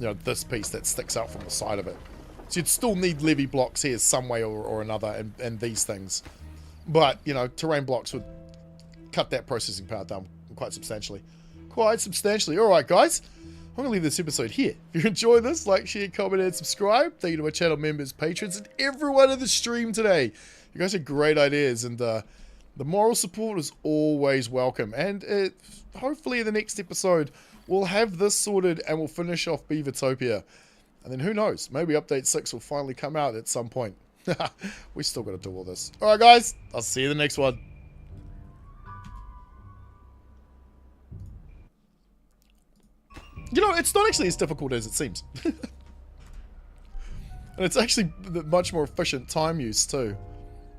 know, this piece that sticks out from the side of it. So you'd still need levy blocks here some way or another, and these things, but you know, terrain blocks would cut that processing power down quite substantially. Alright guys, I'm going to leave this episode here. If you enjoy this, like, share, comment, and subscribe. Thank you to my channel members, patrons, and everyone in the stream today. You guys have great ideas, and the moral support is always welcome. And hopefully in the next episode, we'll have this sorted and we'll finish off Beavertopia. And then who knows, maybe Update 6 will finally come out at some point. We still got to do all this. Alright guys, I'll see you in the next one. You know, it's not actually as difficult as it seems. And it's actually much more efficient time use too.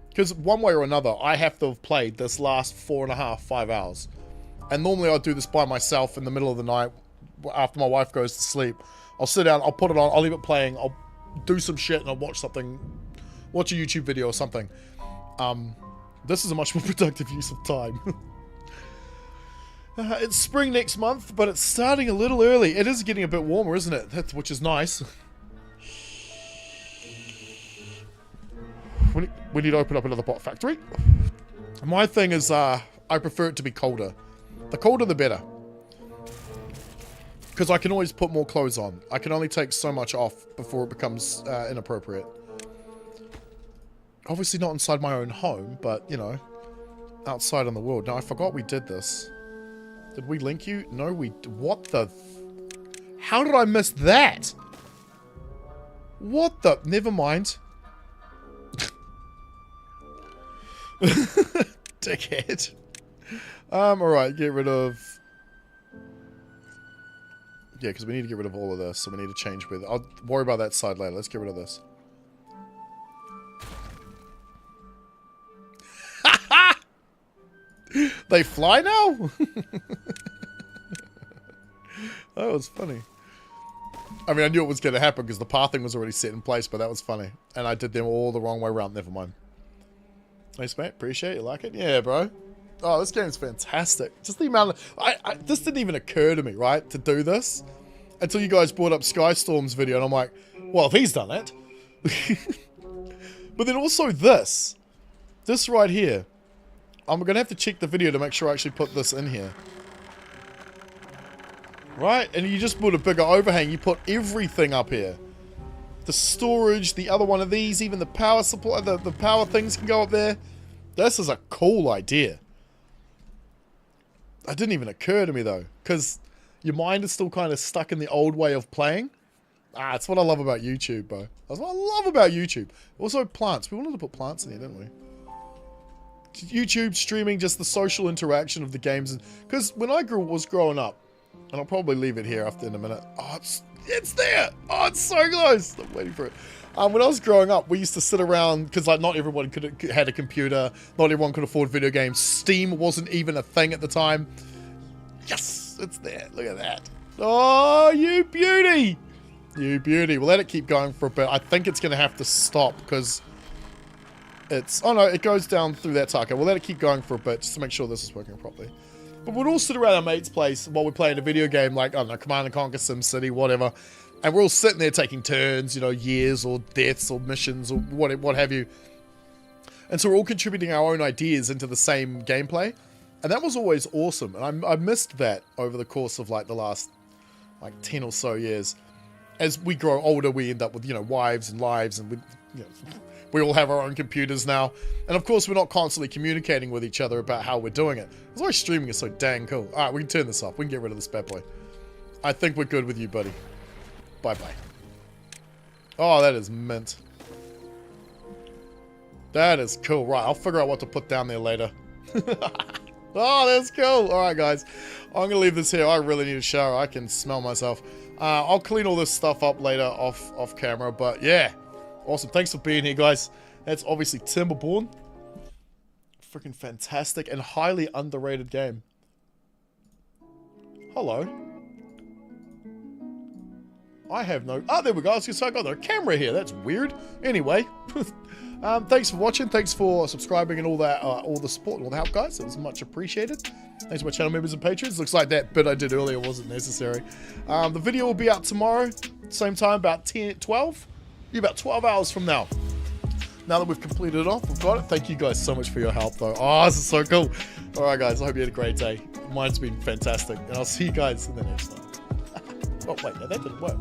Because one way or another, I have to have played this last 4.5, 5 hours. And normally I'll do this by myself in the middle of the night after my wife goes to sleep. I'll sit down, I'll put it on, I'll leave it playing, I'll do some shit and I'll watch something, watch a YouTube video or something. This is a much more productive use of time. It's spring next month, but it's starting a little early. It is getting a bit warmer, isn't it? Which is nice. We need to open up another bot factory. My thing is, I prefer it to be colder. The colder, the better. Because I can always put more clothes on. I can only take so much off before it becomes inappropriate. Obviously not inside my own home, but, you know, outside in the world. Now, I forgot we did this. Did we link you? No, we... What the... How did I miss that? What the... Never mind. Dickhead. Alright, get rid of... Yeah, because we need to get rid of all of this, so we need to change with... I'll worry about that side later. Let's get rid of this. They fly now? That was funny. I mean, I knew it was going to happen because the pathing was already set in place, but that was funny. And I did them all the wrong way around. Never mind. Thanks, mate. Appreciate it. You like it? Yeah, bro. Oh, this game's fantastic. Just the amount of... this didn't even occur to me, right, to do this. Until you guys brought up Skystorm's video, and I'm like, well, if he's done it. But then also this. This right here. I'm going to have to check the video to make sure I actually put this in here. Right? And you just put a bigger overhang. You put everything up here. The storage, the other one of these, even the power supply, the power things can go up there. This is a cool idea. That didn't even occur to me, though. Because your mind is still kind of stuck in the old way of playing. Ah, that's what I love about YouTube, bro. That's what I love about YouTube. Also, plants. We wanted to put plants in here, didn't we? YouTube streaming, just the social interaction of the games. Because when I was growing up, and I'll probably leave it here after in a minute. Oh, it's there! Oh, it's so close! I'm waiting for it. When I was growing up, we used to sit around, because like not everyone had a computer, not everyone could afford video games. Steam wasn't even a thing at the time. Yes! It's there. Look at that. Oh, you beauty! You beauty. We'll let it keep going for a bit. I think it's going to have to stop, because it's... Oh no, it goes down through that taco. We'll let it keep going for a bit, just to make sure this is working properly. But we'd all sit around our mate's place while we're playing a video game like, I don't know, Command & Conquer, SimCity, whatever. And we're all sitting there taking turns, you know, years or deaths or missions or what have you. And so we're all contributing our own ideas into the same gameplay. And that was always awesome. And I missed that over the course of like the last like 10 or so years. As we grow older, we end up with, you know, wives and lives and we all have our own computers now. And of course, we're not constantly communicating with each other about how we're doing it. That's why streaming is so dang cool. All right, we can turn this off. We can get rid of this bad boy. I think we're good with you, buddy. Bye-bye. Oh, that is mint. That is cool. Right, I'll figure out what to put down there later. Oh, that's cool. All right, guys. I'm going to leave this here. I really need a shower. I can smell myself. I'll clean all this stuff up later off camera. But yeah. Awesome. Thanks for being here, guys. That's obviously Timberborn. Freaking fantastic and highly underrated game. Hello. I have no... Oh, there we go. I was just like, I got no camera here. That's weird. Anyway. Thanks for watching. Thanks for subscribing and all that, all the support and all the help, guys. It was much appreciated. Thanks to my channel members and patrons. Looks like that bit I did earlier wasn't necessary. The video will be out tomorrow. Same time, about 12. About 12 hours from now. Now that we've completed it off, we've got it. Thank you guys so much for your help, though. Oh, this is so cool. All right, guys. I hope you had a great day. Mine's been fantastic. And I'll see you guys in the next one. Oh, wait. No, that didn't work.